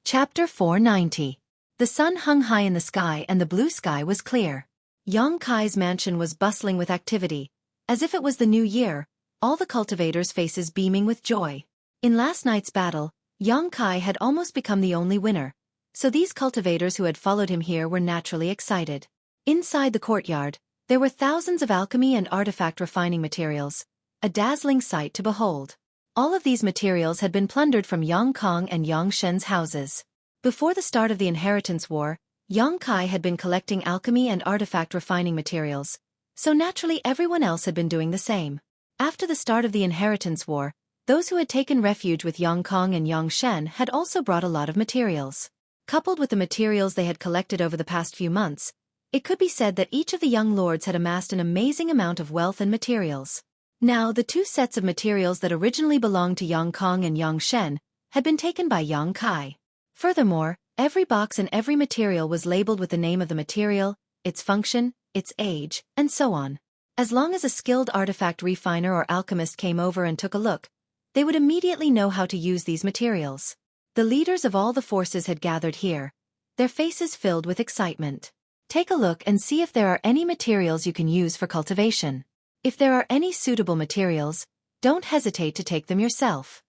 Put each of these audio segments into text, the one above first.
Chapter 490. The sun hung high in the sky and the blue sky was clear. Yang Kai's mansion was bustling with activity. As if it was the new year, all the cultivators' faces beaming with joy. In last night's battle, Yang Kai had almost become the only winner, so these cultivators who had followed him here were naturally excited. Inside the courtyard, there were thousands of alchemy and artifact refining materials, a dazzling sight to behold. All of these materials had been plundered from Yang Kong and Yang Shen's houses. Before the start of the Inheritance War, Yang Kai had been collecting alchemy and artifact refining materials, so naturally everyone else had been doing the same. After the start of the Inheritance War, those who had taken refuge with Yang Kong and Yang Shen had also brought a lot of materials. Coupled with the materials they had collected over the past few months, it could be said that each of the young lords had amassed an amazing amount of wealth and materials. Now, the two sets of materials that originally belonged to Yang Kong and Yang Shen had been taken by Yang Kai. Furthermore, every box and every material was labeled with the name of the material, its function, its age, and so on. As long as a skilled artifact refiner or alchemist came over and took a look, they would immediately know how to use these materials. The leaders of all the forces had gathered here, their faces filled with excitement. Take a look and see if there are any materials you can use for cultivation. If there are any suitable materials, don't hesitate to take them yourself.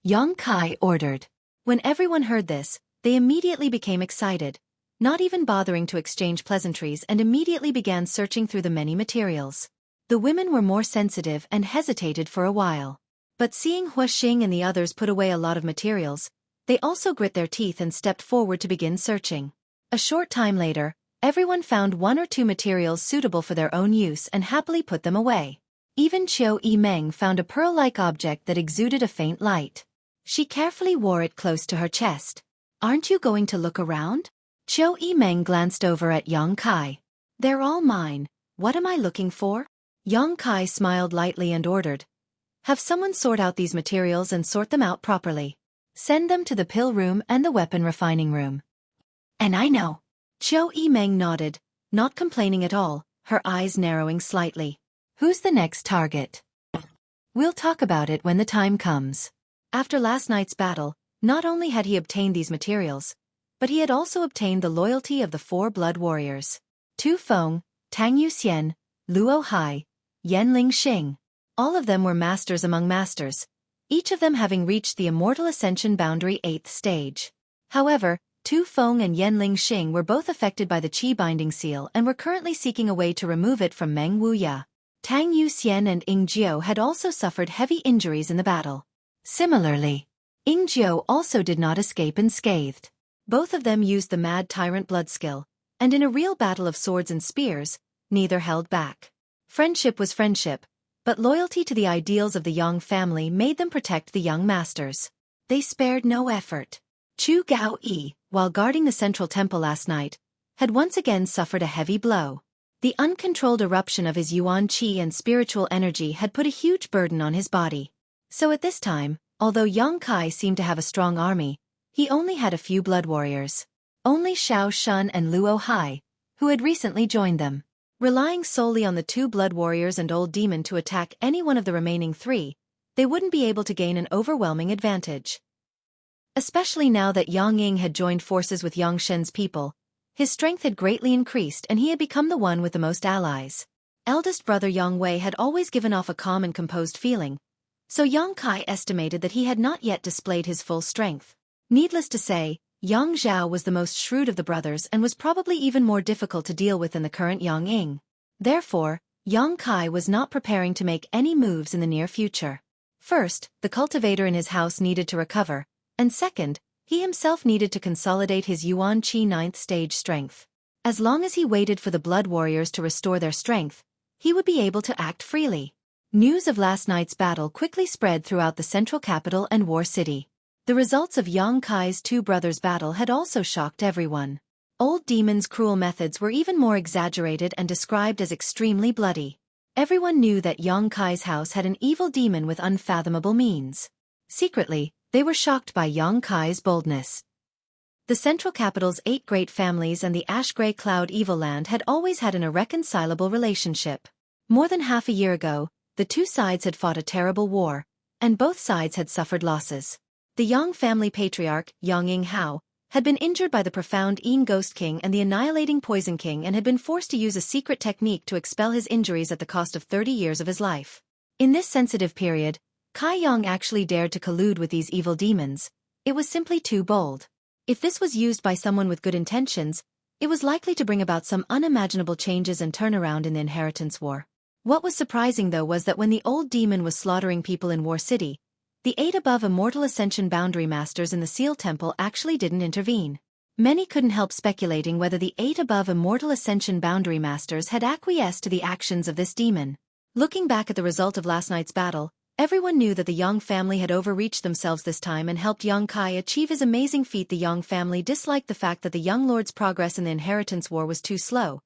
Yang Kai ordered. When everyone heard this, they immediately became excited, not even bothering to exchange pleasantries, and immediately began searching through the many materials. The women were more sensitive and hesitated for a while. But seeing Xueqi and the others put away a lot of materials, they also grit their teeth and stepped forward to begin searching. A short time later, everyone found one or two materials suitable for their own use and happily put them away. Even Xueqi found a pearl-like object that exuded a faint light. She carefully wore it close to her chest. "Aren't you going to look around?" Xueqi glanced over at Yang Kai. "They're all mine. What am I looking for?" Yang Kai smiled lightly and ordered, "Have someone sort out these materials and sort them out properly. Send them to the pill room and the weapon refining room." "And I know." Xueqi nodded, not complaining at all, her eyes narrowing slightly. "Who's the next target?" "We'll talk about it when the time comes." After last night's battle, not only had he obtained these materials, but he had also obtained the loyalty of the four blood warriors. Tu Feng, Tang Yuxian, Luo Hai, Yan Ling Xing. All of them were masters among masters, each of them having reached the immortal ascension boundary 8th stage. However, Tu Feng and Yan Ling Xing were both affected by the Qi binding seal and were currently seeking a way to remove it from Meng Wuya. Tang Yuxian and Ying Jiu had also suffered heavy injuries in the battle. Similarly, Ying Jiu also did not escape unscathed. Both of them used the Mad Tyrant blood skill, and in a real battle of swords and spears, neither held back. Friendship was friendship, but loyalty to the ideals of the Yang family made them protect the young masters. They spared no effort. Chu Gaoyi, while guarding the central temple last night, had once again suffered a heavy blow. The uncontrolled eruption of his yuan qi and spiritual energy had put a huge burden on his body. So at this time, although Yang Kai seemed to have a strong army, he only had a few blood warriors. Only Shao Shun and Luo Hai, who had recently joined them. Relying solely on the two blood warriors and old demon to attack any one of the remaining three, they wouldn't be able to gain an overwhelming advantage. Especially now that Yang Ying had joined forces with Yang Shen's people, his strength had greatly increased and he had become the one with the most allies. Eldest brother Yang Wei had always given off a calm and composed feeling, so Yang Kai estimated that he had not yet displayed his full strength. Needless to say, Yang Zhao was the most shrewd of the brothers and was probably even more difficult to deal with than the current Yang Ying. Therefore, Yang Kai was not preparing to make any moves in the near future. First, the cultivator in his house needed to recover, and second, he himself needed to consolidate his yuan qi 9th stage strength. As long as he waited for the blood warriors to restore their strength, he would be able to act freely. News of last night's battle quickly spread throughout the central capital and war city. The results of Yang Kai's two brothers' battle had also shocked everyone. Old Demon's cruel methods were even more exaggerated and described as extremely bloody. Everyone knew that Yang Kai's house had an evil demon with unfathomable means. Secretly, they were shocked by Yang Kai's boldness. The central capital's 8 great families and the ash-gray cloud evil land had always had an irreconcilable relationship. More than half a year ago, the two sides had fought a terrible war, and both sides had suffered losses. The Yang family patriarch, Yang Ying Hao, had been injured by the profound Yin Ghost King and the annihilating Poison King and had been forced to use a secret technique to expel his injuries at the cost of 30 years of his life. In this sensitive period, Kai Yang actually dared to collude with these evil demons. It was simply too bold. If this was used by someone with good intentions, it was likely to bring about some unimaginable changes and turnaround in the inheritance war. What was surprising though was that when the old demon was slaughtering people in War City, the 8 above Immortal Ascension Boundary Masters in the Seal Temple actually didn't intervene. Many couldn't help speculating whether the 8 above Immortal Ascension Boundary Masters had acquiesced to the actions of this demon. Looking back at the result of last night's battle, everyone knew that the Yang family had overreached themselves this time and helped Yang Kai achieve his amazing feat. The Yang family disliked the fact that the young lord's progress in the inheritance war was too slow,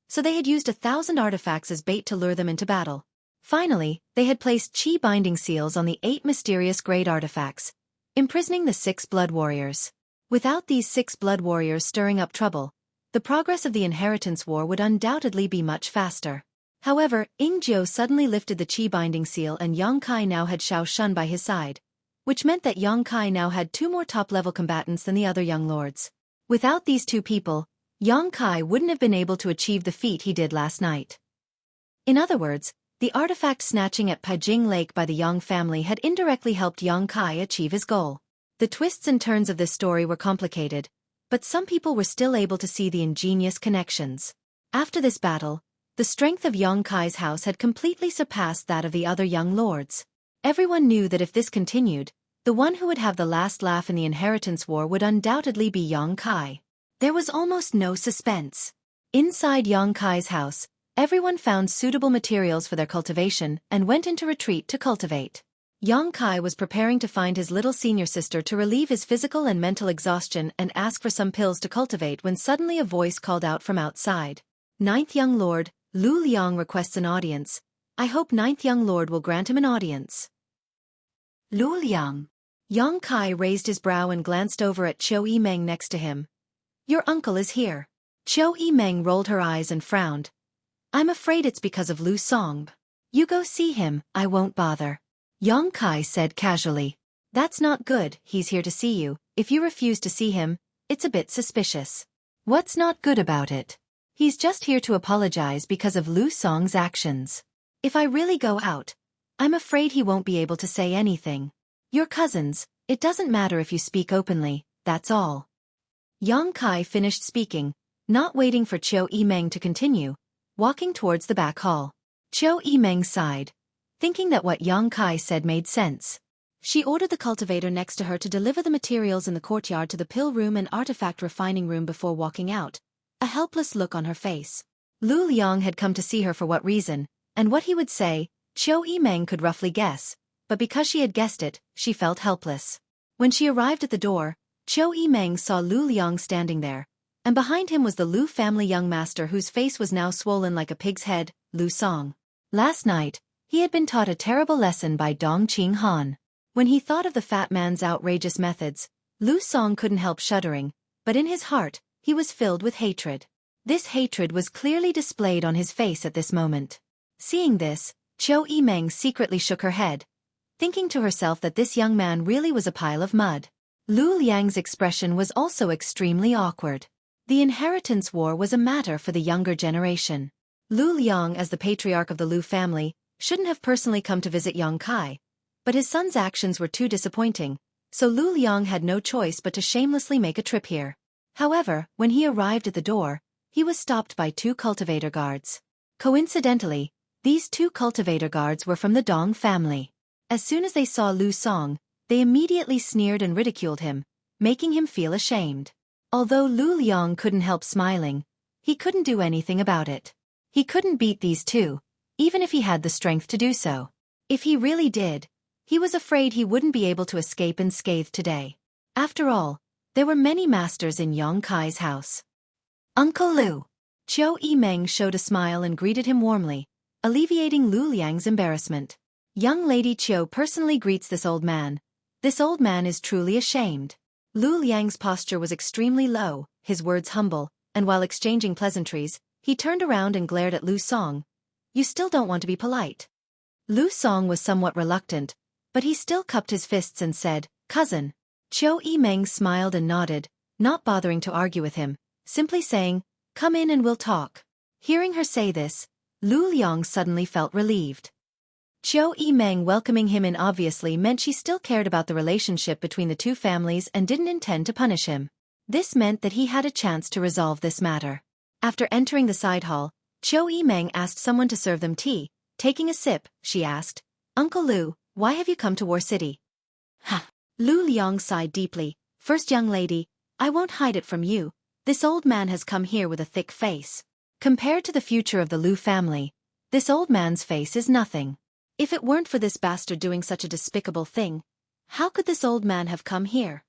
so they had used 1,000 artifacts as bait to lure them into battle. Finally, they had placed Qi binding seals on the 8 mysterious great artifacts, imprisoning the 6 blood warriors. Without these 6 blood warriors stirring up trouble, the progress of the inheritance war would undoubtedly be much faster. However, Ying Jiu suddenly lifted the Qi binding seal and Yang Kai now had Xiao Shun by his side, which meant that Yang Kai now had 2 more top-level combatants than the other young lords. Without these 2 people, Yang Kai wouldn't have been able to achieve the feat he did last night. In other words, the artifact snatching at Pajing Lake by the Yang family had indirectly helped Yang Kai achieve his goal. The twists and turns of this story were complicated, but some people were still able to see the ingenious connections. After this battle, the strength of Yang Kai's house had completely surpassed that of the other young lords. Everyone knew that if this continued, the one who would have the last laugh in the inheritance war would undoubtedly be Yang Kai. There was almost no suspense. Inside Yang Kai's house, everyone found suitable materials for their cultivation and went into retreat to cultivate. Yang Kai was preparing to find his little senior sister to relieve his physical and mental exhaustion and ask for some pills to cultivate when suddenly a voice called out from outside. "Ninth young lord, Lu Liang requests an audience. I hope ninth young lord will grant him an audience." Lu Liang. Yang Kai raised his brow and glanced over at Xueqi Meng next to him. "Your uncle is here." Xueqi Meng rolled her eyes and frowned. "I'm afraid it's because of Lu Song. You go see him, I won't bother." Yang Kai said casually. "That's not good, he's here to see you. If you refuse to see him, it's a bit suspicious." "What's not good about it?" "He's just here to apologize because of Lu Song's actions. If I really go out, I'm afraid he won't be able to say anything. You're cousins, it doesn't matter if you speak openly, that's all." Yang Kai finished speaking, not waiting for Xueqi Meng to continue, walking towards the back hall. Xueqi Meng sighed, thinking that what Yang Kai said made sense. She ordered the cultivator next to her to deliver the materials in the courtyard to the pill room and artifact refining room before walking out, a helpless look on her face. Lu Liang had come to see her for what reason, and what he would say, Xueqi Meng could roughly guess, but because she had guessed it, she felt helpless. When she arrived at the door, Xueqi Meng saw Lu Liang standing there, and behind him was the Lu family young master whose face was now swollen like a pig's head, Lu Song. Last night, he had been taught a terrible lesson by Dong Qing Han. When he thought of the fat man's outrageous methods, Lu Song couldn't help shuddering, but in his heart, he was filled with hatred. This hatred was clearly displayed on his face at this moment. Seeing this, Xueqi Meng secretly shook her head, thinking to herself that this young man really was a pile of mud. Lu Liang's expression was also extremely awkward. The inheritance war was a matter for the younger generation. Lu Liang, as the patriarch of the Lu family, shouldn't have personally come to visit Yang Kai, but his son's actions were too disappointing, so Lu Liang had no choice but to shamelessly make a trip here. However, when he arrived at the door, he was stopped by 2 cultivator guards. Coincidentally, these 2 cultivator guards were from the Dong family. As soon as they saw Lu Song, they immediately sneered and ridiculed him, making him feel ashamed. Although Lu Liang couldn't help smiling, he couldn't do anything about it. He couldn't beat these 2, even if he had the strength to do so. If he really did, he was afraid he wouldn't be able to escape unscathed today. After all, there were many masters in Yang Kai's house. "Uncle Lu." Xueqi Meng showed a smile and greeted him warmly, alleviating Lu Liang's embarrassment. "Young Lady Qiu personally greets this old man. This old man is truly ashamed." Lu Liang's posture was extremely low, his words humble, and while exchanging pleasantries, he turned around and glared at Lu Song. "You still don't want to be polite." Lu Song was somewhat reluctant, but he still cupped his fists and said, "Cousin, Xueqi Meng smiled and nodded, not bothering to argue with him, simply saying, "Come in and we'll talk." Hearing her say this, Lu Liang suddenly felt relieved. Xueqi Meng welcoming him in obviously meant she still cared about the relationship between the two families and didn't intend to punish him. This meant that he had a chance to resolve this matter. After entering the side hall, Xueqi Meng asked someone to serve them tea. Taking a sip, she asked, "Uncle Lu, why have you come to War City?" "Ha." Lu Liang sighed deeply. "First young lady, I won't hide it from you. This old man has come here with a thick face. Compared to the future of the Lu family, this old man's face is nothing. If it weren't for this bastard doing such a despicable thing, how could this old man have come here?"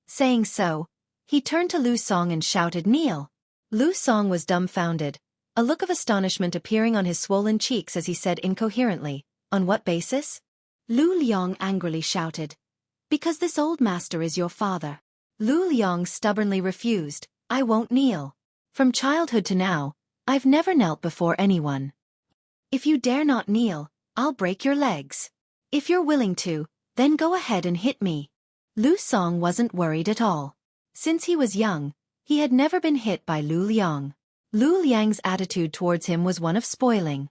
Saying so, he turned to Lu Song and shouted, "Kneel." Lu Song was dumbfounded, a look of astonishment appearing on his swollen cheeks as he said incoherently, "On what basis?" Lu Liang angrily shouted, "Because this old master is your father." Lu Liang stubbornly refused, "I won't kneel. From childhood to now, I've never knelt before anyone. If you dare not kneel, I'll break your legs. If you're willing to, then go ahead and hit me." Lu Song wasn't worried at all. Since he was young, he had never been hit by Lu Liang. Lu Liang's attitude towards him was one of spoiling.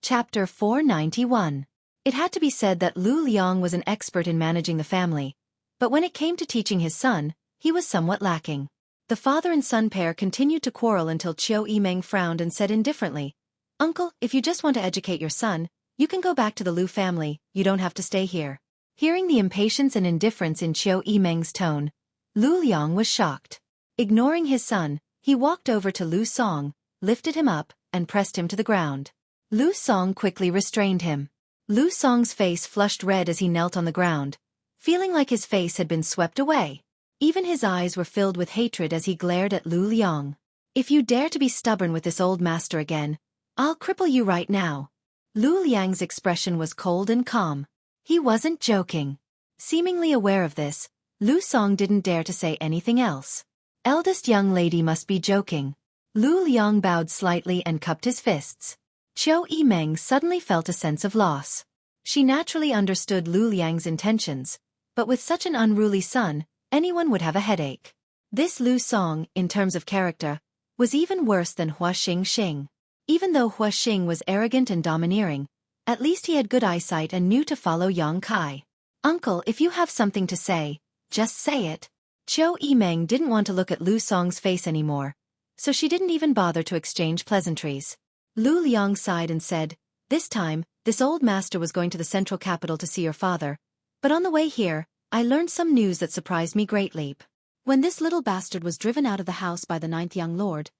Chapter 491. It had to be said that Lu Liang was an expert in managing the family, but when it came to teaching his son, he was somewhat lacking. The father and son pair continued to quarrel until Xueqi Meng frowned and said indifferently, "Uncle, if you just want to educate your son, you can go back to the Lu family, you don't have to stay here." Hearing the impatience and indifference in Xueqi Meng's tone, Lu Liang was shocked. Ignoring his son, he walked over to Lu Song, lifted him up, and pressed him to the ground. Lu Song quickly restrained him. Lu Song's face flushed red as he knelt on the ground, feeling like his face had been swept away. Even his eyes were filled with hatred as he glared at Lu Liang. "If you dare to be stubborn with this old master again, I'll cripple you right now." Lu Liang's expression was cold and calm. He wasn't joking. Seemingly aware of this, Lu Song didn't dare to say anything else. "Eldest young lady must be joking." Lu Liang bowed slightly and cupped his fists. Xueqi Meng suddenly felt a sense of loss. She naturally understood Lu Liang's intentions, but with such an unruly son, anyone would have a headache. This Lu Song, in terms of character, was even worse than Hua Xing. Even though Hua Xing was arrogant and domineering, at least he had good eyesight and knew to follow Yang Kai. "Uncle, if you have something to say, just say it." Xueqi Meng didn't want to look at Lu Song's face anymore, so she didn't even bother to exchange pleasantries. Lu Liang sighed and said, "This time, this old master was going to the central capital to see your father, but on the way here, I learned some news that surprised me greatly. When this little bastard was driven out of the house by the 9th young lord,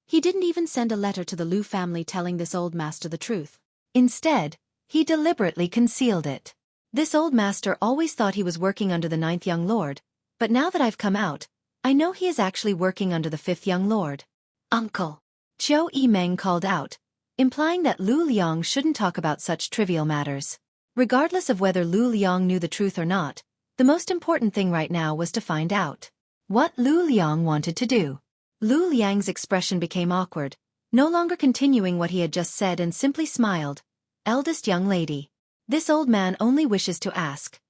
he didn't even send a letter to the Lu family telling this old master the truth. Instead, he deliberately concealed it. This old master always thought he was working under the 9th young lord, but now that I've come out, I know he is actually working under the 5th young lord." "Uncle!" Xueqi Meng called out, implying that Lu Liang shouldn't talk about such trivial matters. Regardless of whether Lu Liang knew the truth or not, the most important thing right now was to find out what Lu Liang wanted to do. Lu Liang's expression became awkward, no longer continuing what he had just said and simply smiled. "Eldest young lady. This old man only wishes to ask,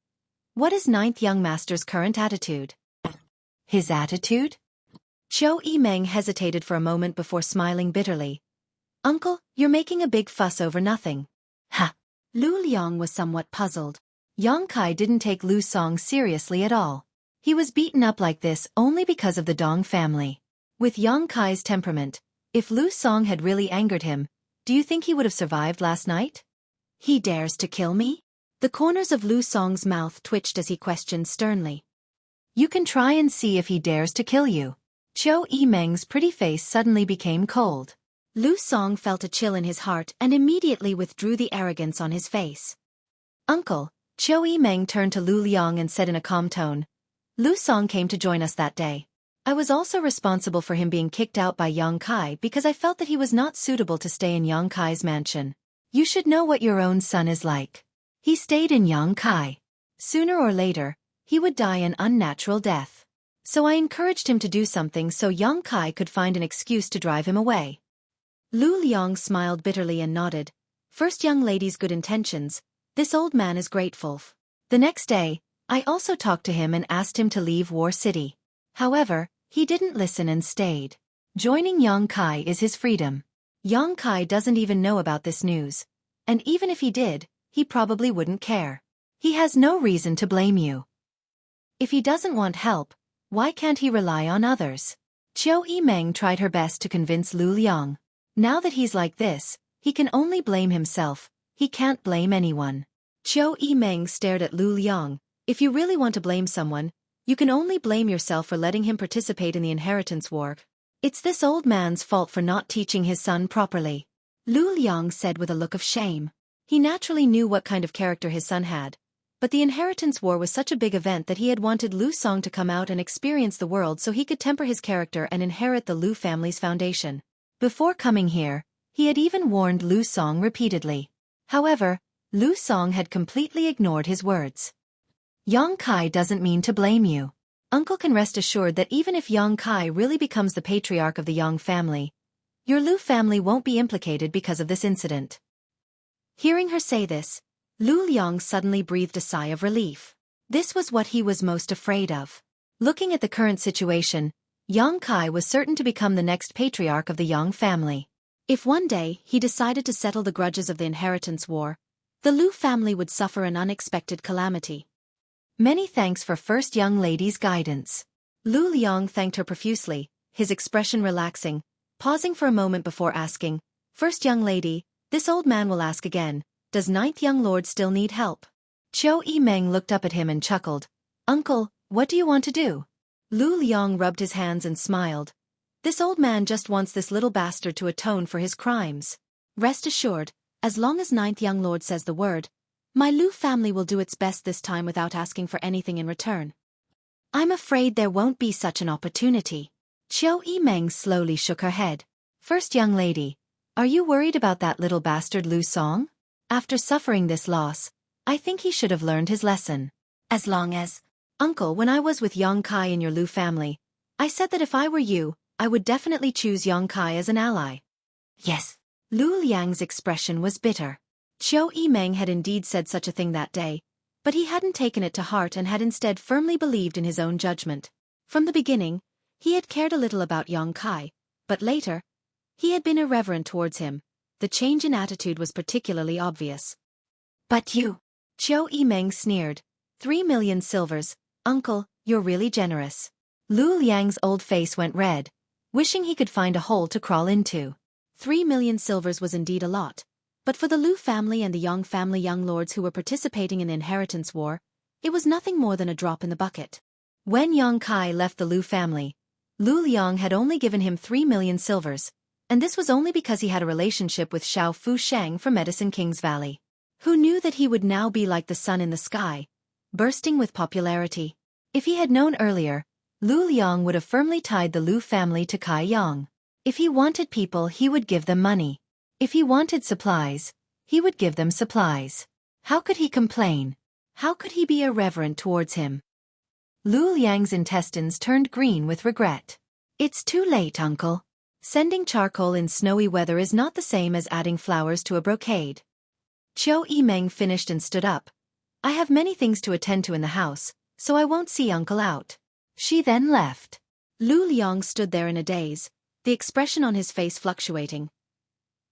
what is 9th young master's current attitude?" "His attitude?" Xueqi Meng hesitated for a moment before smiling bitterly. "Uncle, you're making a big fuss over nothing." "Ha!" Lu Liang was somewhat puzzled. Yang Kai didn't take Lu Song seriously at all. He was beaten up like this only because of the Dong family. With Yang Kai's temperament, if Lu Song had really angered him, do you think he would have survived last night? "He dares to kill me?" The corners of Lu Song's mouth twitched as he questioned sternly. "You can try and see if he dares to kill you." Xueqi Meng's pretty face suddenly became cold. Lu Song felt a chill in his heart and immediately withdrew the arrogance on his face. "Uncle," Xueqi Meng turned to Lu Liang and said in a calm tone, "Lu Song came to join us that day. I was also responsible for him being kicked out by Yang Kai because I felt that he was not suitable to stay in Yang Kai's mansion. You should know what your own son is like. He stayed in Yang Kai. Sooner or later, he would die an unnatural death. So I encouraged him to do something so Yang Kai could find an excuse to drive him away." Lu Liang smiled bitterly and nodded. First young lady's good intentions, This old man is grateful. The next day, I also talked to him and asked him to leave War City. However, he didn't listen and stayed. Joining Yang Kai is his freedom. Yang Kai doesn't even know about this news. And even if he did, he probably wouldn't care. He has no reason to blame you. If he doesn't want help, why can't he rely on others? Xueqi Meng tried her best to convince Lu Liang. Now that he's like this, he can only blame himself, he can't blame anyone. Xueqi Meng stared at Lu Liang. If you really want to blame someone, you can only blame yourself for letting him participate in the inheritance war. It's this old man's fault for not teaching his son properly. Lu Liang said with a look of shame. He naturally knew what kind of character his son had. But the inheritance war was such a big event that he had wanted Lu Song to come out and experience the world so he could temper his character and inherit the Lu family's foundation. Before coming here, he had even warned Lu Song repeatedly. However, Lu Song had completely ignored his words. Yang Kai doesn't mean to blame you. Uncle can rest assured that even if Yang Kai really becomes the patriarch of the Yang family, your Lu family won't be implicated because of this incident. Hearing her say this, Lu Liang suddenly breathed a sigh of relief. This was what he was most afraid of. Looking at the current situation, Yang Kai was certain to become the next patriarch of the Yang family. If one day he decided to settle the grudges of the inheritance war, the Lu family would suffer an unexpected calamity. Many thanks for first young lady's guidance. Lu Liang thanked her profusely, his expression relaxing, pausing for a moment before asking, "First young lady, this old man will ask again. Does ninth young lord still need help?" Xueqi Meng looked up at him and chuckled. "Uncle, what do you want to do?" Lu Liang rubbed his hands and smiled. This old man just wants this little bastard to atone for his crimes. Rest assured, as long as ninth young lord says the word, my Lu family will do its best this time without asking for anything in return. I'm afraid there won't be such an opportunity. Xueqi Meng slowly shook her head. First young lady, are you worried about that little bastard Lu Song? After suffering this loss, I think he should have learned his lesson. As long as, Uncle, when I was with Yang Kai in your Lu family, I said that if I were you, I would definitely choose Yang Kai as an ally. Yes. Lu Liang's expression was bitter. Xueqi Meng had indeed said such a thing that day, but he hadn't taken it to heart and had instead firmly believed in his own judgment. From the beginning, he had cared a little about Yang Kai, but later, he had been irreverent towards him. The change in attitude was particularly obvious. But you, Xueqi Meng sneered. 3,000,000 silvers, Uncle, you're really generous. Lu Liang's old face went red, wishing he could find a hole to crawl into. 3,000,000 silvers was indeed a lot, but for the Lu family and the Yang family young lords who were participating in the inheritance war, it was nothing more than a drop in the bucket. When Yang Kai left the Lu family, Lu Liang had only given him 3,000,000 silvers, and this was only because he had a relationship with Xiao Fu Shang from Medicine King's Valley. Who knew that he would now be like the sun in the sky, bursting with popularity? If he had known earlier, Lu Liang would have firmly tied the Lu family to Kai Yang. If he wanted people, he would give them money. If he wanted supplies, he would give them supplies. How could he complain? How could he be irreverent towards him? Lu Liang's intestines turned green with regret. It's too late, Uncle. Sending charcoal in snowy weather is not the same as adding flowers to a brocade. Xueqi Meng finished and stood up. I have many things to attend to in the house, so I won't see Uncle out. She then left. Lu Liang stood there in a daze, the expression on his face fluctuating.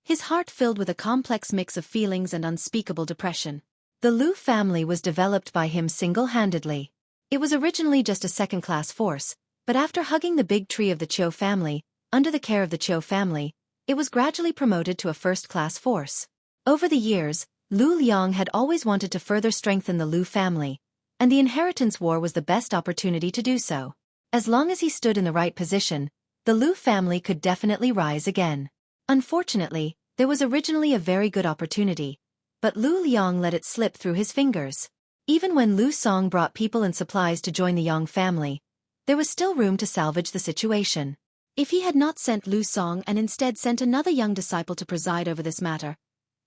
His heart filled with a complex mix of feelings and unspeakable depression. The Lu family was developed by him single-handedly. It was originally just a second-class force, but after hugging the big tree of the Qiu family, under the care of the Qiu family, it was gradually promoted to a first-class force. Over the years, Lu Liang had always wanted to further strengthen the Lu family, and the inheritance war was the best opportunity to do so. As long as he stood in the right position, the Lu family could definitely rise again. Unfortunately, there was originally a very good opportunity, but Lu Liang let it slip through his fingers. Even when Lu Song brought people and supplies to join the Yang family, there was still room to salvage the situation. If he had not sent Lu Song and instead sent another young disciple to preside over this matter,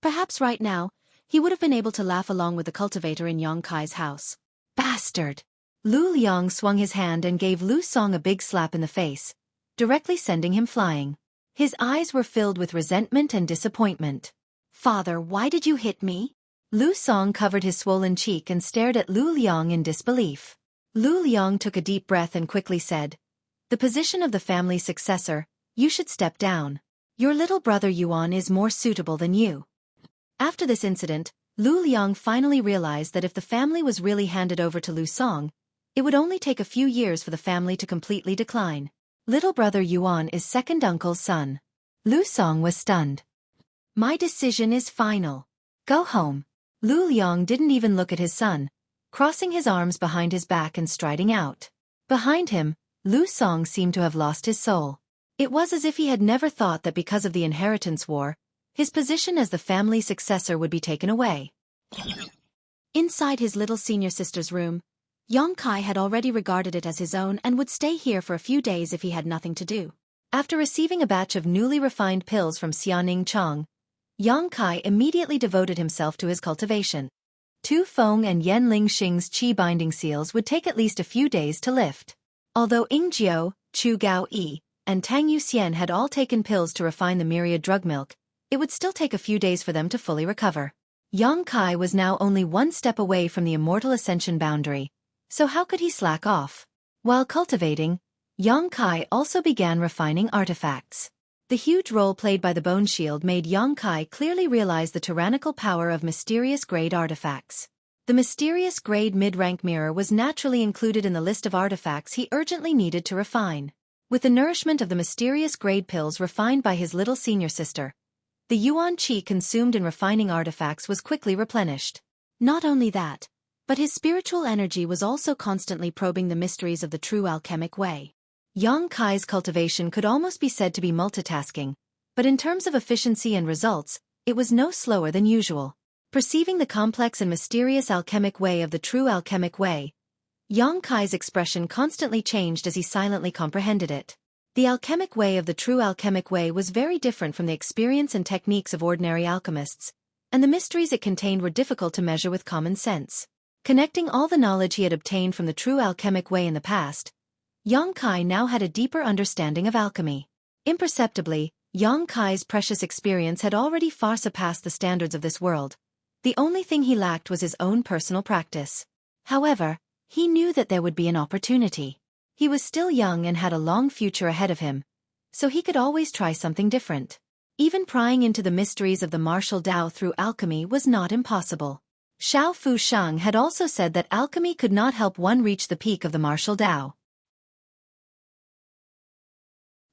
perhaps right now, he would have been able to laugh along with the cultivator in Yang Kai's house. Bastard! Lu Liang swung his hand and gave Lu Song a big slap in the face, directly sending him flying. His eyes were filled with resentment and disappointment. Father, why did you hit me? Lu Song covered his swollen cheek and stared at Lu Liang in disbelief. Lu Liang took a deep breath and quickly said, "The position of the family successor, you should step down. Your little brother Yuan is more suitable than you." After this incident, Lu Liang finally realized that if the family was really handed over to Lu Song, it would only take a few years for the family to completely decline. Little brother Yuan is second uncle's son. Lu Song was stunned. "My decision is final. Go home." Lu Liang didn't even look at his son, crossing his arms behind his back and striding out. Behind him, Lu Song seemed to have lost his soul. It was as if he had never thought that because of the inheritance war, his position as the family successor would be taken away. Inside his little senior sister's room, Yongkai had already regarded it as his own and would stay here for a few days if he had nothing to do. After receiving a batch of newly refined pills from Xiaoning Chong, Yongkai immediately devoted himself to his cultivation. Tu Feng and Yan Lingxing's qi binding seals would take at least a few days to lift. Although Ying Jiu, Chu Gao Yi, and Tang Yuxian had all taken pills to refine the myriad drug milk, it would still take a few days for them to fully recover. Yongkai was now only one step away from the immortal ascension boundary, so how could he slack off? While cultivating, Yongkai also began refining artifacts. The huge role played by the bone shield made Yongkai clearly realize the tyrannical power of mysterious grade artifacts. The mysterious grade mid-rank mirror was naturally included in the list of artifacts he urgently needed to refine. With the nourishment of the mysterious grade pills refined by his little senior sister, the Yuan Qi consumed in refining artifacts was quickly replenished. Not only that, but his spiritual energy was also constantly probing the mysteries of the true alchemic way. Yongkai's cultivation could almost be said to be multitasking, but in terms of efficiency and results, it was no slower than usual. Perceiving the complex and mysterious alchemic way of the true alchemic way, Yongkai's expression constantly changed as he silently comprehended it. The alchemic way of the true alchemic way was very different from the experience and techniques of ordinary alchemists, and the mysteries it contained were difficult to measure with common sense. Connecting all the knowledge he had obtained from the true alchemic way in the past, Yongkai now had a deeper understanding of alchemy. Imperceptibly, Yongkai's precious experience had already far surpassed the standards of this world. The only thing he lacked was his own personal practice. However, he knew that there would be an opportunity. He was still young and had a long future ahead of him, so he could always try something different. Even prying into the mysteries of the martial Tao through alchemy was not impossible. Xiao Fu Sheng had also said that alchemy could not help one reach the peak of the martial Tao.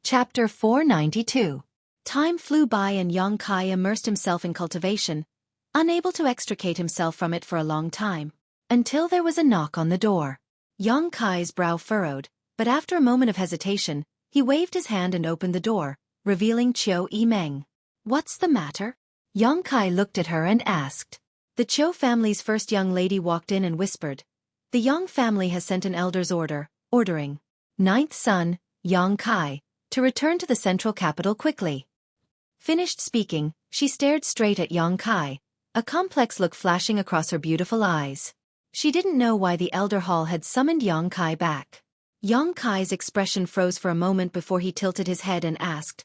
Chapter 492. Time flew by and Yongkai immersed himself in cultivation, unable to extricate himself from it for a long time, until there was a knock on the door. Yongkai's brow furrowed, but after a moment of hesitation, he waved his hand and opened the door, revealing Qiu Yimeng. "What's the matter?" Yongkai looked at her and asked. The Qiu family's first young lady walked in and whispered, "The Yang family has sent an elder's order, ordering ninth son, Yongkai, to return to the central capital quickly." Finished speaking, she stared straight at Yongkai, a complex look flashing across her beautiful eyes. She didn't know why the elder hall had summoned Yongkai back. Yongkai's expression froze for a moment before he tilted his head and asked,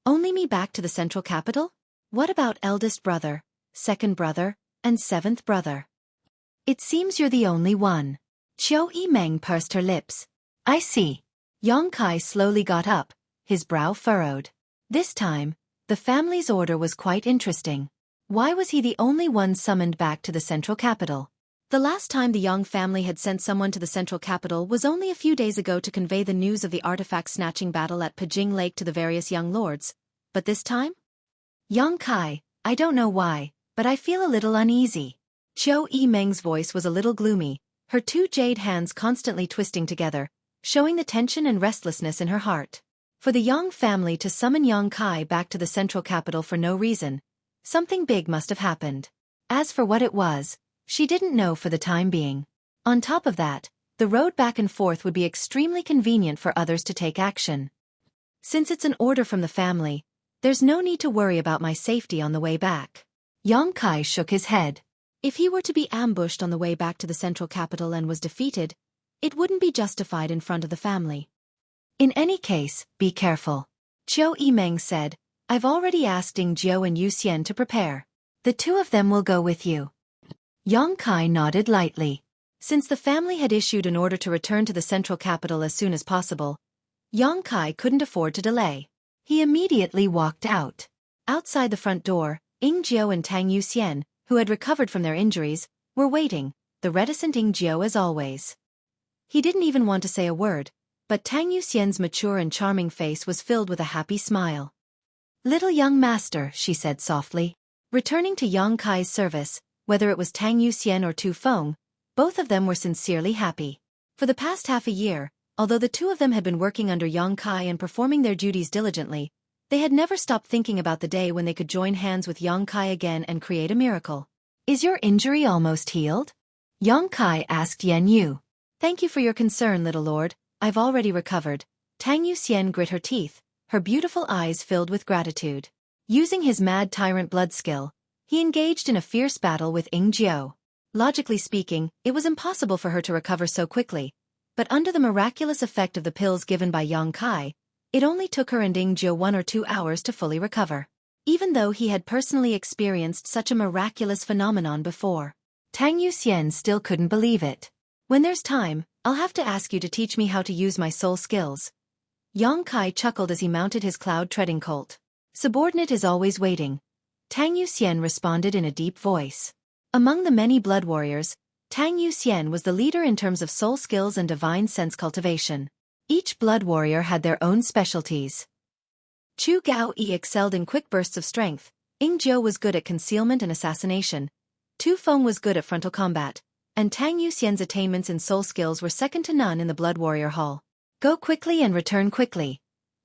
"Only me back to the central capital? What about eldest brother, second brother, and seventh brother? It seems you're the only one." Qiu Yimeng pursed her lips. "I see." Yongkai slowly got up, his brow furrowed. This time, the family's order was quite interesting. Why was he the only one summoned back to the central capital? The last time the Yang family had sent someone to the central capital was only a few days ago to convey the news of the artifact-snatching battle at Pijing Lake to the various young lords. But this time? "Yongkai, I don't know why, but I feel a little uneasy." Qiu Yimeng's voice was a little gloomy, her two jade hands constantly twisting together, showing the tension and restlessness in her heart. For the Yang family to summon Yongkai back to the central capital for no reason, something big must have happened. As for what it was, she didn't know for the time being. On top of that, the road back and forth would be extremely convenient for others to take action. Since it's an order from the family, there's no need to worry about my safety on the way back. Yongkai shook his head. If he were to be ambushed on the way back to the central capital and was defeated, it wouldn't be justified in front of the family. In any case, be careful. Qiu Yimeng said, "I've already asked Ying Jiu and Yu Xian to prepare. The two of them will go with you." Yang Kai nodded lightly. Since the family had issued an order to return to the central capital as soon as possible, Yang Kai couldn't afford to delay. He immediately walked out. Outside the front door, Ying Jiao and Tang Yuxian, who had recovered from their injuries, were waiting, the reticent Ying Jiao as always. He didn't even want to say a word, but Tang Yuxian's mature and charming face was filled with a happy smile. "Little young master," she said softly. Returning to Yang Kai's service, whether it was Tang Yuxian or Tu Feng, both of them were sincerely happy. For the past half a year, although the two of them had been working under Yang Kai and performing their duties diligently, they had never stopped thinking about the day when they could join hands with Yang Kai again and create a miracle. "Is your injury almost healed?" Yang Kai asked Yan Yu. "Thank you for your concern, little lord, I've already recovered." Tang Yuxian grit her teeth, her beautiful eyes filled with gratitude. Using his mad tyrant blood skill, he engaged in a fierce battle with Ying Jiao. Logically speaking, it was impossible for her to recover so quickly, but under the miraculous effect of the pills given by Yang Kai, it only took her and Ying Jiao 1 or 2 hours to fully recover. Even though he had personally experienced such a miraculous phenomenon before, Tang Yuxian still couldn't believe it. "When there's time, I'll have to ask you to teach me how to use my soul skills." Yang Kai chuckled as he mounted his cloud-treading colt. "Subordinate is always waiting," Tang Yuxian responded in a deep voice. Among the many blood warriors, Tang Yuxian was the leader in terms of soul skills and divine sense cultivation. Each blood warrior had their own specialties. Chu Gaoyi excelled in quick bursts of strength, Ying Jiao was good at concealment and assassination, Tu Feng was good at frontal combat, and Tang Yuxian's attainments in soul skills were second to none in the blood warrior hall. "Go quickly and return quickly.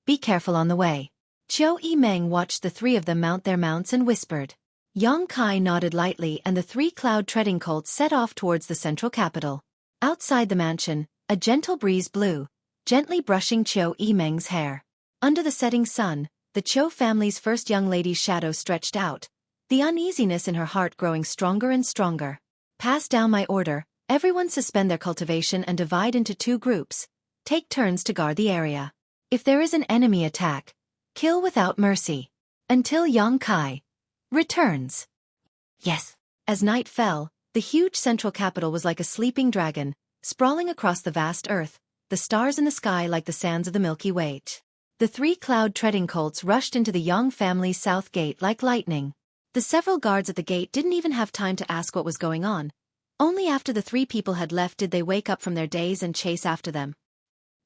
Be careful on the way." Qiu Yimeng watched the three of them mount their mounts and whispered. Yang Kai nodded lightly and the 3 cloud-treading colts set off towards the central capital. Outside the mansion, a gentle breeze blew, gently brushing Qiu Yimeng's hair. Under the setting sun, the Qiu family's first young lady's shadow stretched out, the uneasiness in her heart growing stronger and stronger. "Pass down my order, everyone suspend their cultivation and divide into 2 groups. Take turns to guard the area. If there is an enemy attack, kill without mercy. Until Yang Kai returns." "Yes." As night fell, the huge central capital was like a sleeping dragon, sprawling across the vast earth, the stars in the sky like the sands of the Milky Way. The 3 cloud-treading colts rushed into the Yang family's south gate like lightning. The several guards at the gate didn't even have time to ask what was going on. Only after the 3 people had left did they wake up from their daze and chase after them.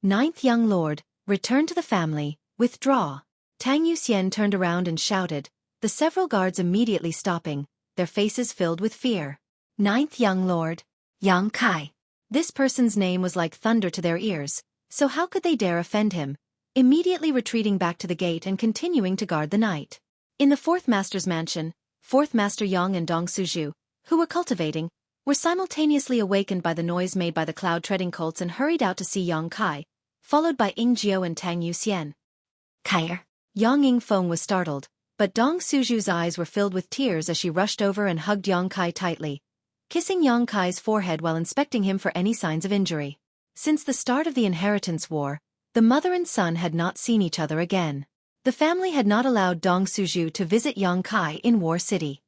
"Ninth young lord, return to the family, withdraw." Tang Yuxian turned around and shouted, the several guards immediately stopping, their faces filled with fear. "Ninth young lord, Yang Kai." This person's name was like thunder to their ears, so how could they dare offend him? Immediately retreating back to the gate and continuing to guard the night. In the 4th Master's mansion, 4th Master Yang and Dong Suju, who were cultivating, were simultaneously awakened by the noise made by the cloud-treading colts and hurried out to see Yang Kai, followed by Ying Jiao and Tang Yuxian. "Kaier." Yang Yingfeng was startled, but Dong Suju's eyes were filled with tears as she rushed over and hugged Yang Kai tightly, kissing Yang Kai's forehead while inspecting him for any signs of injury. Since the start of the inheritance war, the mother and son had not seen each other again. The family had not allowed Dong Suju to visit Yang Kai in War City.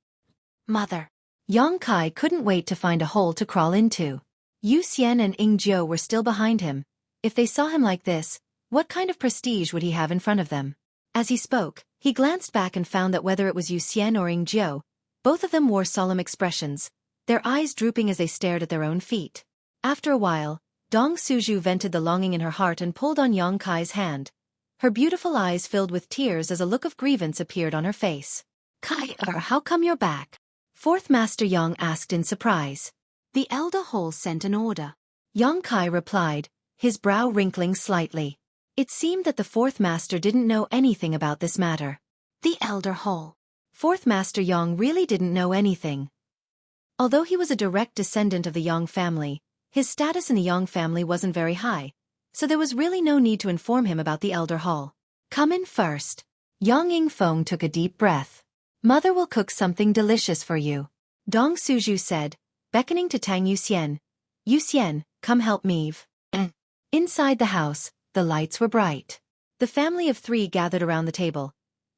"Mother." Yang Kai couldn't wait to find a hole to crawl into. Yu Xian and Ying Jiao were still behind him. If they saw him like this, what kind of prestige would he have in front of them? As he spoke, he glanced back and found that whether it was Yu Xian or Ying Jiao, both of them wore solemn expressions, their eyes drooping as they stared at their own feet. After a while, Dong Suju vented the longing in her heart and pulled on Yang Kai's hand. Her beautiful eyes filled with tears as a look of grievance appeared on her face. "Kai, how come you're back?" 4th Master Yang asked in surprise. "The Elder Hall sent an order." Yang Kai replied, his brow wrinkling slightly. It seemed that the 4th Master didn't know anything about this matter. The Elder Hall. 4th Master Yang really didn't know anything. Although he was a direct descendant of the Yang family, his status in the Yang family wasn't very high, so there was really no need to inform him about the Elder Hall. "Come in first." Yang Yingfeng took a deep breath. "Mother will cook something delicious for you," Dong Suju said, beckoning to Tang Yuxian. "Yuxian, come help me." Inside the house, the lights were bright. The family of 3 gathered around the table,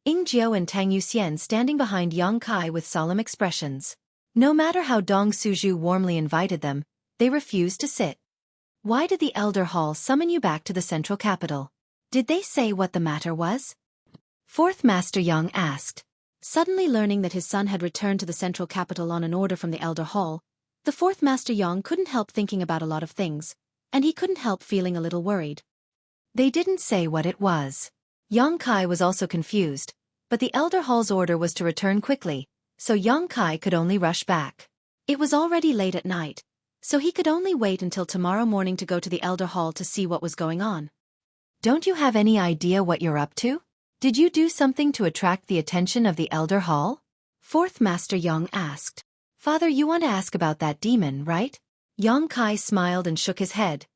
Ying Jiao and Tang Yuxian standing behind Yang Kai with solemn expressions. No matter how Dong Suju warmly invited them, they refused to sit. Why did the Elder Hall summon you back to the central capital? Did they say what the matter was? Fourth Master Young asked. Suddenly learning that his son had returned to the central capital on an order from the Elder Hall, the Fourth Master Young couldn't help thinking about a lot of things, and he couldn't help feeling a little worried. They didn't say what it was. Yang Kai was also confused, but the Elder Hall's order was to return quickly, so Yang Kai could only rush back. It was already late at night, so he could only wait until tomorrow morning to go to the Elder Hall to see what was going on. Don't you have any idea what you're up to? Did you do something to attract the attention of the Elder Hall? Fourth Master Young asked. Father, you want to ask about that demon, right? Yang Kai smiled and shook his head.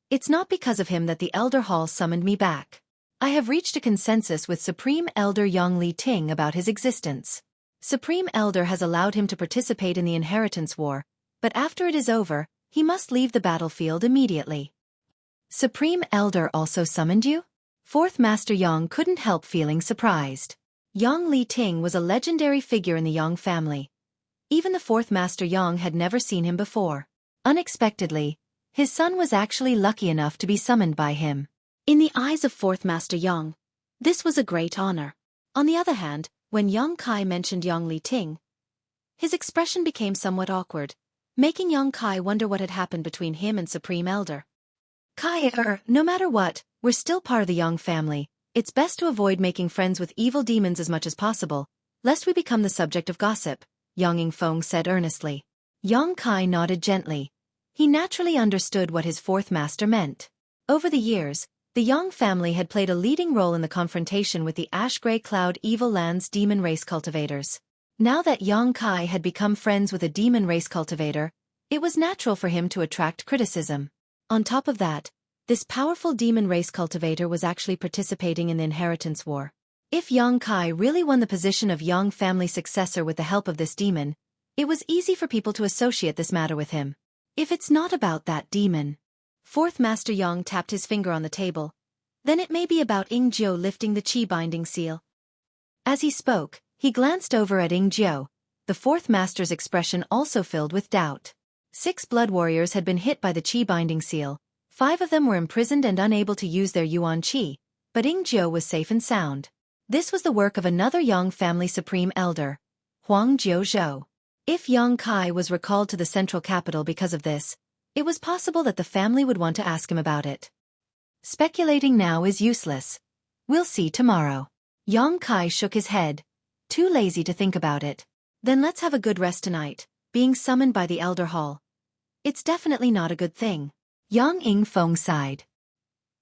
It's not because of him that the Elder Hall summoned me back. I have reached a consensus with Supreme Elder Yang Li Ting about his existence. Supreme Elder has allowed him to participate in the inheritance war, but after it is over, he must leave the battlefield immediately. Supreme Elder also summoned you? Fourth Master Yang couldn't help feeling surprised. Yang Li Ting was a legendary figure in the Yang family. Even the Fourth Master Yang had never seen him before. Unexpectedly, his son was actually lucky enough to be summoned by him. In the eyes of Fourth Master Yang, this was a great honor. On the other hand, when Yang Kai mentioned Yang Li Ting, his expression became somewhat awkward, making Yang Kai wonder what had happened between him and Supreme Elder. No matter what, we're still part of the Yang family. It's best to avoid making friends with evil demons as much as possible, lest we become the subject of gossip, Yang Yingfeng said earnestly. Yang Kai nodded gently. He naturally understood what his fourth master meant. Over the years, the Yang family had played a leading role in the confrontation with the Ash-Grey Cloud Evil Land's demon race cultivators. Now that Yang Kai had become friends with a demon race cultivator, it was natural for him to attract criticism. On top of that, this powerful demon race cultivator was actually participating in the inheritance war. If Yang Kai really won the position of Yang family successor with the help of this demon, it was easy for people to associate this matter with him. If it's not about that demon. Fourth Master Yang tapped his finger on the table. Then it may be about Ying Jiu lifting the Qi binding seal. As he spoke, he glanced over at Ying Jiu. The fourth master's expression also filled with doubt. 6 blood warriors had been hit by the Qi binding seal. 5 of them were imprisoned and unable to use their Yuan Qi, but Ying Jiu was safe and sound. This was the work of another Yang family supreme elder, Huang Jiuzhou. If Yang Kai was recalled to the central capital because of this, it was possible that the family would want to ask him about it. Speculating now is useless. We'll see tomorrow. Yang Kai shook his head. Too lazy to think about it. Then let's have a good rest tonight, being summoned by the Elder Hall. It's definitely not a good thing. Yang Yingfeng sighed.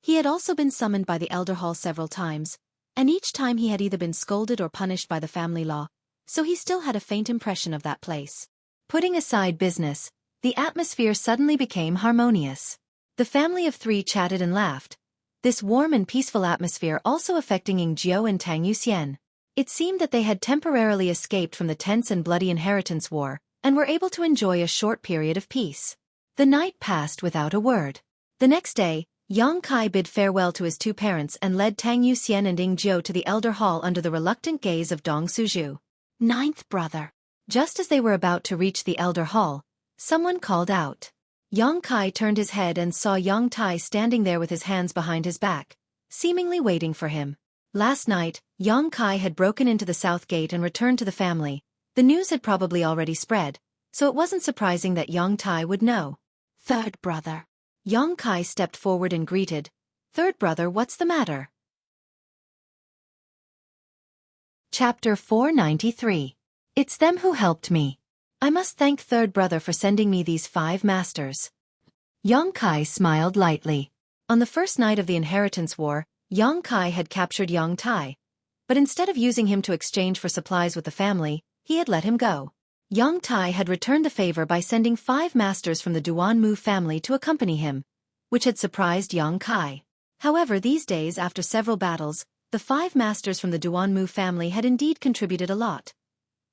He had also been summoned by the Elder Hall several times, and each time he had either been scolded or punished by the family law, so he still had a faint impression of that place. Putting aside business, the atmosphere suddenly became harmonious. The family of 3 chatted and laughed, this warm and peaceful atmosphere also affecting Ying Jiu and Tang Yuxian. It seemed that they had temporarily escaped from the tense and bloody inheritance war, and were able to enjoy a short period of peace. The night passed without a word. The next day, Yang Kai bid farewell to his 2 parents and led Tang Yuxian and Ying Jiu to the Elder Hall under the reluctant gaze of Dong Suju. 9th brother. Just as they were about to reach the Elder Hall, someone called out. Yang Kai turned his head and saw Yang Tai standing there with his hands behind his back, seemingly waiting for him. Last night, Yang Kai had broken into the south gate and returned to the family. The news had probably already spread, so it wasn't surprising that Yang Tai would know. 3rd brother. Yang Kai stepped forward and greeted. 3rd brother, what's the matter? Chapter 493. It's them who helped me. I must thank 3rd brother for sending me these 5 masters. Yang Kai smiled lightly. On the first night of the inheritance war, Yang Kai had captured Yang Tai, but instead of using him to exchange for supplies with the family, he had let him go. Yang Tai had returned the favor by sending 5 masters from the Duanmu family to accompany him, which had surprised Yang Kai. However, these days after several battles, the 5 masters from the Duanmu family had indeed contributed a lot.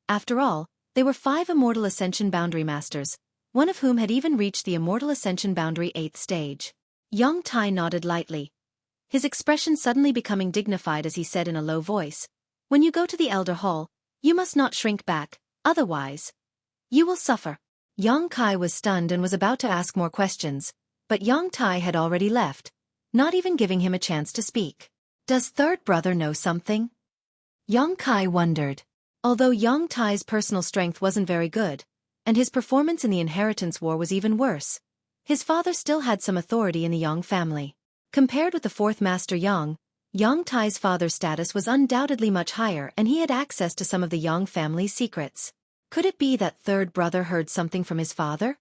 After all, they were 5 Immortal Ascension Boundary Masters, one of whom had even reached the Immortal Ascension Boundary 8th stage. Yang Tai nodded lightly, his expression suddenly becoming dignified as he said in a low voice, "When you go to the Elder Hall, you must not shrink back, otherwise." You will suffer. Yang Kai was stunned and was about to ask more questions, but Yang Tai had already left, not even giving him a chance to speak. Does third brother know something? Yang Kai wondered. Although Yang Tai's personal strength wasn't very good, and his performance in the inheritance war was even worse, his father still had some authority in the Yang family. Compared with the fourth master Yang Tai's father's status was undoubtedly much higher and he had access to some of the Yang family's secrets. Could it be that third brother heard something from his father?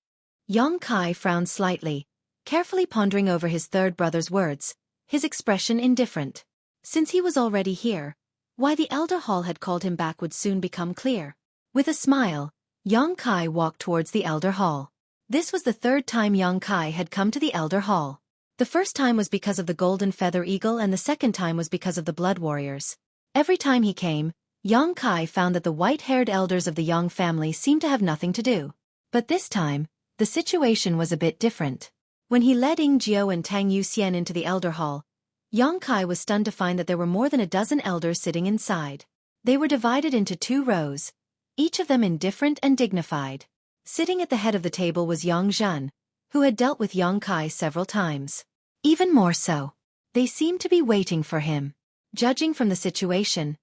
Yang Kai frowned slightly, carefully pondering over his third brother's words, his expression indifferent. Since he was already here, why the elder hall had called him back would soon become clear. With a smile, Yang Kai walked towards the elder hall. This was the third time Yang Kai had come to the elder hall. The first time was because of the golden feather eagle and the second time was because of the blood warriors. Every time he came, Yang Kai found that the white-haired elders of the Yang family seemed to have nothing to do. But this time, the situation was a bit different. When he led Ying Jiao and Tang Yuxian into the elder hall, Yang Kai was stunned to find that there were more than a dozen elders sitting inside. They were divided into 2 rows, each of them indifferent and dignified. Sitting at the head of the table was Yang Zhen, who had dealt with Yang Kai several times. Even more so, they seemed to be waiting for him. Judging from the situation,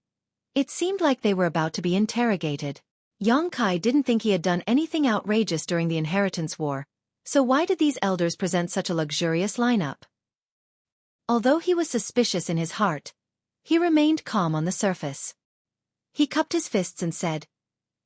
it seemed like they were about to be interrogated. Yang Kai didn't think he had done anything outrageous during the inheritance war, so why did these elders present such a luxurious lineup? Although he was suspicious in his heart, he remained calm on the surface. He cupped his fists and said,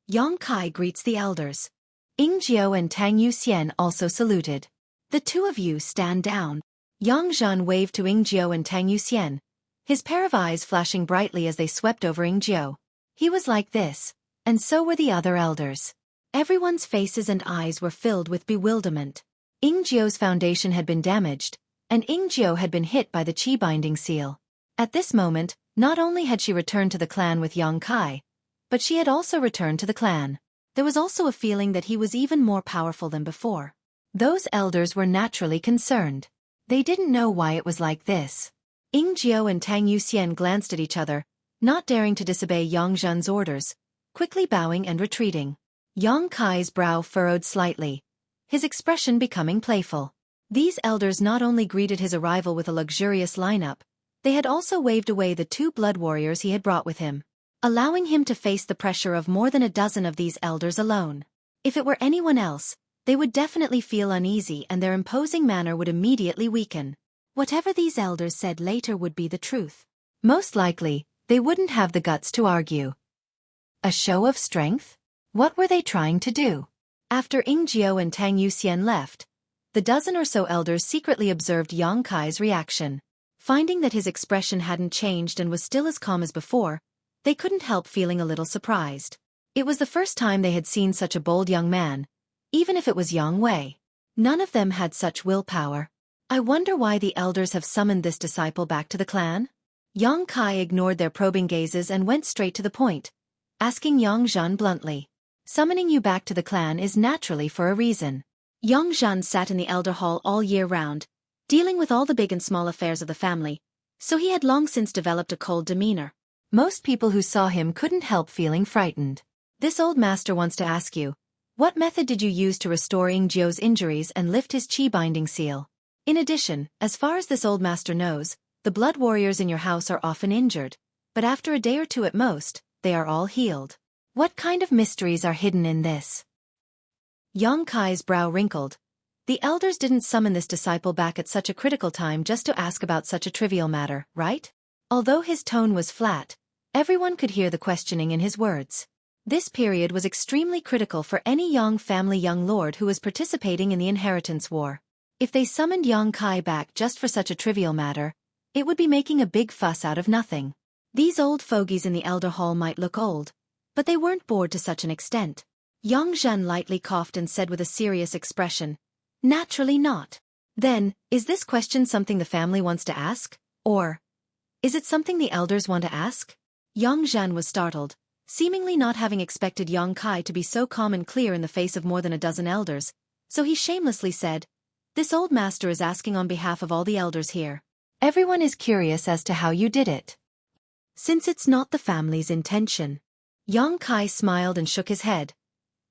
Yang Kai greets the elders. Ying Jiao and Tang Yuxian also saluted. The 2 of you stand down. Yang Zhen waved to Ying Jiao and Tang Yuxian, his pair of eyes flashing brightly as they swept over Ying Jiao. He was like this, and so were the other elders. Everyone's faces and eyes were filled with bewilderment. Ying Jiao's foundation had been damaged, and Ying Jiao had been hit by the Qi binding seal. At this moment, not only had she returned to the clan with Yang Kai, but she had also returned to the clan. There was also a feeling that he was even more powerful than before. Those elders were naturally concerned. They didn't know why it was like this. Ying Jiao and Tang Yuxian glanced at each other, not daring to disobey Yang Zhen's orders, quickly bowing and retreating. Yang Kai's brow furrowed slightly, his expression becoming playful. These elders not only greeted his arrival with a luxurious lineup, they had also waved away the 2 blood warriors he had brought with him, allowing him to face the pressure of more than a dozen of these elders alone. If it were anyone else, they would definitely feel uneasy and their imposing manner would immediately weaken. Whatever these elders said later would be the truth. Most likely, they wouldn't have the guts to argue. A show of strength? What were they trying to do? After Ying Jiao and Tang Yuxian left, the dozen or so elders secretly observed Yang Kai's reaction. Finding that his expression hadn't changed and was still as calm as before, they couldn't help feeling a little surprised. It was the first time they had seen such a bold young man, even if it was Yang Wei. None of them had such willpower. I wonder why the elders have summoned this disciple back to the clan? Yang Kai ignored their probing gazes and went straight to the point, asking Yang Zhen bluntly. Summoning you back to the clan is naturally for a reason. Yang Zhen sat in the elder hall all year round, dealing with all the big and small affairs of the family, so he had long since developed a cold demeanor. Most people who saw him couldn't help feeling frightened. This old master wants to ask you, what method did you use to restore Ying Jiao's injuries and lift his Qi binding seal? In addition, as far as this old master knows, the blood warriors in your house are often injured, but after a day or 2 at most, they are all healed. What kind of mysteries are hidden in this? Yang Kai's brow wrinkled. The elders didn't summon this disciple back at such a critical time just to ask about such a trivial matter, right? Although his tone was flat, everyone could hear the questioning in his words. This period was extremely critical for any Yang family young lord who was participating in the inheritance war. If they summoned Yang Kai back just for such a trivial matter, it would be making a big fuss out of nothing. These old fogies in the elder hall might look old, but they weren't bored to such an extent. Yang Zhen lightly coughed and said with a serious expression, "Naturally not." Then, is this question something the family wants to ask? Or is it something the elders want to ask? Yang Zhen was startled, seemingly not having expected Yang Kai to be so calm and clear in the face of more than a dozen elders, so he shamelessly said, "This old master is asking on behalf of all the elders here. Everyone is curious as to how you did it." Since it's not the family's intention. Yang Kai smiled and shook his head.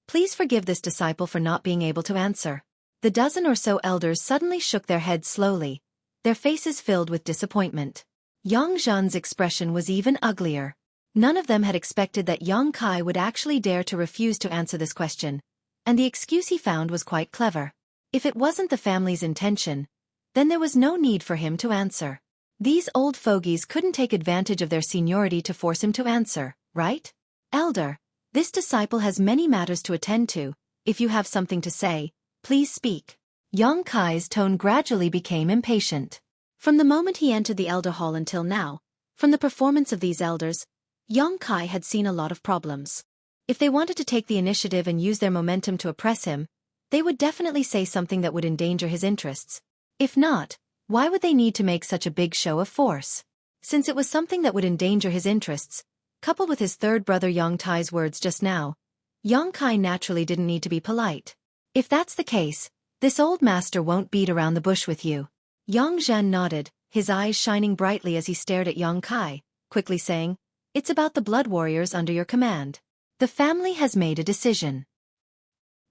Please forgive this disciple for not being able to answer. The dozen or so elders suddenly shook their heads slowly, their faces filled with disappointment. Yang Zhan's expression was even uglier. None of them had expected that Yang Kai would actually dare to refuse to answer this question, and the excuse he found was quite clever. If it wasn't the family's intention, then there was no need for him to answer. These old fogies couldn't take advantage of their seniority to force him to answer, right? Elder, this disciple has many matters to attend to. If you have something to say, please speak. Yang Kai's tone gradually became impatient. From the moment he entered the elder hall until now, from the performance of these elders, Yang Kai had seen a lot of problems. If they wanted to take the initiative and use their momentum to oppress him, they would definitely say something that would endanger his interests. If not, why would they need to make such a big show of force? Since it was something that would endanger his interests, coupled with his third brother Yang Tai's words just now, Yang Kai naturally didn't need to be polite. If that's the case, this old master won't beat around the bush with you. Yang Zhan nodded, his eyes shining brightly as he stared at Yang Kai, quickly saying, "It's about the blood warriors under your command. The family has made a decision."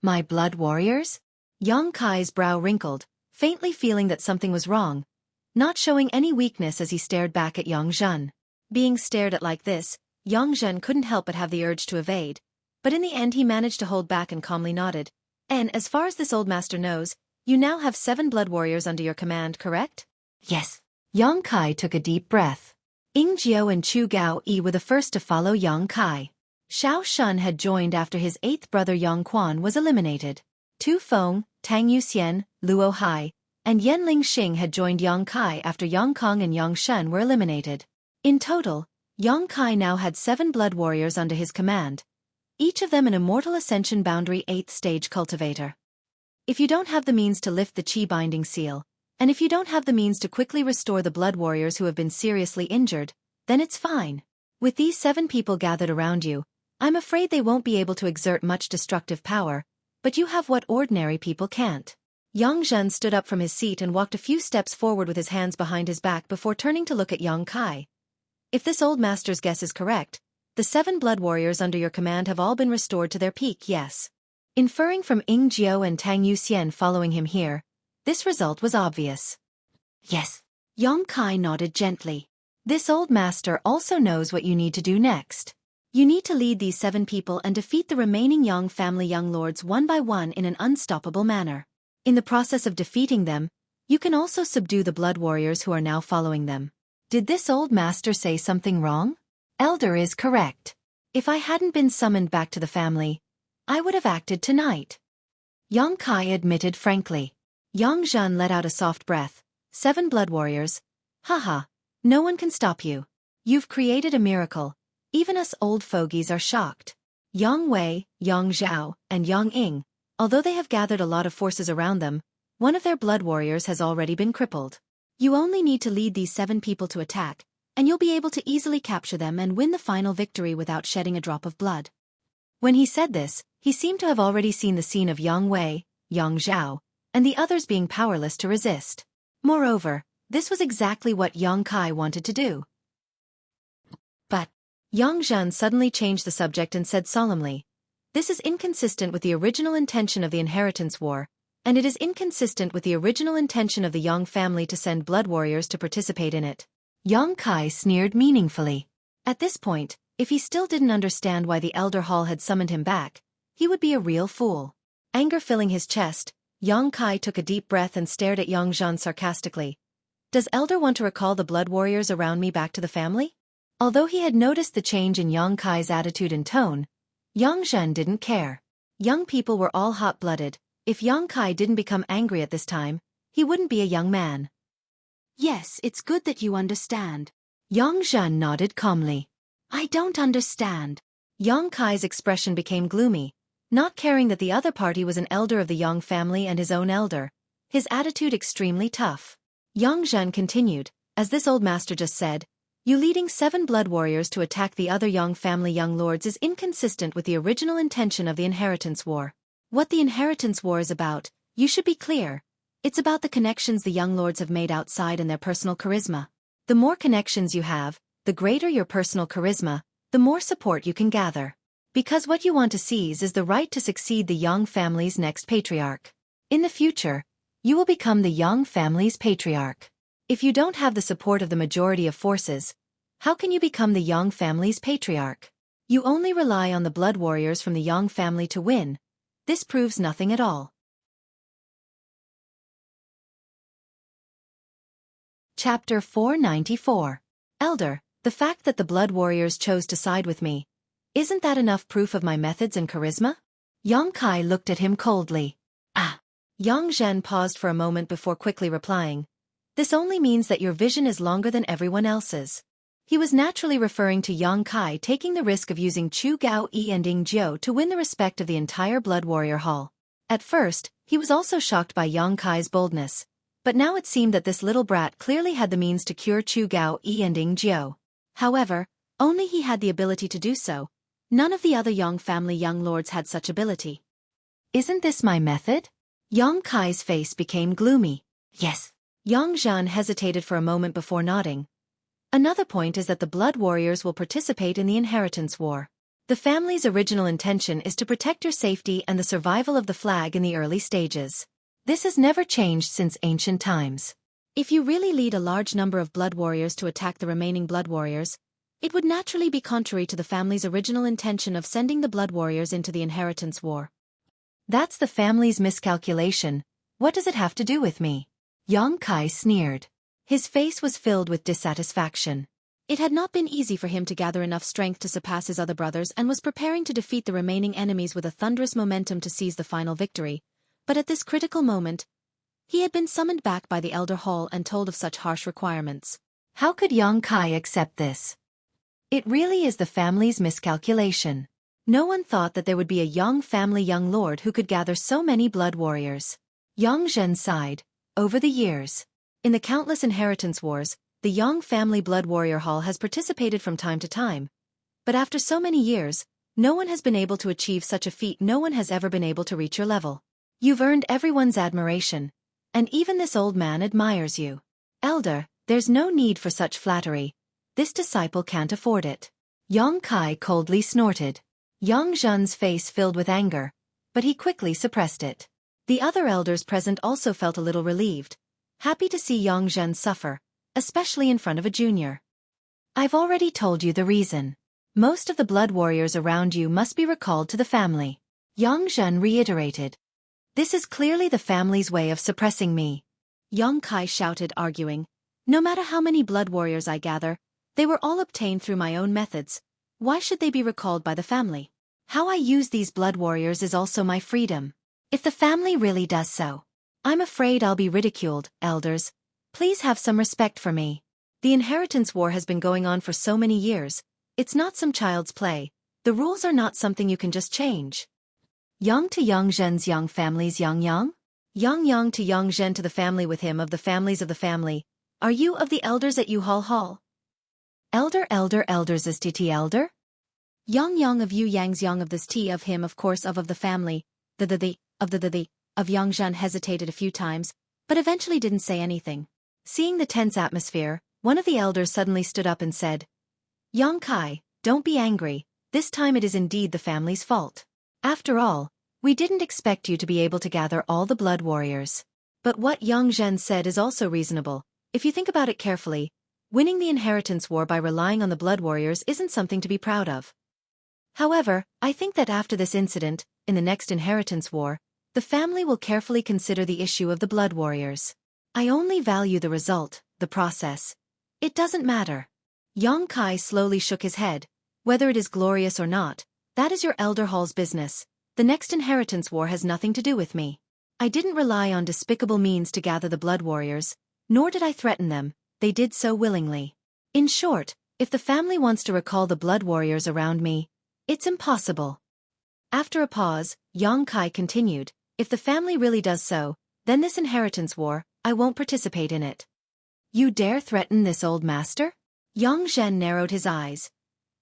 My blood warriors? Yang Kai's brow wrinkled, faintly feeling that something was wrong, not showing any weakness as he stared back at Yang Zhan. Being stared at like this, Yang Zhan couldn't help but have the urge to evade, but in the end he managed to hold back and calmly nodded. "And as far as this old master knows, you now have 7 blood warriors under your command, correct?" "Yes." Yang Kai took a deep breath. Ying Jiao and Chu Gao Yi were the first to follow Yang Kai. Xiao Shun had joined after his 8th brother Yang Quan was eliminated. Tu Feng, Tang Yuxian, Luo Hai, and Yanling Xing had joined Yang Kai after Yang Kong and Yang Shen were eliminated. In total, Yang Kai now had 7 blood warriors under his command, each of them an immortal ascension boundary 8th stage cultivator. If you don't have the means to lift the Qi binding seal, and if you don't have the means to quickly restore the blood warriors who have been seriously injured, then it's fine. With these 7 people gathered around you, I'm afraid they won't be able to exert much destructive power, but you have what ordinary people can't. Yang Zhan stood up from his seat and walked a few steps forward with his hands behind his back before turning to look at Yang Kai. If this old master's guess is correct, the 7 blood warriors under your command have all been restored to their peak, yes. Inferring from Ying Jiao and Tang Yuxian following him here, this result was obvious. Yes. Yang Kai nodded gently. This old master also knows what you need to do next. You need to lead these 7 people and defeat the remaining Yang family young lords one by one in an unstoppable manner. In the process of defeating them, you can also subdue the blood warriors who are now following them. Did this old master say something wrong? Elder is correct. If I hadn't been summoned back to the family, I would have acted tonight. Yang Kai admitted frankly. Yang Zhan let out a soft breath. 7 blood warriors? Haha, no one can stop you. You've created a miracle. Even us old fogies are shocked. Yang Wei, Yang Zhao, and Yang Ying, although they have gathered a lot of forces around them, one of their blood warriors has already been crippled. You only need to lead these 7 people to attack, and you'll be able to easily capture them and win the final victory without shedding a drop of blood. When he said this, he seemed to have already seen the scene of Yang Wei, Yang Zhao, and the others being powerless to resist. Moreover, this was exactly what Yang Kai wanted to do. But Yang Zhan suddenly changed the subject and said solemnly, "This is inconsistent with the original intention of the inheritance war, and it is inconsistent with the original intention of the Yang family to send blood warriors to participate in it." Yang Kai sneered meaningfully. At this point, if he still didn't understand why the Elder Hall had summoned him back, he would be a real fool. Anger filling his chest, Yang Kai took a deep breath and stared at Yang Zhan sarcastically. "Does Elder want to recall the blood warriors around me back to the family?" Although he had noticed the change in Yang Kai's attitude and tone, Yang Zhan didn't care. Young people were all hot-blooded. If Yang Kai didn't become angry at this time, he wouldn't be a young man. "Yes, it's good that you understand." Yang Zhan nodded calmly. "I don't understand." Yang Kai's expression became gloomy, not caring that the other party was an elder of the Yang family and his own elder, his attitude extremely tough. Yang Zhan continued, "As this old master just said, you leading 7 blood warriors to attack the other Yang family young lords is inconsistent with the original intention of the inheritance war. What the inheritance war is about, you should be clear. It's about the connections the young lords have made outside and their personal charisma. The more connections you have, the greater your personal charisma, the more support you can gather. Because what you want to seize is the right to succeed the Yang family's next patriarch. In the future, you will become the Yang family's patriarch. If you don't have the support of the majority of forces, how can you become the Yang family's patriarch? You only rely on the blood warriors from the Yang family to win. This proves nothing at all. Chapter 494. Elder, the fact that the blood warriors chose to side with me, isn't that enough proof of my methods and charisma? Yang Kai looked at him coldly. Ah. Yang Zhen paused for a moment before quickly replying. This only means that your vision is longer than everyone else's. He was naturally referring to Yang Kai taking the risk of using Chu Gao Yi and Ying Jiu to win the respect of the entire Blood Warrior Hall. At first, he was also shocked by Yang Kai's boldness, but now it seemed that this little brat clearly had the means to cure Chu Gao Yi and Ying Jiu. However, only he had the ability to do so. None of the other Yang family young lords had such ability. Isn't this my method? Yang Kai's face became gloomy. Yes. Yang Zhan hesitated for a moment before nodding. Another point is that the Blood Warriors will participate in the inheritance war. The family's original intention is to protect your safety and the survival of the flag in the early stages. This has never changed since ancient times. If you really lead a large number of Blood Warriors to attack the remaining Blood Warriors, it would naturally be contrary to the family's original intention of sending the Blood Warriors into the inheritance war. That's the family's miscalculation. What does it have to do with me? Yang Kai sneered. His face was filled with dissatisfaction. It had not been easy for him to gather enough strength to surpass his other brothers and was preparing to defeat the remaining enemies with a thunderous momentum to seize the final victory. But at this critical moment, he had been summoned back by the Elder Hall and told of such harsh requirements. How could Yang Kai accept this? It really is the family's miscalculation. No one thought that there would be a Yang family young lord who could gather so many blood warriors. Yang Zhen sighed. Over the years, in the countless inheritance wars, the Yang family blood warrior hall has participated from time to time. But after so many years, no one has been able to achieve such a feat. No one has ever been able to reach your level. You've earned everyone's admiration, and even this old man admires you. Elder, there's no need for such flattery. This disciple can't afford it. Yang Kai coldly snorted. Yang Zhen's face filled with anger, but he quickly suppressed it. The other elders present also felt a little relieved, happy to see Yang Zhen suffer, especially in front of a junior. I've already told you the reason. Most of the blood warriors around you must be recalled to the family. Yang Zhen reiterated. This is clearly the family's way of suppressing me. Yang Kai shouted, arguing. No matter how many blood warriors I gather, they were all obtained through my own methods. Why should they be recalled by the family? How I use these blood warriors is also my freedom. If the family really does so, I'm afraid I'll be ridiculed. Elders, please have some respect for me. The inheritance war has been going on for so many years. It's not some child's play. The rules are not something you can just change. Yang to Yang Zhen's Yang family's Yang Yang? Yang to Yang Zhen to the family with him of the families of the family. Are you of the elders at Yu Hall? Elders is TT elder? Yang of Yu Yang's Yang of this T of him of course of the family. Of Yang Zhen hesitated a few times, but eventually didn't say anything. Seeing the tense atmosphere, one of the elders suddenly stood up and said, Yang Kai, don't be angry, this time it is indeed the family's fault. After all, we didn't expect you to be able to gather all the blood warriors. But what Yang Zhen said is also reasonable. If you think about it carefully, winning the inheritance war by relying on the blood warriors isn't something to be proud of. However, I think that after this incident, in the next inheritance war, the family will carefully consider the issue of the blood warriors. I only value the result, the process. It doesn't matter. Yang Kai slowly shook his head. Whether it is glorious or not, that is your elder hall's business. The next inheritance war has nothing to do with me. I didn't rely on despicable means to gather the blood warriors, nor did I threaten them. They did so willingly. In short, if the family wants to recall the blood warriors around me, it's impossible. After a pause, Yang Kai continued, if the family really does so, then this inheritance war, I won't participate in it. You dare threaten this old master? Yang Zhen narrowed his eyes,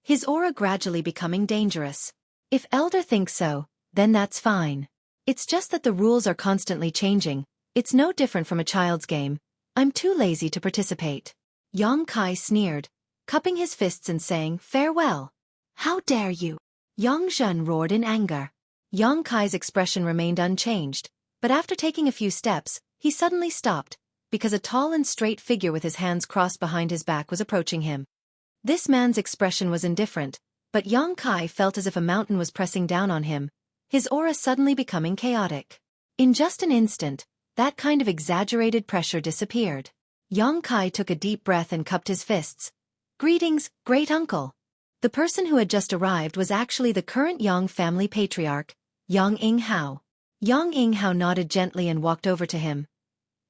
his aura gradually becoming dangerous. If Elder thinks so, then that's fine. It's just that the rules are constantly changing. It's no different from a child's game. I'm too lazy to participate. Yang Kai sneered, cupping his fists and saying, farewell. How dare you? Yang Zhen roared in anger. Yang Kai's expression remained unchanged, but after taking a few steps, he suddenly stopped, because a tall and straight figure with his hands crossed behind his back was approaching him. This man's expression was indifferent, but Yang Kai felt as if a mountain was pressing down on him, his aura suddenly becoming chaotic. In just an instant, that kind of exaggerated pressure disappeared. Yang Kai took a deep breath and cupped his fists. "Greetings, great uncle." The person who had just arrived was actually the current Yang family patriarch, Yang Yinghao. Yang Yinghao nodded gently and walked over to him.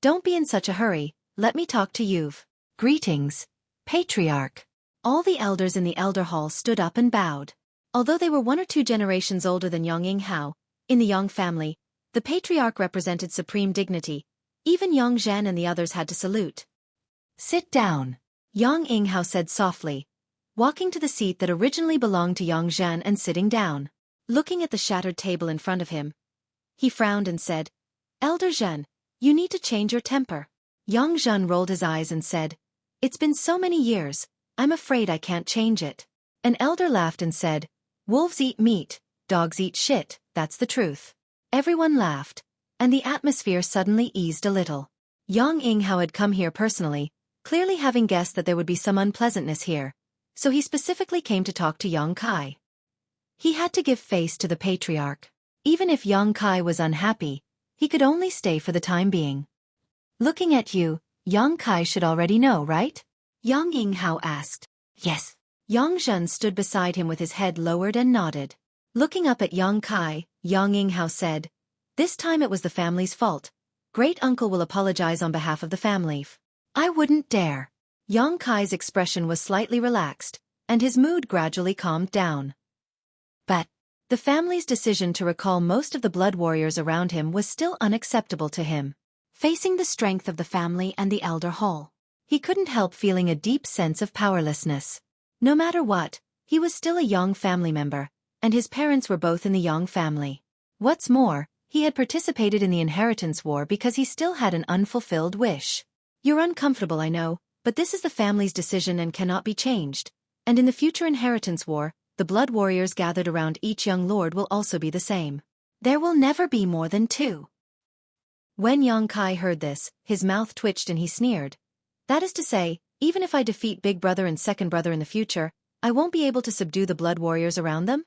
"Don't be in such a hurry, let me talk to you." "Greetings, patriarch." All the elders in the elder hall stood up and bowed. Although they were 1 or 2 generations older than Yang Yinghao, in the Yang family, the patriarch represented supreme dignity. Even Yang Zhen and the others had to salute. "Sit down," Yang Yinghao said softly, walking to the seat that originally belonged to Yang Zhen and sitting down. Looking at the shattered table in front of him, he frowned and said, "Elder Zhen, you need to change your temper." Yang Zhen rolled his eyes and said, "It's been so many years, I'm afraid I can't change it." An elder laughed and said, "Wolves eat meat, dogs eat shit, that's the truth." Everyone laughed, and the atmosphere suddenly eased a little. Yang Yinghao had come here personally, clearly having guessed that there would be some unpleasantness here, so he specifically came to talk to Yang Kai. He had to give face to the patriarch. Even if Yang Kai was unhappy, he could only stay for the time being. "Looking at you, Yang Kai should already know, right?" Yang Yinghao asked. "Yes." Yang Zhen stood beside him with his head lowered and nodded. Looking up at Yang Kai, Yang Yinghao said, "This time it was the family's fault. Great uncle will apologize on behalf of the family." "I wouldn't dare." Yang Kai's expression was slightly relaxed, and his mood gradually calmed down. But the family's decision to recall most of the blood warriors around him was still unacceptable to him. Facing the strength of the family and the elder hall, he couldn't help feeling a deep sense of powerlessness. No matter what, he was still a Yang family member, and his parents were both in the Yang family. What's more, he had participated in the inheritance war because he still had an unfulfilled wish. "You're uncomfortable, I know, but this is the family's decision and cannot be changed. And in the future inheritance war, the blood warriors gathered around each young lord will also be the same. There will never be more than 2. When Yang Kai heard this, his mouth twitched and he sneered. "That is to say, even if I defeat Big Brother and Second Brother in the future, I won't be able to subdue the blood warriors around them?"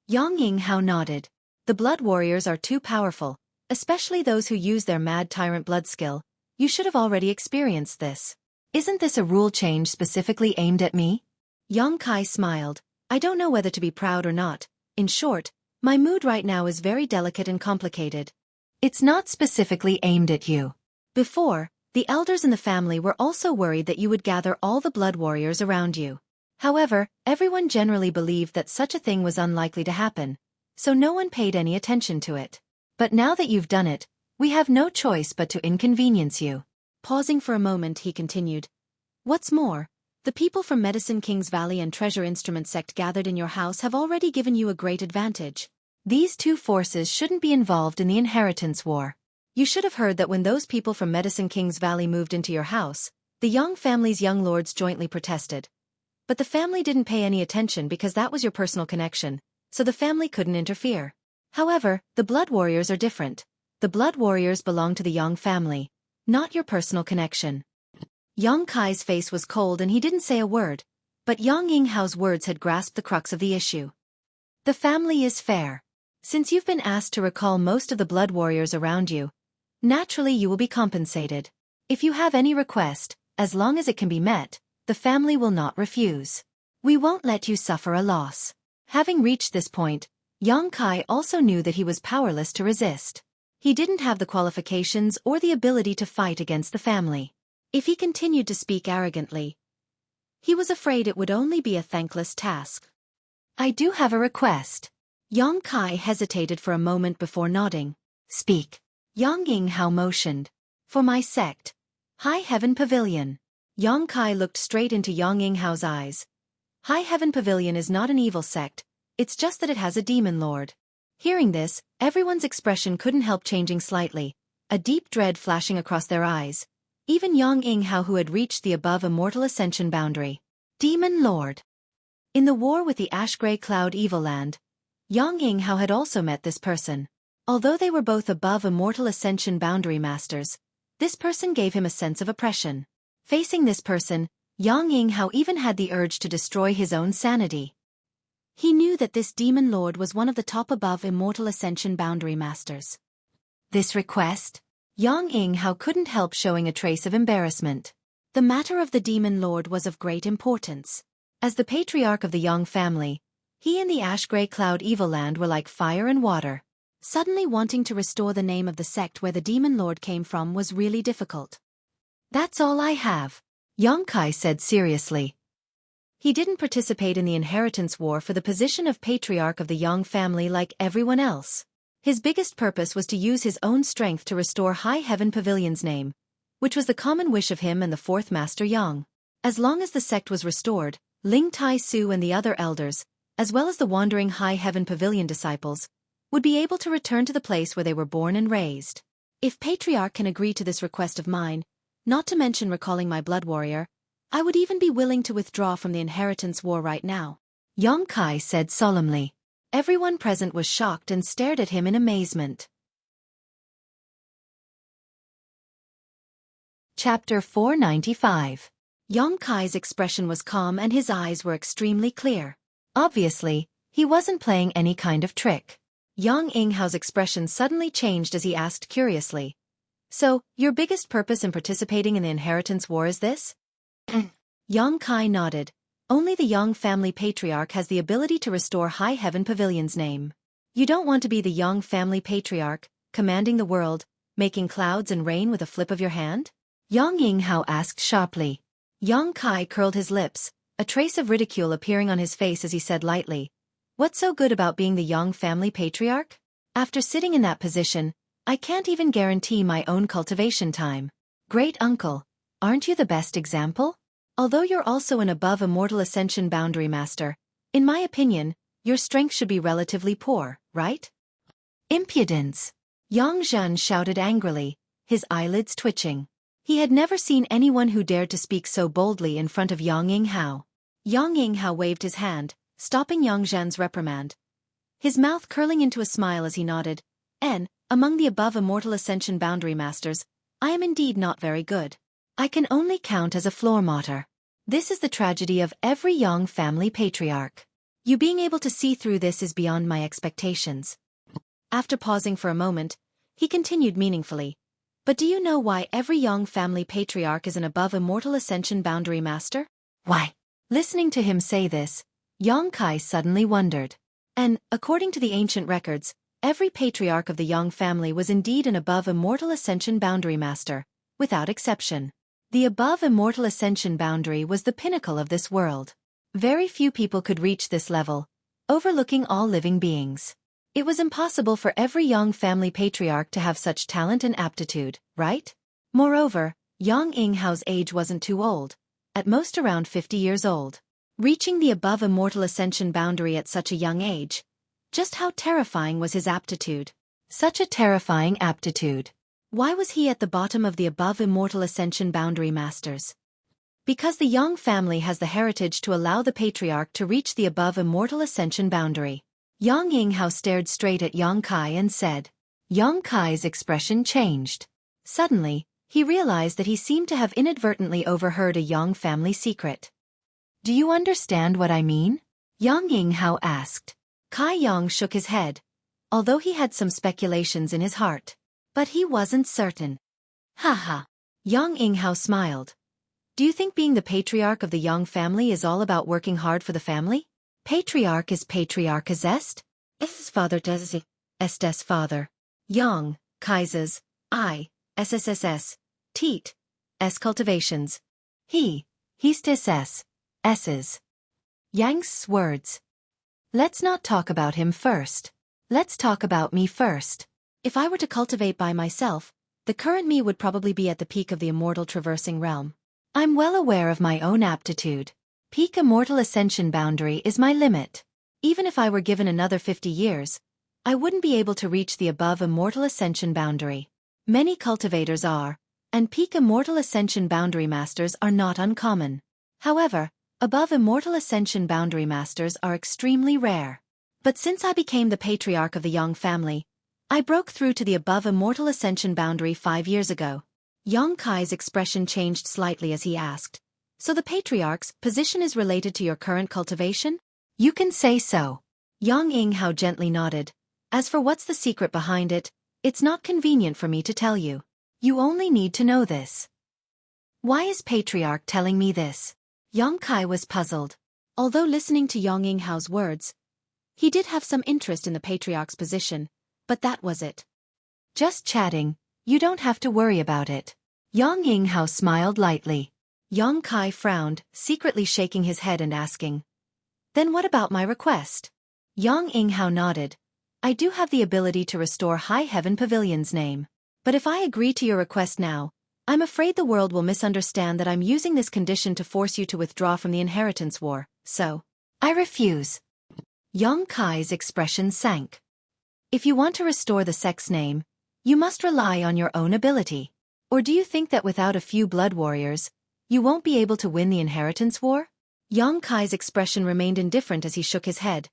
Yang Yinghao nodded. "The blood warriors are too powerful, especially those who use their mad tyrant blood skill. You should have already experienced this. Isn't this a rule change specifically aimed at me?" Yang Kai smiled. "I don't know whether to be proud or not. In short, my mood right now is very delicate and complicated. It's not specifically aimed at you. Before, the elders in the family were also worried that you would gather all the blood warriors around you. However, everyone generally believed that such a thing was unlikely to happen, so no one paid any attention to it. But now that you've done it, we have no choice but to inconvenience you." Pausing for a moment, he continued, "What's more, the people from Medicine King's Valley and Treasure Instrument sect gathered in your house have already given you a great advantage. These 2 forces shouldn't be involved in the inheritance war. You should have heard that when those people from Medicine King's Valley moved into your house, the Yang family's young lords jointly protested. But the family didn't pay any attention because that was your personal connection, so the family couldn't interfere. However, the blood warriors are different. The blood warriors belong to the Yang family, not your personal connection." Yang Kai's face was cold and he didn't say a word, but Yang Yinghao's words had grasped the crux of the issue. "The family is fair. Since you've been asked to recall most of the blood warriors around you, naturally you will be compensated. If you have any request, as long as it can be met, the family will not refuse. We won't let you suffer a loss." Having reached this point, Yang Kai also knew that he was powerless to resist. He didn't have the qualifications or the ability to fight against the family. If he continued to speak arrogantly, he was afraid it would only be a thankless task. "I do have a request." Yang Kai hesitated for a moment before nodding. "Speak." Yang Yinghao motioned. "For my sect, High Heaven Pavilion." Yang Kai looked straight into Yang Yinghao's eyes. "High Heaven Pavilion is not an evil sect, it's just that it has a demon lord." Hearing this, everyone's expression couldn't help changing slightly, a deep dread flashing across their eyes. Even Yang Yinghao, who had reached the above immortal ascension boundary. Demon Lord. In the war with the ash-gray cloud evil land, Yang Yinghao had also met this person. Although they were both above immortal ascension boundary masters, this person gave him a sense of oppression. Facing this person, Yang Yinghao even had the urge to destroy his own sanity. He knew that this demon lord was one of the top above immortal ascension boundary masters. This request? Yang Yinghao couldn't help showing a trace of embarrassment. The matter of the demon lord was of great importance. As the patriarch of the Yang family, he and the ash-gray cloud evil land were like fire and water. Suddenly wanting to restore the name of the sect where the demon lord came from was really difficult. That's all I have, Yang Kai said seriously. He didn't participate in the inheritance war for the position of patriarch of the Yang family like everyone else. His biggest purpose was to use his own strength to restore High Heaven Pavilion's name, which was the common wish of him and the fourth master Yang. As long as the sect was restored, Ling Tai Su and the other elders, as well as the wandering High Heaven Pavilion disciples, would be able to return to the place where they were born and raised. If Patriarch can agree to this request of mine, not to mention recalling my blood warrior, I would even be willing to withdraw from the inheritance war right now, Yang Kai said solemnly. Everyone present was shocked and stared at him in amazement. Chapter 495. Yang Kai's expression was calm and his eyes were extremely clear. Obviously, he wasn't playing any kind of trick. Yang Yinghao's expression suddenly changed as he asked curiously. So, your biggest purpose in participating in the inheritance war is this? Yang Kai nodded. Only the Yang family patriarch has the ability to restore High Heaven Pavilion's name. You don't want to be the Yang family patriarch, commanding the world, making clouds and rain with a flip of your hand? Yang Yinghao asked sharply. Yang Kai curled his lips, a trace of ridicule appearing on his face as he said lightly, "What's so good about being the Yang family patriarch? After sitting in that position, I can't even guarantee my own cultivation time. Great uncle, aren't you the best example? Although you're also an above immortal ascension boundary master, in my opinion, your strength should be relatively poor, right?" Impudence! Yang Zhen shouted angrily, his eyelids twitching. He had never seen anyone who dared to speak so boldly in front of Yang Yinghao. Yang Yinghao waved his hand, stopping Yang Zhen's reprimand. His mouth curling into a smile as he nodded. Among the above immortal ascension boundary masters, I am indeed not very good. I can only count as a floor mater. This is the tragedy of every Yang family patriarch. You being able to see through this is beyond my expectations. After pausing for a moment, he continued meaningfully. But do you know why every Yang family patriarch is an above immortal ascension boundary master? Why? Listening to him say this, Yang Kai suddenly wondered. And, according to the ancient records, every patriarch of the Yang family was indeed an above immortal ascension boundary master, without exception. The above immortal ascension boundary was the pinnacle of this world. Very few people could reach this level, overlooking all living beings. It was impossible for every Yang family patriarch to have such talent and aptitude, right? Moreover, Yang Yinghao's age wasn't too old, at most around 50 years old. Reaching the above immortal ascension boundary at such a young age. Just how terrifying was his aptitude? Such a terrifying aptitude. Why was he at the bottom of the above immortal ascension boundary masters? Because the Yang family has the heritage to allow the patriarch to reach the above immortal ascension boundary. Yang Yinghao stared straight at Yang Kai and said. Yang Kai's expression changed. Suddenly, he realized that he seemed to have inadvertently overheard a Yang family secret. Do you understand what I mean? Yang Yinghao asked. Kai Yang shook his head, although he had some speculations in his heart. But he wasn't certain. Ha. Yang Yinghao smiled. Do you think being the patriarch of the Yang family is all about working hard for the family? Patriarch is patriarch's est? Es father des estes father. Yang, Kaises, I, SSSS, Teat, S cultivations. He's S's. Yang's words. Let's not talk about him first. Let's talk about me first. If I were to cultivate by myself, the current me would probably be at the peak of the immortal traversing realm. I'm well aware of my own aptitude. Peak immortal ascension boundary is my limit. Even if I were given another 50 years, I wouldn't be able to reach the above immortal ascension boundary. Many cultivators are, and peak immortal ascension boundary masters are not uncommon. However, Above Immortal Ascension boundary masters are extremely rare. But since I became the patriarch of the Yang family, I broke through to the above Immortal Ascension boundary 5 years ago. Yang Kai's expression changed slightly as he asked, "So the patriarch's position is related to your current cultivation?" "You can say so." Yang Yinghao gently nodded. "As for what's the secret behind it, it's not convenient for me to tell you. You only need to know this." "Why is Patriarch telling me this?" Yang Kai was puzzled. Although listening to Yang Yinghao's words, he did have some interest in the Patriarch's position, but that was it. "Just chatting, you don't have to worry about it." Yang Yinghao smiled lightly. Yang Kai frowned, secretly shaking his head and asking, "Then what about my request?" Yang Yinghao nodded. "I do have the ability to restore High Heaven Pavilion's name. But if I agree to your request now, I'm afraid the world will misunderstand that I'm using this condition to force you to withdraw from the inheritance war, so I refuse." Yang Kai's expression sank. "If you want to restore the sex name, you must rely on your own ability. Or do you think that without a few blood warriors, you won't be able to win the inheritance war?" Yang Kai's expression remained indifferent as he shook his head.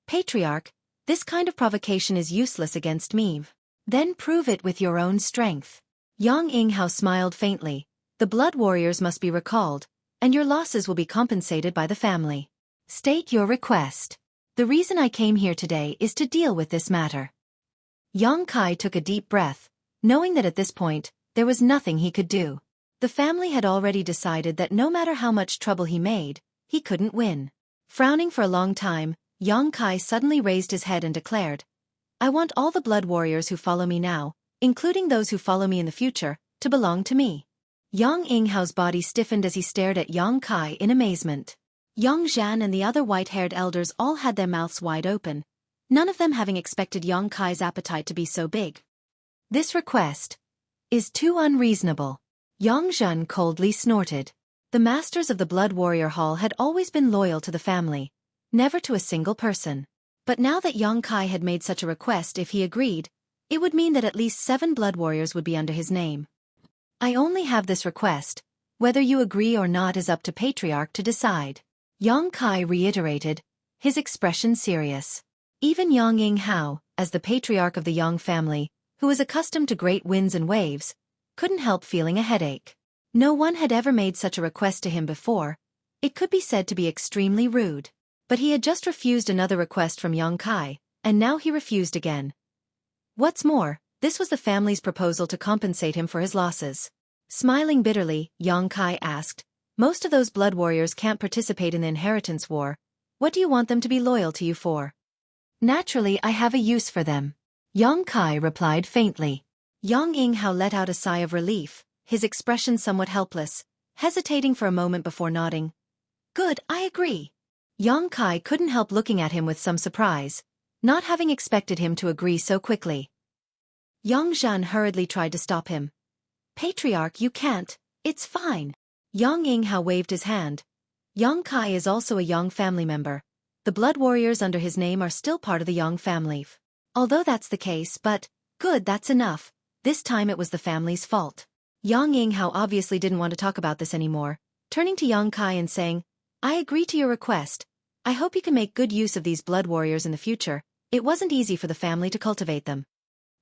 "Patriarch, this kind of provocation is useless against me. Then prove it with your own strength." Yang Yinghao smiled faintly. "The blood warriors must be recalled, and your losses will be compensated by the family. State your request. The reason I came here today is to deal with this matter." Yang Kai took a deep breath, knowing that at this point, there was nothing he could do. The family had already decided that no matter how much trouble he made, he couldn't win. Frowning for a long time, Yang Kai suddenly raised his head and declared, "I want all the blood warriors who follow me now, including those who follow me in the future, to belong to me." Yang Yinghao's body stiffened as he stared at Yang Kai in amazement. Yang Zhan and the other white-haired elders all had their mouths wide open, none of them having expected Yang Kai's appetite to be so big. "This request is too unreasonable." Yang Zhan coldly snorted. The masters of the Blood Warrior Hall had always been loyal to the family, never to a single person. But now that Yang Kai had made such a request, if he agreed, it would mean that at least 7 blood warriors would be under his name. "I only have this request. Whether you agree or not is up to Patriarch to decide." Yang Kai reiterated, his expression serious. Even Yang Yinghao, as the patriarch of the Yang family, who was accustomed to great winds and waves, couldn't help feeling a headache. No one had ever made such a request to him before. It could be said to be extremely rude. But he had just refused another request from Yang Kai, and now he refused again. What's more, this was the family's proposal to compensate him for his losses. Smiling bitterly, Yang Kai asked, "Most of those blood warriors can't participate in the inheritance war. What do you want them to be loyal to you for?" "Naturally, I have a use for them," Yang Kai replied faintly. Yang Yinghao let out a sigh of relief, his expression somewhat helpless, hesitating for a moment before nodding. "Good, I agree." Yang Kai couldn't help looking at him with some surprise, not having expected him to agree so quickly. Yang Zhan hurriedly tried to stop him. "Patriarch, you can't, it's fine." Yang Yinghao waved his hand. Yang Kai is also a Yang family member. The blood warriors under his name are still part of the Yang family. Although that's the case, but, good, that's enough. This time it was the family's fault. Yang Yinghao obviously didn't want to talk about this anymore, turning to Yang Kai and saying, "I agree to your request. I hope you can make good use of these blood warriors in the future. It wasn't easy for the family to cultivate them."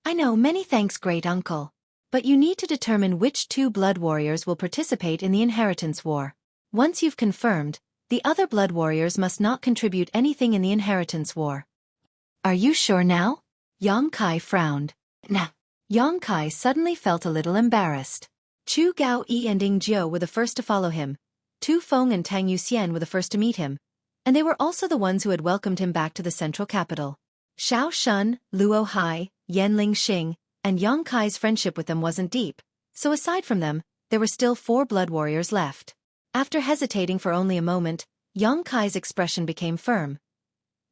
"I know, many thanks, great uncle. But you need to determine which 2 blood warriors will participate in the inheritance war. Once you've confirmed, the other blood warriors must not contribute anything in the inheritance war." "Are you sure now?" Yang Kai frowned. "Nah." Yang Kai suddenly felt a little embarrassed. Chu Gao-yi and Ying Jiu were the first to follow him. Tu Feng and Tang Yuxian were the first to meet him, and they were also the ones who had welcomed him back to the central capital. Xiao Shun, Luo Hai, Yanling Xing, and Yang Kai's friendship with them wasn't deep, so aside from them, there were still 4 blood warriors left. After hesitating for only a moment, Yang Kai's expression became firm.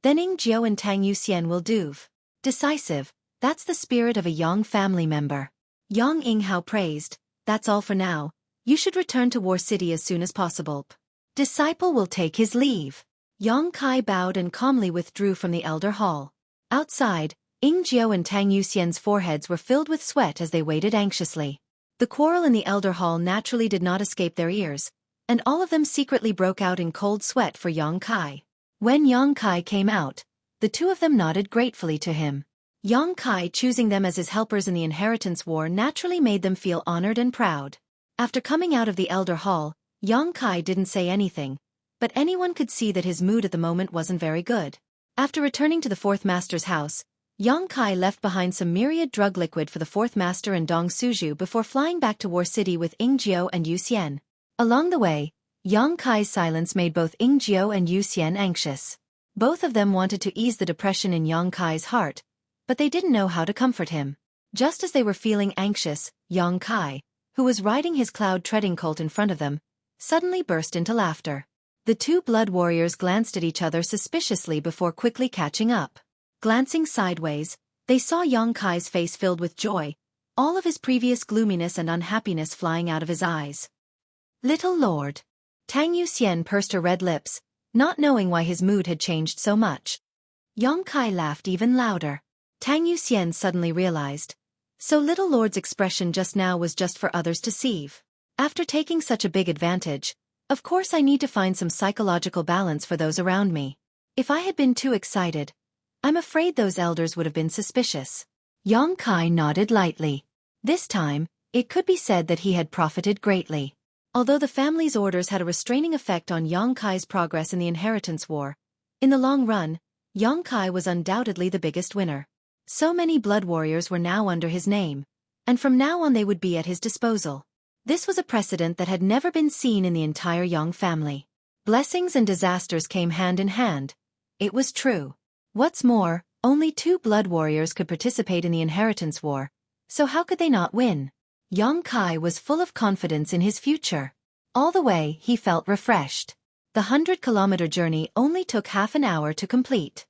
"Then Ying Jiu and Tang Yuxian will do. Decisive, that's the spirit of a Yang family member." Yang Yinghao praised, "That's all for now. You should return to War City as soon as possible. Disciple will take his leave." Yang Kai bowed and calmly withdrew from the Elder Hall. Outside, Ying Jiu and Tang Yuxian's foreheads were filled with sweat as they waited anxiously. The quarrel in the Elder Hall naturally did not escape their ears, and all of them secretly broke out in cold sweat for Yang Kai. When Yang Kai came out, the two of them nodded gratefully to him. Yang Kai choosing them as his helpers in the inheritance war naturally made them feel honored and proud. After coming out of the Elder Hall, Yang Kai didn't say anything, but anyone could see that his mood at the moment wasn't very good. After returning to the fourth master's house, Yang Kai left behind some myriad drug liquid for the fourth master and Dong Suju before flying back to War City with Ying Jiao and Yu Xian. Along the way, Yang Kai's silence made both Ying Jiao and Yu Xian anxious. Both of them wanted to ease the depression in Yang Kai's heart, but they didn't know how to comfort him. Just as they were feeling anxious, Yang Kai, who was riding his cloud-treading colt in front of them, suddenly burst into laughter. The two blood warriors glanced at each other suspiciously before quickly catching up. Glancing sideways, they saw Yang Kai's face filled with joy, all of his previous gloominess and unhappiness flying out of his eyes. "Little Lord." Tang Yuxian pursed her red lips, not knowing why his mood had changed so much. Yang Kai laughed even louder. Tang Yuxian suddenly realized. So Little Lord's expression just now was just for others to see. After taking such a big advantage, of course I need to find some psychological balance for those around me. If I had been too excited, I'm afraid those elders would have been suspicious. Yang Kai nodded lightly. This time, it could be said that he had profited greatly. Although the family's orders had a restraining effect on Yang Kai's progress in the inheritance war, in the long run, Yang Kai was undoubtedly the biggest winner. So many blood warriors were now under his name, and from now on they would be at his disposal. This was a precedent that had never been seen in the entire Yang family. Blessings and disasters came hand in hand. It was true. What's more, only 2 blood warriors could participate in the inheritance war, so how could they not win? Yang Kai was full of confidence in his future. All the way, he felt refreshed. The 100-kilometer journey only took half an hour to complete.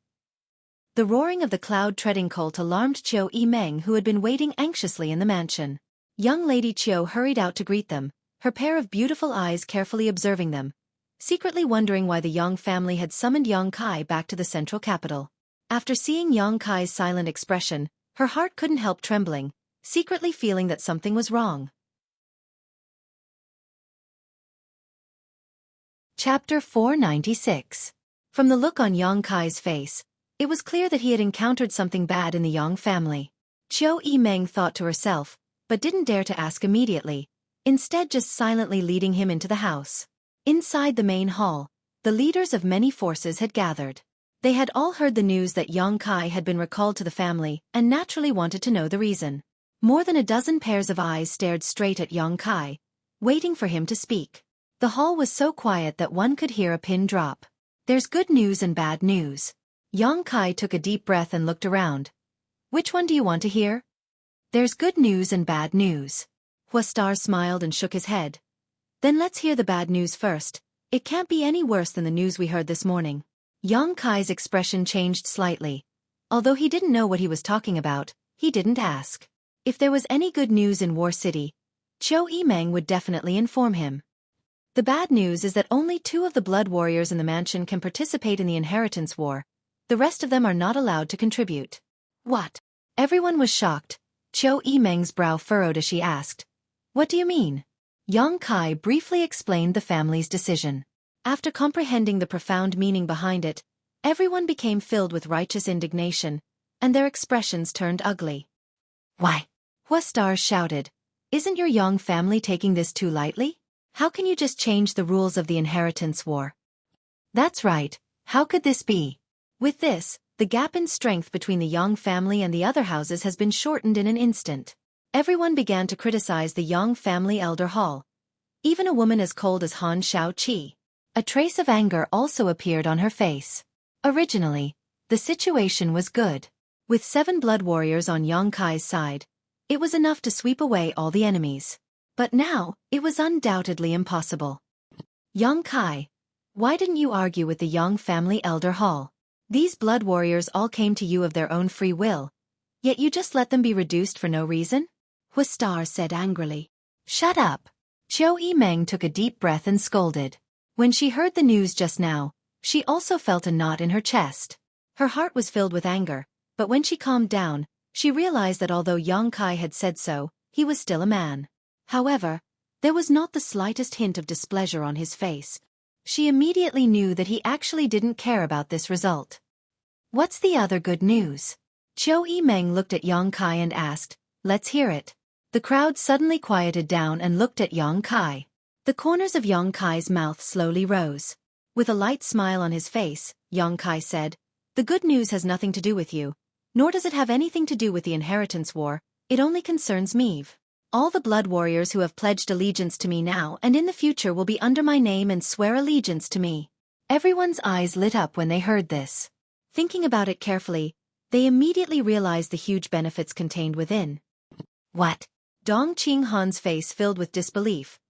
The roaring of the cloud-treading colt alarmed Xueqi Meng, who had been waiting anxiously in the mansion. Young Lady Qiu hurried out to greet them, her pair of beautiful eyes carefully observing them, secretly wondering why the Yang family had summoned Yang Kai back to the central capital. After seeing Yang Kai's silent expression, her heart couldn't help trembling, secretly feeling that something was wrong. Chapter 496. From the look on Yang Kai's face, it was clear that he had encountered something bad in the Yang family. Xueqi Meng thought to herself, but didn't dare to ask immediately, instead just silently leading him into the house. Inside the main hall, the leaders of many forces had gathered. They had all heard the news that Yang Kai had been recalled to the family and naturally wanted to know the reason. More than a dozen pairs of eyes stared straight at Yang Kai, waiting for him to speak. The hall was so quiet that one could hear a pin drop. There's good news and bad news. Yang Kai took a deep breath and looked around. Which one do you want to hear? There's good news and bad news. Huastar smiled and shook his head. Then let's hear the bad news first. It can't be any worse than the news we heard this morning. Yang Kai's expression changed slightly. Although he didn't know what he was talking about, he didn't ask. If there was any good news in War City, Xueqi Meng would definitely inform him. The bad news is that only 2 of the blood warriors in the mansion can participate in the inheritance war. The rest of them are not allowed to contribute. What? Everyone was shocked. Xueqi Meng's brow furrowed as she asked. What do you mean? Yang Kai briefly explained the family's decision. After comprehending the profound meaning behind it, everyone became filled with righteous indignation, and their expressions turned ugly. Why? Huastar shouted. Isn't your Yang family taking this too lightly? How can you just change the rules of the inheritance war? That's right, how could this be? With this, the gap in strength between the Yang family and the other houses has been shortened in an instant. Everyone began to criticize the Yang family elder hall. Even a woman as cold as Han Shaoqi. A trace of anger also appeared on her face. Originally, the situation was good. With 7 blood warriors on Yang Kai's side, it was enough to sweep away all the enemies. But now, it was undoubtedly impossible. Yang Kai, why didn't you argue with the Yang family elder hall? These blood warriors all came to you of their own free will, yet you just let them be reduced for no reason? Huastar said angrily. Shut up. Xueqi Meng took a deep breath and scolded. When she heard the news just now, she also felt a knot in her chest. Her heart was filled with anger, but when she calmed down, she realized that although Yang Kai had said so, he was still a man. However, There was not the slightest hint of displeasure on his face. She immediately knew that he actually didn't care about this result. What's the other good news? Xueqi looked at Yang Kai and asked, let's hear it. The crowd suddenly quieted down and looked at Yang Kai. The corners of Yang Kai's mouth slowly rose. With a light smile on his face, Yang Kai said, the good news has nothing to do with you, nor does it have anything to do with the inheritance war, it only concerns me. All the blood warriors who have pledged allegiance to me now and in the future will be under my name and swear allegiance to me. Everyone's eyes lit up when they heard this. Thinking about it carefully, they immediately realized the huge benefits contained within. What? Dong Qinghan's face filled with disbelief.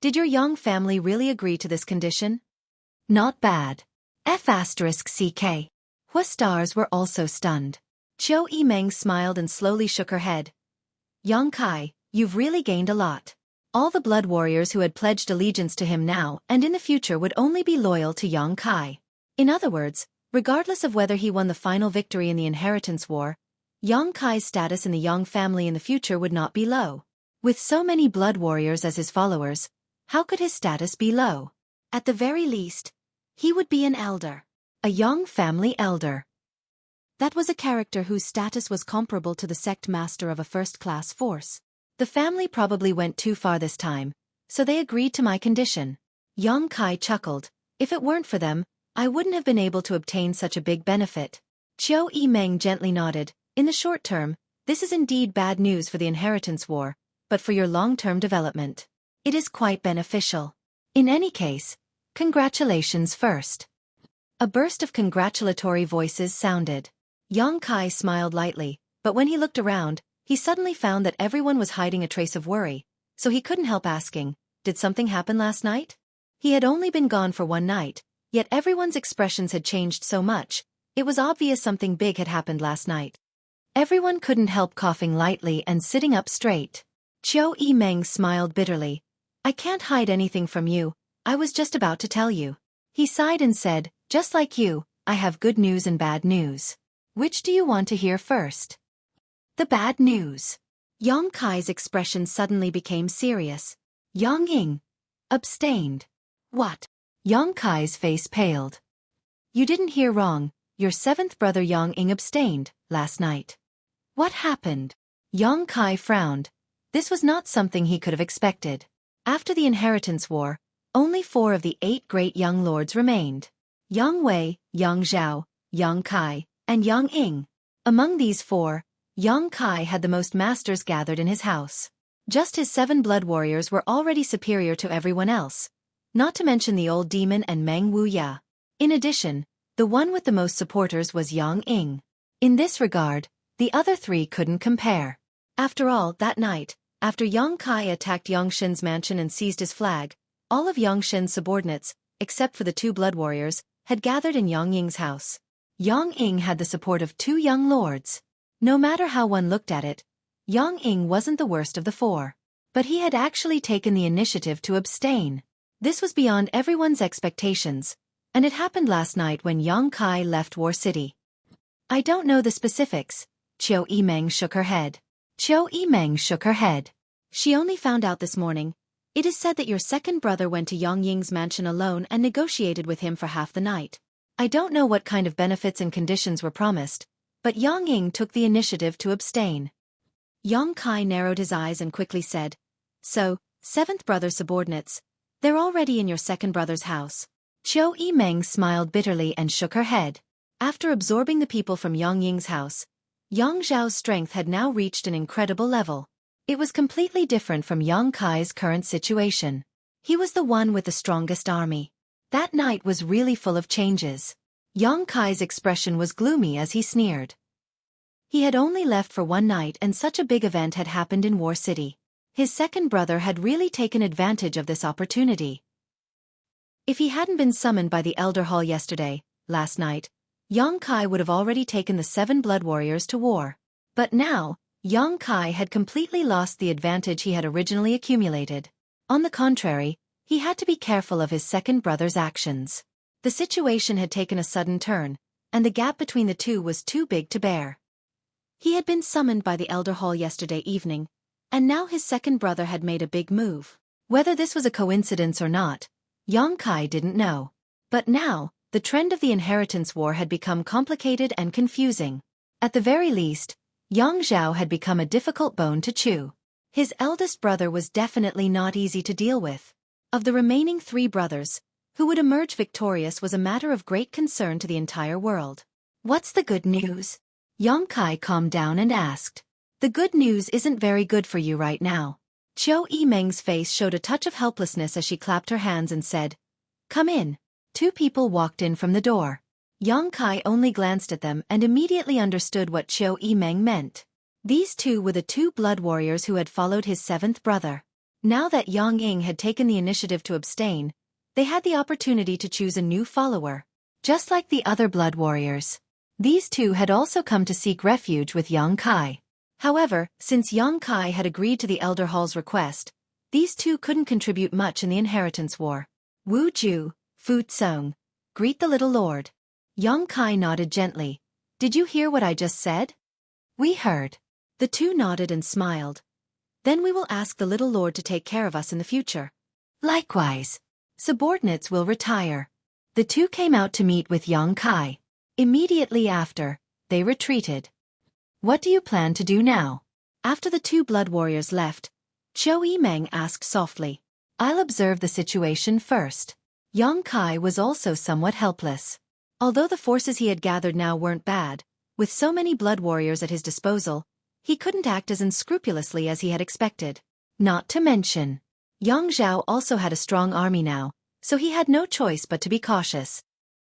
Did your Yang family really agree to this condition? Not bad. F***ck. Hua stars were also stunned. Xueqi smiled and slowly shook her head. Yang Kai, you've really gained a lot. All the blood warriors who had pledged allegiance to him now and in the future would only be loyal to Yang Kai. In other words, regardless of whether he won the final victory in the inheritance war, Yang Kai's status in the Yang family in the future would not be low. With so many blood warriors as his followers, how could his status be low? At the very least, he would be an elder. A Yang family elder. That was a character whose status was comparable to the sect master of a first-class force. The family probably went too far this time, so they agreed to my condition. Yang Kai chuckled. If it weren't for them, I wouldn't have been able to obtain such a big benefit. Xueqi gently nodded. In the short term, this is indeed bad news for the inheritance war, but for your long-term development, it is quite beneficial. In any case, congratulations first. A burst of congratulatory voices sounded. Yang Kai smiled lightly, but when he looked around, he suddenly found that everyone was hiding a trace of worry, so he couldn't help asking, did something happen last night? He had only been gone for one night, yet everyone's expressions had changed so much, it was obvious something big had happened last night. Everyone couldn't help coughing lightly and sitting up straight. Xueqi smiled bitterly. I can't hide anything from you, I was just about to tell you. He sighed and said, just like you, I have good news and bad news. Which do you want to hear first? The bad news. Yang Kai's expression suddenly became serious. Yang Ying abstained. What? Yang Kai's face paled. You didn't hear wrong, your seventh brother Yang Ying abstained, last night. What happened? Yang Kai frowned. This was not something he could have expected. After the inheritance war, only 4 of the 8 great young lords remained. Yang Wei, Yang Zhao, Yang Kai, and Yang Ying. Among these 4, Yang Kai had the most masters gathered in his house. Just his 7 blood warriors were already superior to everyone else, not to mention the old demon and Meng Wuya. In addition, the one with the most supporters was Yang Ying. In this regard, the other 3 couldn't compare. After all, that night, after Yang Kai attacked Yang Shen's mansion and seized his flag, all of Yang Shen's subordinates, except for the 2 blood warriors, had gathered in Yang Ying's house. Yang Ying had the support of 2 young lords. No matter how one looked at it, Yang Ying wasn't the worst of the 4. But he had actually taken the initiative to abstain. This was beyond everyone's expectations, and it happened last night when Yang Kai left War City. I don't know the specifics. Xueqi shook her head. Xueqi shook her head. She only found out this morning. It is said that your second brother went to Yang Ying's mansion alone and negotiated with him for half the night. I don't know what kind of benefits and conditions were promised, but Yang Ying took the initiative to abstain. Yang Kai narrowed his eyes and quickly said, so, 7th brother's subordinates, they're already in your second brother's house. Xueqi smiled bitterly and shook her head. After absorbing the people from Yang Ying's house, Yang Zhao's strength had now reached an incredible level. It was completely different from Yang Kai's current situation. He was the one with the strongest army. That night was really full of changes. Yang Kai's expression was gloomy as he sneered. He had only left for one night and such a big event had happened in War City. His second brother had really taken advantage of this opportunity. If he hadn't been summoned by the Elder Hall yesterday, last night, Yang Kai would have already taken the 7 blood warriors to war. But now, Yang Kai had completely lost the advantage he had originally accumulated. On the contrary, he had to be careful of his second brother's actions. The situation had taken a sudden turn, and the gap between the two was too big to bear. He had been summoned by the Elder Hall yesterday evening, and now his second brother had made a big move. Whether this was a coincidence or not, Yang Kai didn't know. But now, the trend of the inheritance war had become complicated and confusing. At the very least, Yang Zhao had become a difficult bone to chew. His eldest brother was definitely not easy to deal with. Of the remaining 3 brothers, who would emerge victorious was a matter of great concern to the entire world. What's the good news? Yang Kai calmed down and asked. The good news isn't very good for you right now. Xueqi Meng's face showed a touch of helplessness as she clapped her hands and said, Come in. 2 people walked in from the door. Yang Kai only glanced at them and immediately understood what Xueqi Meng meant. These 2 were the 2 blood warriors who had followed his 7th brother. Now that Yang Ying had taken the initiative to abstain, they had the opportunity to choose a new follower. Just like the other blood warriors, these 2 had also come to seek refuge with Yang Kai. However, since Yang Kai had agreed to the Elder Hall's request, these 2 couldn't contribute much in the inheritance war. Wu Ju, Fu Tsung, greet the little lord. Yang Kai nodded gently. Did you hear what I just said? We heard. The 2 nodded and smiled. Then we will ask the little lord to take care of us in the future. Likewise. Subordinates will retire. The 2 came out to meet with Yang Kai. Immediately after, they retreated. What do you plan to do now? After the 2 blood warriors left, Xueqi Meng asked softly. I'll observe the situation first. Yang Kai was also somewhat helpless. Although the forces he had gathered now weren't bad, with so many blood warriors at his disposal, he couldn't act as unscrupulously as he had expected. Not to mention, Yang Zhao also had a strong army now, so he had no choice but to be cautious.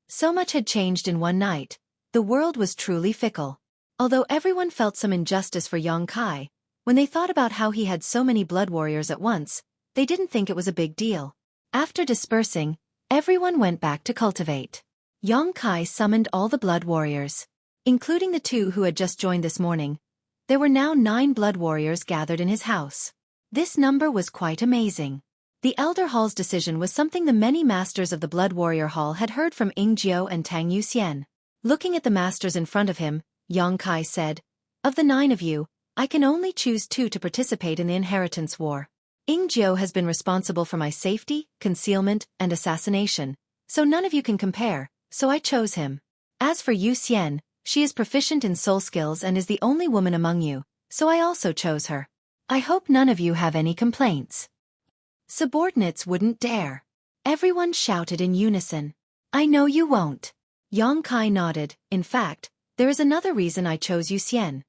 So much had changed in one night. The world was truly fickle. Although everyone felt some injustice for Yang Kai, when they thought about how he had so many blood warriors at once, they didn't think it was a big deal. After dispersing, everyone went back to cultivate. Yang Kai summoned all the blood warriors, including the 2 who had just joined this morning. There were now 9 blood warriors gathered in his house. This number was quite amazing. The Elder Hall's decision was something the many masters of the Blood Warrior Hall had heard from Ying Jiao and Tang Yuxian. Looking at the masters in front of him, Yang Kai said, Of the 9 of you, I can only choose 2 to participate in the inheritance war. Ying Jiao has been responsible for my safety, concealment, and assassination, so none of you can compare, so I chose him. As for Yu Xian, she is proficient in soul skills and is the only woman among you, so I also chose her. I hope none of you have any complaints. Subordinates wouldn't dare. Everyone shouted in unison. I know you won't. Yang Kai nodded. In fact, there is another reason I chose Yu Xian.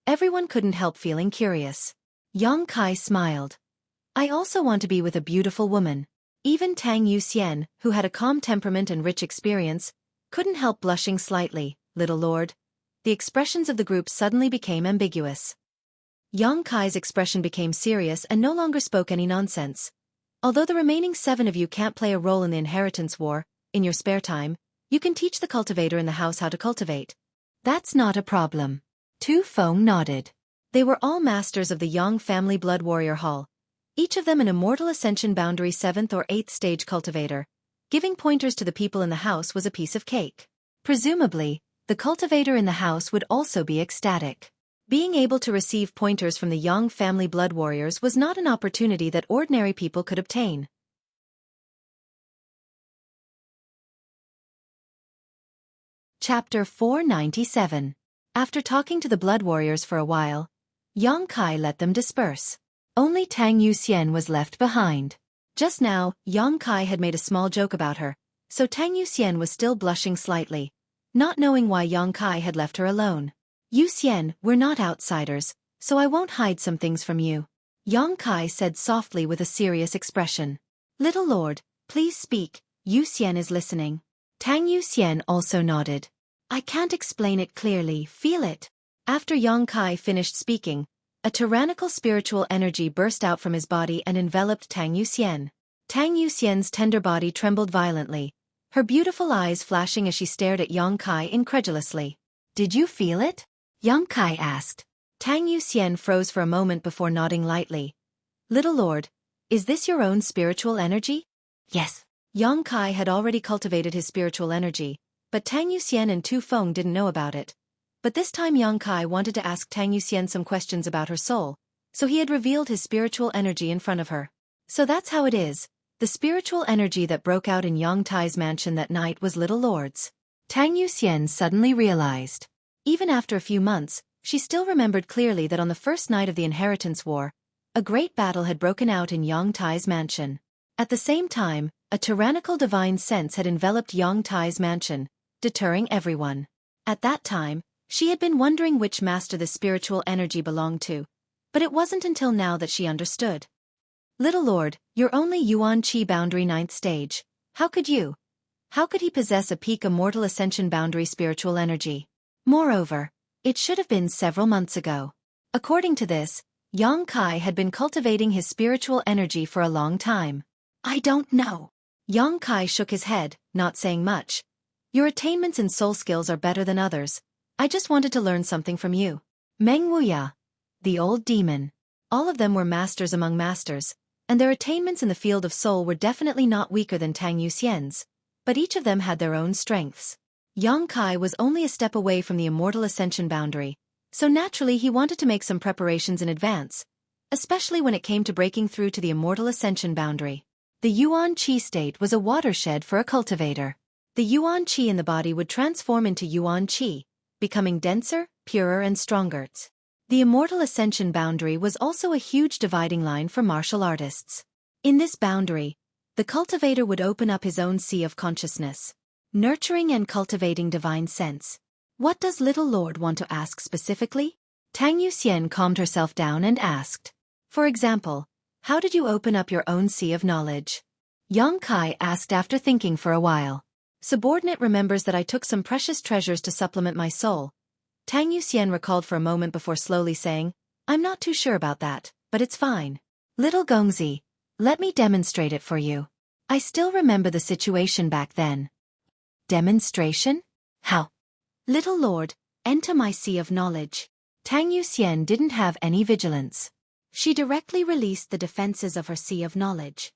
Everyone couldn't help feeling curious. Yang Kai smiled. I also want to be with a beautiful woman. Even Tang Yuxian, who had a calm temperament and rich experience, couldn't help blushing slightly. Little lord. The expressions of the group suddenly became ambiguous. Yang Kai's expression became serious and no longer spoke any nonsense. Although the remaining 7 of you can't play a role in the inheritance war, in your spare time, you can teach the cultivator in the house how to cultivate. That's not a problem. Tu Feng nodded. They were all masters of the Yang family Blood Warrior Hall, each of them an immortal ascension boundary 7th or 8th stage cultivator. Giving pointers to the people in the house was a piece of cake. Presumably, the cultivator in the house would also be ecstatic. Being able to receive pointers from the Yang family blood warriors was not an opportunity that ordinary people could obtain. Chapter 497. After talking to the blood warriors for a while, Yang Kai let them disperse. Only Tang Yuxian was left behind. Just now, Yang Kai had made a small joke about her, so Tang Yuxian was still blushing slightly, not knowing why Yang Kai had left her alone. Yuxian, we're not outsiders, so I won't hide some things from you. Yang Kai said softly with a serious expression. Little lord, please speak, Yuxian is listening. Tang Yuxian also nodded. I can't explain it clearly, feel it. After Yang Kai finished speaking, a tyrannical spiritual energy burst out from his body and enveloped Tang Yuxian. Tang Yuxian's tender body trembled violently, her beautiful eyes flashing as she stared at Yang Kai incredulously. Did you feel it? Yang Kai asked. Tang Yuxian froze for a moment before nodding lightly. Little lord, is this your own spiritual energy? Yes. Yang Kai had already cultivated his spiritual energy, but Tang Yuxian and Tu Feng didn't know about it. But this time Yang Kai wanted to ask Tang Yuxian some questions about her soul, so he had revealed his spiritual energy in front of her. So that's how it is. The spiritual energy that broke out in Yang Tai's mansion that night was Little Lord's. Tang Yuxian suddenly realized. Even after a few months, she still remembered clearly that on the first night of the Inheritance War, a great battle had broken out in Yang Tai's mansion. At the same time, a tyrannical divine sense had enveloped Yang Tai's mansion, deterring everyone. At that time, she had been wondering which master the spiritual energy belonged to, but it wasn't until now that she understood. Little Lord, you're only Yuan Qi boundary 9th stage. How could you? How could he possess a peak immortal ascension boundary spiritual energy? Moreover, it should have been several months ago. According to this, Yang Kai had been cultivating his spiritual energy for a long time. I don't know. Yang Kai shook his head, not saying much. Your attainments in soul skills are better than others. I just wanted to learn something from you. Meng Wuya, the old demon. All of them were masters among masters, and their attainments in the field of soul were definitely not weaker than Tang Yuxian's, but each of them had their own strengths. Yang Kai was only a step away from the immortal ascension boundary, so naturally he wanted to make some preparations in advance, especially when it came to breaking through to the immortal ascension boundary. The Yuan Qi state was a watershed for a cultivator. The Yuan Qi in the body would transform into Yuan Qi, becoming denser, purer and stronger. The immortal ascension boundary was also a huge dividing line for martial artists. In this boundary, the cultivator would open up his own sea of consciousness, nurturing and cultivating divine sense. What does Little Lord want to ask specifically? Tang Yuxian calmed herself down and asked. For example, how did you open up your own sea of knowledge? Yang Kai asked after thinking for a while. Subordinate remembers that I took some precious treasures to supplement my soul. Tang Yuxian recalled for a moment before slowly saying, I'm not too sure about that, but it's fine. Little Gongzi, let me demonstrate it for you. I still remember the situation back then. Demonstration? How? Little Lord, enter my sea of knowledge. Tang Yuxian didn't have any vigilance. She directly released the defenses of her sea of knowledge.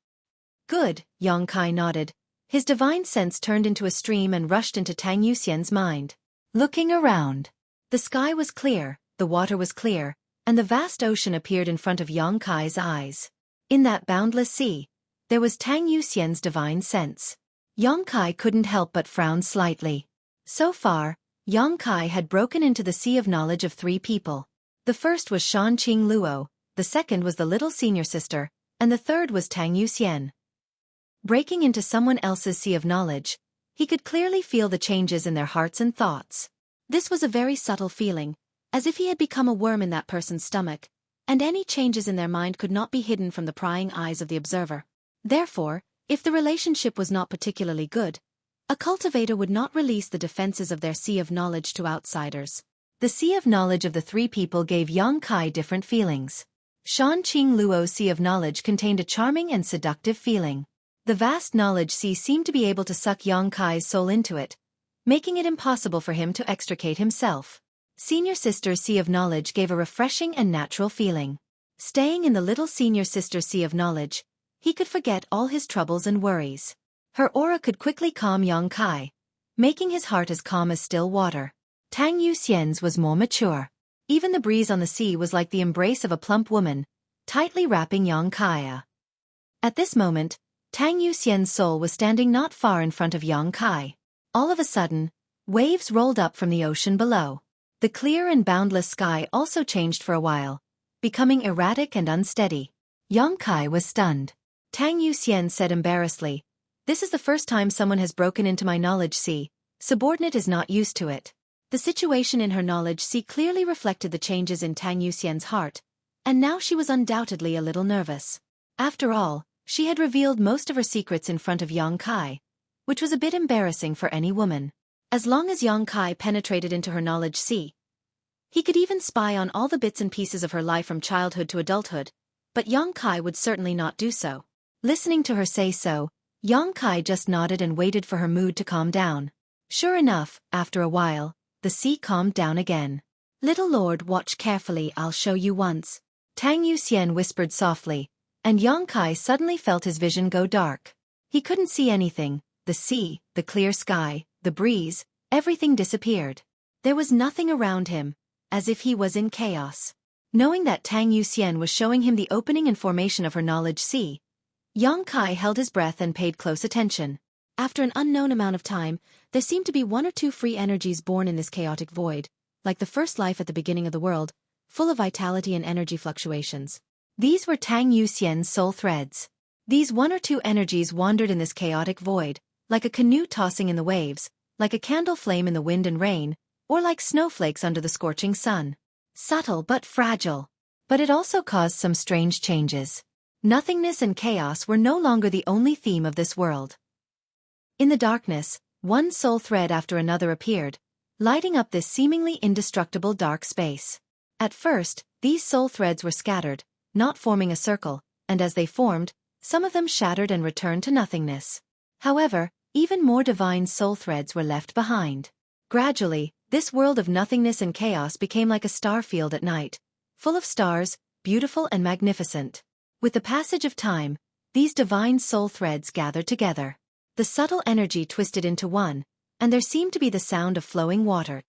Good, Yang Kai nodded. His divine sense turned into a stream and rushed into Tang Yuxian's mind. Looking around. The sky was clear, the water was clear, and the vast ocean appeared in front of Yang Kai's eyes. In that boundless sea, there was Tang Yuxian's divine sense. Yang Kai couldn't help but frown slightly. So far, Yang Kai had broken into the sea of knowledge of 3 people. The first was Shan Qing Luo, the second was the little senior sister, and the third was Tang Yuxian. Breaking into someone else's sea of knowledge, he could clearly feel the changes in their hearts and thoughts. This was a very subtle feeling, as if he had become a worm in that person's stomach, and any changes in their mind could not be hidden from the prying eyes of the observer. Therefore, if the relationship was not particularly good, a cultivator would not release the defenses of their sea of knowledge to outsiders. The sea of knowledge of the 3 people gave Yang Kai different feelings. Shan Qing Luo's sea of knowledge contained a charming and seductive feeling. The vast knowledge sea seemed to be able to suck Yang Kai's soul into it, making it impossible for him to extricate himself. Senior sister's sea of knowledge gave a refreshing and natural feeling. Staying in the little senior sister's sea of knowledge, he could forget all his troubles and worries. Her aura could quickly calm Yang Kai, making his heart as calm as still water. Tang Yuxian's was more mature. Even the breeze on the sea was like the embrace of a plump woman, tightly wrapping Yang Kai. At this moment, Tang Yuxian's soul was standing not far in front of Yang Kai. All of a sudden, waves rolled up from the ocean below. The clear and boundless sky also changed for a while, becoming erratic and unsteady. Yang Kai was stunned. Tang Yuxian said embarrassedly, This is the first time someone has broken into my knowledge sea. Subordinate is not used to it. The situation in her knowledge sea clearly reflected the changes in Tang Yuxian's heart, and now she was undoubtedly a little nervous. After all, she had revealed most of her secrets in front of Yang Kai, which was a bit embarrassing for any woman. As long as Yang Kai penetrated into her knowledge sea, he could even spy on all the bits and pieces of her life from childhood to adulthood, but Yang Kai would certainly not do so. Listening to her say so, Yang Kai just nodded and waited for her mood to calm down. Sure enough, after a while, the sea calmed down again. Little Lord, watch carefully, I'll show you once. Tang Yuxian whispered softly, and Yang Kai suddenly felt his vision go dark. He couldn't see anything. The sea, the clear sky, the breeze, everything disappeared. There was nothing around him, as if he was in chaos. Knowing that Tang Yuxian was showing him the opening and formation of her knowledge sea, Yang Kai held his breath and paid close attention. After an unknown amount of time, there seemed to be one or two free energies born in this chaotic void, like the first life at the beginning of the world, full of vitality and energy fluctuations. These were Tang Yuxian's soul threads. These one or two energies wandered in this chaotic void, like a canoe tossing in the waves, like a candle flame in the wind and rain, or like snowflakes under the scorching sun. Subtle but fragile. But it also caused some strange changes. Nothingness and chaos were no longer the only theme of this world. In the darkness, one soul thread after another appeared, lighting up this seemingly indestructible dark space. At first, these soul threads were scattered, not forming a circle, and as they formed, some of them shattered and returned to nothingness. However, even more divine soul threads were left behind. Gradually, this world of nothingness and chaos became like a star field at night, full of stars, beautiful and magnificent. With the passage of time, these divine soul threads gathered together. The subtle energy twisted into one, and there seemed to be the sound of flowing water.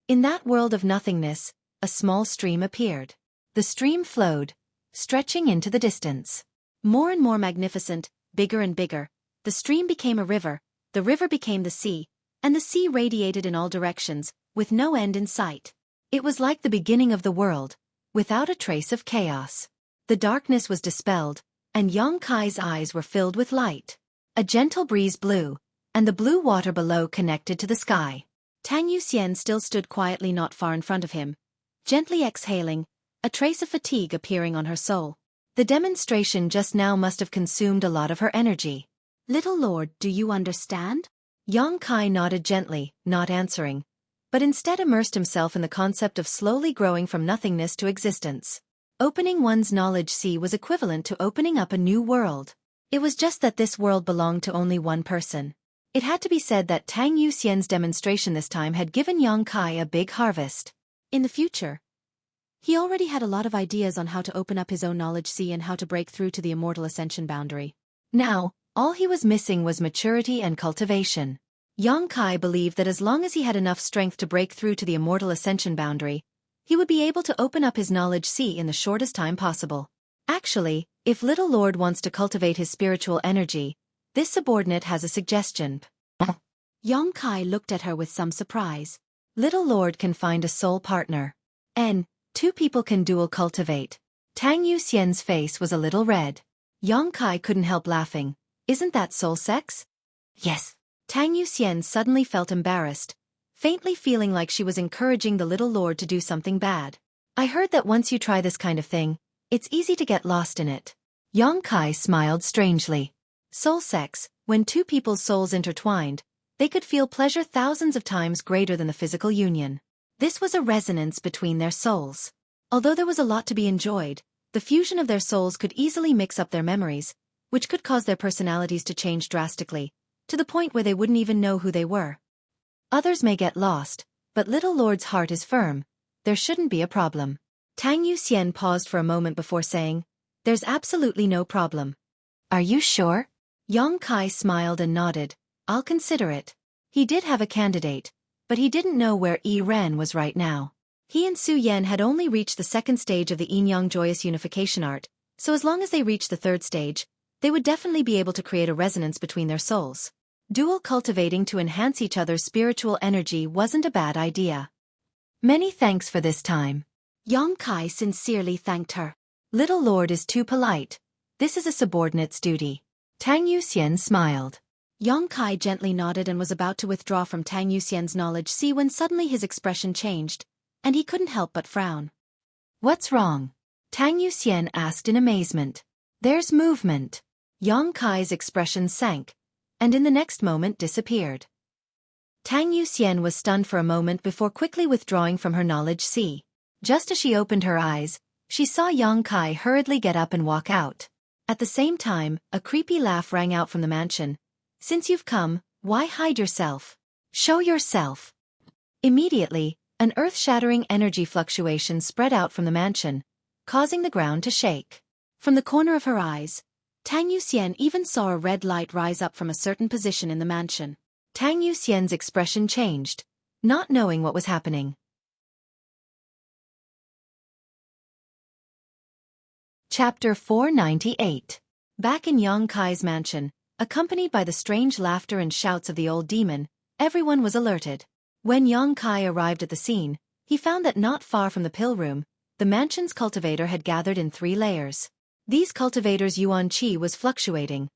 In that world of nothingness, a small stream appeared. The stream flowed, stretching into the distance. More and more magnificent, bigger and bigger, the stream became a river, the river became the sea, and the sea radiated in all directions, with no end in sight. It was like the beginning of the world, without a trace of chaos. The darkness was dispelled, and Yang Kai's eyes were filled with light. A gentle breeze blew, and the blue water below connected to the sky. Tang Yuxian still stood quietly not far in front of him, gently exhaling, a trace of fatigue appearing on her soul. The demonstration just now must have consumed a lot of her energy. "Little Lord, do you understand?" Yang Kai nodded gently, not answering, but instead immersed himself in the concept of slowly growing from nothingness to existence. Opening one's knowledge sea was equivalent to opening up a new world. It was just that this world belonged to only one person. It had to be said that Tang Yuxian's demonstration this time had given Yang Kai a big harvest. In the future, he already had a lot of ideas on how to open up his own knowledge sea and how to break through to the immortal ascension boundary. Now, all he was missing was maturity and cultivation. Yang Kai believed that as long as he had enough strength to break through to the immortal ascension boundary, he would be able to open up his knowledge sea in the shortest time possible. Actually, if Little Lord wants to cultivate his spiritual energy, this subordinate has a suggestion. Yang Kai looked at her with some surprise. Little Lord can find a soul partner. And two people can dual cultivate. Tang Yuxian's face was a little red. Yang Kai couldn't help laughing. Isn't that soul sex? Yes. Tang Yuxian suddenly felt embarrassed, faintly feeling like she was encouraging the Little Lord to do something bad. I heard that once you try this kind of thing, it's easy to get lost in it. Yang Kai smiled strangely. Soul sex, when two people's souls intertwined, they could feel pleasure thousands of times greater than the physical union. This was a resonance between their souls. Although there was a lot to be enjoyed, the fusion of their souls could easily mix up their memories, which could cause their personalities to change drastically, to the point where they wouldn't even know who they were. Others may get lost, but Little Lord's heart is firm. There shouldn't be a problem. Tang Yuxian paused for a moment before saying, "There's absolutely no problem." "Are you sure?" Yang Kai smiled and nodded. "I'll consider it." He did have a candidate, but he didn't know where Yi Ren was right now. He and Su Yan had only reached the second stage of the Yin-Yang Joyous Unification art, so as long as they reached the third stage, they would definitely be able to create a resonance between their souls. Dual cultivating to enhance each other's spiritual energy wasn't a bad idea. "Many thanks for this time." Yang Kai sincerely thanked her. "Little Lord is too polite. This is a subordinate's duty." Tang Yuxian smiled. Yang Kai gently nodded and was about to withdraw from Tang Yuxian's knowledge sea when suddenly his expression changed, and he couldn't help but frown. "What's wrong?" Tang Yuxian asked in amazement. "There's movement." Yang Kai's expression sank, and in the next moment disappeared. Tang Yuxian was stunned for a moment before quickly withdrawing from her knowledge sea. Just as she opened her eyes, she saw Yang Kai hurriedly get up and walk out. At the same time, a creepy laugh rang out from the mansion. "Since you've come, why hide yourself? Show yourself." Immediately, an earth-shattering energy fluctuation spread out from the mansion, causing the ground to shake. From the corner of her eyes, Tang Yuxian even saw a red light rise up from a certain position in the mansion. Tang Yuxian's expression changed, not knowing what was happening. Chapter 498. Back in Yang Kai's mansion, accompanied by the strange laughter and shouts of the old demon, everyone was alerted. When Yang Kai arrived at the scene, he found that not far from the pill room, the mansion's cultivator had gathered in 3 layers. These cultivators' yuan qi was fluctuating,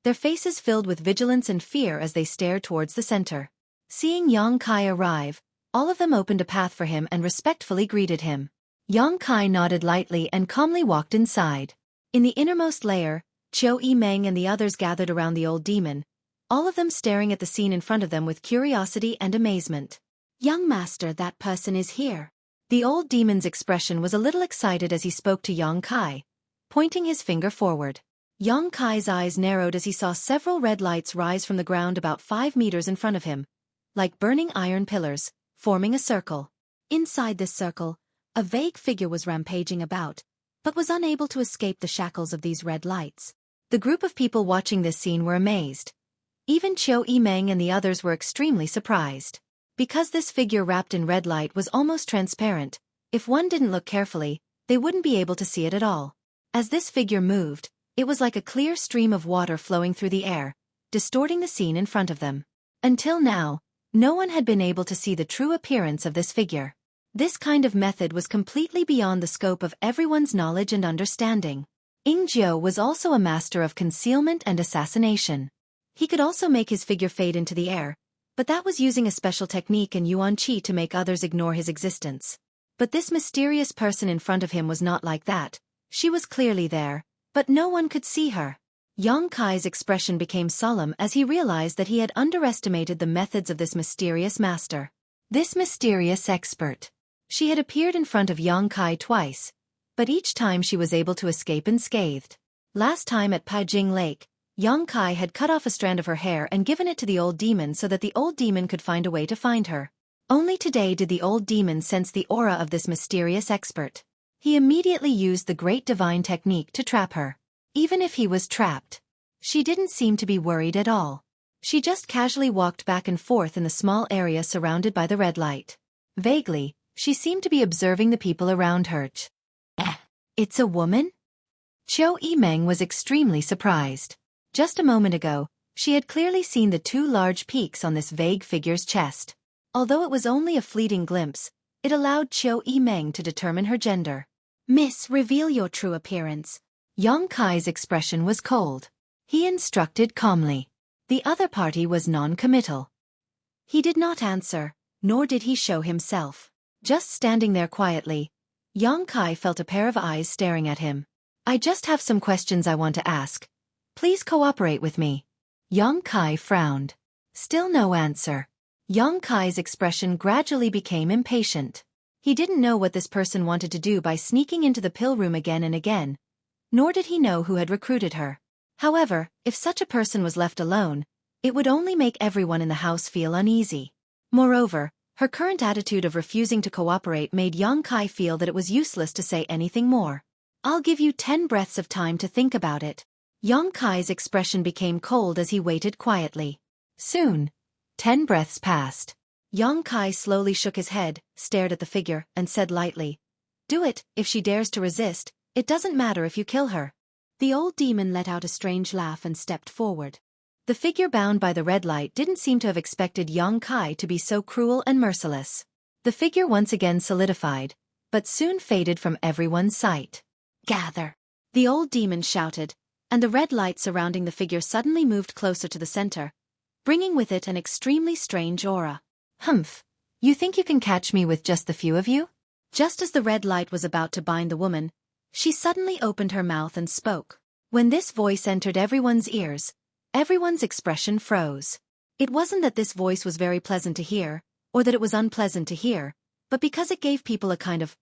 their faces filled with vigilance and fear as they stared towards the center. Seeing Yang Kai arrive, all of them opened a path for him and respectfully greeted him. Yang Kai nodded lightly and calmly walked inside. In the innermost layer, Xueqi and the others gathered around the old demon, all of them staring at the scene in front of them with curiosity and amazement. "Young master, that person is here." The old demon's expression was a little excited as he spoke to Yang Kai, pointing his finger forward. Yang Kai's eyes narrowed as he saw several red lights rise from the ground about 5 meters in front of him, like burning iron pillars, forming a circle. Inside this circle, a vague figure was rampaging about, but was unable to escape the shackles of these red lights. The group of people watching this scene were amazed. Even Xueqi and the others were extremely surprised. Because this figure wrapped in red light was almost transparent, if one didn't look carefully, they wouldn't be able to see it at all. As this figure moved, it was like a clear stream of water flowing through the air, distorting the scene in front of them. Until now, no one had been able to see the true appearance of this figure. This kind of method was completely beyond the scope of everyone's knowledge and understanding. Ingjiu was also a master of concealment and assassination. He could also make his figure fade into the air, but that was using a special technique and yuan qi to make others ignore his existence. But this mysterious person in front of him was not like that. She was clearly there, but no one could see her. Yang Kai's expression became solemn as he realized that he had underestimated the methods of this mysterious master. This mysterious expert. She had appeared in front of Yang Kai twice, but each time she was able to escape unscathed. Last time at Paijing Lake, Yang Kai had cut off a strand of her hair and given it to the old demon so that the old demon could find a way to find her. Only today did the old demon sense the aura of this mysterious expert. He immediately used the great divine technique to trap her. Even if he was trapped, she didn't seem to be worried at all. She just casually walked back and forth in the small area surrounded by the red light. Vaguely, she seemed to be observing the people around her. It's a woman? Xueqi was extremely surprised. Just a moment ago, she had clearly seen the 2 large peaks on this vague figure's chest. Although it was only a fleeting glimpse, it allowed Xueqi to determine her gender. "Miss, reveal your true appearance." Yang Kai's expression was cold. He instructed calmly. The other party was non-committal. He did not answer, nor did he show himself. Just standing there quietly, Yang Kai felt a pair of eyes staring at him. "I just have some questions I want to ask. Please cooperate with me." Yang Kai frowned. Still no answer. Yang Kai's expression gradually became impatient. He didn't know what this person wanted to do by sneaking into the pill room again and again, nor did he know who had recruited her. However, if such a person was left alone, it would only make everyone in the house feel uneasy. Moreover, her current attitude of refusing to cooperate made Yang Kai feel that it was useless to say anything more. "I'll give you 10 breaths of time to think about it." Yang Kai's expression became cold as he waited quietly. Soon, 10 breaths passed. Yang Kai slowly shook his head, stared at the figure, and said lightly, "Do it. If she dares to resist, it doesn't matter if you kill her." The old demon let out a strange laugh and stepped forward. The figure bound by the red light didn't seem to have expected Yang Kai to be so cruel and merciless. The figure once again solidified, but soon faded from everyone's sight. "Gather!" the old demon shouted, and the red light surrounding the figure suddenly moved closer to the center, bringing with it an extremely strange aura. "Humph! You think you can catch me with just the few of you?" Just as the red light was about to bind the woman, she suddenly opened her mouth and spoke. When this voice entered everyone's ears, everyone's expression froze. It wasn't that this voice was very pleasant to hear, or that it was unpleasant to hear, but because it gave people a kind of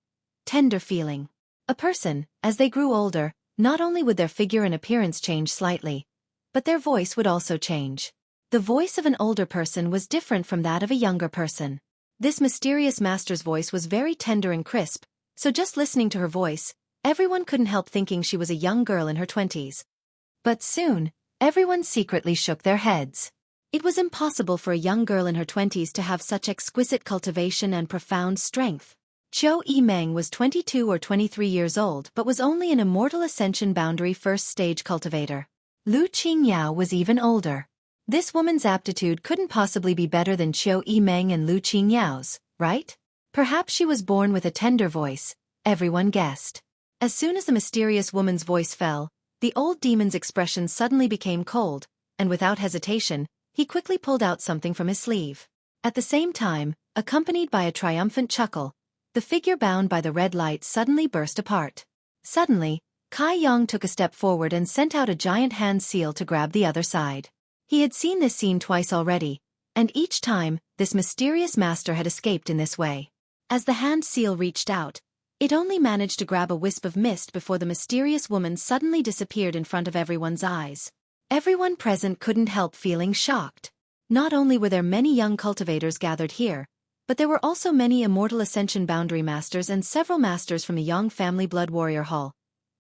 tender feeling. A person, as they grew older, not only would their figure and appearance change slightly, but their voice would also change. The voice of an older person was different from that of a younger person. This mysterious master's voice was very tender and crisp, so just listening to her voice, everyone couldn't help thinking she was a young girl in her 20s. But soon, everyone secretly shook their heads. It was impossible for a young girl in her 20s to have such exquisite cultivation and profound strength. Xueqi Meng was 22 or 23 years old but was only an immortal ascension boundary first stage cultivator. Lu Qingyao was even older. This woman's aptitude couldn't possibly be better than Xueqi Meng and Lu Qingyao's, right? Perhaps she was born with a tender voice, everyone guessed. As soon as the mysterious woman's voice fell, the old demon's expression suddenly became cold, and without hesitation, he quickly pulled out something from his sleeve. At the same time, accompanied by a triumphant chuckle, the figure bound by the red light suddenly burst apart. Suddenly, Kai Yong took a step forward and sent out a giant hand seal to grab the other side. He had seen this scene twice already, and each time, this mysterious master had escaped in this way. As the hand seal reached out, it only managed to grab a wisp of mist before the mysterious woman suddenly disappeared in front of everyone's eyes. Everyone present couldn't help feeling shocked. Not only were there many young cultivators gathered here, but there were also many immortal ascension boundary masters and several masters from the Yang family blood warrior hall.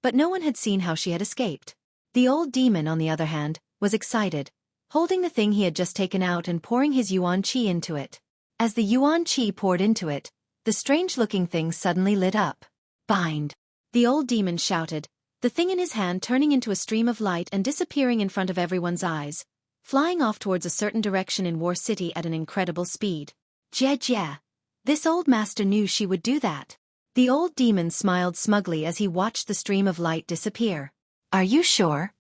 But no one had seen how she had escaped. The old demon, on the other hand, was excited, holding the thing he had just taken out and pouring his yuan qi into it. As the yuan qi poured into it, the strange-looking thing suddenly lit up. "Bind!" the old demon shouted, the thing in his hand turning into a stream of light and disappearing in front of everyone's eyes, flying off towards a certain direction in War City at an incredible speed. Jie Jie. This old master knew she would do that. The old demon smiled smugly as he watched the stream of light disappear. "Are you sure?"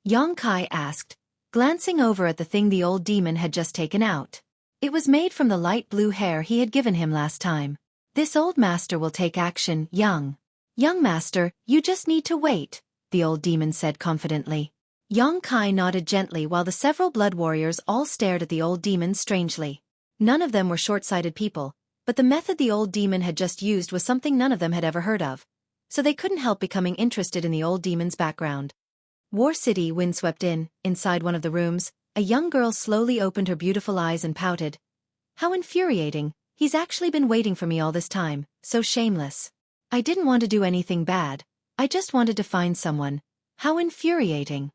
Yang Kai asked, glancing over at the thing the old demon had just taken out. It was made from the light blue hair he had given him last time. "This old master will take action, young master, you just need to wait," the old demon said confidently. Yang Kai nodded gently while the several blood warriors all stared at the old demon strangely. None of them were short-sighted people, but the method the old demon had just used was something none of them had ever heard of, so they couldn't help becoming interested in the old demon's background. War City wind swept in. Inside one of the rooms, a young girl slowly opened her beautiful eyes and pouted. "How infuriating, he's actually been waiting for me all this time, so shameless. I didn't want to do anything bad, I just wanted to find someone. How infuriating."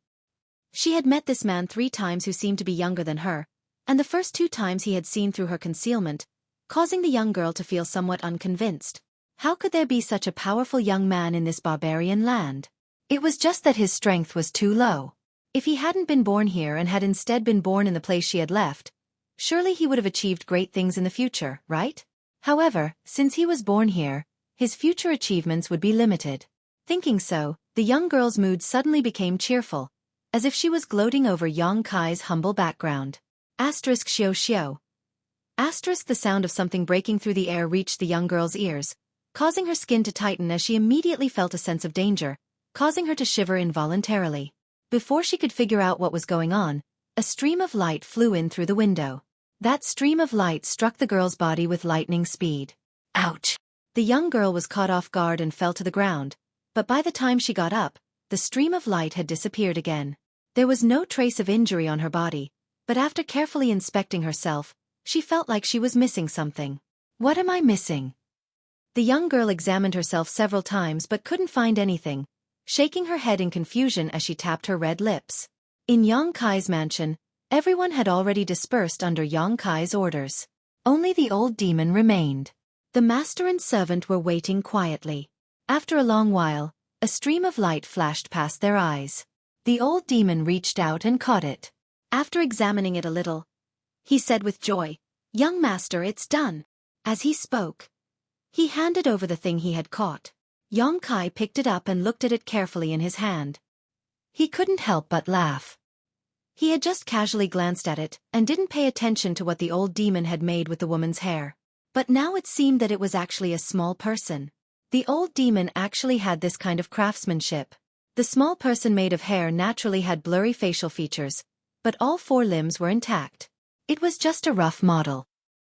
She had met this man 3 times who seemed to be younger than her, and the first 2 times he had seen through her concealment, causing the young girl to feel somewhat unconvinced. How could there be such a powerful young man in this barbarian land? It was just that his strength was too low. If he hadn't been born here and had instead been born in the place she had left, surely he would have achieved great things in the future, right? However, since he was born here, his future achievements would be limited. Thinking so, the young girl's mood suddenly became cheerful, as if she was gloating over Yang Kai's humble background. Asterisk xiao xiao. Asterisk the sound of something breaking through the air reached the young girl's ears, causing her skin to tighten as she immediately felt a sense of danger, causing her to shiver involuntarily. Before she could figure out what was going on, a stream of light flew in through the window. That stream of light struck the girl's body with lightning speed. Ouch! The young girl was caught off guard and fell to the ground, but by the time she got up, the stream of light had disappeared again. There was no trace of injury on her body, but after carefully inspecting herself, she felt like she was missing something. "What am I missing?" The young girl examined herself several times but couldn't find anything, shaking her head in confusion as she tapped her red lips. In Yang Kai's mansion, everyone had already dispersed under Yang Kai's orders. Only the old demon remained. The master and servant were waiting quietly. After a long while, a stream of light flashed past their eyes. The old demon reached out and caught it. After examining it a little, he said with joy, "Young master, it's done." As he spoke, he handed over the thing he had caught. Yang Kai picked it up and looked at it carefully in his hand. He couldn't help but laugh. He had just casually glanced at it and didn't pay attention to what the old demon had made with the woman's hair. But now it seemed that it was actually a small person. The old demon actually had this kind of craftsmanship. The small person made of hair naturally had blurry facial features, but all 4 limbs were intact. It was just a rough model.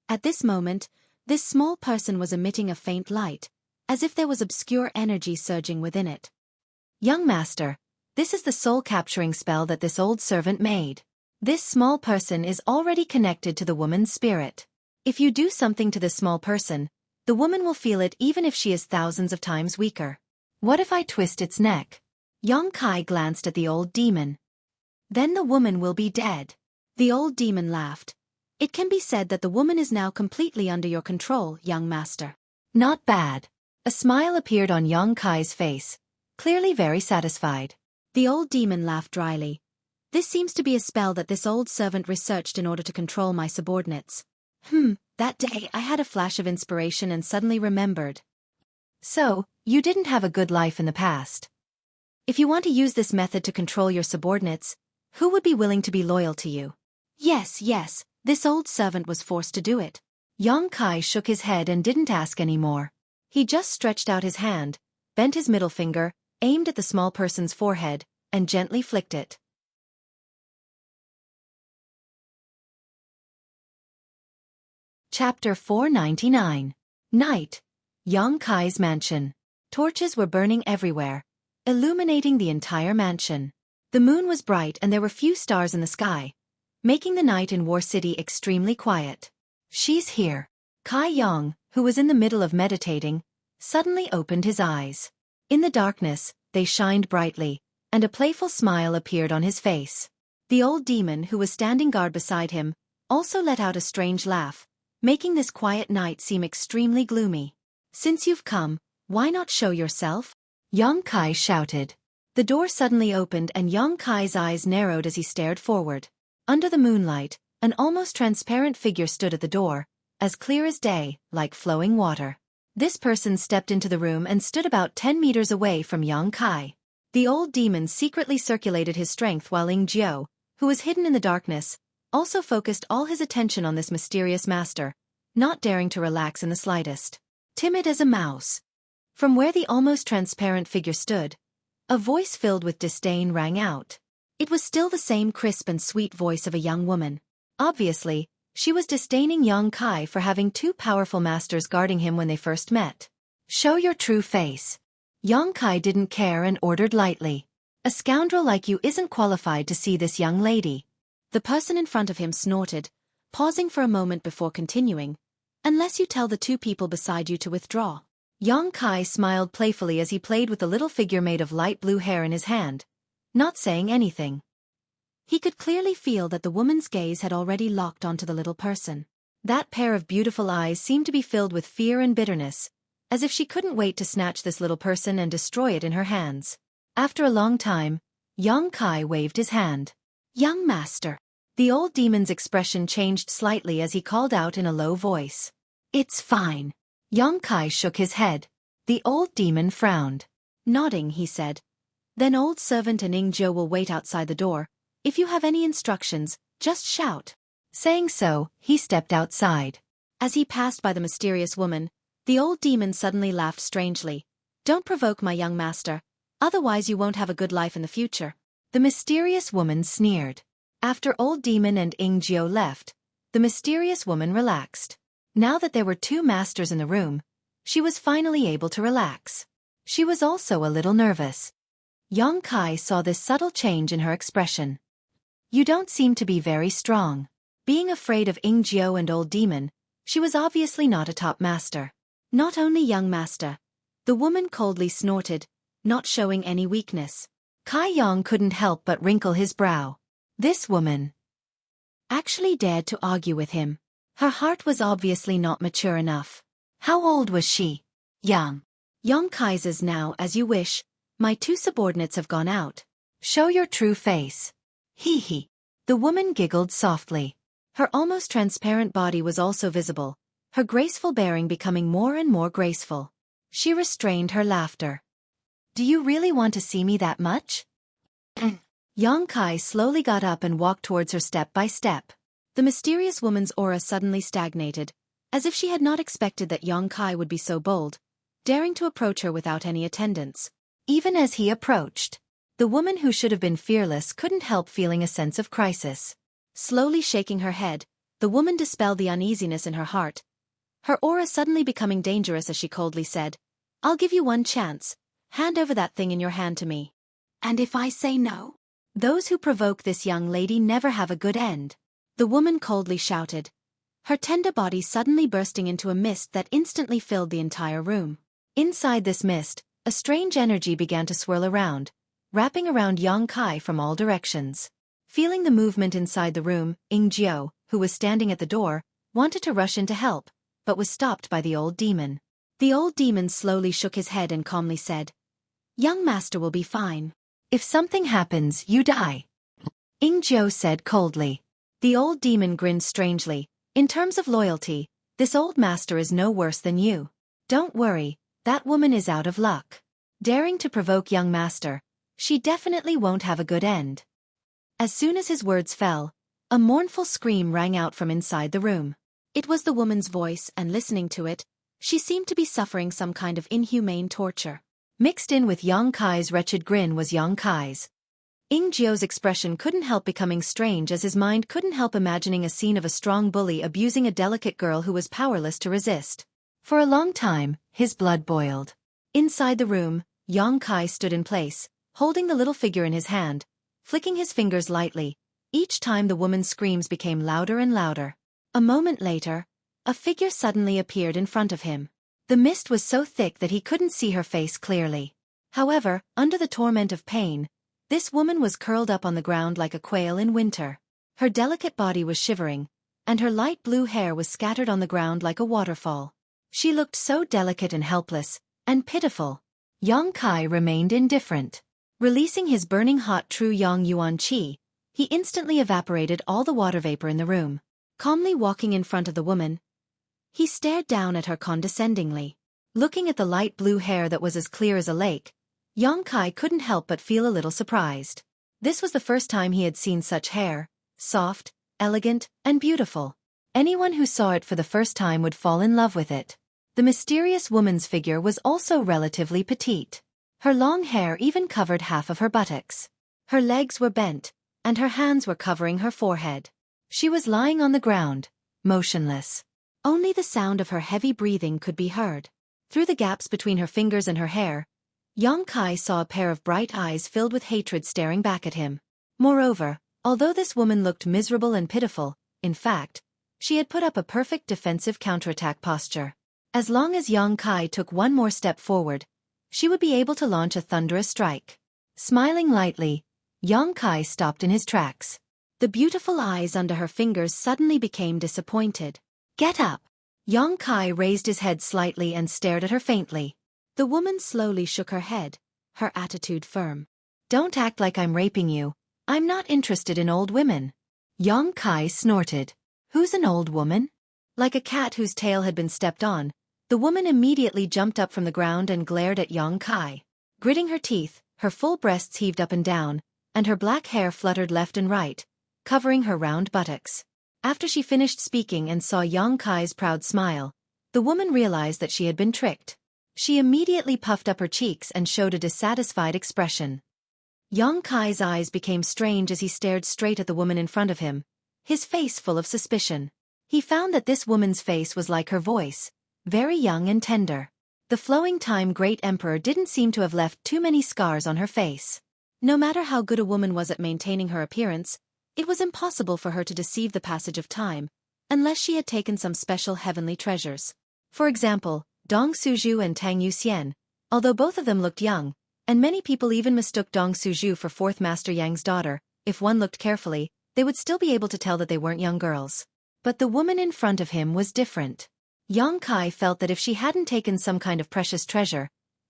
At this moment, this small person was emitting a faint light, as if there was obscure energy surging within it. "Young master, this is the soul-capturing spell that this old servant made. This small person is already connected to the woman's spirit. If you do something to this small person, the woman will feel it even if she is thousands of times weaker. What if I twist its neck?" Yang Kai glanced at the old demon. "Then the woman will be dead." The old demon laughed. "It can be said that the woman is now completely under your control, young master." Not bad. A smile appeared on Yang Kai's face, clearly very satisfied. The old demon laughed dryly. This seems to be a spell that this old servant researched in order to control my subordinates. That day I had a flash of inspiration and suddenly remembered. So, you didn't have a good life in the past. If you want to use this method to control your subordinates, who would be willing to be loyal to you? Yes, this old servant was forced to do it. Yang Kai shook his head and didn't ask any more. He just stretched out his hand, bent his middle finger, aimed at the small person's forehead, and gently flicked it. Chapter 499. Night. Yang Kai's mansion. Torches were burning everywhere, illuminating the entire mansion. The moon was bright and there were few stars in the sky, making the night in War City extremely quiet. She's here. Kai Yang, who was in the middle of meditating, suddenly opened his eyes. In the darkness, they shined brightly, and a playful smile appeared on his face. The old demon who was standing guard beside him also let out a strange laugh, making this quiet night seem extremely gloomy. Since you've come, why not show yourself? Yang Kai shouted. The door suddenly opened and Yang Kai's eyes narrowed as he stared forward. Under the moonlight, an almost transparent figure stood at the door, as clear as day, like flowing water. This person stepped into the room and stood about 10 meters away from Yang Kai. The old demon secretly circulated his strength while Ing Jiao, who was hidden in the darkness, also focused all his attention on this mysterious master, not daring to relax in the slightest. Timid as a mouse. From where the almost transparent figure stood, a voice filled with disdain rang out. It was still the same crisp and sweet voice of a young woman. Obviously, she was disdaining Yang Kai for having two powerful masters guarding him when they first met. Show your true face. Yang Kai didn't care and ordered lightly. A scoundrel like you isn't qualified to see this young lady. The person in front of him snorted, pausing for a moment before continuing. Unless you tell the two people beside you to withdraw. Yang Kai smiled playfully as he played with the little figure made of light blue hair in his hand, not saying anything. He could clearly feel that the woman's gaze had already locked onto the little person. That pair of beautiful eyes seemed to be filled with fear and bitterness, as if she couldn't wait to snatch this little person and destroy it in her hands. After a long time, Yang Kai waved his hand. Young master. The old demon's expression changed slightly as he called out in a low voice. It's fine. Yang Kai shook his head. The old demon frowned. Nodding, he said. Then old servant and Ing Jiao will wait outside the door. If you have any instructions, just shout. Saying so, he stepped outside. As he passed by the mysterious woman, the old demon suddenly laughed strangely. Don't provoke my young master, otherwise you won't have a good life in the future. The mysterious woman sneered. After old demon and Ing Jiao left, the mysterious woman relaxed. Now that there were two masters in the room, she was finally able to relax. She was also a little nervous. Yang Kai saw this subtle change in her expression. You don't seem to be very strong. Being afraid of Ing Jiao and old demon, she was obviously not a top master. Not only young master. The woman coldly snorted, not showing any weakness. Kai Yang couldn't help but wrinkle his brow. This woman actually dared to argue with him. Her heart was obviously not mature enough. How old was she? Young. Yang Kai's now as you wish. My two subordinates have gone out. Show your true face. Hee hee. The woman giggled softly. Her almost transparent body was also visible, her graceful bearing becoming more and more graceful. She restrained her laughter. Do you really want to see me that much? Yang Kai slowly got up and walked towards her step by step. The mysterious woman's aura suddenly stagnated, as if she had not expected that Yang Kai would be so bold, daring to approach her without any attendants. Even as he approached, the woman who should have been fearless couldn't help feeling a sense of crisis. Slowly shaking her head, the woman dispelled the uneasiness in her heart, her aura suddenly becoming dangerous as she coldly said, I'll give you one chance. Hand over that thing in your hand to me. And if I say no? Those who provoke this young lady never have a good end. The woman coldly shouted, her tender body suddenly bursting into a mist that instantly filled the entire room. Inside this mist, a strange energy began to swirl around, wrapping around Yang Kai from all directions. Feeling the movement inside the room, Ing Jiao, who was standing at the door, wanted to rush in to help, but was stopped by the old demon. The old demon slowly shook his head and calmly said, "Young master will be fine. If something happens, you die." Ingzhou said coldly. The old demon grinned strangely. "In terms of loyalty, this old master is no worse than you. Don't worry, that woman is out of luck. Daring to provoke young master, she definitely won't have a good end." As soon as his words fell, a mournful scream rang out from inside the room. It was the woman's voice, and listening to it, she seemed to be suffering some kind of inhumane torture. Mixed in with Yang Kai's wretched grin was Yang Kai's. Ingzhou's expression couldn't help becoming strange as his mind couldn't help imagining a scene of a strong bully abusing a delicate girl who was powerless to resist. For a long time, his blood boiled. Inside the room, Yang Kai stood in place, holding the little figure in his hand, flicking his fingers lightly. Each time the woman's screams became louder and louder. A moment later, a figure suddenly appeared in front of him. The mist was so thick that he couldn't see her face clearly. However, under the torment of pain, this woman was curled up on the ground like a quail in winter. Her delicate body was shivering, and her light blue hair was scattered on the ground like a waterfall. She looked so delicate and helpless, and pitiful. Yang Kai remained indifferent. Releasing his burning hot true Yang Yuan Qi, he instantly evaporated all the water vapor in the room. Calmly walking in front of the woman, he stared down at her condescendingly. Looking at the light blue hair that was as clear as a lake, Yang Kai couldn't help but feel a little surprised. This was the first time he had seen such hair, soft, elegant, and beautiful. Anyone who saw it for the first time would fall in love with it. The mysterious woman's figure was also relatively petite. Her long hair even covered half of her buttocks. Her legs were bent, and her hands were covering her forehead. She was lying on the ground, motionless. Only the sound of her heavy breathing could be heard. Through the gaps between her fingers and her hair, Yang Kai saw a pair of bright eyes filled with hatred staring back at him. Moreover, although this woman looked miserable and pitiful, in fact, she had put up a perfect defensive counterattack posture. As long as Yang Kai took one more step forward, she would be able to launch a thunderous strike. Smiling lightly, Yang Kai stopped in his tracks. The beautiful eyes under her fingers suddenly became disappointed. "Get up!" Yang Kai raised his head slightly and stared at her faintly. The woman slowly shook her head, her attitude firm. "Don't act like I'm raping you. I'm not interested in old women." Yang Kai snorted. "Who's an old woman?" Like a cat whose tail had been stepped on, the woman immediately jumped up from the ground and glared at Yang Kai. Gritting her teeth, her full breasts heaved up and down, and her black hair fluttered left and right, covering her round buttocks. After she finished speaking and saw Yang Kai's proud smile, the woman realized that she had been tricked. She immediately puffed up her cheeks and showed a dissatisfied expression. Yang Kai's eyes became strange as he stared straight at the woman in front of him, his face full of suspicion. He found that this woman's face was like her voice, very young and tender. The flowing time great emperor didn't seem to have left too many scars on her face. No matter how good a woman was at maintaining her appearance, it was impossible for her to deceive the passage of time, unless she had taken some special heavenly treasures. For example, Dong Suju and Tang Yuxian, although both of them looked young, and many people even mistook Dong Suju for Fourth Master Yang's daughter, if one looked carefully, they would still be able to tell that they weren't young girls. But the woman in front of him was different. Yang Kai felt that if she hadn't taken some kind of precious treasure,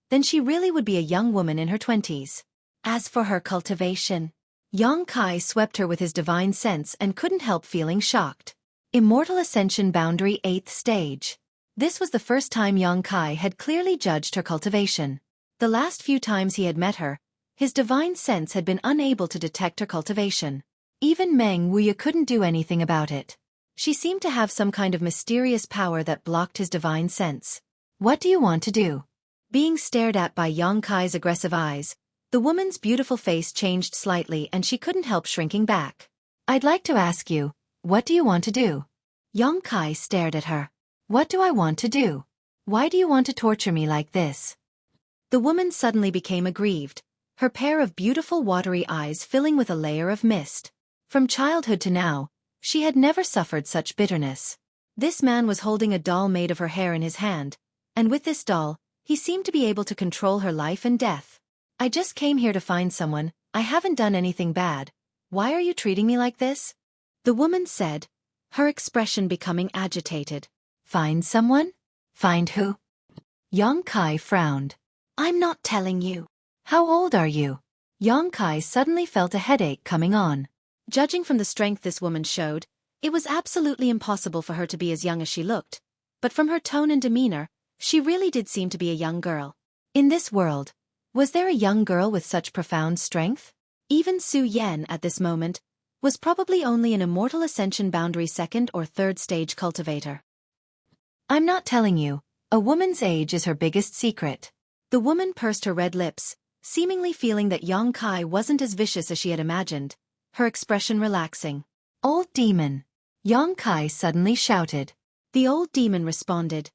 then she really would be a young woman in her 20s. As for her cultivation, Yang Kai swept her with his divine sense and couldn't help feeling shocked. Immortal Ascension Boundary 8th Stage. This was the first time Yang Kai had clearly judged her cultivation. The last few times he had met her, his divine sense had been unable to detect her cultivation. Even Meng Wuya couldn't do anything about it. She seemed to have some kind of mysterious power that blocked his divine sense. "What do you want to do?" Being stared at by Yang Kai's aggressive eyes, the woman's beautiful face changed slightly and she couldn't help shrinking back. "I'd like to ask you, what do you want to do?" Yang Kai stared at her. "What do I want to do? Why do you want to torture me like this?" The woman suddenly became aggrieved, her pair of beautiful watery eyes filling with a layer of mist. From childhood to now, she had never suffered such bitterness. This man was holding a doll made of her hair in his hand, and with this doll, he seemed to be able to control her life and death. "I just came here to find someone, I haven't done anything bad. Why are you treating me like this?" The woman said, her expression becoming agitated. "Find someone? Find who?" Yang Kai frowned. I'm not telling you. How old are you? Yang Kai suddenly felt a headache coming on. Judging from the strength this woman showed, it was absolutely impossible for her to be as young as she looked. But from her tone and demeanor, she really did seem to be a young girl. In this world, was there a young girl with such profound strength? Even Su Yan at this moment was probably only an immortal ascension boundary second or third stage cultivator. I'm not telling you, a woman's age is her biggest secret. The woman pursed her red lips, seemingly feeling that Yang Kai wasn't as vicious as she had imagined, her expression relaxing. Old demon! Yang Kai suddenly shouted. The old demon responded.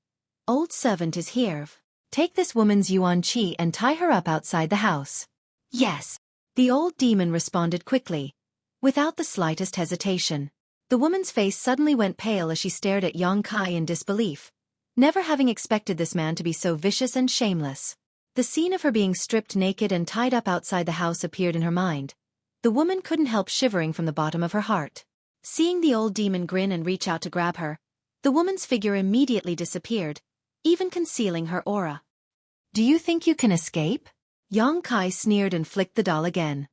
Old servant is here. Take this woman's yuan qi and tie her up outside the house. Yes. The old demon responded quickly, without the slightest hesitation. The woman's face suddenly went pale as she stared at Yang Kai in disbelief, never having expected this man to be so vicious and shameless. The scene of her being stripped naked and tied up outside the house appeared in her mind. The woman couldn't help shivering from the bottom of her heart. Seeing the old demon grin and reach out to grab her, the woman's figure immediately disappeared, even concealing her aura. Do you think you can escape? Yang Kai sneered and flicked the doll again.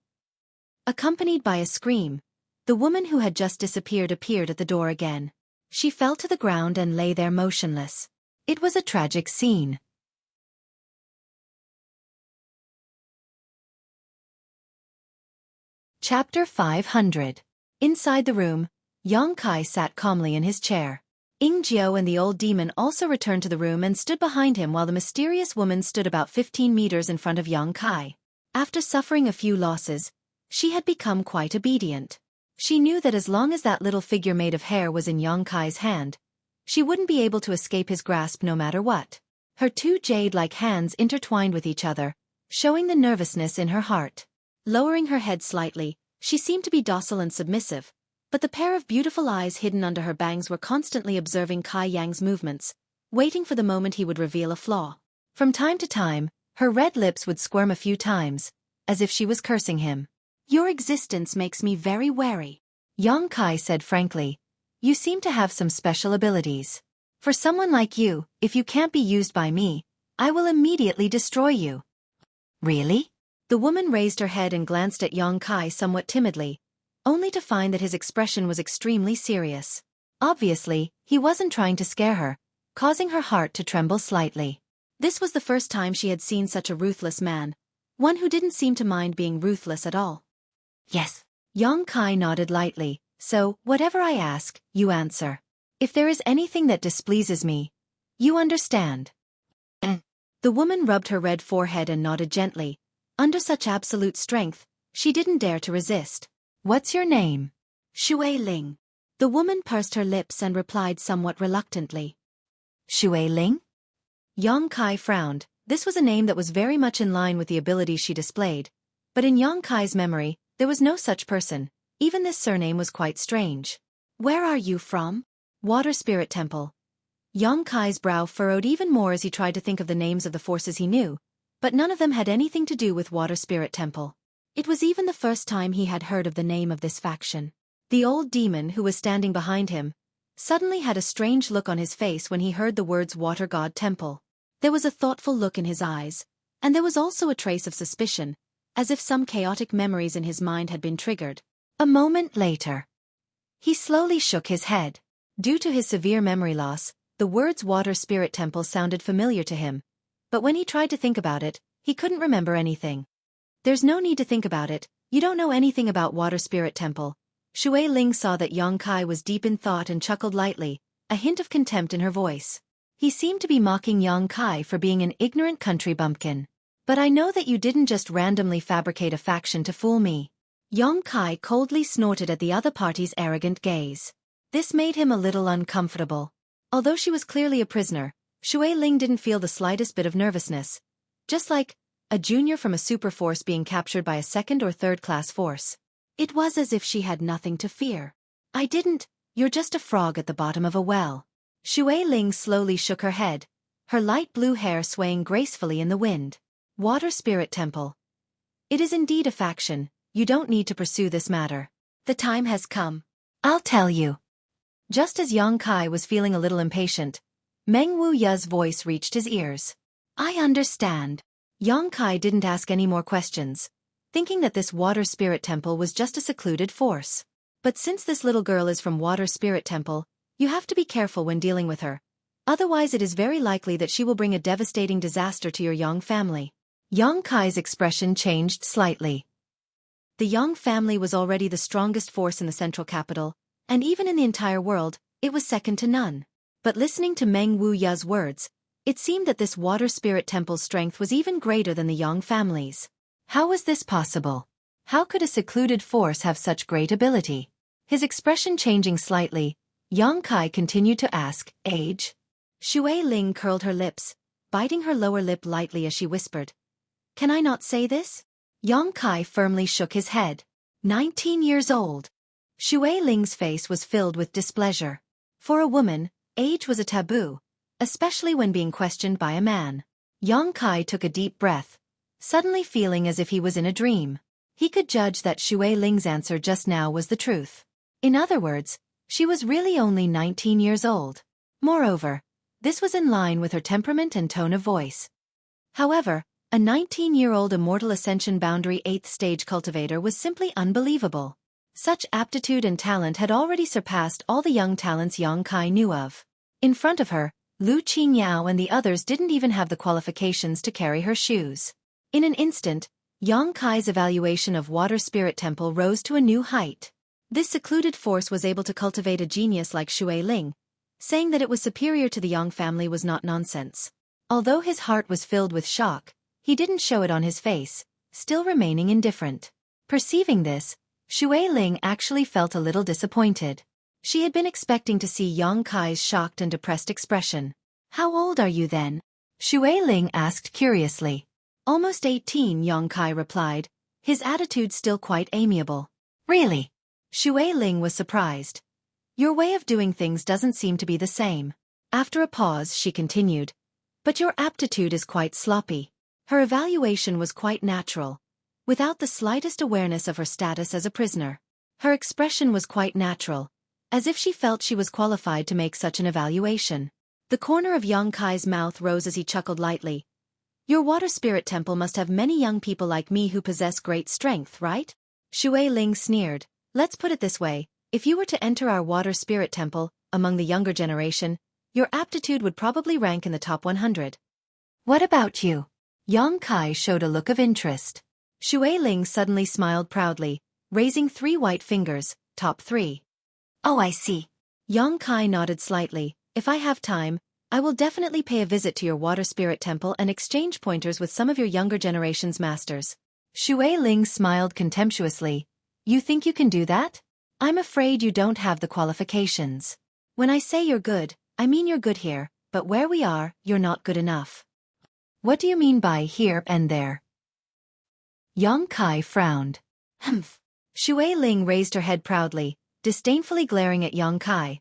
Accompanied by a scream, the woman who had just disappeared appeared at the door again. She fell to the ground and lay there motionless. It was a tragic scene. Chapter 500. Inside the room, Yang Kai sat calmly in his chair. Ying Jiao and the old demon also returned to the room and stood behind him while the mysterious woman stood about 15 meters in front of Yang Kai. After suffering a few losses, she had become quite obedient. She knew that as long as that little figure made of hair was in Yang Kai's hand, she wouldn't be able to escape his grasp no matter what. Her two jade-like hands intertwined with each other, showing the nervousness in her heart. Lowering her head slightly, she seemed to be docile and submissive, but the pair of beautiful eyes hidden under her bangs were constantly observing Kai Yang's movements, waiting for the moment he would reveal a flaw. From time to time, her red lips would squirm a few times, as if she was cursing him. Your existence makes me very wary. Yang Kai said frankly. You seem to have some special abilities. For someone like you, if you can't be used by me, I will immediately destroy you. Really? The woman raised her head and glanced at Yang Kai somewhat timidly, only to find that his expression was extremely serious. Obviously, he wasn't trying to scare her, causing her heart to tremble slightly. This was the first time she had seen such a ruthless man, one who didn't seem to mind being ruthless at all. Yes. Yang Kai nodded lightly. So, whatever I ask, you answer. If there is anything that displeases me, you understand. The woman rubbed her red forehead and nodded gently. Under such absolute strength, she didn't dare to resist. What's your name? Xueqi. The woman pursed her lips and replied somewhat reluctantly. Xueqi? Yang Kai frowned. This was a name that was very much in line with the abilities she displayed, but in Yang Kai's memory, there was no such person. Even this surname was quite strange. Where are you from? Water Spirit Temple. Yang Kai's brow furrowed even more as he tried to think of the names of the forces he knew, but none of them had anything to do with Water Spirit Temple. It was even the first time he had heard of the name of this faction. The old demon who was standing behind him suddenly had a strange look on his face when he heard the words Water God Temple. There was a thoughtful look in his eyes, and there was also a trace of suspicion, as if some chaotic memories in his mind had been triggered. A moment later, he slowly shook his head. Due to his severe memory loss, the words Water Spirit Temple sounded familiar to him, but when he tried to think about it, he couldn't remember anything. There's no need to think about it, you don't know anything about Water Spirit Temple. Xueqi saw that Yang Kai was deep in thought and chuckled lightly, a hint of contempt in her voice. He seemed to be mocking Yang Kai for being an ignorant country bumpkin. But I know that you didn't just randomly fabricate a faction to fool me. Yang Kai coldly snorted at the other party's arrogant gaze. This made him a little uncomfortable. Although she was clearly a prisoner, Xueqi didn't feel the slightest bit of nervousness. Just like a junior from a super force being captured by a second or third class force. It was as if she had nothing to fear. I didn't, you're just a frog at the bottom of a well. Xueqi slowly shook her head, her light blue hair swaying gracefully in the wind. Water Spirit Temple. It is indeed a faction. You don't need to pursue this matter. The time has come. I'll tell you. Just as Yang Kai was feeling a little impatient, Meng Wuya's voice reached his ears. I understand. Yang Kai didn't ask any more questions, thinking that this water spirit temple was just a secluded force. But since this little girl is from Water Spirit Temple, you have to be careful when dealing with her. Otherwise it is very likely that she will bring a devastating disaster to your Yang family. Yang Kai's expression changed slightly. The Yang family was already the strongest force in the central capital, and even in the entire world, it was second to none. But listening to Meng Wuya's words, it seemed that this Water Spirit Temple's strength was even greater than the Yang family's. How was this possible? How could a secluded force have such great ability? His expression changing slightly, Yang Kai continued to ask, age? Xueqi curled her lips, biting her lower lip lightly as she whispered. Can I not say this? Yang Kai firmly shook his head. 19 years old. Xueqing's face was filled with displeasure. For a woman, age was a taboo, especially when being questioned by a man. Yang Kai took a deep breath, suddenly feeling as if he was in a dream. He could judge that Xueqing's answer just now was the truth. In other words, she was really only 19 years old. Moreover, this was in line with her temperament and tone of voice. However, a 19-year-old Immortal Ascension Boundary 8th Stage cultivator was simply unbelievable. Such aptitude and talent had already surpassed all the young talents Yang Kai knew of. In front of her, Lu Qingyao and the others didn't even have the qualifications to carry her shoes. In an instant, Yang Kai's evaluation of Water Spirit Temple rose to a new height. This secluded force was able to cultivate a genius like Xueqi, saying that it was superior to the Yang family was not nonsense. Although his heart was filled with shock, he didn't show it on his face, still remaining indifferent. Perceiving this, Xueqi actually felt a little disappointed. She had been expecting to see Yang Kai's shocked and depressed expression. How old are you then? Xueqi asked curiously. Almost 18, Yang Kai replied, his attitude still quite amiable. Really? Xueqi was surprised. Your way of doing things doesn't seem to be the same. After a pause, she continued. But your aptitude is quite sloppy. Her evaluation was quite natural, without the slightest awareness of her status as a prisoner. Her expression was quite natural, as if she felt she was qualified to make such an evaluation. The corner of Yang Kai's mouth rose as he chuckled lightly. Your Water Spirit Temple must have many young people like me who possess great strength, right? Xueqi sneered. Let's put it this way. If you were to enter our Water Spirit Temple, among the younger generation, your aptitude would probably rank in the top 100. What about you? Yang Kai showed a look of interest. Xueqi suddenly smiled proudly, raising 3 white fingers, top 3. Oh, I see. Yang Kai nodded slightly. If I have time, I will definitely pay a visit to your Water Spirit Temple and exchange pointers with some of your younger generation's masters. Xueqi smiled contemptuously. You think you can do that? I'm afraid you don't have the qualifications. When I say you're good, I mean you're good here, but where we are, you're not good enough. What do you mean by here and there? Yang Kai frowned. Humph. Xueqi raised her head proudly, disdainfully glaring at Yang Kai.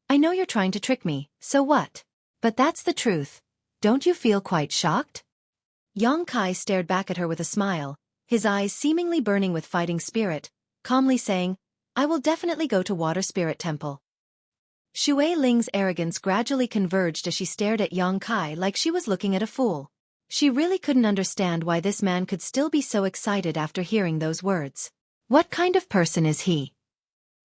I know you're trying to trick me, so what? But that's the truth. Don't you feel quite shocked? Yang Kai stared back at her with a smile, his eyes seemingly burning with fighting spirit, calmly saying, I will definitely go to Water Spirit Temple. Xueqing's arrogance gradually converged as she stared at Yang Kai like she was looking at a fool. She really couldn't understand why this man could still be so excited after hearing those words. What kind of person is he?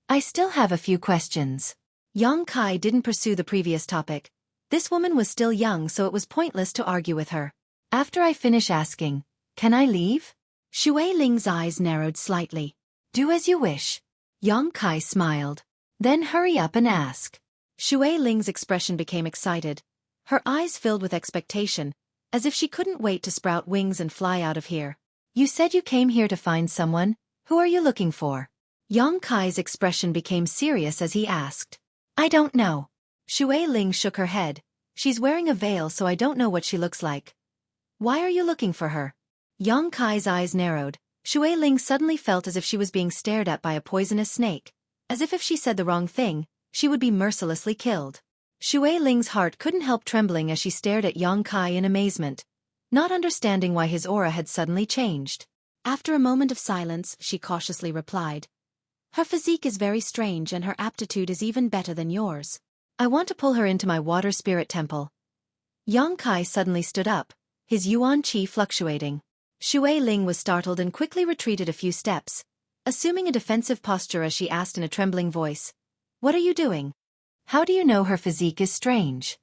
I still have a few questions. Yang Kai didn't pursue the previous topic. This woman was still young, so it was pointless to argue with her. After I finish asking, can I leave? Xueqing's eyes narrowed slightly. Do as you wish. Yang Kai smiled. Then hurry up and ask. Xueqing's expression became excited. Her eyes filled with expectation, as if she couldn't wait to sprout wings and fly out of here. You said you came here to find someone. Who are you looking for? Yang Kai's expression became serious as he asked. I don't know. Xueqing shook her head. She's wearing a veil, so I don't know what she looks like. Why are you looking for her? Yang Kai's eyes narrowed. Xueqing suddenly felt as if she was being stared at by a poisonous snake, as if she said the wrong thing, she would be mercilessly killed. Xueqing's heart couldn't help trembling as she stared at Yang Kai in amazement, not understanding why his aura had suddenly changed. After a moment of silence, she cautiously replied. Her physique is very strange and her aptitude is even better than yours. I want to pull her into my Water Spirit Temple. Yang Kai suddenly stood up, his yuan qi fluctuating. Xueqi was startled and quickly retreated a few steps, assuming a defensive posture as she asked in a trembling voice, "What are you doing? How do you know her physique is strange?"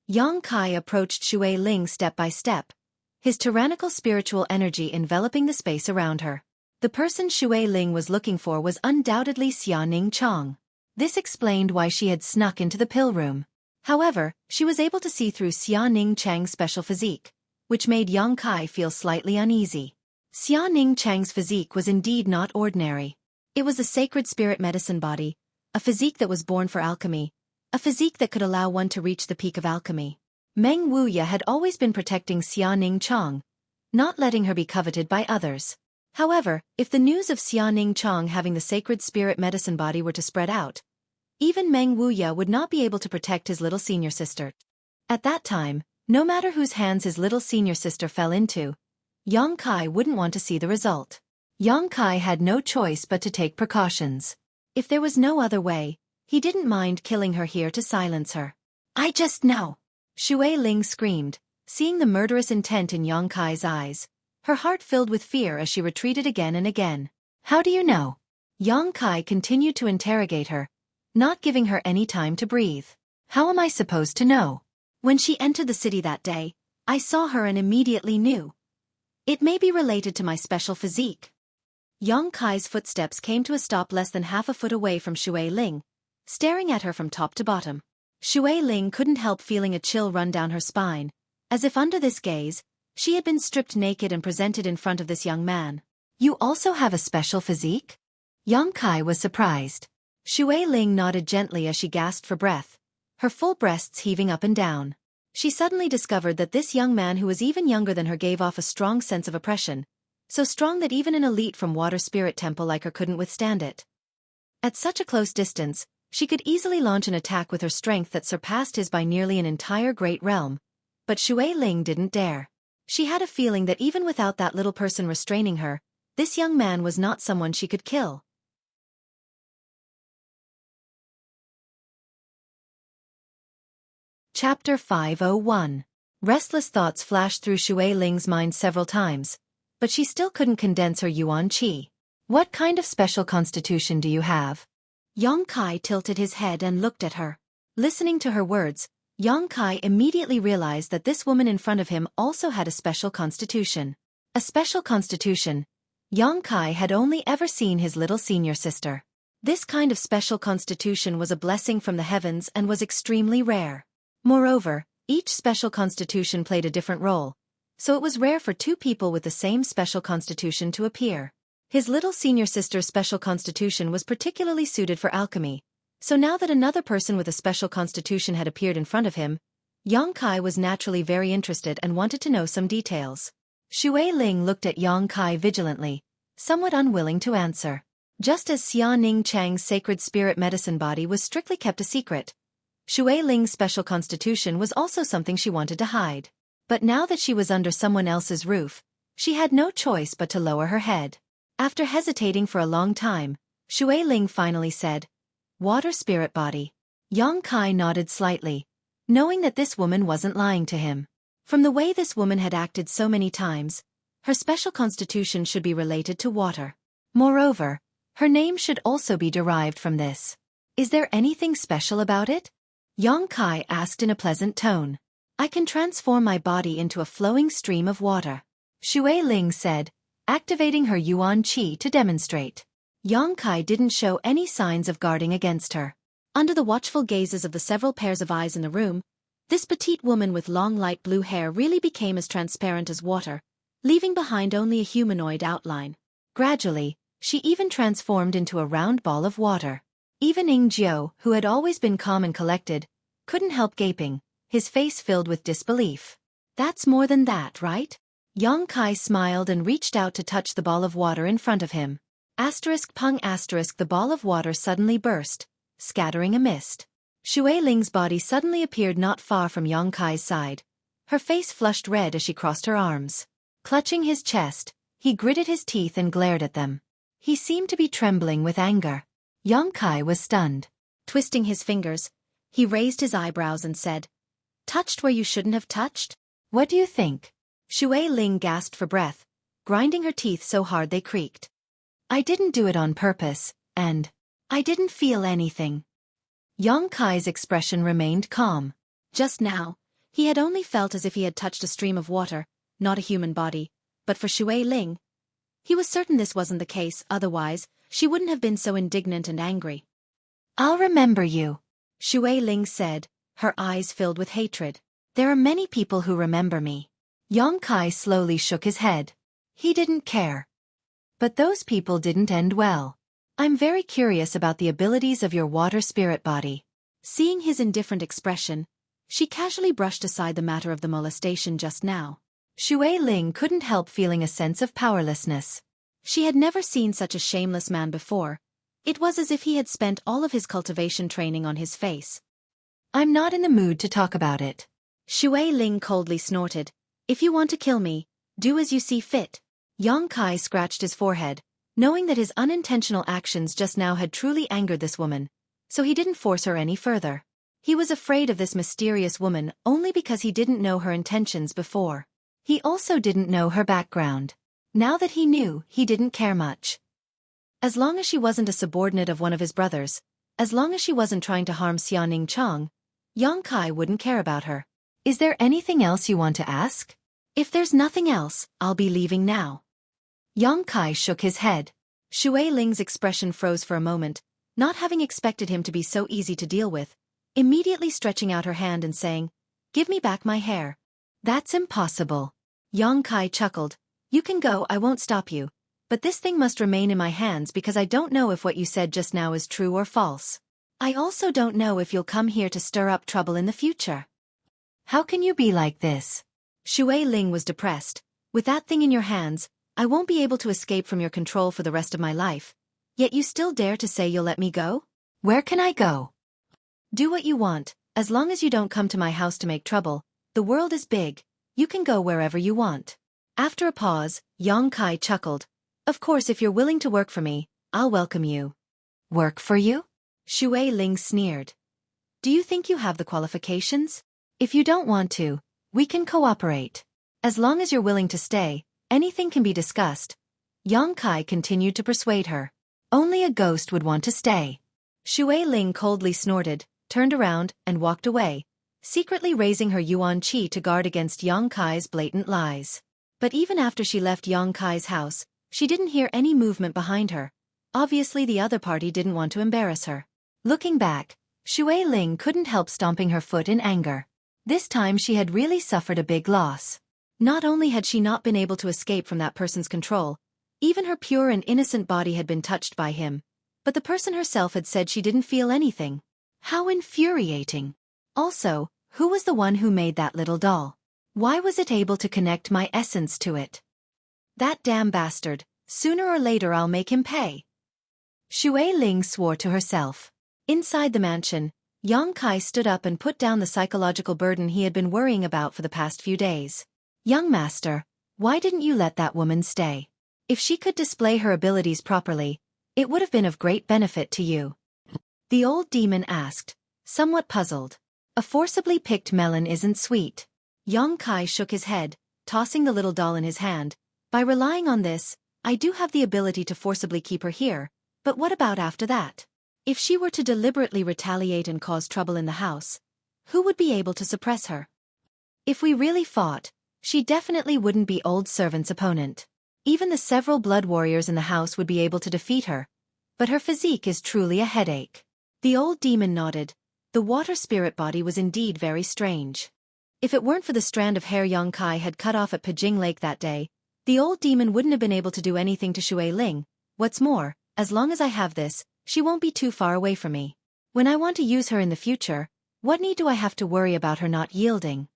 Yang Kai approached Xueqi step by step, his tyrannical spiritual energy enveloping the space around her. The person Xueqi was looking for was undoubtedly Xianing Chong. This explained why she had snuck into the pill room. However, she was able to see through Xianing Chang's special physique, which made Yang Kai feel slightly uneasy. Xianing Chang's physique was indeed not ordinary. It was a sacred spirit medicine body, a physique that was born for alchemy, a physique that could allow one to reach the peak of alchemy. Meng Wuya had always been protecting Xianing Chong, not letting her be coveted by others. However, if the news of Xianing Chong having the sacred spirit medicine body were to spread out, even Meng Wuya would not be able to protect his little senior sister. At that time, no matter whose hands his little senior sister fell into, Yang Kai wouldn't want to see the result. Yang Kai had no choice but to take precautions. If there was no other way, he didn't mind killing her here to silence her. "I just know!" Xueqi screamed, seeing the murderous intent in Yang Kai's eyes. Her heart filled with fear as she retreated again and again. "How do you know?" Yang Kai continued to interrogate her, not giving her any time to breathe. "How am I supposed to know? When she entered the city that day, I saw her and immediately knew. It may be related to my special physique." Yang Kai's footsteps came to a stop less than half a foot away from Xueqi, staring at her from top to bottom. Xueqi couldn't help feeling a chill run down her spine, as if under this gaze, she had been stripped naked and presented in front of this young man. "You also have a special physique?" Yang Kai was surprised. Xueqi nodded gently as she gasped for breath, her full breasts heaving up and down. She suddenly discovered that this young man who was even younger than her gave off a strong sense of oppression, so strong that even an elite from Water Spirit Temple like her couldn't withstand it. At such a close distance, she could easily launch an attack with her strength that surpassed his by nearly an entire great realm. But Xueqi didn't dare. She had a feeling that even without that little person restraining her, this young man was not someone she could kill. Chapter 501. Restless thoughts flashed through Xueqi's mind several times, but she still couldn't condense her yuan qi. "What kind of special constitution do you have?" Yang Kai tilted his head and looked at her. Listening to her words, Yang Kai immediately realized that this woman in front of him also had a special constitution. A special constitution. Yang Kai had only ever seen his little senior sister. This kind of special constitution was a blessing from the heavens and was extremely rare. Moreover, each special constitution played a different role, so it was rare for two people with the same special constitution to appear. His little senior sister's special constitution was particularly suited for alchemy, so now that another person with a special constitution had appeared in front of him, Yang Kai was naturally very interested and wanted to know some details. Xueqi looked at Yang Kai vigilantly, somewhat unwilling to answer. Just as Xianing Chang's sacred spirit medicine body was strictly kept a secret, Xueqi's special constitution was also something she wanted to hide. But now that she was under someone else's roof, she had no choice but to lower her head. After hesitating for a long time, Xueqi finally said, "Water spirit body." Yang Kai nodded slightly, knowing that this woman wasn't lying to him. From the way this woman had acted so many times, her special constitution should be related to water. Moreover, her name should also be derived from this. "Is there anything special about it?" Yang Kai asked in a pleasant tone. "I can transform my body into a flowing stream of water," Xueqi said, activating her yuan qi to demonstrate. Yang Kai didn't show any signs of guarding against her. Under the watchful gazes of the several pairs of eyes in the room, this petite woman with long light blue hair really became as transparent as water, leaving behind only a humanoid outline. Gradually, she even transformed into a round ball of water. Even Ing Jiu, who had always been calm and collected, couldn't help gaping, his face filled with disbelief. "That's more than that, right?" Yang Kai smiled and reached out to touch the ball of water in front of him. The ball of water suddenly burst, scattering a mist. Xueqi's body suddenly appeared not far from Yang Kai's side. Her face flushed red as she crossed her arms. Clutching his chest, he gritted his teeth and glared at them. He seemed to be trembling with anger. Yang Kai was stunned. Twisting his fingers, he raised his eyebrows and said, "Touched where you shouldn't have touched? What do you think?" Xueqi gasped for breath, grinding her teeth so hard they creaked. I didn't do it on purpose, and I didn't feel anything. Yang Kai's expression remained calm. Just now, he had only felt as if he had touched a stream of water, not a human body, but for Xueqi, he was certain this wasn't the case, otherwise, she wouldn't have been so indignant and angry. I'll remember you, Xueqi said, her eyes filled with hatred. There are many people who remember me. Yang Kai slowly shook his head. He didn't care. But those people didn't end well. I'm very curious about the abilities of your water spirit body. Seeing his indifferent expression, she casually brushed aside the matter of the molestation just now. Xueqi couldn't help feeling a sense of powerlessness. She had never seen such a shameless man before. It was as if he had spent all of his cultivation training on his face. I'm not in the mood to talk about it. Xueqi coldly snorted. If you want to kill me, do as you see fit. Yang Kai scratched his forehead, knowing that his unintentional actions just now had truly angered this woman, so he didn't force her any further. He was afraid of this mysterious woman only because he didn't know her intentions before. He also didn't know her background. Now that he knew, he didn't care much. As long as she wasn't a subordinate of one of his brothers, as long as she wasn't trying to harm Xiaoning Chang, Yang Kai wouldn't care about her. Is there anything else you want to ask? If there's nothing else, I'll be leaving now. Yang Kai shook his head. Xueqi's expression froze for a moment, not having expected him to be so easy to deal with, immediately stretching out her hand and saying, Give me back my hair. That's impossible. Yang Kai chuckled. You can go, I won't stop you. But this thing must remain in my hands because I don't know if what you said just now is true or false. I also don't know if you'll come here to stir up trouble in the future. How can you be like this? Xueqi was depressed. With that thing in your hands, I won't be able to escape from your control for the rest of my life. Yet you still dare to say you'll let me go? Where can I go? Do what you want, as long as you don't come to my house to make trouble. The world is big, you can go wherever you want. After a pause, Yang Kai chuckled. Of course, if you're willing to work for me, I'll welcome you. Work for you? Xueqi sneered. Do you think you have the qualifications? If you don't want to, we can cooperate. As long as you're willing to stay, anything can be discussed. Yang Kai continued to persuade her. Only a ghost would want to stay. Xueqi coldly snorted, turned around, and walked away, secretly raising her yuan qi to guard against Yang Kai's blatant lies. But even after she left Yang Kai's house, she didn't hear any movement behind her. Obviously the other party didn't want to embarrass her. Looking back, Xueqi couldn't help stomping her foot in anger. This time she had really suffered a big loss. Not only had she not been able to escape from that person's control, even her pure and innocent body had been touched by him, but the person herself had said she didn't feel anything. How infuriating. Also, who was the one who made that little doll? Why was it able to connect my essence to it? That damn bastard, sooner or later I'll make him pay. Xueqi swore to herself. Inside the mansion, Yang Kai stood up and put down the psychological burden he had been worrying about for the past few days. Young master, why didn't you let that woman stay? If she could display her abilities properly, it would have been of great benefit to you. The old demon asked, somewhat puzzled. A forcibly picked melon isn't sweet. Yang Kai shook his head, tossing the little doll in his hand. By relying on this, I do have the ability to forcibly keep her here, but what about after that? If she were to deliberately retaliate and cause trouble in the house, who would be able to suppress her? If we really fought, she definitely wouldn't be old servant's opponent. Even the several blood warriors in the house would be able to defeat her, but her physique is truly a headache. The old demon nodded. The water spirit body was indeed very strange. If it weren't for the strand of hair Yang Kai had cut off at Pijing Lake that day, the old demon wouldn't have been able to do anything to Xueqi. What's more, as long as I have this, she won't be too far away from me. When I want to use her in the future, what need do I have to worry about her not yielding?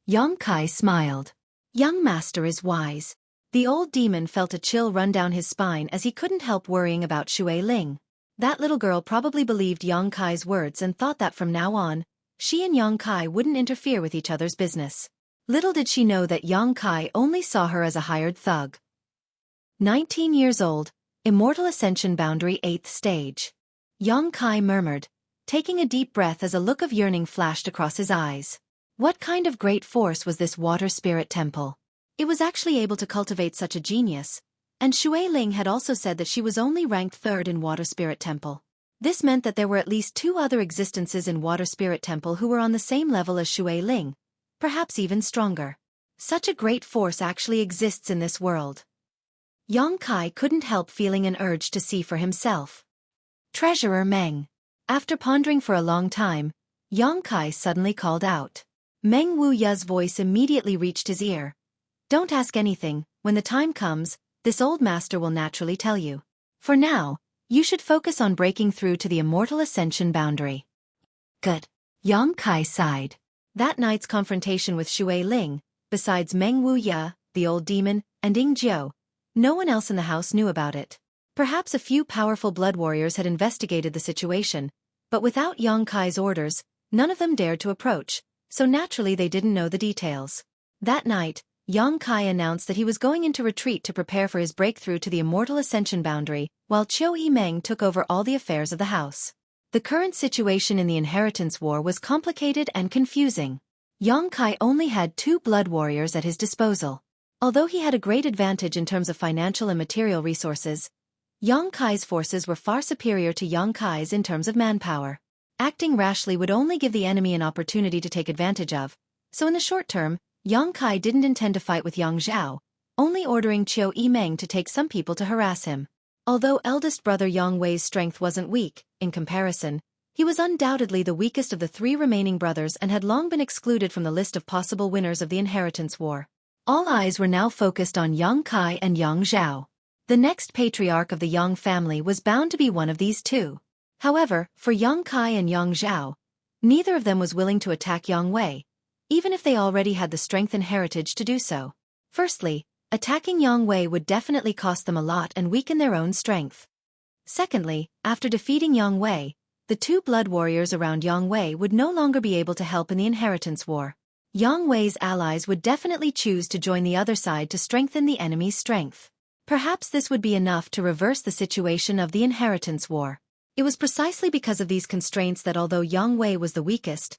Yang Kai smiled. Young master is wise. The old demon felt a chill run down his spine as he couldn't help worrying about Xueqi. That little girl probably believed Yang Kai's words and thought that from now on, she and Yang Kai wouldn't interfere with each other's business. Little did she know that Yang Kai only saw her as a hired thug. 19 years old, Immortal Ascension Boundary 8th Stage. Yang Kai murmured, taking a deep breath as a look of yearning flashed across his eyes. What kind of great force was this water spirit temple? It was actually able to cultivate such a genius, and Xue Ling had also said that she was only ranked 3rd in Water Spirit Temple. This meant that there were at least 2 other existences in Water Spirit Temple who were on the same level as Xue Ling, perhaps even stronger. Such a great force actually exists in this world. Yang Kai couldn't help feeling an urge to see for himself. Treasurer Meng. After pondering for a long time, Yang Kai suddenly called out. Meng Wuya's voice immediately reached his ear. Don't ask anything, when the time comes, this old master will naturally tell you. For now, you should focus on breaking through to the immortal ascension boundary. Good. Yang Kai sighed. That night's confrontation with Xue Ling, besides Meng Wuya, the old demon, and Ying Jiu, no one else in the house knew about it. Perhaps a few powerful blood warriors had investigated the situation, but without Yang Kai's orders, none of them dared to approach, so naturally they didn't know the details. That night, Yang Kai announced that he was going into retreat to prepare for his breakthrough to the immortal ascension boundary, while Xueqi Meng took over all the affairs of the house. The current situation in the inheritance war was complicated and confusing. Yang Kai only had 2 blood warriors at his disposal. Although he had a great advantage in terms of financial and material resources, Yang Kai's forces were far superior to Yang Kai's in terms of manpower. Acting rashly would only give the enemy an opportunity to take advantage of, so in the short term, Yang Kai didn't intend to fight with Yang Zhao, only ordering Xueqi Meng to take some people to harass him. Although eldest brother Yang Wei's strength wasn't weak, in comparison, he was undoubtedly the weakest of the 3 remaining brothers and had long been excluded from the list of possible winners of the inheritance war. All eyes were now focused on Yang Kai and Yang Zhao. The next patriarch of the Yang family was bound to be one of these 2. However, for Yang Kai and Yang Zhao, neither of them was willing to attack Yang Wei, even if they already had the strength and heritage to do so. Firstly, attacking Yang Wei would definitely cost them a lot and weaken their own strength. Secondly, after defeating Yang Wei, the 2 blood warriors around Yang Wei would no longer be able to help in the inheritance war. Yang Wei's allies would definitely choose to join the other side to strengthen the enemy's strength. Perhaps this would be enough to reverse the situation of the inheritance war. It was precisely because of these constraints that although Yang Wei was the weakest,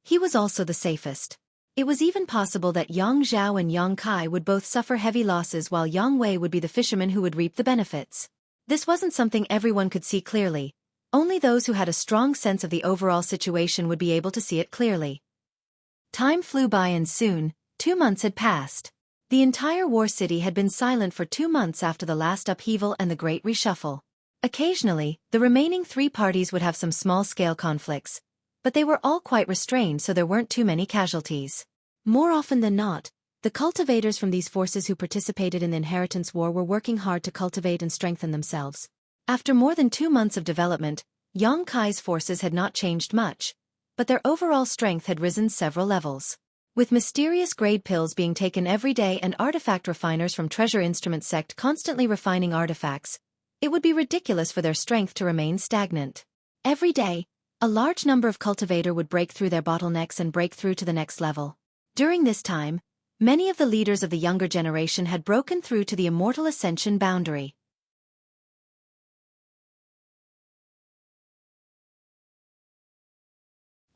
he was also the safest. It was even possible that Yang Zhao and Yang Kai would both suffer heavy losses while Yang Wei would be the fisherman who would reap the benefits. This wasn't something everyone could see clearly. Only those who had a strong sense of the overall situation would be able to see it clearly. Time flew by and soon, 2 months had passed. The entire war city had been silent for 2 months after the last upheaval and the Great Reshuffle. Occasionally, the remaining 3 parties would have some small-scale conflicts, but they were all quite restrained so there weren't too many casualties. More often than not, the cultivators from these forces who participated in the inheritance war were working hard to cultivate and strengthen themselves. After more than 2 months of development, Yang Kai's forces had not changed much, but their overall strength had risen several levels. With mysterious grade pills being taken every day and artifact refiners from Treasure Instrument Sect constantly refining artifacts, it would be ridiculous for their strength to remain stagnant. Every day, a large number of cultivators would break through their bottlenecks and break through to the next level. During this time, many of the leaders of the younger generation had broken through to the immortal ascension boundary.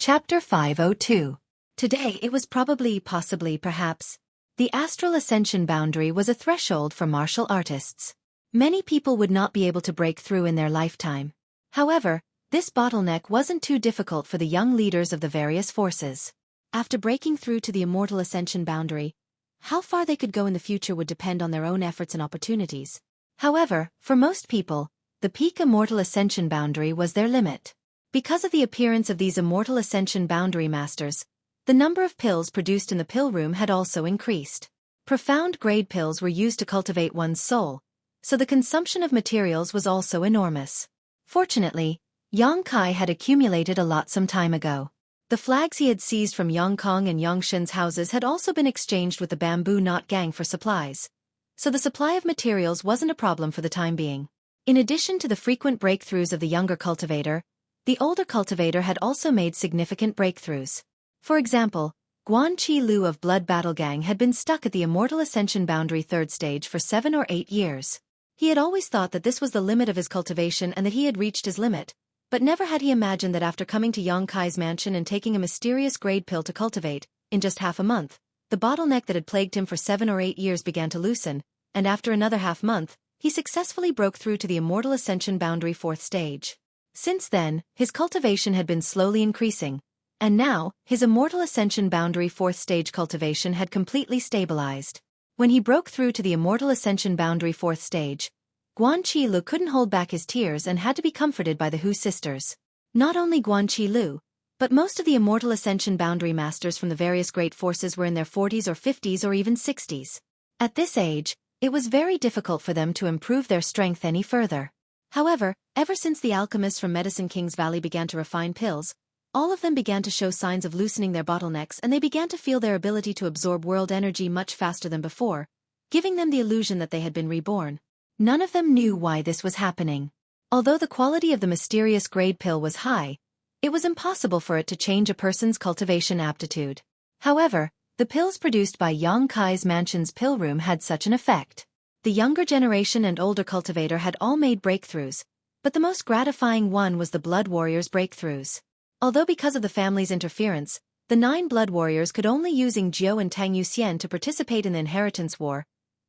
Chapter 502. Today it was possibly perhaps, the astral ascension boundary was a threshold for martial artists. Many people would not be able to break through in their lifetime. However, this bottleneck wasn't too difficult for the young leaders of the various forces. After breaking through to the immortal ascension boundary, how far they could go in the future would depend on their own efforts and opportunities. However, for most people, the peak immortal ascension boundary was their limit. Because of the appearance of these immortal ascension boundary masters, the number of pills produced in the pill room had also increased. Profound grade pills were used to cultivate one's soul, so the consumption of materials was also enormous. Fortunately, Yang Kai had accumulated a lot some time ago. The flags he had seized from Yang Kong and Yang Shin's houses had also been exchanged with the Bamboo Knot Gang for supplies, so the supply of materials wasn't a problem for the time being. In addition to the frequent breakthroughs of the younger cultivator, the older cultivator had also made significant breakthroughs. For example, Guan Chi Lu of Blood Battle Gang had been stuck at the Immortal Ascension Boundary 3rd stage for 7 or 8 years. He had always thought that this was the limit of his cultivation and that he had reached his limit, but never had he imagined that after coming to Yang Kai's mansion and taking a mysterious grade pill to cultivate, in just half a month, the bottleneck that had plagued him for 7 or 8 years began to loosen, and after another half-month, he successfully broke through to the Immortal Ascension Boundary 4th stage. Since then, his cultivation had been slowly increasing, and now, his Immortal Ascension Boundary 4th stage cultivation had completely stabilized. When he broke through to the Immortal Ascension Boundary 4th stage, Guan Qi couldn't hold back his tears and had to be comforted by the Hu sisters. Not only Guan Qi, but most of the Immortal Ascension Boundary Masters from the various great forces were in their 40s or 50s or even 60s. At this age, it was very difficult for them to improve their strength any further. However, ever since the alchemists from Medicine King's Valley began to refine pills, all of them began to show signs of loosening their bottlenecks, and they began to feel their ability to absorb world energy much faster than before, giving them the illusion that they had been reborn. None of them knew why this was happening. Although the quality of the mysterious grade pill was high, it was impossible for it to change a person's cultivation aptitude. However, the pills produced by Yang Kai's mansion's pill room had such an effect. The younger generation and older cultivator had all made breakthroughs, but the most gratifying one was the Blood Warriors' breakthroughs. Although because of the family's interference, the 9 Blood Warriors could only use Jiu and Tang Yuxian to participate in the inheritance war,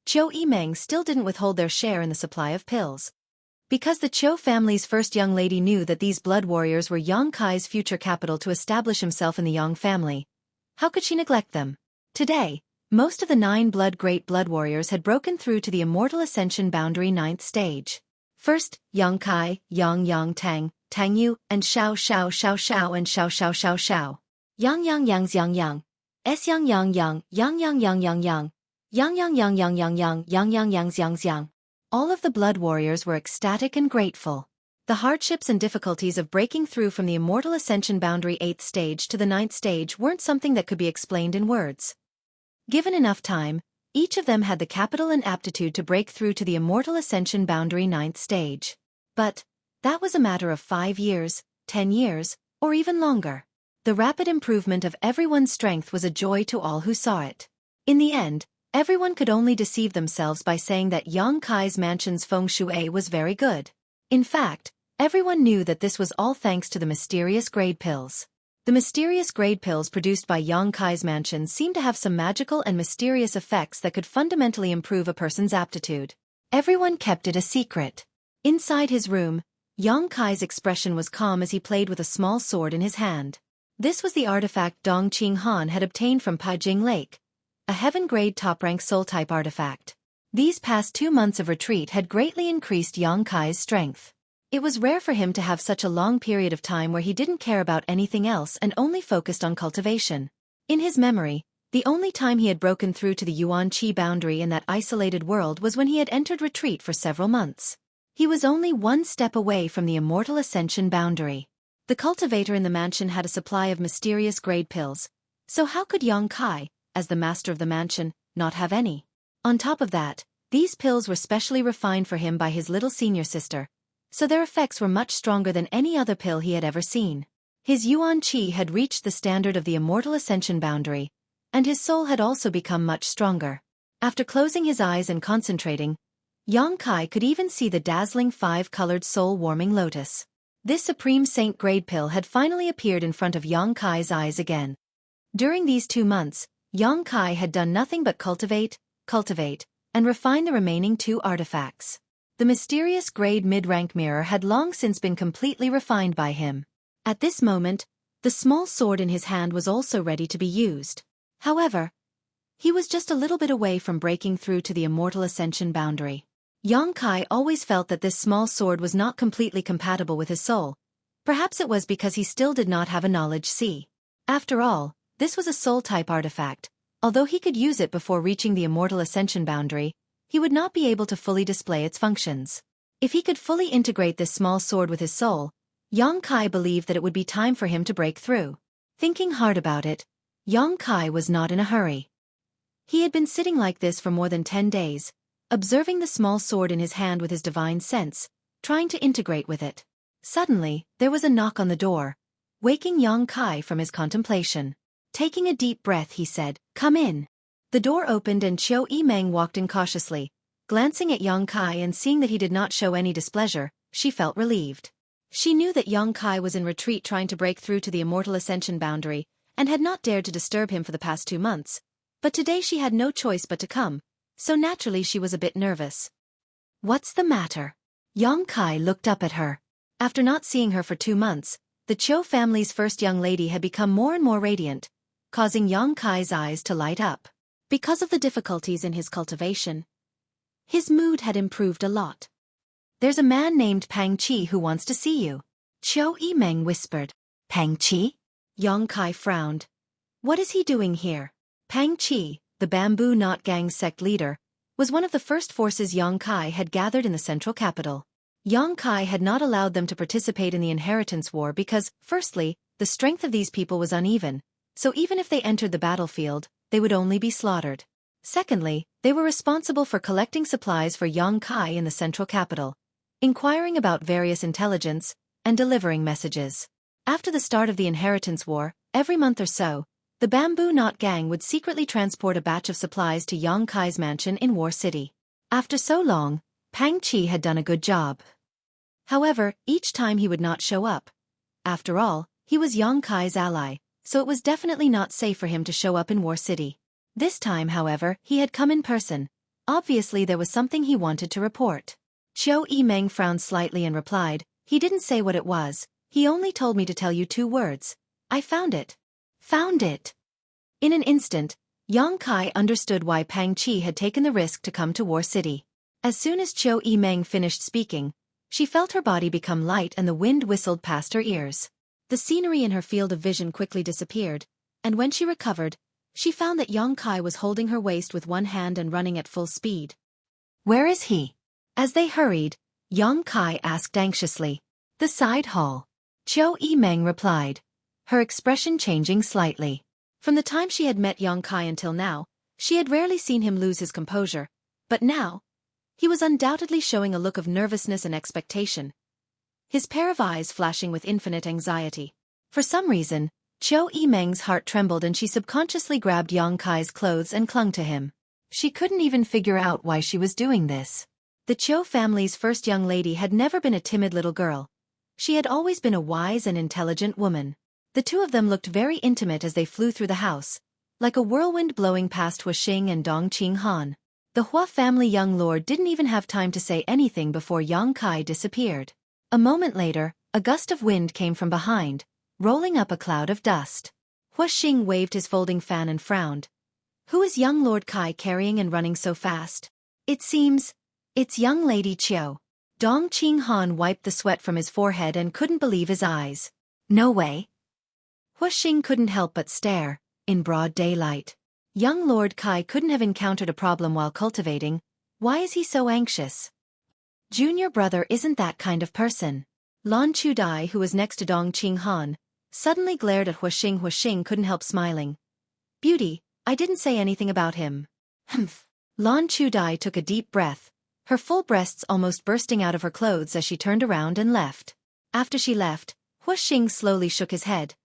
Xueqi still didn't withhold their share in the supply of pills. Because the Qiu family's first young lady knew that these Blood Warriors were Yang Kai's future capital to establish himself in the Yang family, how could she neglect them? Today, most of the 9 Great Blood Warriors had broken through to the Immortal Ascension Boundary 9th stage. First, Yang Kai, Yang Tang, Tang Yu, and Xiao and Xiao. Yang Yang, S Yang, Yang. All of the Blood Warriors were ecstatic and grateful. The hardships and difficulties of breaking through from the Immortal Ascension Boundary 8th stage to the 9th stage weren't something that could be explained in words. Given enough time, each of them had the capital and aptitude to break through to the Immortal Ascension Boundary 9th stage. But that was a matter of 5 years, 10 years, or even longer. The rapid improvement of everyone's strength was a joy to all who saw it. In the end, everyone could only deceive themselves by saying that Yang Kai's mansion's feng shui was very good. In fact, everyone knew that this was all thanks to the mysterious grade pills. The mysterious grade pills produced by Yang Kai's mansion seemed to have some magical and mysterious effects that could fundamentally improve a person's aptitude. Everyone kept it a secret. Inside his room, Yang Kai's expression was calm as he played with a small sword in his hand. This was the artifact Dong Qing Han had obtained from Paijing Lake, a heaven-grade top-rank soul-type artifact. These past 2 months of retreat had greatly increased Yang Kai's strength. It was rare for him to have such a long period of time where he didn't care about anything else and only focused on cultivation. In his memory, the only time he had broken through to the Yuan Qi boundary in that isolated world was when he had entered retreat for several months. He was only 1 step away from the Immortal Ascension boundary. The cultivator in the mansion had a supply of mysterious grade pills, so how could Yang Kai, as the master of the mansion, not have any? On top of that, these pills were specially refined for him by his little senior sister, so their effects were much stronger than any other pill he had ever seen. His Yuan Qi had reached the standard of the Immortal Ascension boundary, and his soul had also become much stronger. After closing his eyes and concentrating, Yang Kai could even see the dazzling 5-colored soul-warming lotus. This Supreme Saint grade pill had finally appeared in front of Yang Kai's eyes again. During these 2 months, Yang Kai had done nothing but cultivate, and refine the remaining 2 artifacts. The mysterious grade mid-rank mirror had long since been completely refined by him. At this moment, the small sword in his hand was also ready to be used. However, he was just a little bit away from breaking through to the Immortal Ascension boundary. Yang Kai always felt that this small sword was not completely compatible with his soul. Perhaps it was because he still did not have a knowledge C. After all, this was a soul-type artifact. Although he could use it before reaching the Immortal Ascension boundary, he would not be able to fully display its functions. If he could fully integrate this small sword with his soul, Yang Kai believed that it would be time for him to break through. Thinking hard about it, Yang Kai was not in a hurry. He had been sitting like this for more than 10 days, observing the small sword in his hand with his divine sense, trying to integrate with it. Suddenly, there was a knock on the door, waking Yang Kai from his contemplation. Taking a deep breath, he said, "Come in." The door opened and Xueqi walked in cautiously. Glancing at Yang Kai and seeing that he did not show any displeasure, she felt relieved. She knew that Yang Kai was in retreat trying to break through to the Immortal Ascension boundary, and had not dared to disturb him for the past 2 months, But today she had no choice but to come, so naturally she was a bit nervous. "What's the matter?" Yang Kai looked up at her. After not seeing her for 2 months, the Cho family's first young lady had become more and more radiant, causing Yang Kai's eyes to light up. Because of the difficulties in his cultivation, his mood had improved a lot. "There's a man named Pang Chi who wants to see you," Cho Yimeng whispered. "Pang Chi?" Yang Kai frowned. "What is he doing here?" Pang Chi, the Bamboo Knot Gang's sect leader, was one of the first forces Yang Kai had gathered in the central capital. Yang Kai had not allowed them to participate in the inheritance war because, firstly, the strength of these people was uneven, so even if they entered the battlefield, they would only be slaughtered. Secondly, they were responsible for collecting supplies for Yang Kai in the central capital, inquiring about various intelligence, and delivering messages. After the start of the inheritance war, every month or so, the Bamboo Knot Gang would secretly transport a batch of supplies to Yang Kai's mansion in War City. After so long, Pang Chi had done a good job. However, each time he would not show up. After all, he was Yang Kai's ally, so it was definitely not safe for him to show up in War City. This time, however, he had come in person. Obviously there was something he wanted to report. Cho Yimeng frowned slightly and replied, "He didn't say what it was, he only told me to tell you 2 words. I found it." Found it. In an instant, Yang Kai understood why Pang Chi had taken the risk to come to War City. As soon as Cho Yimeng finished speaking, she felt her body become light and the wind whistled past her ears. The scenery in her field of vision quickly disappeared, and when she recovered, she found that Yang Kai was holding her waist with one hand and running at full speed. "Where is he?" As they hurried, Yang Kai asked anxiously. "The side hall," Cho Yimeng replied, her expression changing slightly. From the time she had met Yang Kai until now, she had rarely seen him lose his composure, but now, he was undoubtedly showing a look of nervousness and expectation, his pair of eyes flashing with infinite anxiety. For some reason, Cho Yimeng's heart trembled and she subconsciously grabbed Yang Kai's clothes and clung to him. She couldn't even figure out why she was doing this. The Cho family's first young lady had never been a timid little girl. She had always been a wise and intelligent woman. The 2 of them looked very intimate as they flew through the house, like a whirlwind blowing past Huaxing and Dong Qinghan. The Hua family young lord didn't even have time to say anything before Yang Kai disappeared. A moment later, a gust of wind came from behind, rolling up a cloud of dust. Huaxing waved his folding fan and frowned. "Who is young Lord Kai carrying and running so fast?" "It seems, it's young lady Chiu." Dong Qinghan wiped the sweat from his forehead and couldn't believe his eyes. "No way." Huaxing couldn't help but stare, in broad daylight. Young Lord Kai couldn't have encountered a problem while cultivating. Why is he so anxious? Junior brother isn't that kind of person. Lan Chudai, who was next to Dong Qinghan, suddenly glared at Huaxing. Huaxing couldn't help smiling. "Beauty, I didn't say anything about him." Humph. Lan Chudai took a deep breath, her full breasts almost bursting out of her clothes as she turned around and left. After she left, Huaxing slowly shook his head.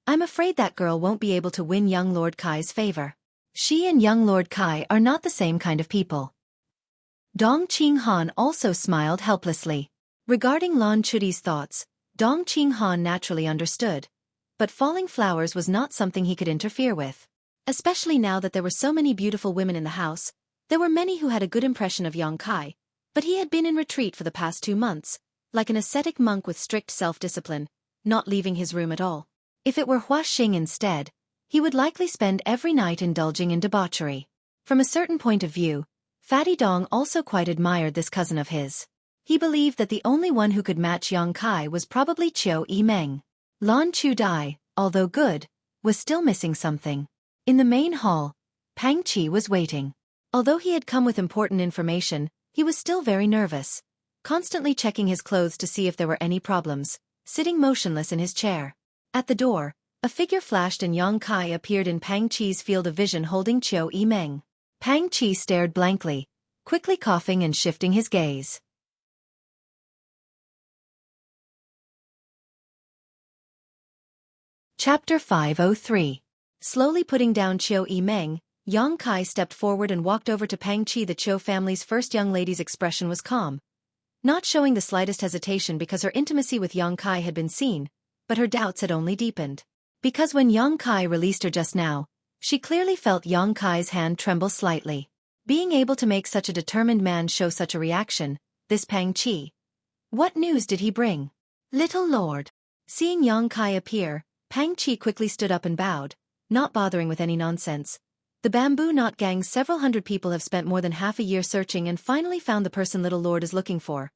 "I'm afraid that girl won't be able to win young Lord Kai's favor. She and young Lord Kai are not the same kind of people." Dong Qinghan also smiled helplessly. Regarding Lan Chudi's thoughts, Dong Qinghan naturally understood, but falling flowers was not something he could interfere with. Especially now that there were so many beautiful women in the house, there were many who had a good impression of Yang Kai, but he had been in retreat for the past 2 months, like an ascetic monk with strict self-discipline, not leaving his room at all. If it were Huaxing instead, he would likely spend every night indulging in debauchery. From a certain point of view, Fatty Dong also quite admired this cousin of his. He believed that the only one who could match Yang Kai was probably Cho Yimeng. Lan Chudai, although good, was still missing something. In the main hall, Pang Chi was waiting. Although he had come with important information, he was still very nervous, constantly checking his clothes to see if there were any problems, sitting motionless in his chair. At the door, a figure flashed and Yang Kai appeared in Pang Chi's field of vision holding Cho Yimeng. Pang Chi stared blankly, quickly coughing and shifting his gaze. Chapter 503. Slowly putting down Cho Yimeng, Yang Kai stepped forward and walked over to Pang Chi. The Cho family's first young lady's expression was calm, not showing the slightest hesitation because her intimacy with Yang Kai had been seen, but her doubts had only deepened. Because when Yang Kai released her just now, She clearly felt Yang Kai's hand tremble slightly. Being able to make such a determined man show such a reaction, this Pang Qi. What news did he bring? Little Lord. Seeing Yang Kai appear, Pang Qi quickly stood up and bowed, not bothering with any nonsense. The bamboo knot gang's several hundred people have spent more than half a year searching and finally found the person Little Lord is looking for.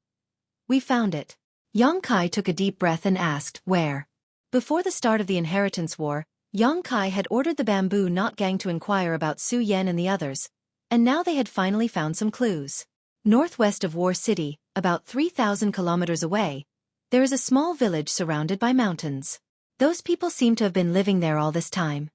We found it. Yang Kai took a deep breath and asked, where? Before the start of the inheritance war, Yang Kai had ordered the bamboo knot gang to inquire about Su Yan and the others, and now they had finally found some clues. Northwest of War City, about 3,000 kilometers away, there is a small village surrounded by mountains. Those people seem to have been living there all this time.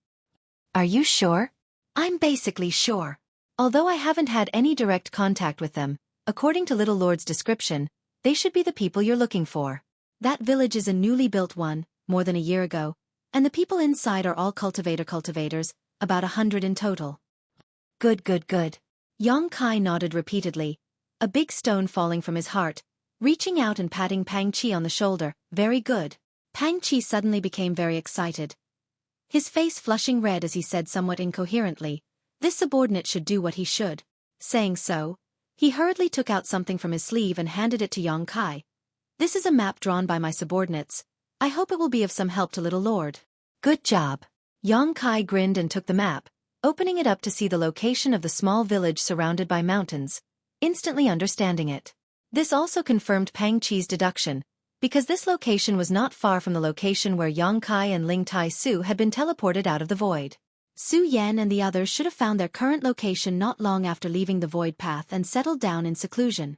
Are you sure? I'm basically sure. Although I haven't had any direct contact with them, according to Little Lord's description, they should be the people you're looking for. That village is a newly built one, more than a year ago, and the people inside are all cultivators, about 100 in total. Good, good, good. Yang Kai nodded repeatedly, a big stone falling from his heart, reaching out and patting Pang Qi on the shoulder. Very good. Pang Qi suddenly became very excited. His face flushing red as he said somewhat incoherently, this subordinate should do what he should. Saying so, he hurriedly took out something from his sleeve and handed it to Yang Kai. This is a map drawn by my subordinates. I hope it will be of some help to Little Lord. Good job. Yang Kai grinned and took the map, opening it up to see the location of the small village surrounded by mountains, instantly understanding it. This also confirmed Pang Qi's deduction, because this location was not far from the location where Yang Kai and Ling Tai Su had been teleported out of the void. Su Yan and the others should have found their current location not long after leaving the void path and settled down in seclusion.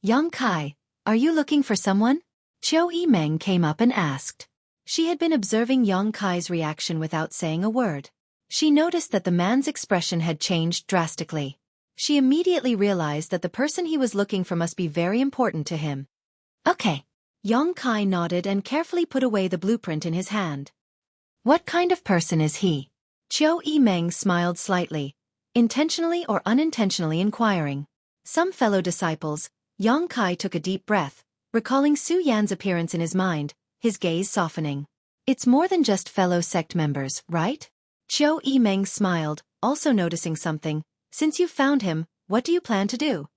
Yang Kai, are you looking for someone? Xueqi Meng came up and asked. She had been observing Yang Kai's reaction without saying a word. She noticed that the man's expression had changed drastically. She immediately realized that the person he was looking for must be very important to him. Okay. Yang Kai nodded and carefully put away the blueprint in his hand. What kind of person is he? Xueqi Meng smiled slightly, intentionally or unintentionally inquiring. Some fellow disciples. Yang Kai took a deep breath, recalling Su Yan's appearance in his mind, his gaze softening. It's more than just fellow sect members, right? Xueqi Meng smiled, also noticing something. Since you've found him, what do you plan to do?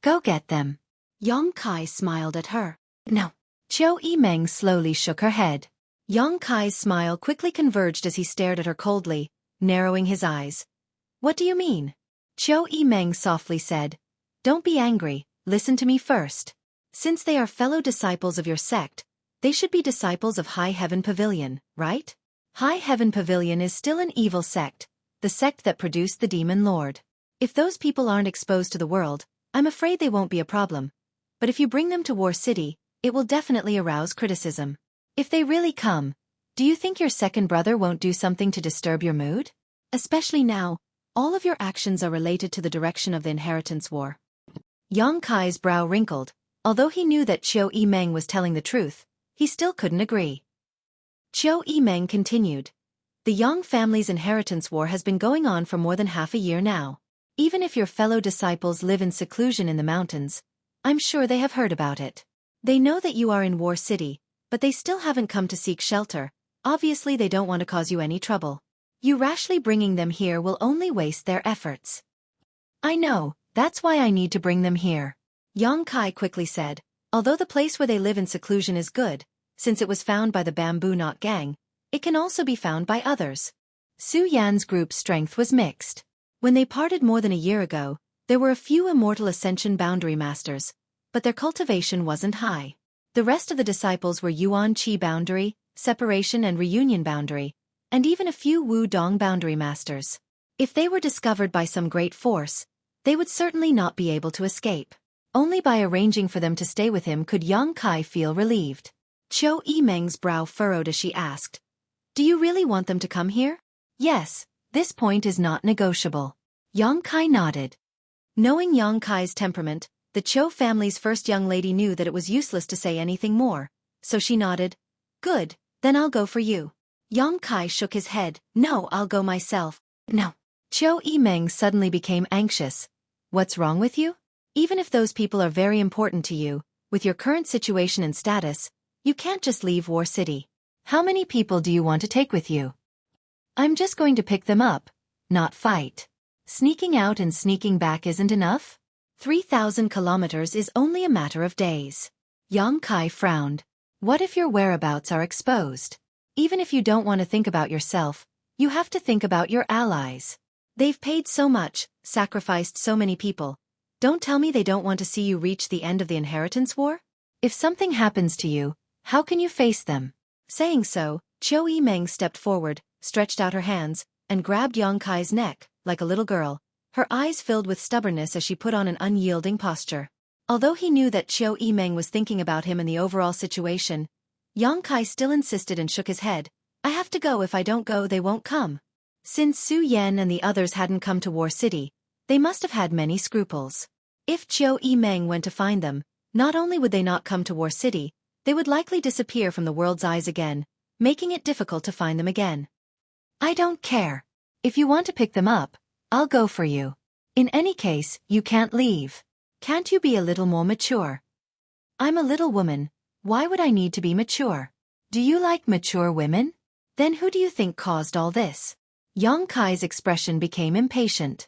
Go get them. Yang Kai smiled at her. No. Xueqi Meng slowly shook her head. Yang Kai's smile quickly converged as he stared at her coldly, narrowing his eyes. What do you mean? Xueqi Meng softly said. Don't be angry, listen to me first. Since they are fellow disciples of your sect, they should be disciples of High Heaven Pavilion, right? High Heaven Pavilion is still an evil sect, the sect that produced the Demon Lord. If those people aren't exposed to the world, I'm afraid they won't be a problem. But if you bring them to War City, it will definitely arouse criticism. If they really come, do you think your second brother won't do something to disturb your mood? Especially now, all of your actions are related to the direction of the inheritance war. Yang Kai's brow wrinkled. Although he knew that Xueqi Meng was telling the truth, he still couldn't agree. Xueqi Meng continued. The Yang family's inheritance war has been going on for more than half a year now. Even if your fellow disciples live in seclusion in the mountains, I'm sure they have heard about it. They know that you are in War City, but they still haven't come to seek shelter. Obviously they don't want to cause you any trouble. You rashly bringing them here will only waste their efforts. I know, that's why I need to bring them here. Yang Kai quickly said, although the place where they live in seclusion is good, since it was found by the Bamboo Knot Gang, it can also be found by others. Su Yan's group's strength was mixed. When they parted more than a year ago, there were a few immortal Ascension Boundary Masters, but their cultivation wasn't high. The rest of the disciples were Yuan Qi Boundary, Separation and Reunion Boundary, and even a few Wu Dong Boundary Masters. If they were discovered by some great force, they would certainly not be able to escape. Only by arranging for them to stay with him could Yang Kai feel relieved. Xueqi Meng's brow furrowed as she asked, do you really want them to come here? Yes, this point is not negotiable. Yang Kai nodded. Knowing Yang Kai's temperament, the Cho family's first young lady knew that it was useless to say anything more, so she nodded. Good, then I'll go for you. Yang Kai shook his head. No, I'll go myself. No. Xueqi Meng suddenly became anxious. What's wrong with you? Even if those people are very important to you, with your current situation and status, you can't just leave War City. How many people do you want to take with you? I'm just going to pick them up, not fight. Sneaking out and sneaking back isn't enough? 3,000 kilometers is only a matter of days. Yang Kai frowned. What if your whereabouts are exposed? Even if you don't want to think about yourself, you have to think about your allies. They've paid so much, sacrificed so many people. Don't tell me they don't want to see you reach the end of the inheritance war? If something happens to you, how can you face them? Saying so, Xueqi Meng stepped forward, stretched out her hands, and grabbed Yang Kai's neck, like a little girl, her eyes filled with stubbornness as she put on an unyielding posture. Although he knew that Xueqi Meng was thinking about him and the overall situation, Yang Kai still insisted and shook his head. I have to go. If I don't go, they won't come. Since Su Yan and the others hadn't come to War City, they must have had many scruples. If Xueqi Meng went to find them, not only would they not come to War City, they would likely disappear from the world's eyes again, making it difficult to find them again. I don't care. If you want to pick them up, I'll go for you. In any case, you can't leave. Can't you be a little more mature? I'm a little woman. Why would I need to be mature? Do you like mature women? Then who do you think caused all this? Yang Kai's expression became impatient.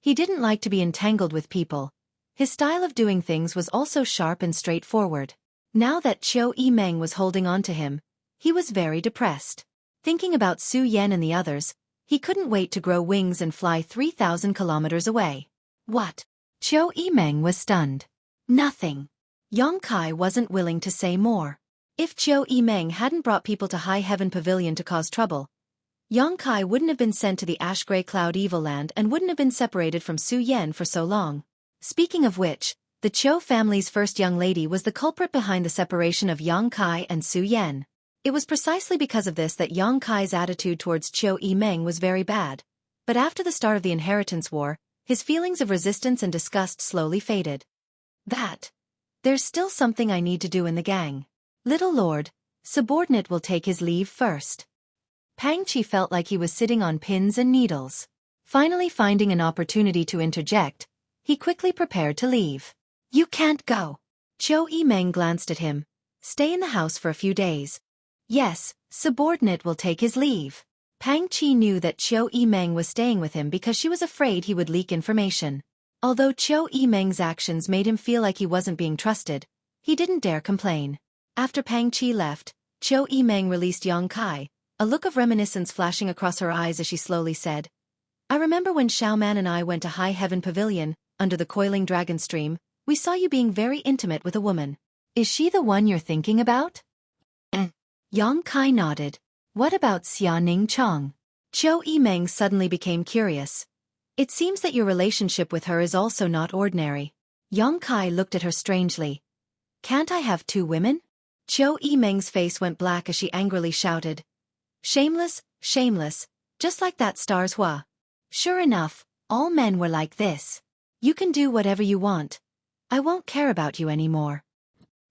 He didn't like to be entangled with people. His style of doing things was also sharp and straightforward. Now that Xueqi Meng was holding on to him, he was very depressed. Thinking about Su Yan and the others, he couldn't wait to grow wings and fly 3,000 kilometers away. What? Xueqi Meng was stunned. Nothing. Yang Kai wasn't willing to say more. If Xueqi Meng hadn't brought people to High Heaven Pavilion to cause trouble, Yang Kai wouldn't have been sent to the Ash-Gray Cloud Evil Land and wouldn't have been separated from Su Yan for so long. Speaking of which, the Cho family's first young lady was the culprit behind the separation of Yang Kai and Su Yan. It was precisely because of this that Yang Kai's attitude towards Xueqi Meng was very bad. But after the start of the inheritance war, his feelings of resistance and disgust slowly faded. There's still something I need to do in the gang. Little Lord, subordinate will take his leave first. Pang Chi felt like he was sitting on pins and needles. Finally finding an opportunity to interject, he quickly prepared to leave. You can't go. Xueqi Meng glanced at him. Stay in the house for a few days. Yes, subordinate will take his leave. Pang Chi knew that Xueqi Meng was staying with him because she was afraid he would leak information. Although Xueqi Meng's actions made him feel like he wasn't being trusted, he didn't dare complain. After Pang Chi left, Xueqi Meng released Yang Kai, a look of reminiscence flashing across her eyes as she slowly said, I remember when Xiaoman and I went to High Heaven Pavilion, under the coiling dragon stream, we saw you being very intimate with a woman. Is she the one you're thinking about? Yang Kai nodded. What about Xia Ning Chong? Xueqi Meng suddenly became curious. It seems that your relationship with her is also not ordinary. Yang Kai looked at her strangely. Can't I have two women? Xueqi Meng's face went black as she angrily shouted. Shameless, shameless, just like that Stars Hua. Sure enough, all men were like this. You can do whatever you want. I won't care about you anymore.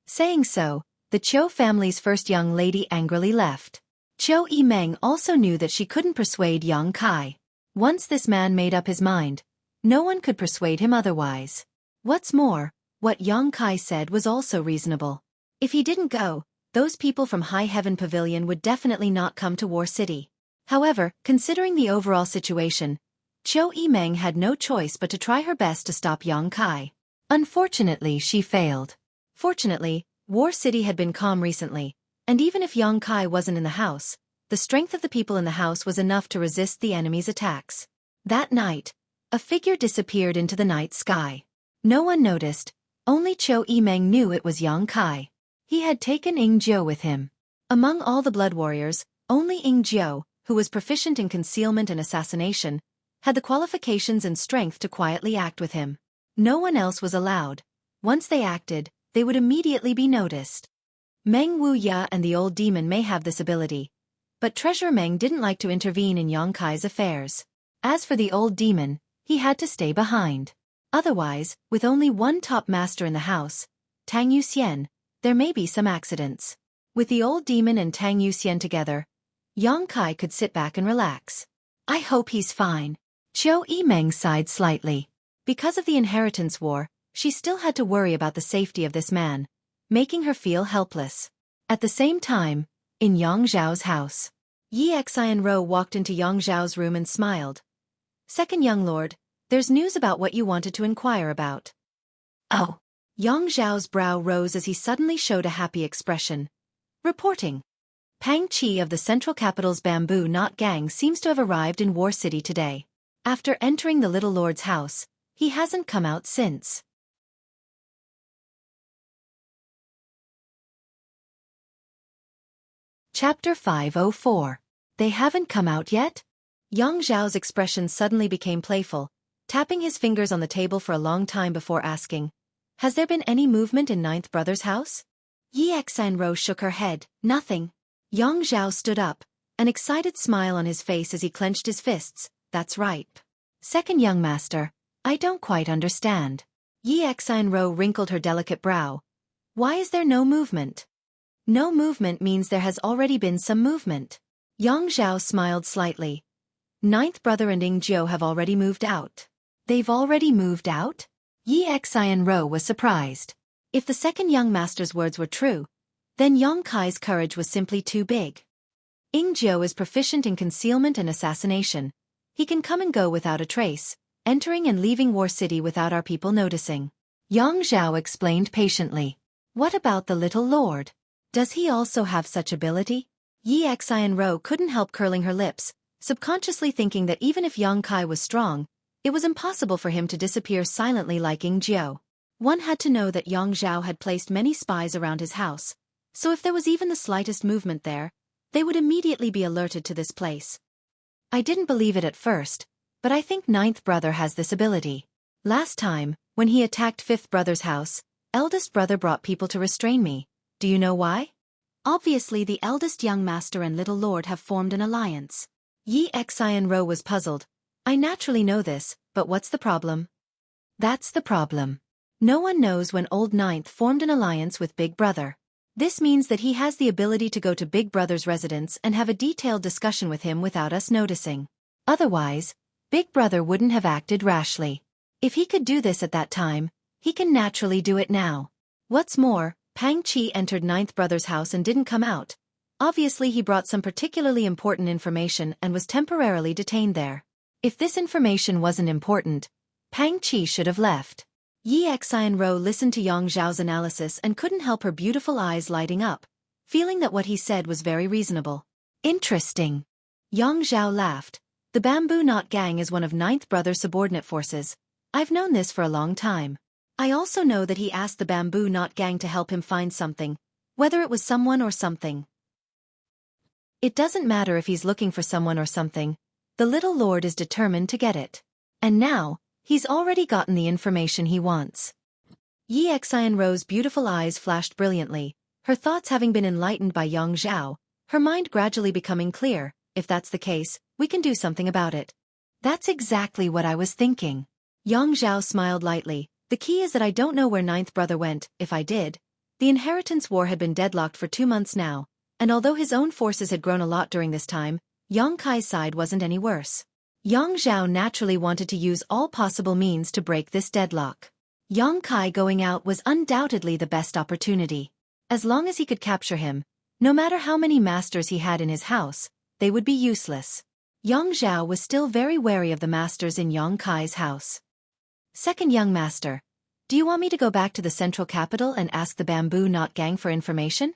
Saying so, the Cho family's first young lady angrily left. Xueqi Meng also knew that she couldn't persuade Yang Kai. Once this man made up his mind, no one could persuade him otherwise. What's more, what Yang Kai said was also reasonable. If he didn't go, those people from High Heaven Pavilion would definitely not come to War City. However, considering the overall situation, Xueqi Meng had no choice but to try her best to stop Yang Kai. Unfortunately, she failed. Fortunately, War City had been calm recently, and even if Yang Kai wasn't in the house, the strength of the people in the house was enough to resist the enemy's attacks. That night, a figure disappeared into the night sky. No one noticed, only Xueqi Meng knew it was Yang Kai. He had taken Ying Jiu with him. Among all the blood warriors, only Ying Jiu, who was proficient in concealment and assassination, had the qualifications and strength to quietly act with him. No one else was allowed. Once they acted, they would immediately be noticed. Meng Wuya and the old demon may have this ability, but Treasurer Meng didn't like to intervene in Yang Kai's affairs. As for the old demon, he had to stay behind. Otherwise, with only one top master in the house, Tang Yuxian, there may be some accidents. With the old demon and Tang Yuxian together, Yang Kai could sit back and relax. I hope he's fine. Xueqi Meng sighed slightly. Because of the inheritance war, she still had to worry about the safety of this man, making her feel helpless. At the same time, in Yang Zhao's house, Yi Xianro walked into Yang Zhao's room and smiled. Second young lord, there's news about what you wanted to inquire about. Oh. Yang Zhao's brow rose as he suddenly showed a happy expression. Reporting. Pang Qi of the Central Capital's Bamboo Knot Gang seems to have arrived in War City today. After entering the little lord's house, he hasn't come out since. Chapter 504. They haven't come out yet? Yang Zhao's expression suddenly became playful, tapping his fingers on the table for a long time before asking, has there been any movement in Ninth Brother's house? Yi Xianro shook her head, nothing. Yang Zhao stood up, an excited smile on his face as he clenched his fists, that's right. Second young master, I don't quite understand. Yi Xianro wrinkled her delicate brow. Why is there no movement? No movement means there has already been some movement. Yang Zhao smiled slightly. Ninth Brother and Ying Jiu have already moved out. They've already moved out? Yi Xianro was surprised. If the second young master's words were true, then Yang Kai's courage was simply too big. Ying Jiu is proficient in concealment and assassination. He can come and go without a trace, entering and leaving War City without our people noticing. Yang Zhao explained patiently. What about the little lord? Does he also have such ability? Yi Xianro couldn't help curling her lips, subconsciously thinking that even if Yang Kai was strong, it was impossible for him to disappear silently like Ying Jiu. One had to know that Yang Zhao had placed many spies around his house, so if there was even the slightest movement there, they would immediately be alerted to this place. I didn't believe it at first, but I think Ninth Brother has this ability. Last time, when he attacked Fifth Brother's house, Eldest Brother brought people to restrain me. Do you know why? Obviously the eldest young master and little lord have formed an alliance. Yi Xianro was puzzled. I naturally know this, but what's the problem? That's the problem. No one knows when Old Ninth formed an alliance with Big Brother. This means that he has the ability to go to Big Brother's residence and have a detailed discussion with him without us noticing. Otherwise, Big Brother wouldn't have acted rashly. If he could do this at that time, he can naturally do it now. What's more, Pang Qi entered Ninth Brother's house and didn't come out. Obviously he brought some particularly important information and was temporarily detained there. If this information wasn't important, Pang Qi should have left. Yi Xianro listened to Yang Zhao's analysis and couldn't help her beautiful eyes lighting up, feeling that what he said was very reasonable. Interesting. Yang Zhao laughed. The Bamboo Knot Gang is one of Ninth Brother's subordinate forces. I've known this for a long time. I also know that he asked the Bamboo Knot Gang to help him find something, whether it was someone or something. It doesn't matter if he's looking for someone or something. The little lord is determined to get it. And now, he's already gotten the information he wants. Yi Xianro's beautiful eyes flashed brilliantly, her thoughts having been enlightened by Yang Zhao, her mind gradually becoming clear. If that's the case, we can do something about it. That's exactly what I was thinking. Yang Zhao smiled lightly. The key is that I don't know where Ninth Brother went. If I did. The inheritance war had been deadlocked for 2 months now, and although his own forces had grown a lot during this time, Yang Kai's side wasn't any worse. Yang Zhao naturally wanted to use all possible means to break this deadlock. Yang Kai going out was undoubtedly the best opportunity. As long as he could capture him, no matter how many masters he had in his house, they would be useless. Yang Zhao was still very wary of the masters in Yang Kai's house. Second young master, do you want me to go back to the central capital and ask the Bamboo Knot Gang for information?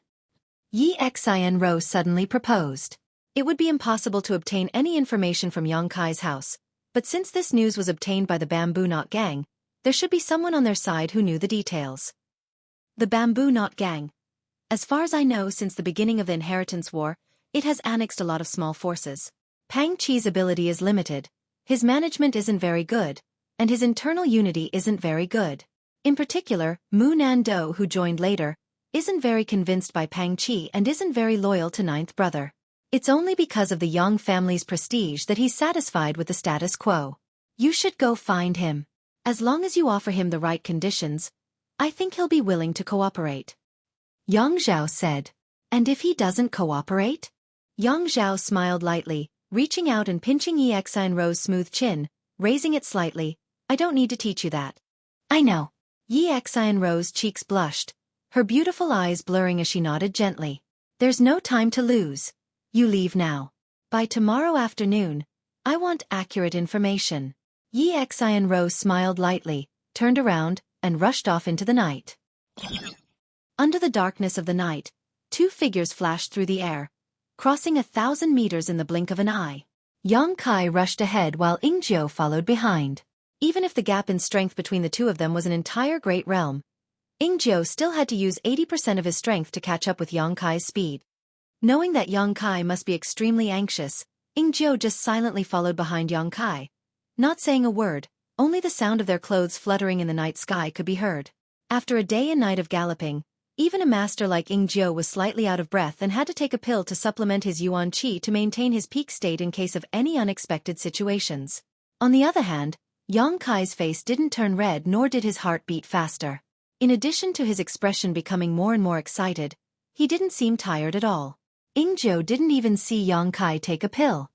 Yi Xianro suddenly proposed. It would be impossible to obtain any information from Yang Kai's house, but since this news was obtained by the Bamboo Knot Gang, there should be someone on their side who knew the details. The Bamboo Knot Gang. As far as I know, since the beginning of the Inheritance War, it has annexed a lot of small forces. Pang Qi's ability is limited, his management isn't very good, and his internal unity isn't very good. In particular, Mu Nando, who joined later, isn't very convinced by Pang Qi and isn't very loyal to Ninth Brother. It's only because of the Yang family's prestige that he's satisfied with the status quo. You should go find him. As long as you offer him the right conditions, I think he'll be willing to cooperate. Yang Zhao said. And if he doesn't cooperate? Yang Zhao smiled lightly, reaching out and pinching Yi Xianro's smooth chin, raising it slightly. I don't need to teach you that. I know. Yi Xianro's cheeks blushed, her beautiful eyes blurring as she nodded gently. There's no time to lose. You leave now. By tomorrow afternoon, I want accurate information. Yi Xianro smiled lightly, turned around, and rushed off into the night. Under the darkness of the night, two figures flashed through the air, crossing 1,000 meters in the blink of an eye. Yang Kai rushed ahead while Ingjiu followed behind. Even if the gap in strength between the two of them was an entire great realm, Ingjiu still had to use 80% of his strength to catch up with Yang Kai's speed. Knowing that Yang Kai must be extremely anxious, Ingjiu just silently followed behind Yang Kai. Not saying a word, only the sound of their clothes fluttering in the night sky could be heard. After a day and night of galloping, even a master like Ingjiu was slightly out of breath and had to take a pill to supplement his yuan qi to maintain his peak state in case of any unexpected situations. On the other hand, Yang Kai's face didn't turn red nor did his heart beat faster. In addition to his expression becoming more and more excited, he didn't seem tired at all. Ingjiu didn't even see Yang Kai take a pill.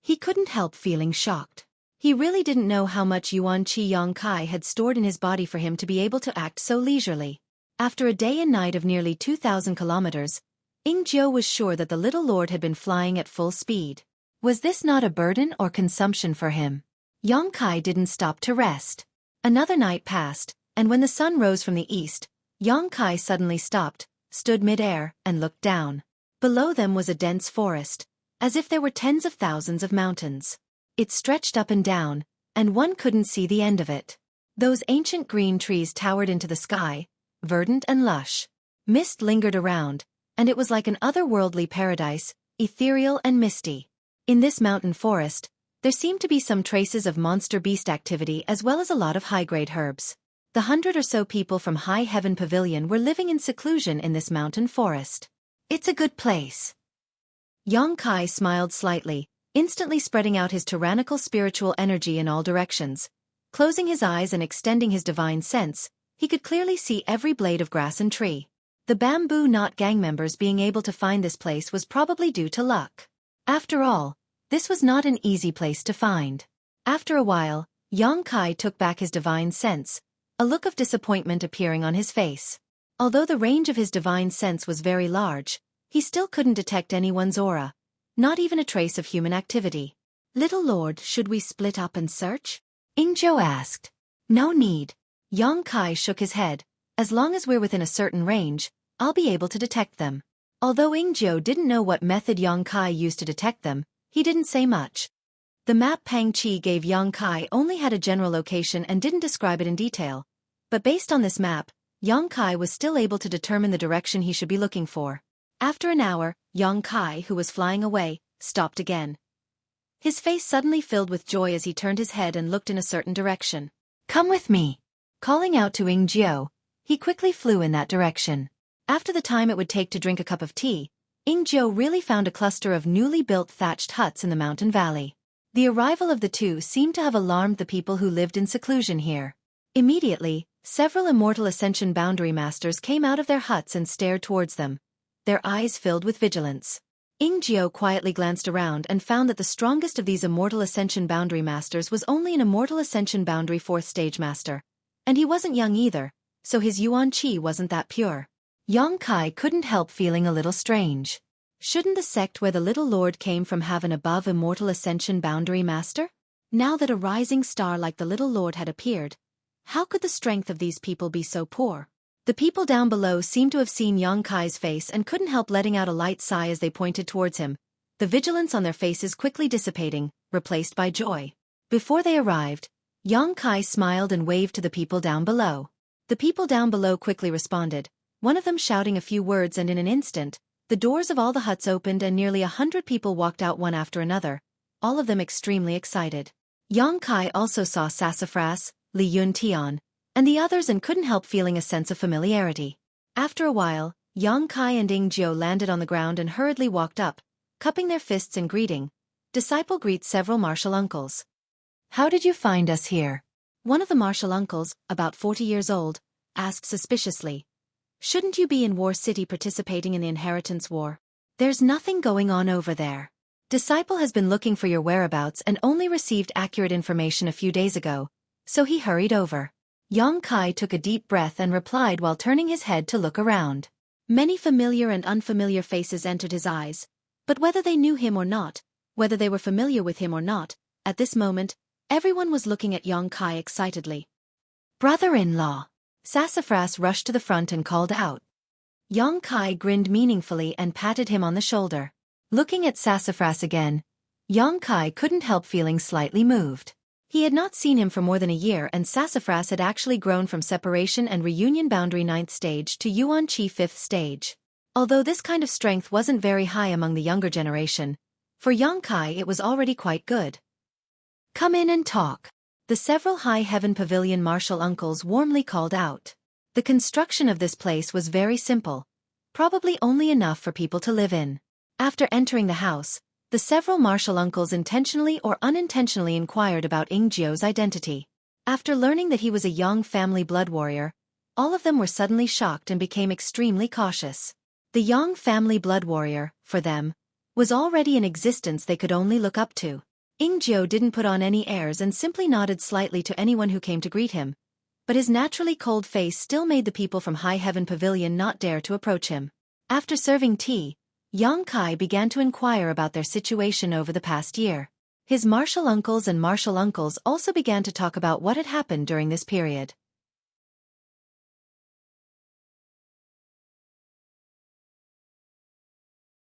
He couldn't help feeling shocked. He really didn't know how much yuan qi Yang Kai had stored in his body for him to be able to act so leisurely. After a day and night of nearly 2,000 kilometers, Ingjiu was sure that the little lord had been flying at full speed. Was this not a burden or consumption for him? Yang Kai didn't stop to rest. Another night passed, and when the sun rose from the east, Yang Kai suddenly stopped, stood mid-air, and looked down. Below them was a dense forest, as if there were tens of thousands of mountains. It stretched up and down, and one couldn't see the end of it. Those ancient green trees towered into the sky, verdant and lush. Mist lingered around, and it was like an otherworldly paradise, ethereal and misty. In this mountain forest, there seemed to be some traces of monster beast activity as well as a lot of high-grade herbs. The 100 or so people from High Heaven Pavilion were living in seclusion in this mountain forest. It's a good place. Yang Kai smiled slightly, instantly spreading out his tyrannical spiritual energy in all directions. Closing his eyes and extending his divine sense, he could clearly see every blade of grass and tree. The Bamboo Knot gang members being able to find this place was probably due to luck. After all, this was not an easy place to find. After a while, Yang Kai took back his divine sense, a look of disappointment appearing on his face. Although the range of his divine sense was very large, he still couldn't detect anyone's aura, not even a trace of human activity. Little Lord, should we split up and search? Ingjiu asked. No need. Yang Kai shook his head. As long as we're within a certain range, I'll be able to detect them. Although Ingjiu didn't know what method Yang Kai used to detect them, he didn't say much. The map Pang Qi gave Yang Kai only had a general location and didn't describe it in detail. But based on this map, Yang Kai was still able to determine the direction he should be looking for. After an hour, Yang Kai, who was flying away, stopped again. His face suddenly filled with joy as he turned his head and looked in a certain direction. Come with me. Calling out to Ingjiu, he quickly flew in that direction. After the time it would take to drink a cup of tea, Ingjiu really found a cluster of newly built thatched huts in the mountain valley. The arrival of the two seemed to have alarmed the people who lived in seclusion here. Immediately, several immortal ascension boundary masters came out of their huts and stared towards them, their eyes filled with vigilance. Ingjiu quietly glanced around and found that the strongest of these immortal ascension boundary masters was only an immortal ascension boundary 4th stage master. And he wasn't young either, so his yuan qi wasn't that pure. Yang Kai couldn't help feeling a little strange. Shouldn't the sect where the little lord came from have an above immortal ascension boundary master? Now that a rising star like the little lord had appeared, how could the strength of these people be so poor? The people down below seemed to have seen Yang Kai's face and couldn't help letting out a light sigh as they pointed towards him, the vigilance on their faces quickly dissipating, replaced by joy. Before they arrived, Yang Kai smiled and waved to the people down below. The people down below quickly responded, one of them shouting a few words, and in an instant, the doors of all the huts opened and nearly 100 people walked out one after another, all of them extremely excited. Yang Kai also saw Sassafras, Li Yun Tian, and the others and couldn't help feeling a sense of familiarity. After a while, Yang Kai and Ingjiu landed on the ground and hurriedly walked up, cupping their fists and greeting. Disciple greets several martial uncles. How did you find us here? One of the martial uncles, about 40 years old, asked suspiciously. Shouldn't you be in War City participating in the inheritance war? There's nothing going on over there. Disciple has been looking for your whereabouts and only received accurate information a few days ago, so he hurried over. Yang Kai took a deep breath and replied while turning his head to look around. Many familiar and unfamiliar faces entered his eyes, but whether they knew him or not, Whether they were familiar with him or not, at this moment, everyone was looking at Xueqi excitedly. "Brother-in-law!" Sassafras rushed to the front and called out. Xueqi grinned meaningfully and patted him on the shoulder. Looking at Sassafras again, Xueqi couldn't help feeling slightly moved. He had not seen him for more than a year, and Sassafras had actually grown from separation and reunion boundary 9th stage to Yuan-Chi 5th stage. Although this kind of strength wasn't very high among the younger generation, for Xueqi it was already quite good. "Come in and talk," the several High Heaven Pavilion martial uncles warmly called out. The construction of this place was very simple, probably only enough for people to live in. After entering the house, the several martial uncles intentionally or unintentionally inquired about Ingzio's identity. After learning that he was a young family blood warrior, all of them were suddenly shocked and became extremely cautious. The young family blood warrior, for them, was already an existence they could only look up to. Ingzio didn't put on any airs and simply nodded slightly to anyone who came to greet him, but his naturally cold face still made the people from High Heaven Pavilion not dare to approach him. After serving tea, Xueqi began to inquire about their situation over the past year. His martial uncles and martial uncles also began to talk about what had happened during this period.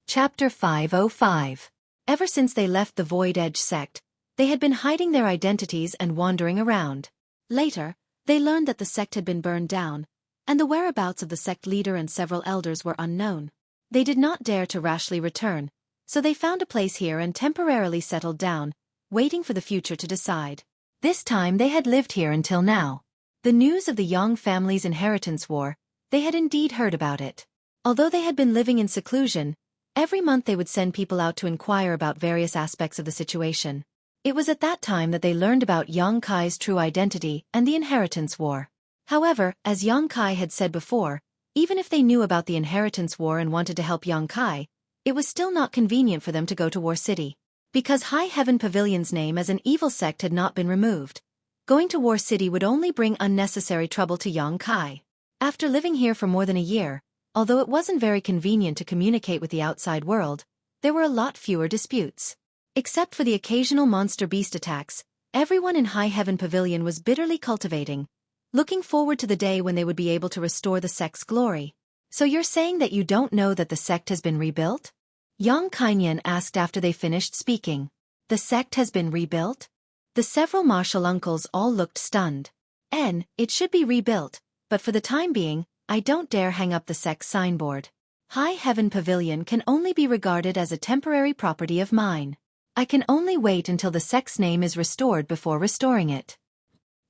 Chapter 505. Ever since they left the Void Edge sect, they had been hiding their identities and wandering around. Later, they learned that the sect had been burned down, and the whereabouts of the sect leader and several elders were unknown. They did not dare to rashly return, so they found a place here and temporarily settled down, waiting for the future to decide. This time they had lived here until now. The news of the Yang family's inheritance war, they had indeed heard about it. Although they had been living in seclusion, every month they would send people out to inquire about various aspects of the situation. It was at that time that they learned about Xueqi's true identity and the inheritance war. However, as Xueqi had said before, even if they knew about the inheritance war and wanted to help Xueqi, it was still not convenient for them to go to War City. Because High Heaven Pavilion's name as an evil sect had not been removed, going to War City would only bring unnecessary trouble to Xueqi. After living here for more than a year, although it wasn't very convenient to communicate with the outside world, there were a lot fewer disputes. Except for the occasional monster beast attacks, everyone in High Heaven Pavilion was bitterly cultivating, looking forward to the day when they would be able to restore the sect's glory. "So you're saying that you don't know that the sect has been rebuilt?" Xueqi asked after they finished speaking. "The sect has been rebuilt?" The several martial uncles all looked stunned. It should be rebuilt, but for the time being, I don't dare hang up the sect's signboard. High Heaven Pavilion can only be regarded as a temporary property of mine. I can only wait until the sect's name is restored before restoring it.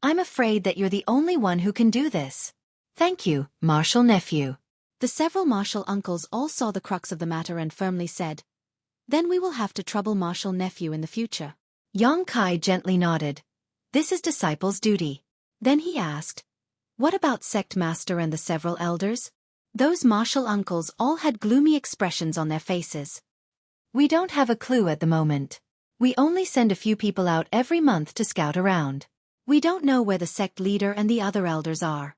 I'm afraid that you're the only one who can do this. Thank you, martial nephew. The several martial uncles all saw the crux of the matter and firmly said, "Then we will have to trouble martial nephew in the future." Xueqi gently nodded. "This is disciple's duty." Then he asked, "What about sect master and the several elders?" Those martial uncles all had gloomy expressions on their faces. "We don't have a clue at the moment. We only send a few people out every month to scout around. We don't know where the sect leader and the other elders are."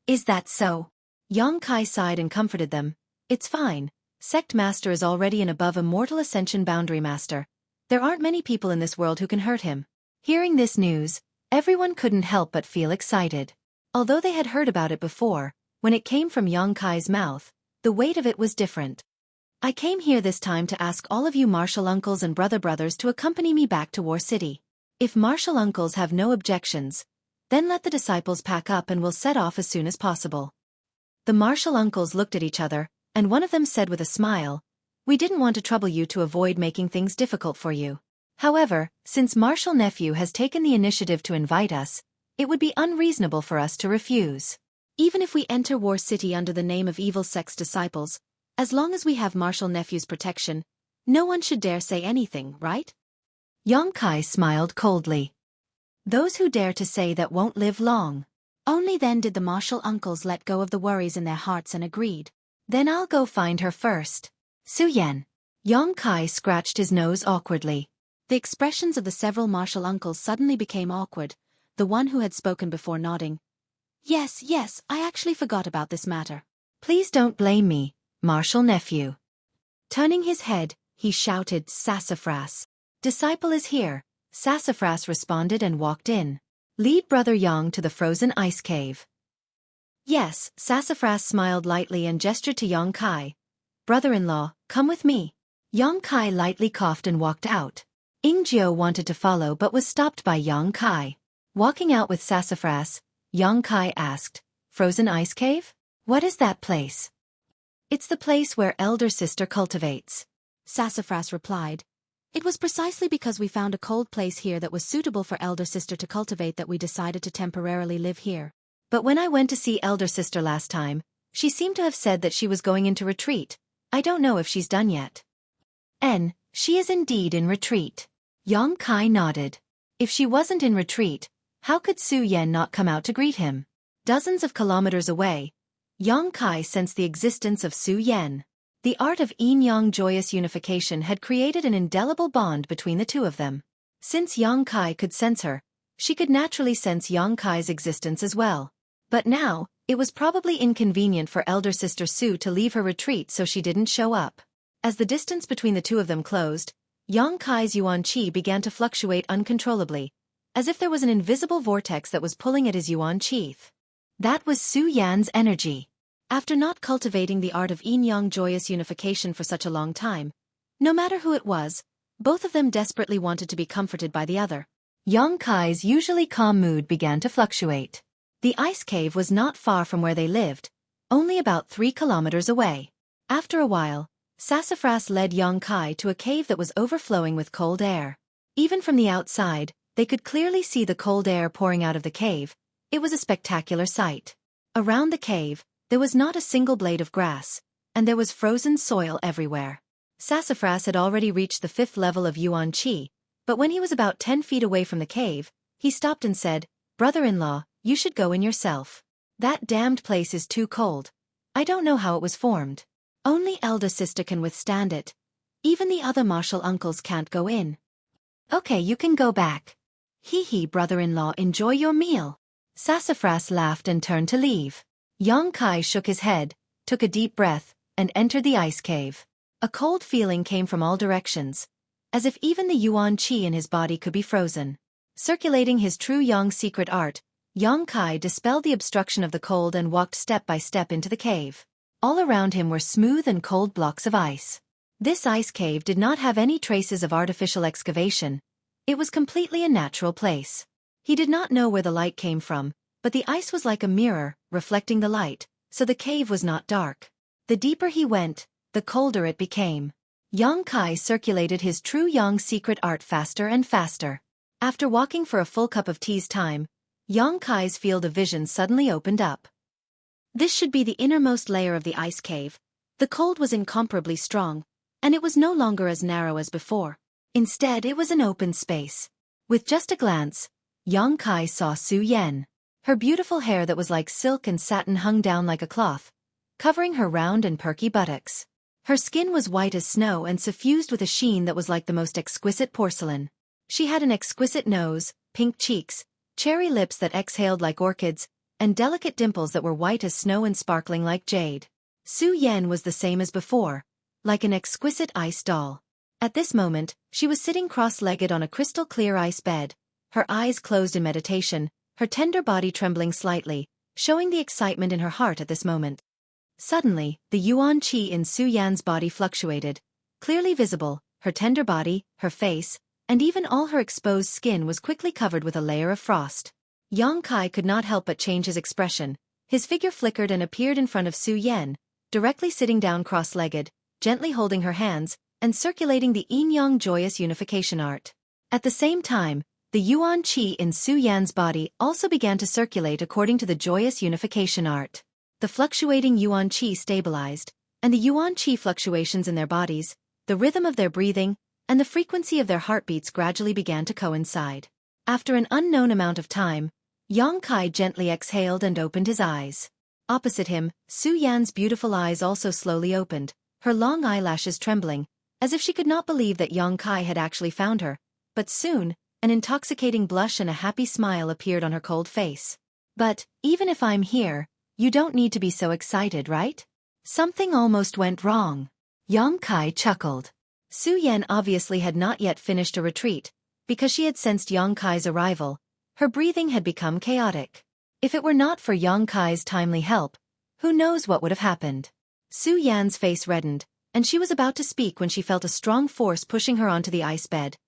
"Is that so?" Xueqi sighed and comforted them. "It's fine. Sect master is already an above immortal ascension boundary master. There aren't many people in this world who can hurt him." Hearing this news, everyone couldn't help but feel excited. Although they had heard about it before, when it came from Xueqi's mouth, the weight of it was different. "I came here this time to ask all of you martial uncles and brothers to accompany me back to War City. If martial uncles have no objections, then let the disciples pack up and we'll set off as soon as possible." The martial uncles looked at each other, and one of them said with a smile, "We didn't want to trouble you to avoid making things difficult for you. However, since martial nephew has taken the initiative to invite us, it would be unreasonable for us to refuse. Even if we enter War City under the name of evil sect's disciples, as long as we have martial nephew's protection, no one should dare say anything, right?" Xueqi smiled coldly. "Those who dare to say that won't live long." Only then did the martial uncles let go of the worries in their hearts and agreed. "Then I'll go find her first. Xuyen." Xueqi scratched his nose awkwardly. The expressions of the several martial uncles suddenly became awkward, the one who had spoken before nodding. Yes, I actually forgot about this matter. Please don't blame me, martial nephew." Turning his head, he shouted. Sassafras. Disciple is here, Sassafras responded and walked in. Lead Brother Yang to the frozen ice cave. Yes, Sassafras smiled lightly and gestured to Yang Kai. Brother-in-law, come with me. Yang Kai lightly coughed and walked out. Ingjiu wanted to follow but was stopped by Yang Kai. Walking out with Sassafras, Yang Kai asked, Frozen ice cave? What is that place? It's the place where elder sister cultivates. Sassafras replied. It was precisely because we found a cold place here that was suitable for elder sister to cultivate that we decided to temporarily live here. But when I went to see elder sister last time, she seemed to have said that she was going into retreat. I don't know if she's done yet. She is indeed in retreat. Yang Kai nodded. If she wasn't in retreat, how could Su Yan not come out to greet him? Dozens of kilometers away, Yang Kai sensed the existence of Su Yan. The art of yin-yang joyous unification had created an indelible bond between the two of them. Since Yang Kai could sense her, she could naturally sense Yang Kai's existence as well. But now, it was probably inconvenient for elder sister Su to leave her retreat so she didn't show up. As the distance between the two of them closed, Yang Kai's yuan qi began to fluctuate uncontrollably, as if there was an invisible vortex that was pulling at his yuan qi. That was Su Yan's energy. After not cultivating the art of yin-yang joyous unification for such a long time, no matter who it was, both of them desperately wanted to be comforted by the other. Yang Kai's usually calm mood began to fluctuate. The ice cave was not far from where they lived, only about 3 kilometers away. After a while, Sassafras led Yang Kai to a cave that was overflowing with cold air. Even from the outside, they could clearly see the cold air pouring out of the cave. It was a spectacular sight. Around the cave, there was not a single blade of grass, and there was frozen soil everywhere. Sassafras had already reached the 5th level of yuan qi, but when he was about 10 feet away from the cave, he stopped and said, Brother-in-law, you should go in yourself. That damned place is too cold. I don't know how it was formed. Only elder sister can withstand it. Even the other martial uncles can't go in. Okay, you can go back. Hee, brother-in-law, enjoy your meal. Sassafras laughed and turned to leave. Yang Kai shook his head, took a deep breath, and entered the ice cave. A cold feeling came from all directions, as if even the yuan qi in his body could be frozen. Circulating his true yang secret art, Yang Kai dispelled the obstruction of the cold and walked step by step into the cave. All around him were smooth and cold blocks of ice. This ice cave did not have any traces of artificial excavation. It was completely a natural place. He did not know where the light came from, but the ice was like a mirror, reflecting the light, so the cave was not dark. The deeper he went, the colder it became. Yang Kai circulated his true yang secret art faster and faster. After walking for a full cup of tea's time, Yang Kai's field of vision suddenly opened up. This should be the innermost layer of the ice cave. The cold was incomparably strong, and it was no longer as narrow as before. Instead, it was an open space. With just a glance, Yang Kai saw Su Yan. Her beautiful hair that was like silk and satin hung down like a cloth, covering her round and perky buttocks. Her skin was white as snow and suffused with a sheen that was like the most exquisite porcelain. She had an exquisite nose, pink cheeks, cherry lips that exhaled like orchids, and delicate dimples that were white as snow and sparkling like jade. Su Yan was the same as before, like an exquisite ice doll. At this moment, she was sitting cross-legged on a crystal-clear ice bed, her eyes closed in meditation, her tender body trembling slightly, showing the excitement in her heart at this moment. Suddenly, the yuan qi in Su Yan's body fluctuated, clearly visible. Her tender body, her face, and even all her exposed skin was quickly covered with a layer of frost. Yang Kai could not help but change his expression. His figure flickered and appeared in front of Su Yan, directly sitting down cross-legged, gently holding her hands, and circulating the yin-yang joyous unification art. At the same time, the yuan qi in Su Yan's body also began to circulate according to the joyous unification art. The fluctuating yuan qi stabilized, and the yuan qi fluctuations in their bodies, the rhythm of their breathing, and the frequency of their heartbeats gradually began to coincide. After an unknown amount of time, Yang Kai gently exhaled and opened his eyes. Opposite him, Su Yan's beautiful eyes also slowly opened, her long eyelashes trembling, as if she could not believe that Yang Kai had actually found her. But soon, an intoxicating blush and a happy smile appeared on her cold face. But, even if I'm here, you don't need to be so excited, right? Something almost went wrong. Yang Kai chuckled. Su Yan obviously had not yet finished a retreat, because she had sensed Yang Kai's arrival. Her breathing had become chaotic. If it were not for Yang Kai's timely help, who knows what would have happened. Su Yan's face reddened, and she was about to speak when she felt a strong force pushing her onto the ice bed,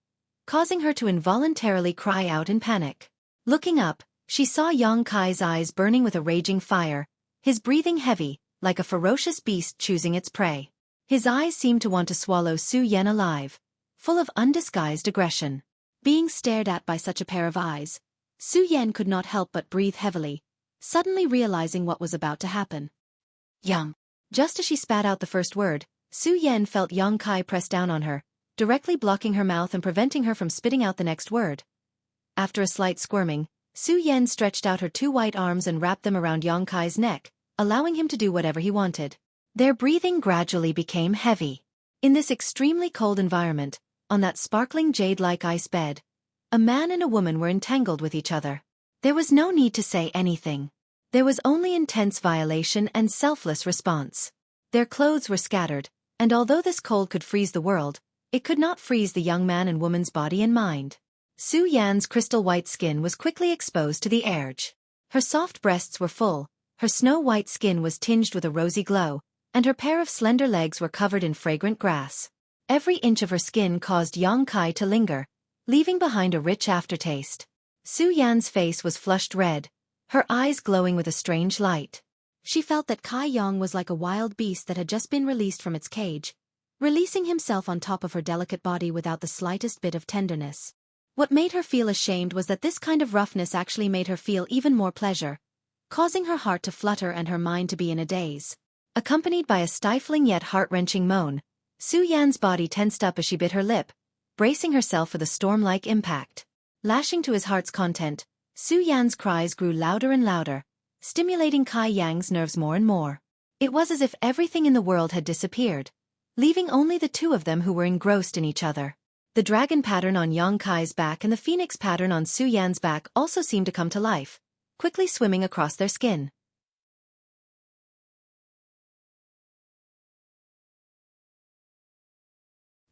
causing her to involuntarily cry out in panic. Looking up, she saw Yang Kai's eyes burning with a raging fire, his breathing heavy, like a ferocious beast choosing its prey. His eyes seemed to want to swallow Su Yan alive, full of undisguised aggression. Being stared at by such a pair of eyes, Su Yan could not help but breathe heavily, suddenly realizing what was about to happen. Yang. Just as she spat out the first word, Su Yan felt Yang Kai press down on her, directly blocking her mouth and preventing her from spitting out the next word. After a slight squirming, Su Yan stretched out her two white arms and wrapped them around Yang Kai's neck, allowing him to do whatever he wanted. Their breathing gradually became heavy. In this extremely cold environment, on that sparkling jade-like ice bed, a man and a woman were entangled with each other. There was no need to say anything. There was only intense violation and selfless response. Their clothes were scattered, and although this cold could freeze the world, it could not freeze the young man and woman's body and mind. Su Yan's crystal white skin was quickly exposed to the edge. Her soft breasts were full, her snow-white skin was tinged with a rosy glow, and her pair of slender legs were covered in fragrant grass. Every inch of her skin caused Yang Kai to linger, leaving behind a rich aftertaste. Su Yan's face was flushed red, her eyes glowing with a strange light. She felt that Kai Yang was like a wild beast that had just been released from its cage, releasing himself on top of her delicate body without the slightest bit of tenderness. What made her feel ashamed was that this kind of roughness actually made her feel even more pleasure, causing her heart to flutter and her mind to be in a daze. Accompanied by a stifling yet heart-wrenching moan, Su Yan's body tensed up as she bit her lip, bracing herself for the storm-like impact. Lashing to his heart's content, Su Yan's cries grew louder and louder, stimulating Kai Yang's nerves more and more. It was as if everything in the world had disappeared, leaving only the two of them who were engrossed in each other. The dragon pattern on Yang Kai's back and the phoenix pattern on Su Yan's back also seemed to come to life, quickly swimming across their skin.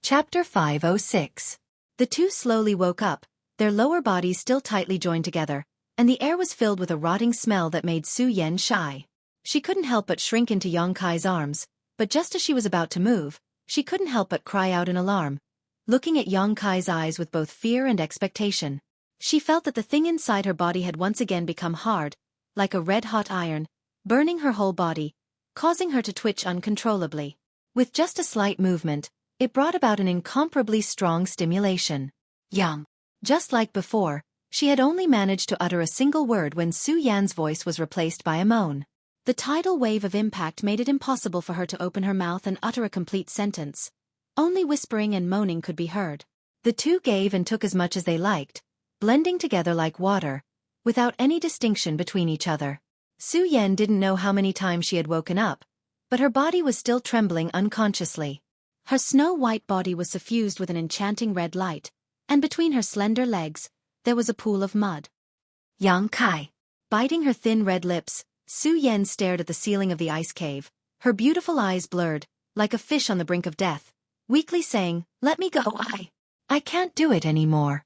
Chapter 506. The two slowly woke up, their lower bodies still tightly joined together, and the air was filled with a rotting smell that made Su Yan shy. She couldn't help but shrink into Yang Kai's arms, but just as she was about to move, she couldn't help but cry out in alarm, looking at Yang Kai's eyes with both fear and expectation. She felt that the thing inside her body had once again become hard, like a red-hot iron, burning her whole body, causing her to twitch uncontrollably. With just a slight movement, it brought about an incomparably strong stimulation. Yang. Just like before, she had only managed to utter a single word when Su Yan's voice was replaced by a moan. The tidal wave of impact made it impossible for her to open her mouth and utter a complete sentence. Only whispering and moaning could be heard. The two gave and took as much as they liked, blending together like water, without any distinction between each other. Su Yan didn't know how many times she had woken up, but her body was still trembling unconsciously. Her snow-white body was suffused with an enchanting red light, and between her slender legs, there was a pool of mud. Yang Kai. Biting her thin red lips, Su Yan stared at the ceiling of the ice cave, her beautiful eyes blurred, like a fish on the brink of death, weakly saying, "Let me go, I can't do it anymore."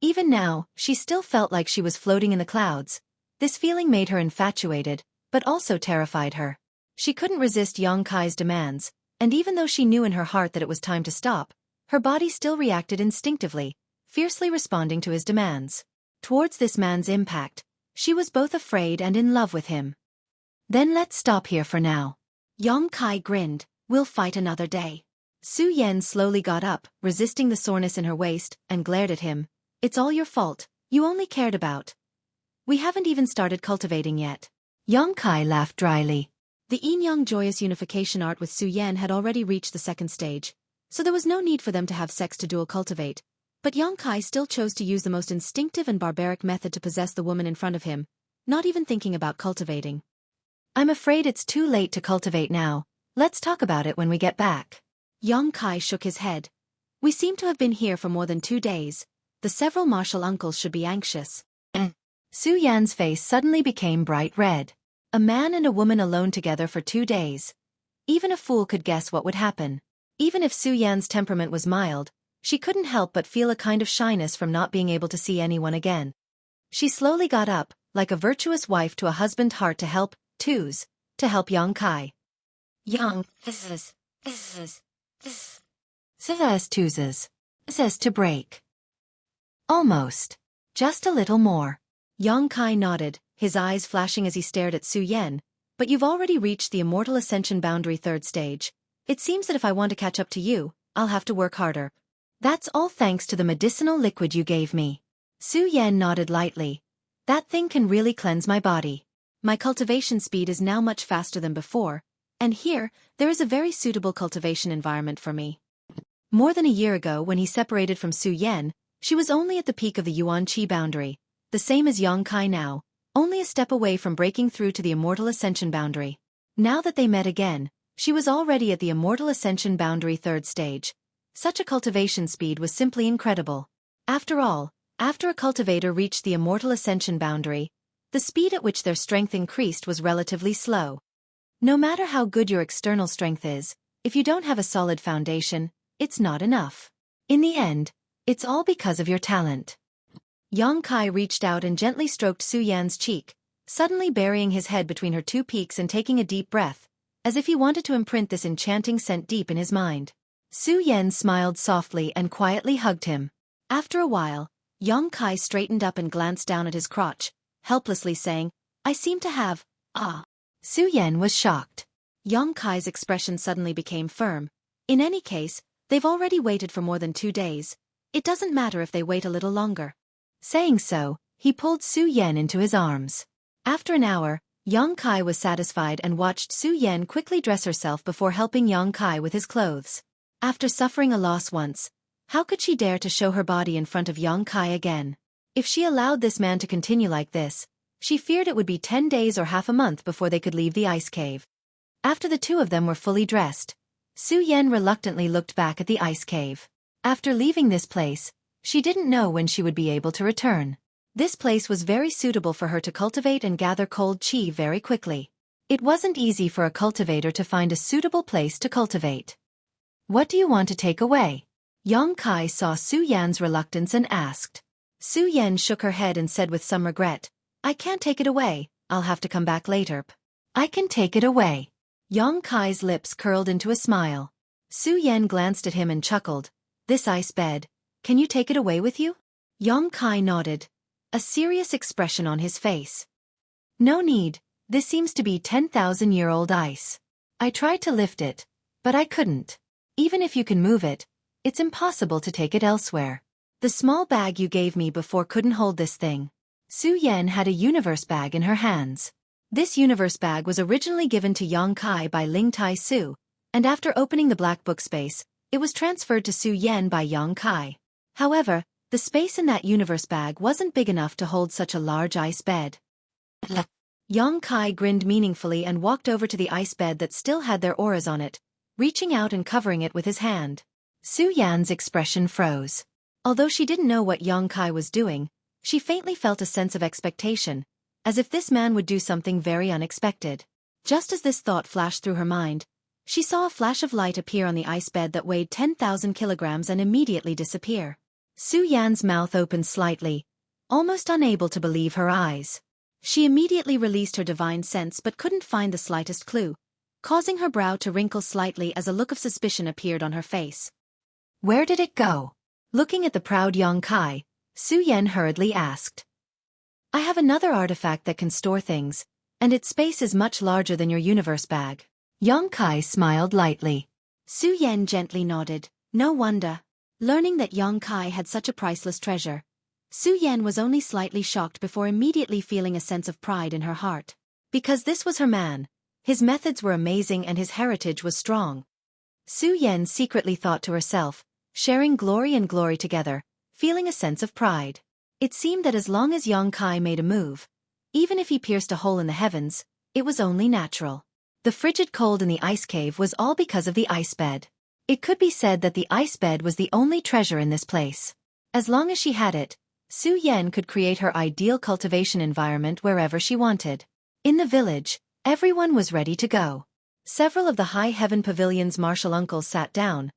Even now, she still felt like she was floating in the clouds. This feeling made her infatuated, but also terrified her. She couldn't resist Yang Kai's demands, and even though she knew in her heart that it was time to stop, her body still reacted instinctively, fiercely responding to his demands. Towards this man's impact, she was both afraid and in love with him. "Then let's stop here for now." Yang Kai grinned, "We'll fight another day." Su Yan slowly got up, resisting the soreness in her waist, and glared at him. "It's all your fault, you only cared about. We haven't even started cultivating yet." Yang Kai laughed dryly. The yin-yang joyous unification art with Su Yan had already reached the second stage, so there was no need for them to have sex to dual cultivate, but Yang Kai still chose to use the most instinctive and barbaric method to possess the woman in front of him, not even thinking about cultivating. "I'm afraid it's too late to cultivate now, let's talk about it when we get back." Yang Kai shook his head. "We seem to have been here for more than 2 days, the several martial uncles should be anxious." Su Yan's face suddenly became bright red. A man and a woman alone together for 2 days. Even a fool could guess what would happen. Even if Su Yan's temperament was mild, she couldn't help but feel a kind of shyness from not being able to see anyone again. She slowly got up, like a virtuous wife to a husband's heart to help Yang Kai. This to break. Almost. Just a little more. Yang Kai nodded, his eyes flashing as he stared at Su Yan. But you've already reached the immortal ascension boundary 3rd stage. It seems that if I want to catch up to you, I'll have to work harder. That's all thanks to the medicinal liquid you gave me. Su Yan nodded lightly. That thing can really cleanse my body. My cultivation speed is now much faster than before, and here, there is a very suitable cultivation environment for me. More than a year ago when he separated from Su Yan, she was only at the peak of the Yuan Qi boundary, the same as Yang Kai now, only a step away from breaking through to the immortal ascension boundary. Now that they met again, she was already at the immortal ascension boundary 3rd stage. Such a cultivation speed was simply incredible. After all, after a cultivator reached the immortal ascension boundary, the speed at which their strength increased was relatively slow. No matter how good your external strength is, if you don't have a solid foundation, it's not enough. In the end, it's all because of your talent. Yang Kai reached out and gently stroked Su Yan's cheek, suddenly burying his head between her 2 peaks and taking a deep breath, as if he wanted to imprint this enchanting scent deep in his mind. Su Yan smiled softly and quietly hugged him. After a while, Yang Kai straightened up and glanced down at his crotch, helplessly saying, I seem to have, Su Yan was shocked. Yang Kai's expression suddenly became firm. In any case, they've already waited for more than 2 days. It doesn't matter if they wait a little longer. Saying so, he pulled Su Yan into his arms. After an hour, Yang Kai was satisfied and watched Su Yan quickly dress herself before helping Yang Kai with his clothes. After suffering a loss once, how could she dare to show her body in front of Yang Kai again? If she allowed this man to continue like this, she feared it would be 10 days or half a month before they could leave the ice cave. After the 2 of them were fully dressed, Su Yan reluctantly looked back at the ice cave. After leaving this place, she didn't know when she would be able to return. This place was very suitable for her to cultivate and gather cold qi very quickly. It wasn't easy for a cultivator to find a suitable place to cultivate. What do you want to take away? Yang Kai saw Su Yan's reluctance and asked. Su Yan shook her head and said with some regret, I can't take it away, I'll have to come back later. I can take it away. Yang Kai's lips curled into a smile. Su Yan glanced at him and chuckled. This ice bed, can you take it away with you? Yang Kai nodded, a serious expression on his face. No need, this seems to be 10,000-year-old ice. I tried to lift it, but I couldn't. Even if you can move it, it's impossible to take it elsewhere. The small bag you gave me before couldn't hold this thing. Su Yan had a universe bag in her hands. This universe bag was originally given to Yang Kai by Ling Tai Su, and after opening the black book space, it was transferred to Su Yan by Yang Kai. However, the space in that universe bag wasn't big enough to hold such a large ice bed. Yang Kai grinned meaningfully and walked over to the ice bed that still had their auras on it, reaching out and covering it with his hand. Su Yan's expression froze. Although she didn't know what Yang Kai was doing, she faintly felt a sense of expectation, as if this man would do something very unexpected. Just as this thought flashed through her mind, she saw a flash of light appear on the ice bed that weighed 10,000 kilograms and immediately disappear. Su Yan's mouth opened slightly, almost unable to believe her eyes. She immediately released her divine sense but couldn't find the slightest clue, causing her brow to wrinkle slightly as a look of suspicion appeared on her face. Where did it go? Looking at the proud Yang Kai, Su Yan hurriedly asked. I have another artifact that can store things, and its space is much larger than your universe bag. Yang Kai smiled lightly. Su Yan gently nodded. No wonder. Learning that Yang Kai had such a priceless treasure, Su Yan was only slightly shocked before immediately feeling a sense of pride in her heart. Because this was her man, his methods were amazing and his heritage was strong. Su Yan secretly thought to herself, sharing glory and glory together, feeling a sense of pride. It seemed that as long as Yang Kai made a move, even if he pierced a hole in the heavens, it was only natural. The frigid cold in the ice cave was all because of the ice bed. It could be said that the ice bed was the only treasure in this place. As long as she had it, Su Yan could create her ideal cultivation environment wherever she wanted. In the village, everyone was ready to go. Several of the High Heaven Pavilion's martial uncles sat down,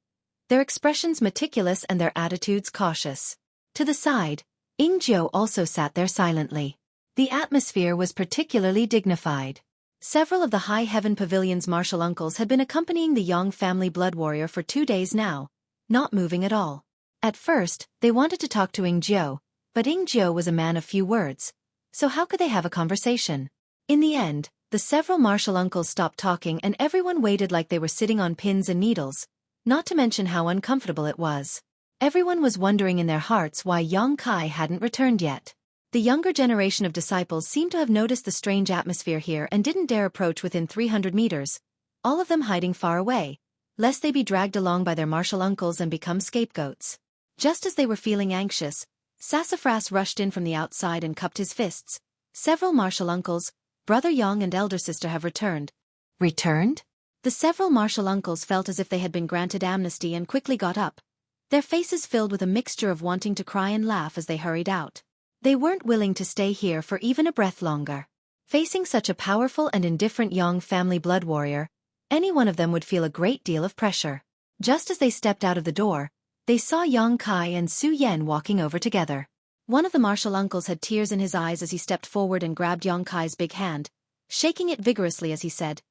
their expressions meticulous and their attitudes cautious. To the side, Ingzhou also sat there silently. The atmosphere was particularly dignified. Several of the High Heaven Pavilion's martial uncles had been accompanying the Yang family blood warrior for 2 days now, not moving at all. At first, they wanted to talk to Ingzhou, but Ingzhou was a man of few words, so how could they have a conversation? In the end, the several martial uncles stopped talking and everyone waited like they were sitting on pins and needles, not to mention how uncomfortable it was. Everyone was wondering in their hearts why Yang Kai hadn't returned yet. The younger generation of disciples seemed to have noticed the strange atmosphere here and didn't dare approach within 300 meters, all of them hiding far away, lest they be dragged along by their martial uncles and become scapegoats. Just as they were feeling anxious, Sassafras rushed in from the outside and cupped his fists. Several martial uncles, Brother Yang and elder sister have returned. Returned? The several martial uncles felt as if they had been granted amnesty and quickly got up, their faces filled with a mixture of wanting to cry and laugh as they hurried out. They weren't willing to stay here for even a breath longer. Facing such a powerful and indifferent Yang family blood warrior, any one of them would feel a great deal of pressure. Just as they stepped out of the door, they saw Yang Kai and Su Yan walking over together. One of the martial uncles had tears in his eyes as he stepped forward and grabbed Yang Kai's big hand, shaking it vigorously as he said,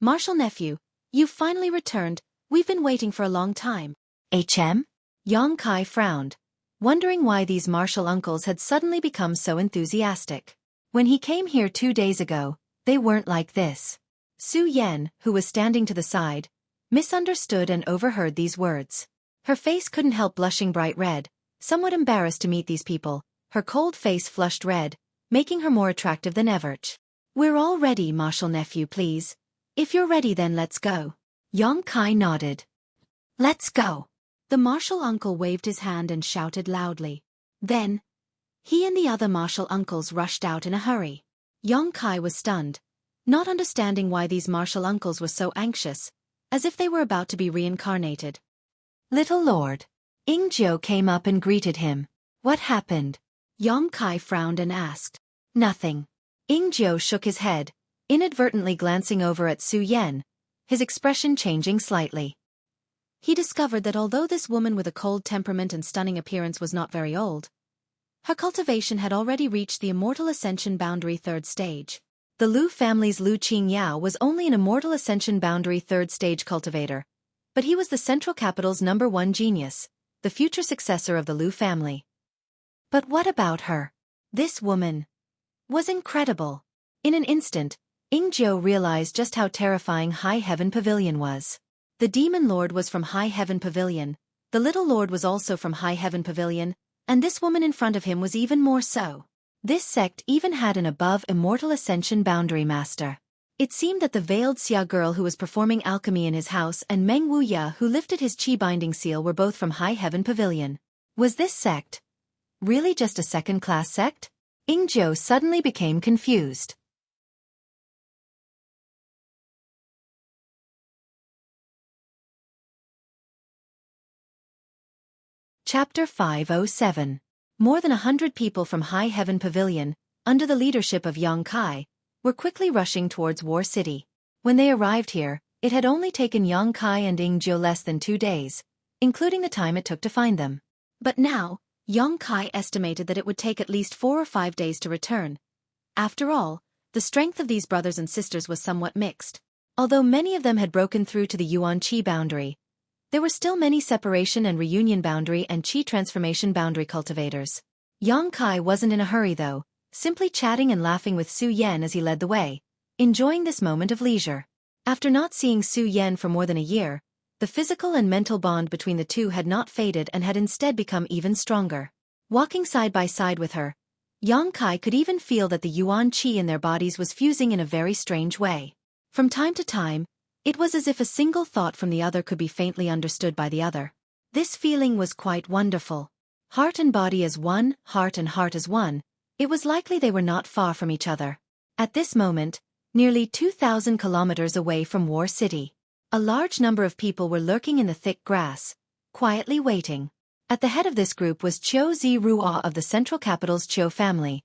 "Martial nephew, you've finally returned, we've been waiting for a long time." "HM?" Yang Kai frowned, wondering why these martial uncles had suddenly become so enthusiastic. When he came here 2 days ago, they weren't like this. Su Yan, who was standing to the side, misunderstood and overheard these words. Her face couldn't help blushing bright red, somewhat embarrassed to meet these people, her cold face flushed red, making her more attractive than ever. "We're all ready, martial nephew, please. If you're ready then let's go." Yang Kai nodded. "Let's go." The martial uncle waved his hand and shouted loudly. Then, he and the other martial uncles rushed out in a hurry. Yang Kai was stunned, not understanding why these martial uncles were so anxious, as if they were about to be reincarnated. "Little Lord." Ingzhou came up and greeted him. "What happened?" Yang Kai frowned and asked. "Nothing." Ingzhou shook his head, inadvertently glancing over at Su Yan, his expression changing slightly. He discovered that although this woman with a cold temperament and stunning appearance was not very old, her cultivation had already reached the Immortal Ascension Boundary 3rd stage. The Lu family's Lu Qingyao was only an Immortal Ascension Boundary 3rd stage cultivator, but he was the Central Capital's #1 genius, the future successor of the Lu family. But what about her? This woman was incredible. In an instant, Ingzhou realized just how terrifying High Heaven Pavilion was. The Demon Lord was from High Heaven Pavilion, the Little Lord was also from High Heaven Pavilion, and this woman in front of him was even more so. This sect even had an above Immortal Ascension Boundary Master. It seemed that the veiled Xia girl who was performing alchemy in his house and Meng Wuya who lifted his Qi binding seal were both from High Heaven Pavilion. Was this sect really just a second-class sect? Ingzhou suddenly became confused. Chapter 507. More than 100 people from High Heaven Pavilion, under the leadership of Yang Kai, were quickly rushing towards War City. When they arrived here, it had only taken Yang Kai and Ingzhou less than 2 days, including the time it took to find them. But now, Yang Kai estimated that it would take at least 4 or 5 days to return. After all, the strength of these brothers and sisters was somewhat mixed. Although many of them had broken through to the Yuan Qi boundary, there were still many separation and reunion boundary and Qi transformation boundary cultivators. Yang Kai wasn't in a hurry though, simply chatting and laughing with Su Yan as he led the way, enjoying this moment of leisure. After not seeing Su Yan for more than a year, the physical and mental bond between the two had not faded and had instead become even stronger. Walking side by side with her, Yang Kai could even feel that the Yuan Qi in their bodies was fusing in a very strange way. From time to time, it was as if a single thought from the other could be faintly understood by the other. This feeling was quite wonderful. Heart and body as one, heart and heart as one, it was likely they were not far from each other. At this moment, nearly 2,000 kilometers away from War City, a large number of people were lurking in the thick grass, quietly waiting. At the head of this group was Qiu Zirua of the Central Capital's Qiu family,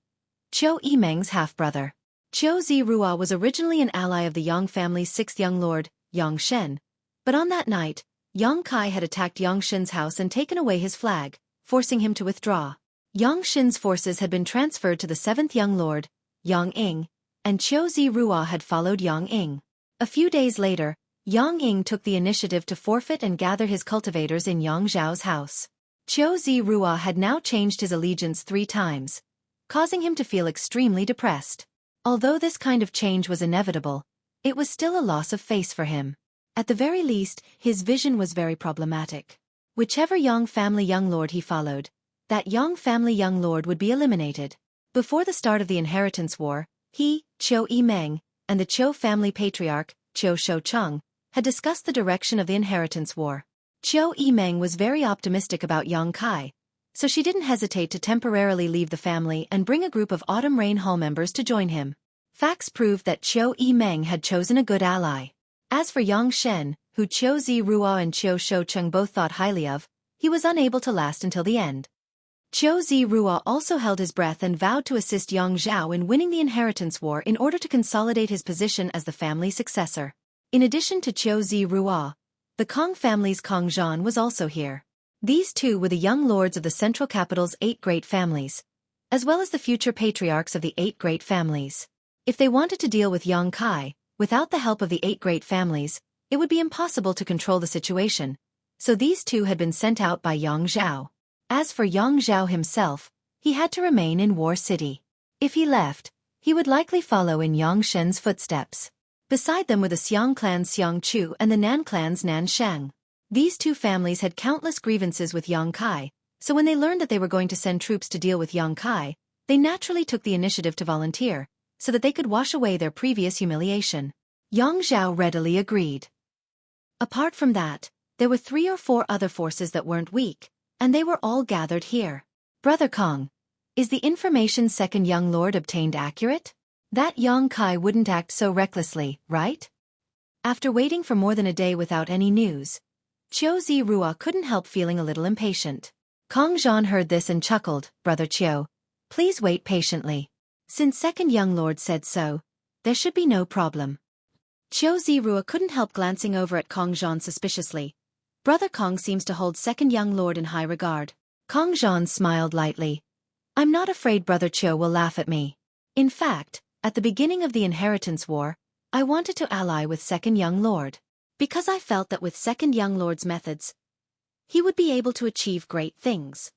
Qiu Yimeng's half-brother. Xueqi was originally an ally of the Yang family's sixth young lord, Yang Shen. But on that night, Yang Kai had attacked Yang Shen's house and taken away his flag, forcing him to withdraw. Yang Shen's forces had been transferred to the seventh young lord, Yang Ying, and Xueqi had followed Yang Ying. A few days later, Yang Ying took the initiative to forfeit and gather his cultivators in Yang Zhao's house. Xueqi had now changed his allegiance 3 times, causing him to feel extremely depressed. Although this kind of change was inevitable, it was still a loss of face for him. At the very least, his vision was very problematic. Whichever Yang family young lord he followed, that Yang family young lord would be eliminated. Before the start of the inheritance war, he, Qiu Yimeng, and the Qiu family patriarch, Qiu Shoucheng, had discussed the direction of the inheritance war. Qiu Yimeng was very optimistic about Yang Kai, so she didn't hesitate to temporarily leave the family and bring a group of Autumn Rain Hall members to join him. Facts proved that Qiu Yimeng had chosen a good ally. As for Yang Shen, who Xueqi and Qiu Shoucheng both thought highly of, he was unable to last until the end. Xueqi also held his breath and vowed to assist Yang Zhao in winning the inheritance war in order to consolidate his position as the family's successor. In addition to Xueqi, the Kong family's Kong Zhan was also here. These two were the young lords of the central capital's 8 great families, as well as the future patriarchs of the 8 great families. If they wanted to deal with Yang Kai, without the help of the 8 great families, it would be impossible to control the situation, so these two had been sent out by Yang Zhao. As for Yang Zhao himself, he had to remain in War City. If he left, he would likely follow in Yang Shen's footsteps. Beside them were the Xiang clan's Xiang Chu and the Nan clan's Nan Shang. These two families had countless grievances with Yang Kai, so when they learned that they were going to send troops to deal with Yang Kai, they naturally took the initiative to volunteer, so that they could wash away their previous humiliation. Yang Zhao readily agreed. Apart from that, there were 3 or 4 other forces that weren't weak, and they were all gathered here. Brother Kong, is the information second young lord obtained accurate? That Yang Kai wouldn't act so recklessly, right? After waiting for more than a day without any news, Xueqi couldn't help feeling a little impatient. Kong Zhan heard this and chuckled. Brother Qiu, please wait patiently. Since second young lord said so, there should be no problem. Xueqi couldn't help glancing over at Kong Zhan suspiciously. Brother Kong seems to hold second young lord in high regard. Kong Zhan smiled lightly. I'm not afraid Brother Qiu will laugh at me. In fact, at the beginning of the inheritance war, I wanted to ally with second young lord, because I felt that with second young lord's methods, he would be able to achieve great things.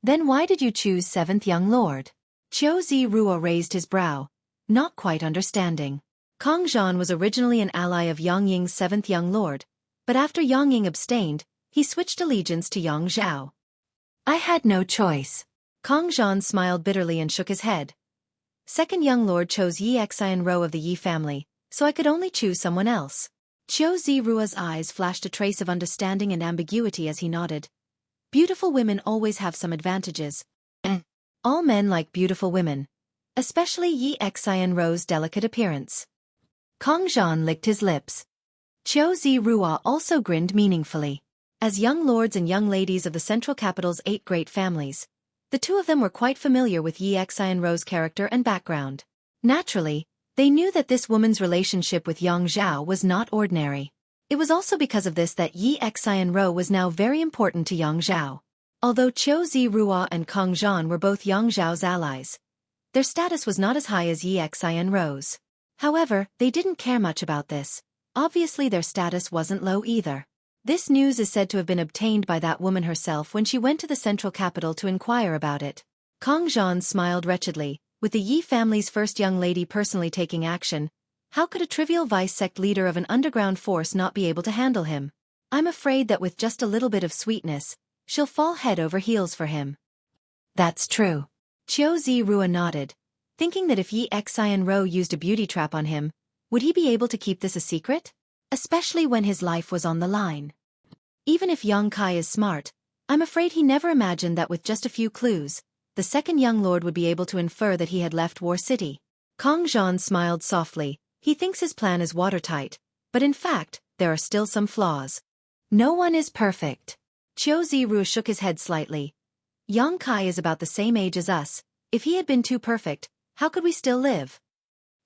Then why did you choose seventh young lord? Xueqi raised his brow, not quite understanding. Kong Zhan was originally an ally of Yang Ying's seventh young lord, but after Yang Ying abstained, he switched allegiance to Yang Zhao. I had no choice. Kong Zhan smiled bitterly and shook his head. Second young lord chose Yi Xianro of the Yi family, so I could only choose someone else. Xueqi's eyes flashed a trace of understanding and ambiguity as he nodded. Beautiful women always have some advantages. All men like beautiful women, especially Yi Xianro's delicate appearance. Kong Zhan licked his lips. Xueqi also grinned meaningfully. As young lords and young ladies of the central capital's 8 great families, the two of them were quite familiar with Yi Xianro's character and background. Naturally, they knew that this woman's relationship with Yang Zhao was not ordinary. It was also because of this that Yi Xianro was now very important to Yang Zhao. Although Xueqi and Kong Zhan were both Yang Zhao's allies, their status was not as high as Yi Xianro's. However, they didn't care much about this. Obviously their status wasn't low either. This news is said to have been obtained by that woman herself when she went to the central capital to inquire about it. Kong Zhan smiled wretchedly. With the Yi family's first young lady personally taking action, how could a trivial vice-sect leader of an underground force not be able to handle him? I'm afraid that with just a little bit of sweetness, she'll fall head over heels for him. That's true. Xueqi nodded, thinking that if Yi Xianro used a beauty trap on him, would he be able to keep this a secret? Especially when his life was on the line. Even if Yang Kai is smart, I'm afraid he never imagined that with just a few clues, the second young lord would be able to infer that he had left War City. Kong Zhan smiled softly. He thinks his plan is watertight, but in fact, there are still some flaws. No one is perfect. Xueqi shook his head slightly. Yang Kai is about the same age as us. If he had been too perfect, how could we still live?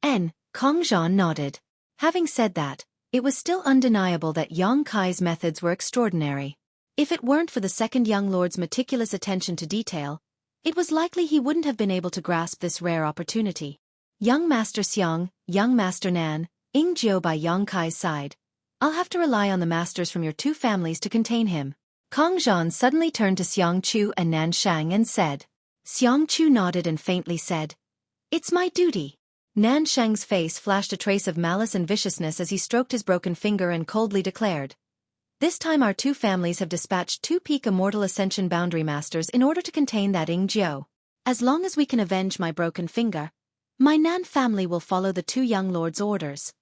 Kong Zhan nodded. Having said that, it was still undeniable that Yang Kai's methods were extraordinary. If it weren't for the second young lord's meticulous attention to detail, it was likely he wouldn't have been able to grasp this rare opportunity. Young Master Xiang, Young Master Nan, Ying Jiu by Yang Kai's side. I'll have to rely on the masters from your two families to contain him. Kong Zhan suddenly turned to Xiang Chu and Nan Shang and said. Xiang Chu nodded and faintly said, "It's my duty." Nan Shang's face flashed a trace of malice and viciousness as he stroked his broken finger and coldly declared, "This time our two families have dispatched two peak Immortal Ascension Boundary Masters in order to contain that Ying Jiu. As long as we can avenge my broken finger, my Nan family will follow the two young lords' orders."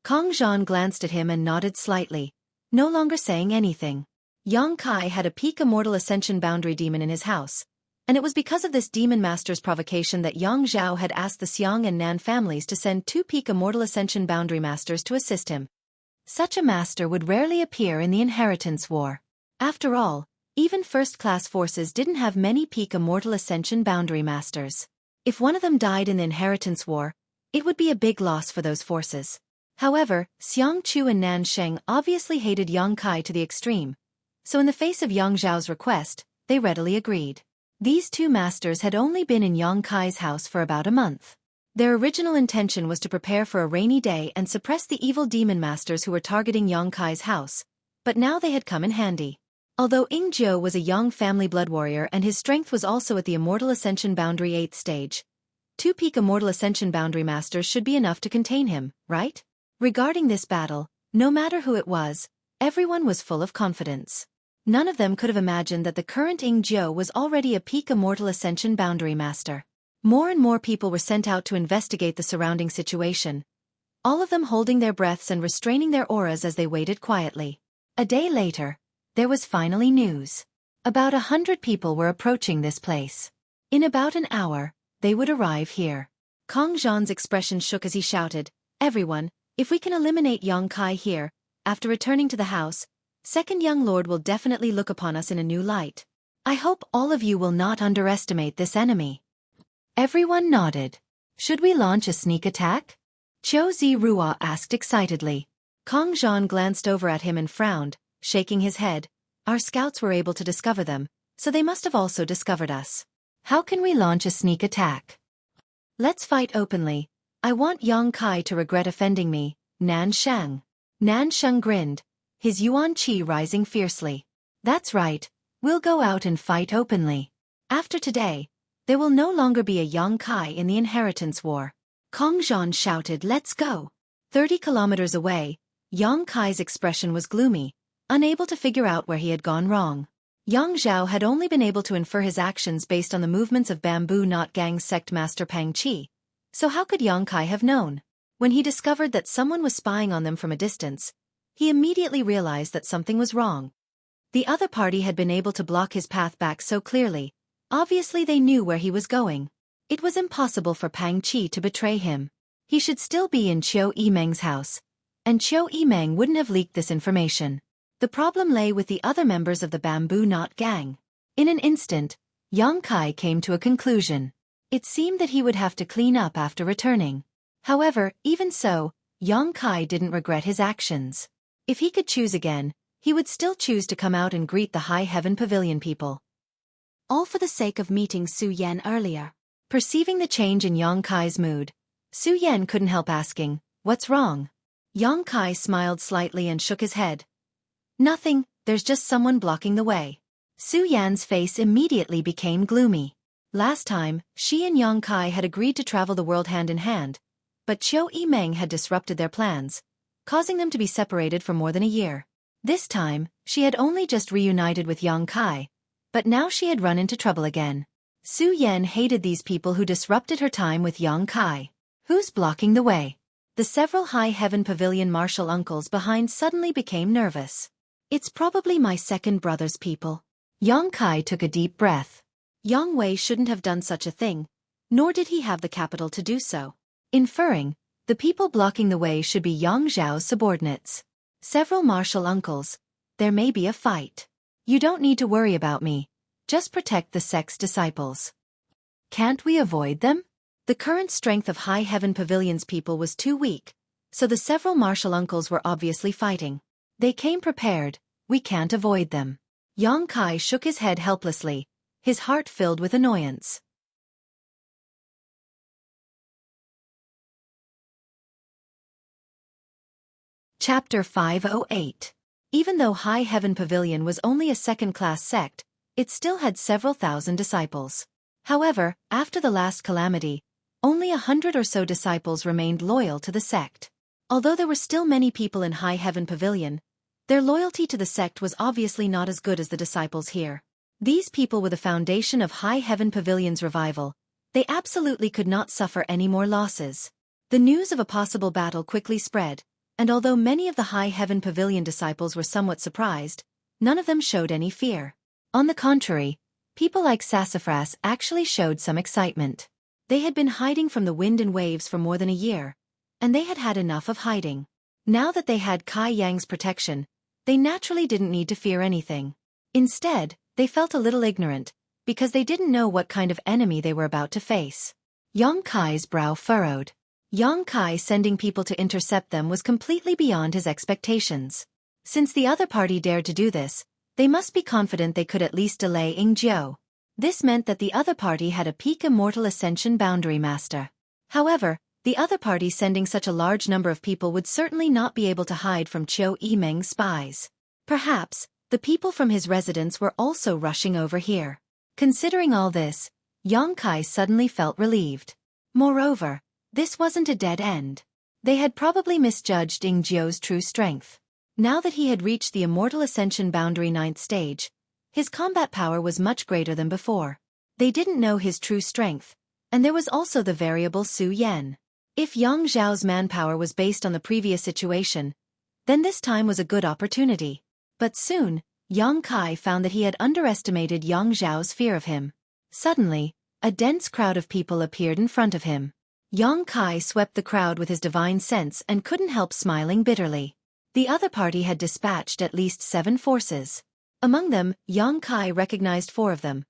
Kong Zhan glanced at him and nodded slightly, no longer saying anything. Yang Kai had a peak Immortal Ascension Boundary Demon in his house, and it was because of this demon master's provocation that Yang Zhao had asked the Xiang and Nan families to send two peak Immortal Ascension Boundary Masters to assist him. Such a master would rarely appear in the Inheritance War. After all, even first-class forces didn't have many peak Immortal Ascension Boundary Masters. If one of them died in the Inheritance War, it would be a big loss for those forces. However, Xiang Chu and Nan Sheng obviously hated Yang Kai to the extreme, so in the face of Yang Zhao's request, they readily agreed. These two masters had only been in Yang Kai's house for about a month. Their original intention was to prepare for a rainy day and suppress the evil demon masters who were targeting Yang Kai's house, but now they had come in handy. Although Ying Jiu was a young family blood warrior and his strength was also at the Immortal Ascension Boundary 8th stage, two peak Immortal Ascension Boundary Masters should be enough to contain him, right? Regarding this battle, no matter who it was, everyone was full of confidence. None of them could have imagined that the current Ying Jiu was already a peak Immortal Ascension Boundary Master. More and more people were sent out to investigate the surrounding situation, all of them holding their breaths and restraining their auras as they waited quietly. A day later, there was finally news. About 100 people were approaching this place. In about an hour, they would arrive here. Kong Zhan's expression shook as he shouted, "Everyone, if we can eliminate Yang Kai here, after returning to the house, Second Young Lord will definitely look upon us in a new light. I hope all of you will not underestimate this enemy." Everyone nodded. "Should we launch a sneak attack?" Qiu Zirua asked excitedly. Kong Zhan glanced over at him and frowned, shaking his head. "Our scouts were able to discover them, so they must have also discovered us. How can we launch a sneak attack?" "Let's fight openly. I want Yang Kai to regret offending me." Nan Shang grinned, his yuan qi rising fiercely. "That's right, we'll go out and fight openly. After today, there will no longer be a Yang Kai in the Inheritance War." Kong Zhan shouted, "Let's go." 30 kilometers away, Yang Kai's expression was gloomy, unable to figure out where he had gone wrong. Yang Zhao had only been able to infer his actions based on the movements of Bamboo Knot Gang's sect master Pang Qi, so how could Yang Kai have known? When he discovered that someone was spying on them from a distance, he immediately realized that something was wrong. The other party had been able to block his path back so clearly. Obviously they knew where he was going. It was impossible for Pang Qi to betray him. He should still be in Qiu Yimeng's house, and Qiu Yimeng wouldn't have leaked this information. The problem lay with the other members of the Bamboo Knot Gang. In an instant, Yang Kai came to a conclusion. It seemed that he would have to clean up after returning. However, even so, Yang Kai didn't regret his actions. If he could choose again, he would still choose to come out and greet the High Heaven Pavilion people. All for the sake of meeting Su Yan earlier. Perceiving the change in Yang Kai's mood, Su Yan couldn't help asking, "What's wrong?" Yang Kai smiled slightly and shook his head. "Nothing, there's just someone blocking the way." Su Yan's face immediately became gloomy. Last time, she and Yang Kai had agreed to travel the world hand in hand, but Qiu Yimeng had disrupted their plans, causing them to be separated for more than a year. This time, she had only just reunited with Yang Kai, but now she had run into trouble again. Su Yan hated these people who disrupted her time with Yang Kai. Who's blocking the way? The several High Heaven Pavilion martial uncles behind suddenly became nervous. "It's probably my second brother's people." Yang Kai took a deep breath. Yang Wei shouldn't have done such a thing, nor did he have the capital to do so. Inferring, the people blocking the way should be Yang Zhao's subordinates. Several martial uncles. There may be a fight. "You don't need to worry about me. Just protect the sect's disciples." "Can't we avoid them?" The current strength of High Heaven Pavilion's people was too weak, so the several martial uncles were obviously fighting. They came prepared, we can't avoid them. Yang Kai shook his head helplessly, his heart filled with annoyance. Chapter 508. Even though High Heaven Pavilion was only a second-class sect, it still had several thousand disciples. However, after the last calamity, only 100 or so disciples remained loyal to the sect. Although there were still many people in High Heaven Pavilion, their loyalty to the sect was obviously not as good as the disciples here. These people were the foundation of High Heaven Pavilion's revival. They absolutely could not suffer any more losses. The news of a possible battle quickly spread, and although many of the High Heaven Pavilion disciples were somewhat surprised, none of them showed any fear. On the contrary, people like Sassafras actually showed some excitement. They had been hiding from the wind and waves for more than a year, and they had had enough of hiding. Now that they had Kai Yang's protection, they naturally didn't need to fear anything. Instead, they felt a little ignorant, because they didn't know what kind of enemy they were about to face. Yang Kai's brow furrowed. Yang Kai sending people to intercept them was completely beyond his expectations. Since the other party dared to do this, they must be confident they could at least delay Yingjiu. This meant that the other party had a peak Immortal Ascension Boundary Master. However, the other party sending such a large number of people would certainly not be able to hide from Qiu Yimeng's spies. Perhaps, the people from his residence were also rushing over here. Considering all this, Yang Kai suddenly felt relieved. Moreover, this wasn't a dead end. They had probably misjudged Yingjiu's true strength. Now that he had reached the Immortal Ascension Boundary 9th stage, his combat power was much greater than before. They didn't know his true strength, and there was also the variable Su Yan. If Yang Zhao's manpower was based on the previous situation, then this time was a good opportunity. But soon, Yang Kai found that he had underestimated Yang Zhao's fear of him. Suddenly, a dense crowd of people appeared in front of him. Yang Kai swept the crowd with his divine sense and couldn't help smiling bitterly. The other party had dispatched at least 7 forces. Among them, Yang Kai recognized 4 of them: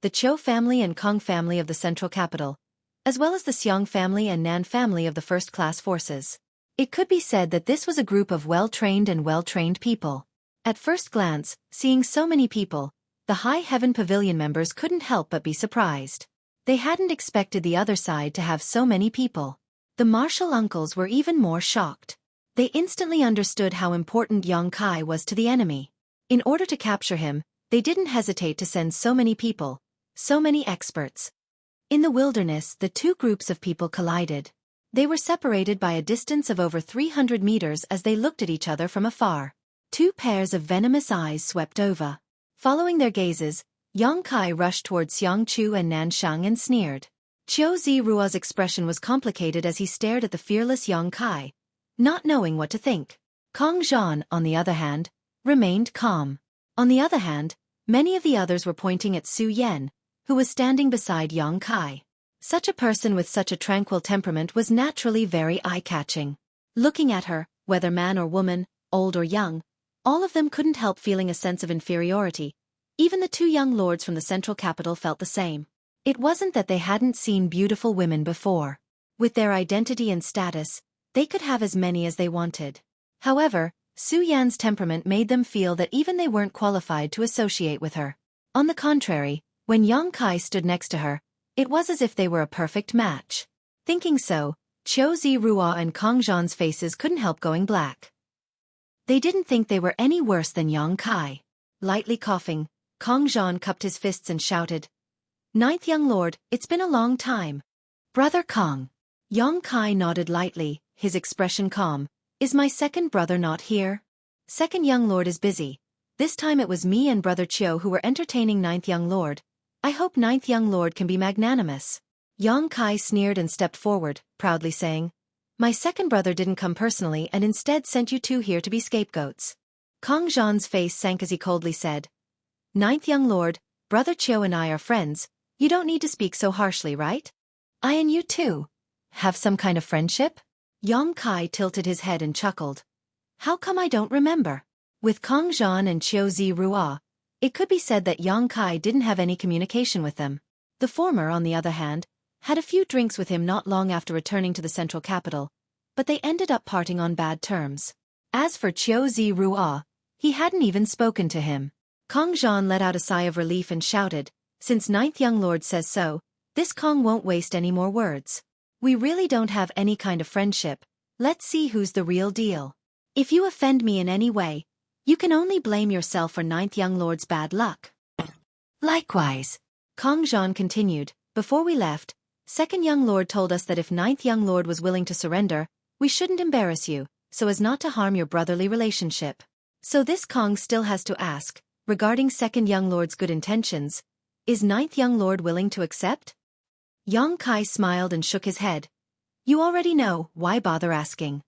the Qiu family and Kong family of the central capital, as well as the Xiang family and Nan family of the first-class forces. It could be said that this was a group of well-trained people. At first glance, seeing so many people, the High Heaven Pavilion members couldn't help but be surprised. They hadn't expected the other side to have so many people. The martial uncles were even more shocked. They instantly understood how important Yang Kai was to the enemy. In order to capture him, they didn't hesitate to send so many people, so many experts. In the wilderness, the 2 groups of people collided. They were separated by a distance of over 300 meters as they looked at each other from afar. 2 pairs of venomous eyes swept over. Following their gazes, Yang Kai rushed toward Xiang Chu and Nan Shang and sneered. Qiu Ziruo's expression was complicated as he stared at the fearless Yang Kai, not knowing what to think. Kong Zhan, on the other hand, remained calm. On the other hand, many of the others were pointing at Su Yan, who was standing beside Yang Kai. Such a person with such a tranquil temperament was naturally very eye-catching. Looking at her, whether man or woman, old or young, all of them couldn't help feeling a sense of inferiority. Even the 2 young lords from the central capital felt the same. It wasn't that they hadn't seen beautiful women before. With their identity and status, they could have as many as they wanted. However, Su Yan's temperament made them feel that even they weren't qualified to associate with her. On the contrary, when Yang Kai stood next to her, it was as if they were a perfect match. Thinking so, Qiu Ziruo and Kong Zhan's faces couldn't help going black. They didn't think they were any worse than Yang Kai. Lightly coughing, Kong Zhan cupped his fists and shouted, "Ninth young lord, it's been a long time." "Brother Kong." Yang Kai nodded lightly, his expression calm. "Is my second brother not here?" "Second young lord is busy. This time it was me and brother Qiu who were entertaining ninth young lord. I hope ninth young lord can be magnanimous." Yang Kai sneered and stepped forward, proudly saying, "My second brother didn't come personally and instead sent you 2 here to be scapegoats." Kong Zhan's face sank as he coldly said, "Ninth young lord, brother Qiu and I are friends. You don't need to speak so harshly, right? I and you too have some kind of friendship?" Yang Kai tilted his head and chuckled. "How come I don't remember?" With Kong Zhan and Qiu Ziruo, it could be said that Yang Kai didn't have any communication with them. The former, on the other hand, had a few drinks with him not long after returning to the central capital, but they ended up parting on bad terms. As for Xueqi, he hadn't even spoken to him. Kong Zhan let out a sigh of relief and shouted, "Since Ninth Young Lord says so, this Kong won't waste any more words. We really don't have any kind of friendship. Let's see who's the real deal. If you offend me in any way, you can only blame yourself for Ninth Young Lord's bad luck." Likewise, Kong Zhan continued, "Before we left, Second Young Lord told us that if Ninth Young Lord was willing to surrender, we shouldn't embarrass you, so as not to harm your brotherly relationship. So this Kong still has to ask, regarding Second Young Lord's good intentions, is Ninth Young Lord willing to accept?" Yang Kai smiled and shook his head. "You already know, why bother asking?"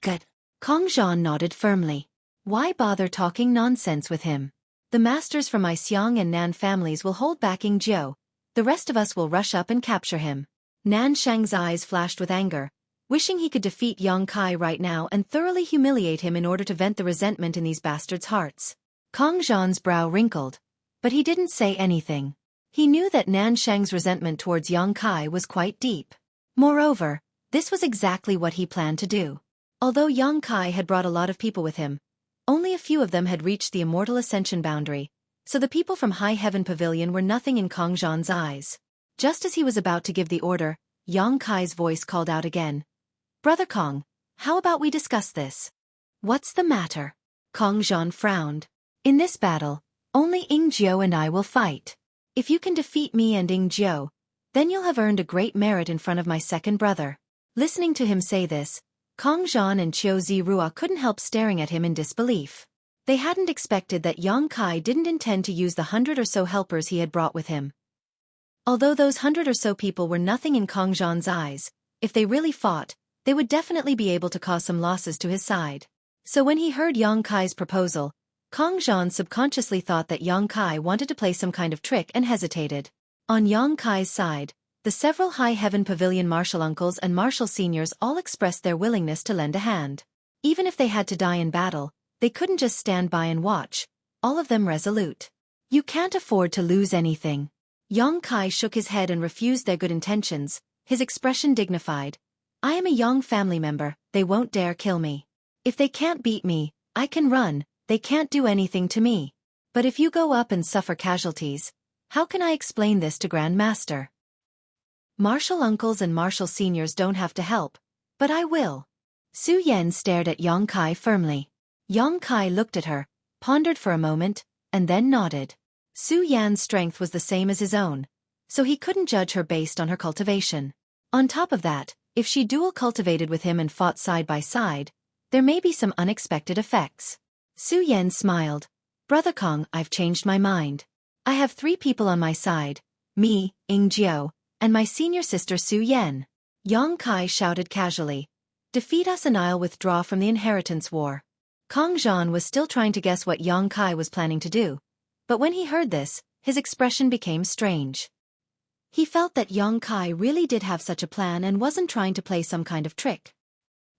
"Good." Kong Zhan nodded firmly. "Why bother talking nonsense with him? The masters from my Xiang and Nan families will hold back Jiu. The rest of us will rush up and capture him." Nan Shang's eyes flashed with anger, wishing he could defeat Yang Kai right now and thoroughly humiliate him in order to vent the resentment in these bastards' hearts. Kong Zhan's brow wrinkled, but he didn't say anything. He knew that Nan Shang's resentment towards Yang Kai was quite deep. Moreover, this was exactly what he planned to do. Although Yang Kai had brought a lot of people with him, only a few of them had reached the immortal ascension boundary, so the people from High Heaven Pavilion were nothing in Kong Zhan's eyes. Just as he was about to give the order, Yang Kai's voice called out again. "Brother Kong, how about we discuss this?" "What's the matter?" Kong Zhan frowned. "In this battle, only Jiu and I will fight. If you can defeat me and Jiu, then you'll have earned a great merit in front of my second brother." Listening to him say this, Kong Zhan and Xueqi couldn't help staring at him in disbelief. They hadn't expected that Yang Kai didn't intend to use the 100 or so helpers he had brought with him. Although those 100 or so people were nothing in Kong Zhan's eyes, if they really fought, they would definitely be able to cause some losses to his side. So when he heard Yang Kai's proposal, Kong Zhan subconsciously thought that Yang Kai wanted to play some kind of trick and hesitated. On Yang Kai's side, the several High Heaven Pavilion martial uncles and martial seniors all expressed their willingness to lend a hand. Even if they had to die in battle, they couldn't just stand by and watch, all of them resolute. "You can't afford to lose anything." Yang Kai shook his head and refused their good intentions, his expression dignified. "I am a Yang family member, they won't dare kill me. If they can't beat me, I can run, they can't do anything to me. But if you go up and suffer casualties, how can I explain this to Grand Master? Martial uncles and martial seniors don't have to help, but I will." Su Yan stared at Yang Kai firmly. Yang Kai looked at her, pondered for a moment, and then nodded. Su Yan's strength was the same as his own, so he couldn't judge her based on her cultivation. On top of that, if she dual cultivated with him and fought side by side, there may be some unexpected effects. Su Yan smiled. "Brother Kong, I've changed my mind. I have 3 people on my side, me, Jiu, and my senior sister Su Yan." Yang Kai shouted casually. "Defeat us and I'll withdraw from the inheritance war." Kong Zhan was still trying to guess what Yang Kai was planning to do, but when he heard this, his expression became strange. He felt that Yang Kai really did have such a plan and wasn't trying to play some kind of trick.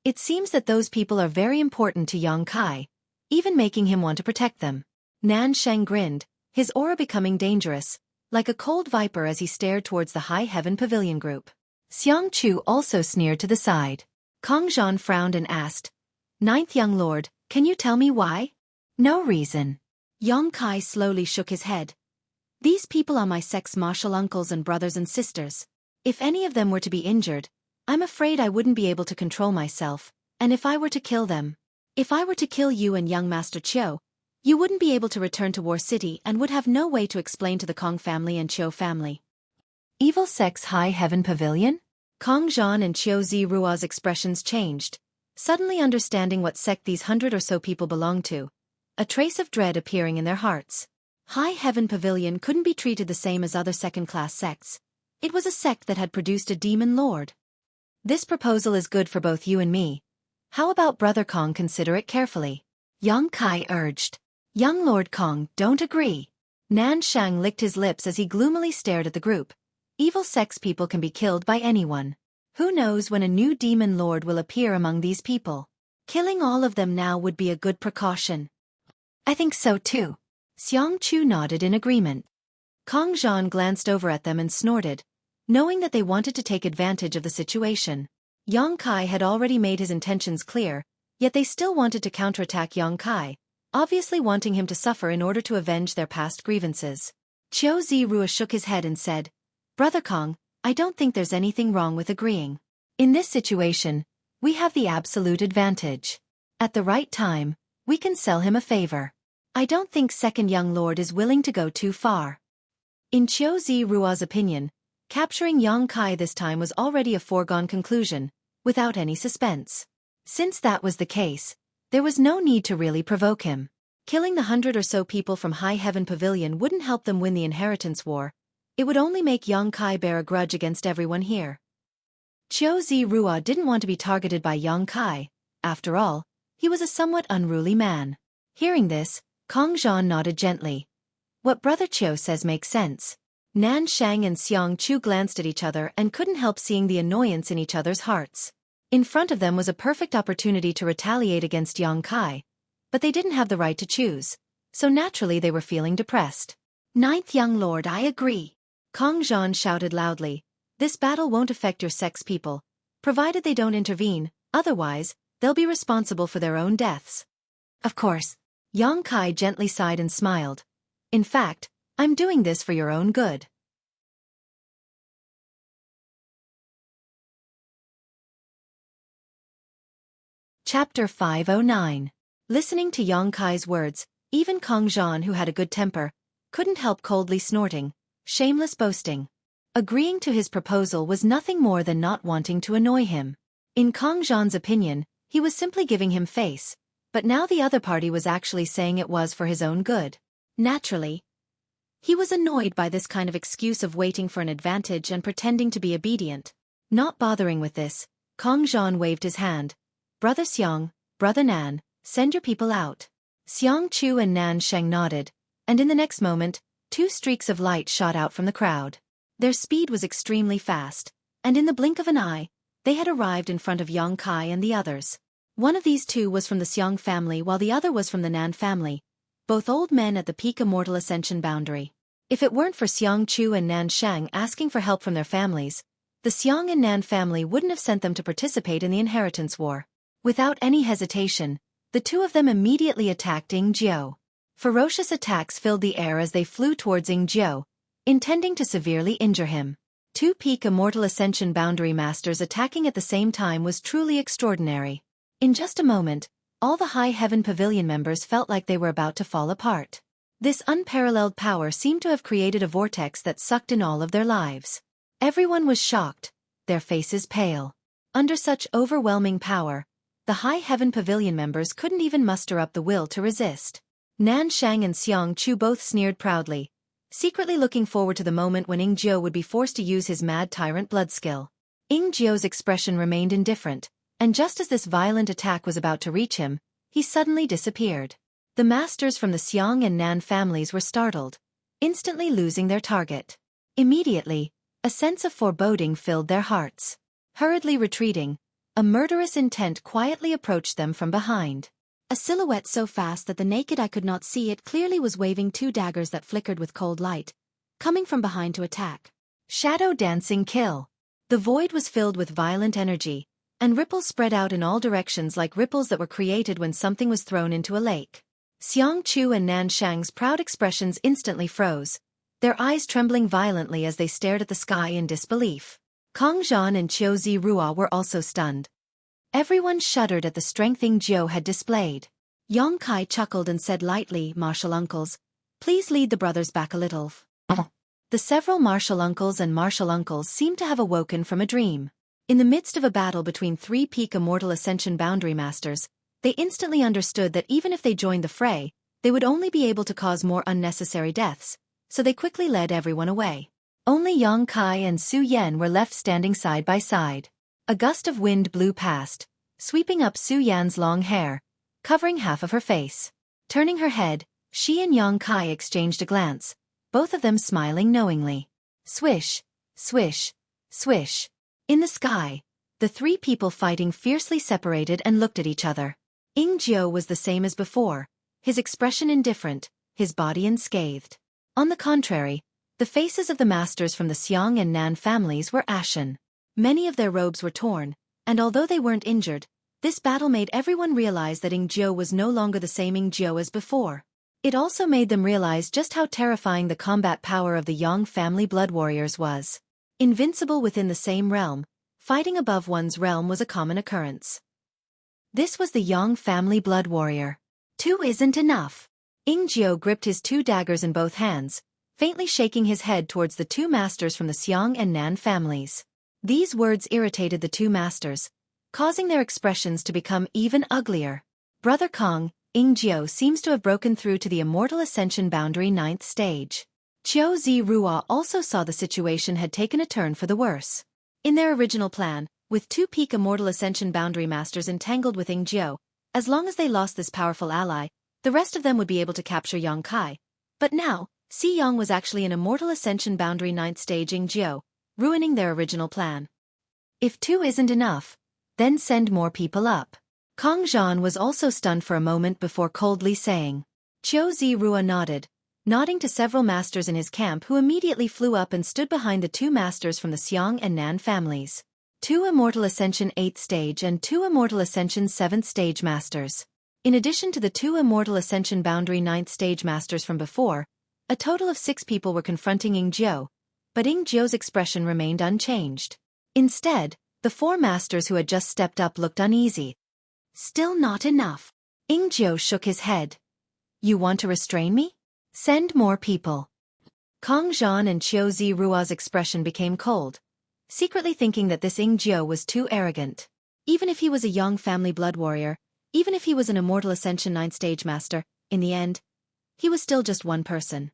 It seems that those people are very important to Yang Kai, even making him want to protect them. Nan Sheng grinned, his aura becoming dangerous, like a cold viper as he stared towards the High Heaven Pavilion group. Xiang Chu also sneered to the side. Kong Zhan frowned and asked, "Ninth Young Lord, can you tell me why?" "No reason." Yang Kai slowly shook his head. "These people are my sex martial uncles and brothers and sisters. If any of them were to be injured, I'm afraid I wouldn't be able to control myself, and if I were to kill them, if I were to kill you and young Master Chiu, you wouldn't be able to return to War City and would have no way to explain to the Kong family and Chiu family." Evil Sex High Heaven Pavilion? Kong Zhan and Xueqi's expressions changed, suddenly understanding what sect these 100 or so people belonged to, a trace of dread appearing in their hearts. High Heaven Pavilion couldn't be treated the same as other second-class sects. It was a sect that had produced a demon lord. "This proposal is good for both you and me. How about Brother Kong consider it carefully?" Yang Kai urged. "Young Lord Kong, don't agree." Nan Shang licked his lips as he gloomily stared at the group. Evil sex people can be killed by anyone. Who knows when a new demon lord will appear among these people? Killing all of them now would be a good precaution. "I think so too." Xiang Chu nodded in agreement. Kong Zhan glanced over at them and snorted. knowing that they wanted to take advantage of the situation. Yang Kai had already made his intentions clear, yet they still wanted to counterattack Yang Kai, obviously wanting him to suffer in order to avenge their past grievances. Xueqi shook his head and said, "Brother Kong, I don't think there's anything wrong with agreeing. In this situation, we have the absolute advantage. At the right time, we can sell him a favor. I don't think second young lord is willing to go too far." In Xueqi's opinion, capturing Yang Kai this time was already a foregone conclusion, without any suspense. Since that was the case, there was no need to really provoke him. Killing the 100 or so people from High Heaven Pavilion wouldn't help them win the inheritance war. It would only make Yang Kai bear a grudge against everyone here. Xueqi didn't want to be targeted by Yang Kai. After all, he was a somewhat unruly man. Hearing this, Kong Zhan nodded gently. What Brother Qiu says makes sense. Nan Shang and Xiang Chu glanced at each other and couldn't help seeing the annoyance in each other's hearts. In front of them was a perfect opportunity to retaliate against Yang Kai, but they didn't have the right to choose, so naturally they were feeling depressed. "Ninth young lord, I agree," Kong Zhan shouted loudly. "This battle won't affect your sex people, provided they don't intervene, otherwise, they'll be responsible for their own deaths." "Of course." Yang Kai gently sighed and smiled. "In fact, I'm doing this for your own good." Chapter 509. Listening to Yang Kai's words, even Kong Zhan, who had a good temper, couldn't help coldly snorting. Shameless boasting. Agreeing to his proposal was nothing more than not wanting to annoy him. In Kong Zhan's opinion, he was simply giving him face, but now the other party was actually saying it was for his own good. Naturally, he was annoyed by this kind of excuse of waiting for an advantage and pretending to be obedient. Not bothering with this, Kong Zhan waved his hand. "Brother Xiang, Brother Nan, send your people out." Xiang Chu and Nan Sheng nodded, and in the next moment, 2 streaks of light shot out from the crowd. Their speed was extremely fast, and in the blink of an eye, they had arrived in front of Yang Kai and the others. One of these 2 was from the Xiang family while the other was from the Nan family, both old men at the peak immortal ascension boundary. If it weren't for Xiang Chu and Nan Shang asking for help from their families, the Xiang and Nan family wouldn't have sent them to participate in the inheritance war. Without any hesitation, the 2 of them immediately attacked Ying Jiu. Ferocious attacks filled the air as they flew towards Ying Jiu, intending to severely injure him. 2 peak immortal ascension boundary masters attacking at the same time was truly extraordinary. In just a moment, all the High Heaven Pavilion members felt like they were about to fall apart. This unparalleled power seemed to have created a vortex that sucked in all of their lives. Everyone was shocked, their faces pale. Under such overwhelming power, the High Heaven Pavilion members couldn't even muster up the will to resist. Nan Shang and Xiang Chu both sneered proudly, secretly looking forward to the moment when Ying Jiu would be forced to use his mad tyrant blood skill. Ying Jiu's expression remained indifferent, and just as this violent attack was about to reach him, he suddenly disappeared. The masters from the Xiang and Nan families were startled, instantly losing their target. Immediately, a sense of foreboding filled their hearts. Hurriedly retreating, a murderous intent quietly approached them from behind. A silhouette so fast that the naked eye could not see it clearly was waving 2 daggers that flickered with cold light, coming from behind to attack. Shadow dancing kill. The void was filled with violent energy, and ripples spread out in all directions like ripples that were created when something was thrown into a lake. Xiang Chu and Nan Shang's proud expressions instantly froze, their eyes trembling violently as they stared at the sky in disbelief. Kong Zhan and Xueqi were also stunned. Everyone shuddered at the strength Ying Jiu had displayed. Yang Kai chuckled and said lightly, "Martial uncles, please lead the brothers back a little." The several martial uncles seemed to have awoken from a dream. In the midst of a battle between 3 peak immortal ascension boundary masters, they instantly understood that even if they joined the fray, they would only be able to cause more unnecessary deaths, so they quickly led everyone away. Only Yang Kai and Su Yan were left standing side by side. A gust of wind blew past, sweeping up Su Yan's long hair, covering half of her face. Turning her head, she and Yang Kai exchanged a glance, both of them smiling knowingly. Swish, swish, swish. In the sky, the 3 people fighting fiercely separated and looked at each other. Ying Jiu was the same as before, his expression indifferent, his body unscathed. On the contrary, The faces of the masters from the Xiang and Nan families were ashen. Many of their robes were torn, and although they weren't injured, this battle made everyone realize that Ingjiu was no longer the same Ingjiu as before. It also made them realize just how terrifying the combat power of the Yang family blood warriors was. Invincible within the same realm, fighting above one's realm was a common occurrence. This was the Yang family blood warrior. 2 isn't enough. Ingjiu gripped his 2 daggers in both hands, faintly shaking his head towards the 2 masters from the Xiang and Nan families. These words irritated the 2 masters, causing their expressions to become even uglier. Brother Kong, Ingjiu seems to have broken through to the Immortal Ascension Boundary 9th stage. Qiu Rua also saw the situation had taken a turn for the worse. In their original plan, with 2 peak Immortal Ascension Boundary Masters entangled with Ingjiu, as long as they lost this powerful ally, the rest of them would be able to capture Yang Kai. But now, Si Yang was actually an Immortal Ascension Boundary 9th stage Ingjiu, ruining their original plan. If 2 isn't enough, then send more people up. Kong Zhan was also stunned for a moment before coldly saying. Qiu Rua nodded, nodding to several masters in his camp who immediately flew up and stood behind the 2 masters from the Xiang and Nan families. 2 Immortal Ascension 8th stage and 2 Immortal Ascension 7th stage masters. In addition to the 2 Immortal Ascension Boundary 9th stage masters from before, a total of 6 people were confronting Ingjiu, but Ingjiu's expression remained unchanged. Instead, the 4 masters who had just stepped up looked uneasy. Still not enough. Ingjiu shook his head. You want to restrain me? Send more people. Kong Zhan and Qiu Rua's expression became cold, secretly thinking that this Ingjiu was too arrogant. Even if he was a Yang family blood warrior, even if he was an Immortal Ascension 9th stage master, in the end, he was still just one person.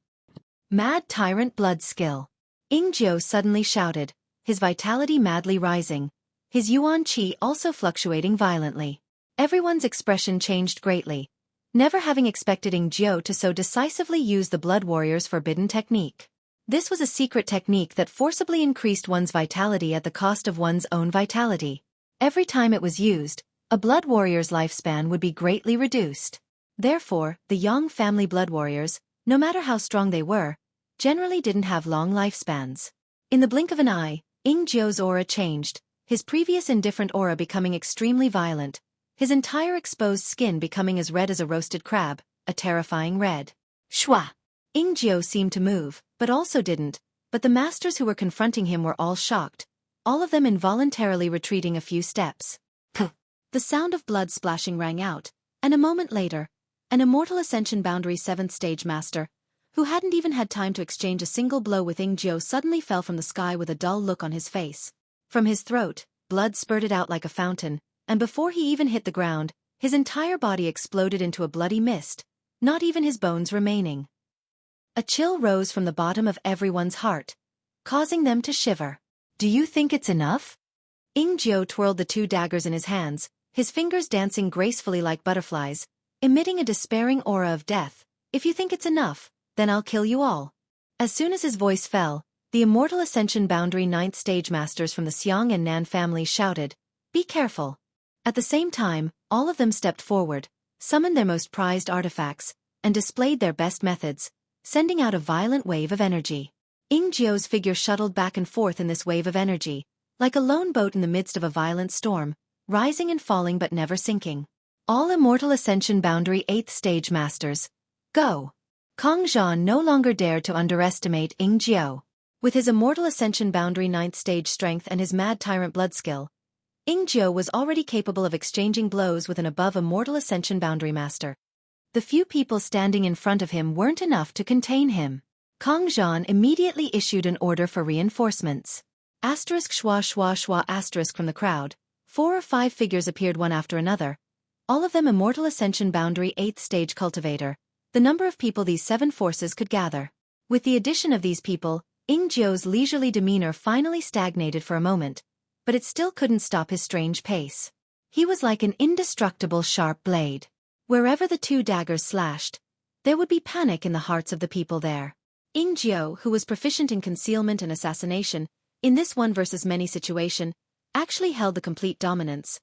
Mad Tyrant Blood Skill. Ingjiu suddenly shouted, his vitality madly rising, his yuan qi also fluctuating violently. Everyone's expression changed greatly, never having expected Ingjiu to so decisively use the Blood Warrior's forbidden technique. This was a secret technique that forcibly increased one's vitality at the cost of one's own vitality. Every time it was used, a Blood Warrior's lifespan would be greatly reduced. Therefore, the Yang family Blood Warriors, no matter how strong they were, generally didn't have long lifespans. In the blink of an eye, Ingjiu's aura changed, his previous indifferent aura becoming extremely violent, his entire exposed skin becoming as red as a roasted crab, a terrifying red. Shwa! Ingjiu seemed to move, but also didn't, but the masters who were confronting him were all shocked, all of them involuntarily retreating a few steps. Puh! The sound of blood splashing rang out, and a moment later, an Immortal Ascension Boundary 7th stage master, who hadn't even had time to exchange a single blow with Ingjiu, suddenly fell from the sky with a dull look on his face. From his throat, blood spurted out like a fountain, and before he even hit the ground, his entire body exploded into a bloody mist, not even his bones remaining. A chill rose from the bottom of everyone's heart, causing them to shiver. Do you think it's enough? Ingjiu twirled the 2 daggers in his hands, his fingers dancing gracefully like butterflies, emitting a despairing aura of death. If you think it's enough, then I'll kill you all. As soon as his voice fell, the Immortal Ascension Boundary 9th stage masters from the Xiang and Nan families shouted, "Be careful." At the same time, all of them stepped forward, summoned their most prized artifacts, and displayed their best methods, sending out a violent wave of energy. Ingjiu's figure shuttled back and forth in this wave of energy, like a lone boat in the midst of a violent storm, rising and falling but never sinking. All Immortal Ascension Boundary 8th stage masters, go! Kong Zhan no longer dared to underestimate Ingjiu. With his Immortal Ascension Boundary 9th stage strength and his Mad Tyrant blood skill, Ingjiu was already capable of exchanging blows with an above Immortal Ascension Boundary master. The few people standing in front of him weren't enough to contain him. Kong Zhan immediately issued an order for reinforcements. Asterisk schwa schwa schwa asterisk from the crowd, 4 or 5 figures appeared one after another, all of them Immortal Ascension Boundary 8th stage cultivator, the number of people these 7 forces could gather. With the addition of these people, Ingjiu's leisurely demeanor finally stagnated for a moment, but it still couldn't stop his strange pace. He was like an indestructible sharp blade. Wherever the 2 daggers slashed, there would be panic in the hearts of the people there. Ingjiu, who was proficient in concealment and assassination, in this one versus many situation, actually held the complete dominance.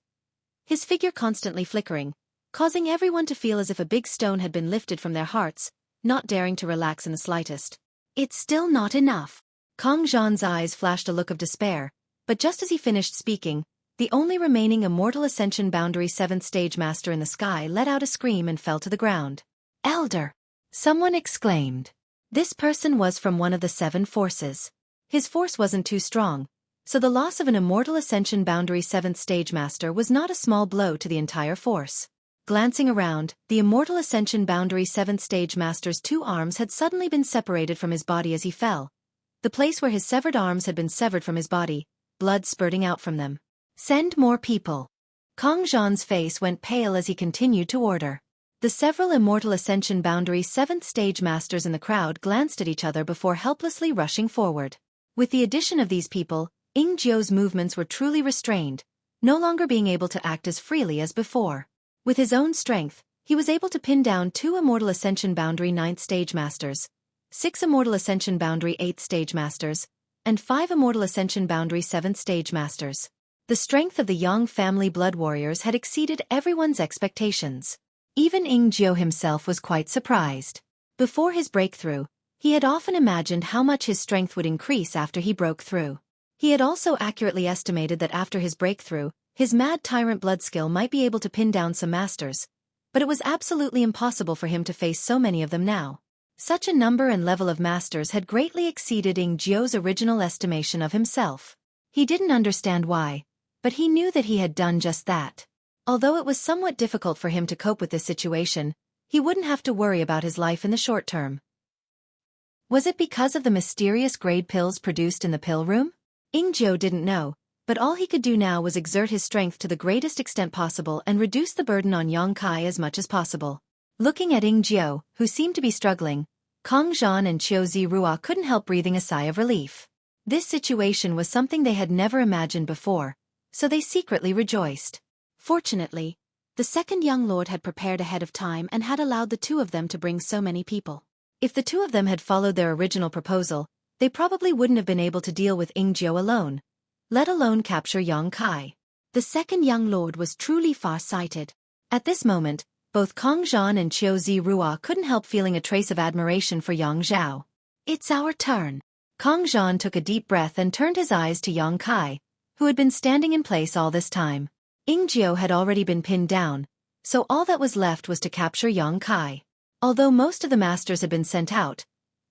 His figure constantly flickering, causing everyone to feel as if a big stone had been lifted from their hearts, not daring to relax in the slightest. It's still not enough. Kong Zhan's eyes flashed a look of despair, but just as he finished speaking, the only remaining Immortal Ascension Boundary 7th Stage Master in the sky let out a scream and fell to the ground. Elder! Someone exclaimed. This person was from one of the 7 forces. His force wasn't too strong, so the loss of an Immortal Ascension Boundary 7th Stage Master was not a small blow to the entire force. Glancing around, the Immortal Ascension Boundary 7th Stage Master's 2 arms had suddenly been separated from his body as he fell. The place where his severed arms had been severed from his body, blood spurting out from them. Send more people. Kong Zhan's face went pale as he continued to order. The several Immortal Ascension Boundary 7th Stage Masters in the crowd glanced at each other before helplessly rushing forward. With the addition of these people, Ing Jiu's movements were truly restrained, no longer being able to act as freely as before. With his own strength, he was able to pin down 2 Immortal Ascension Boundary 9th Stage Masters, 6 Immortal Ascension Boundary 8th Stage Masters, and 5 Immortal Ascension Boundary 7th Stage Masters. The strength of the Yang family blood warriors had exceeded everyone's expectations. Even Ing Jiu himself was quite surprised. Before his breakthrough, he had often imagined how much his strength would increase after he broke through. He had also accurately estimated that after his breakthrough, his mad tyrant blood skill might be able to pin down some masters, but it was absolutely impossible for him to face so many of them now. Such a number and level of masters had greatly exceeded Ing Jiu's original estimation of himself. He didn't understand why, but he knew that he had done just that. Although it was somewhat difficult for him to cope with this situation, he wouldn't have to worry about his life in the short term. Was it because of the mysterious grade pills produced in the pill room? Ing Jiu didn't know, but all he could do now was exert his strength to the greatest extent possible and reduce the burden on Yang Kai as much as possible. Looking at Ing Jiu, who seemed to be struggling, Kong Zhan and Qiu Zirua couldn't help breathing a sigh of relief. This situation was something they had never imagined before, so they secretly rejoiced. Fortunately, the second young lord had prepared ahead of time and had allowed the 2 of them to bring so many people. If the 2 of them had followed their original proposal, they probably wouldn't have been able to deal with Ing Jiu alone, let alone capture Yang Kai. The second young lord was truly far-sighted. At this moment, both Kong Zhan and Qiu Zirua couldn't help feeling a trace of admiration for Yang Zhao. It's our turn. Kong Zhan took a deep breath and turned his eyes to Yang Kai, who had been standing in place all this time. Ing Jiu had already been pinned down, so all that was left was to capture Yang Kai. Although most of the masters had been sent out,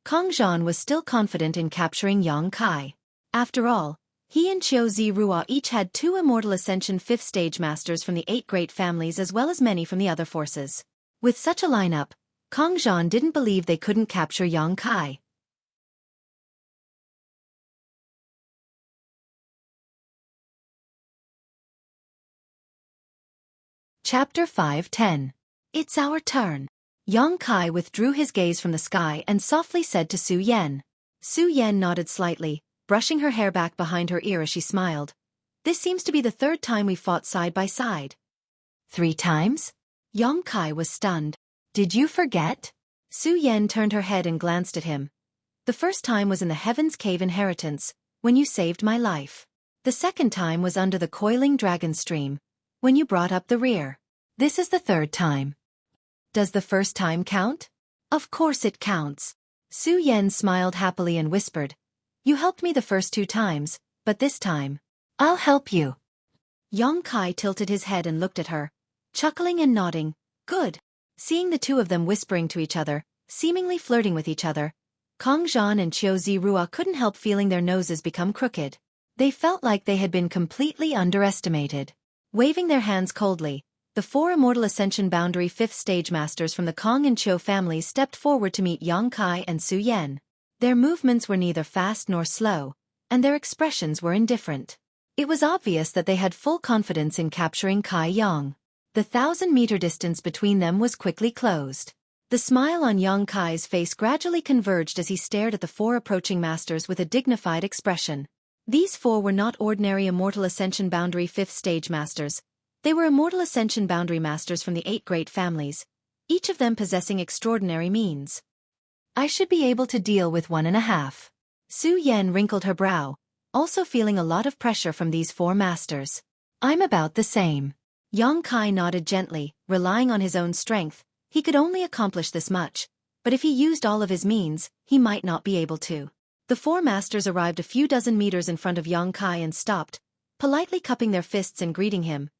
Kong Zhan was still confident in capturing Yang Kai. After all, he and Qiu Zirua each had 2 Immortal Ascension 5th Stage Masters from the 8 great families as well as many from the other forces. With such a lineup, Kong Zhan didn't believe they couldn't capture Yang Kai. Chapter 5:10. It's our turn. Yang Kai withdrew his gaze from the sky and softly said to Su Yan. Su Yan nodded slightly, brushing her hair back behind her ear as she smiled. This seems to be the 3rd time we fought side by side. 3 times? Yang Kai was stunned. Did you forget? Su Yan turned her head and glanced at him. The first time was in the Heaven's Cave Inheritance, when you saved my life. The second time was under the Coiling Dragon Stream, when you brought up the rear. This is the 3rd time. Does the first time count? Of course it counts. Su Yan smiled happily and whispered, You helped me the first 2 times, but this time, I'll help you. Yang Kai tilted his head and looked at her, chuckling and nodding. Good. Seeing the 2 of them whispering to each other, seemingly flirting with each other, Kong Zhan and Qiu Zirua couldn't help feeling their noses become crooked. They felt like they had been completely underestimated. Waving their hands coldly, the 4 Immortal Ascension Boundary 5th Stage Masters from the Kong and Qiu families stepped forward to meet Yang Kai and Su Yan. Their movements were neither fast nor slow, and their expressions were indifferent. It was obvious that they had full confidence in capturing Kai Yang. The 1,000-meter distance between them was quickly closed. The smile on Yang Kai's face gradually converged as he stared at the 4 approaching masters with a dignified expression. These 4 were not ordinary Immortal Ascension Boundary 5th Stage Masters. They were Immortal Ascension Boundary Masters from the 8 great families, each of them possessing extraordinary means. I should be able to deal with 1.5. Su Yan wrinkled her brow, also feeling a lot of pressure from these 4 masters. I'm about the same. Yang Kai nodded gently, relying on his own strength. He could only accomplish this much, but if he used all of his means, he might not be able to. The four masters arrived a few dozen meters in front of Yang Kai and stopped, politely cupping their fists and greeting him.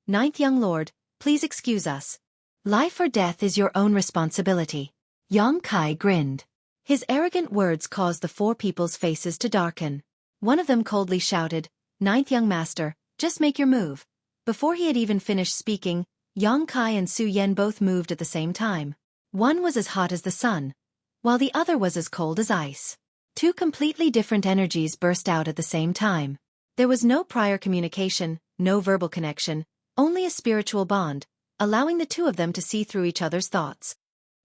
"Ninth young lord, please excuse us. Life or death is your own responsibility." Yang Kai grinned. His arrogant words caused the four people's faces to darken. One of them coldly shouted, "Ninth young master, just make your move." Before he had even finished speaking, Yang Kai and Su Yan both moved at the same time. One was as hot as the sun, while the other was as cold as ice. Two completely different energies burst out at the same time. There was no prior communication, no verbal connection, only a spiritual bond, allowing the two of them to see through each other's thoughts.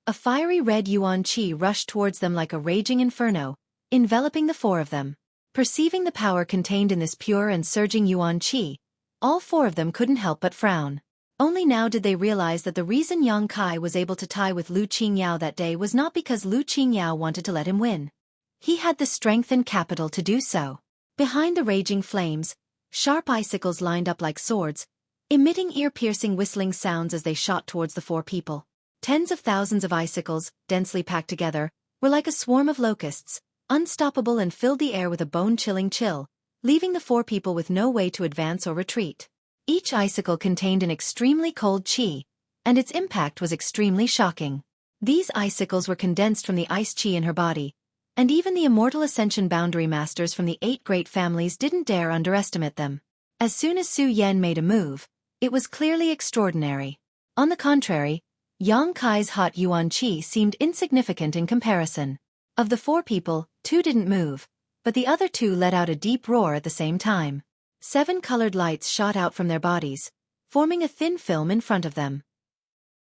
A fiery red yuan qi rushed towards them like a raging inferno, enveloping the four of them. Perceiving the power contained in this pure and surging yuan qi, all four of them couldn't help but frown. Only now did they realize that the reason Yang Kai was able to tie with Lu Qingyao that day was not because Lu Qingyao wanted to let him win. He had the strength and capital to do so. Behind the raging flames, sharp icicles lined up like swords, emitting ear-piercing whistling sounds as they shot towards the four people. Tens of thousands of icicles, densely packed together, were like a swarm of locusts, unstoppable, and filled the air with a bone-chilling chill, leaving the four people with no way to advance or retreat. Each icicle contained an extremely cold qi, and its impact was extremely shocking. These icicles were condensed from the ice qi in her body, and even the immortal Ascension Boundary Masters from the 8 great families didn't dare underestimate them. As soon as Su Yan made a move, it was clearly extraordinary. On the contrary, Yang Kai's hot yuan qi seemed insignificant in comparison. Of the four people, 2 didn't move, but the other 2 let out a deep roar at the same time. 7 colored lights shot out from their bodies, forming a thin film in front of them.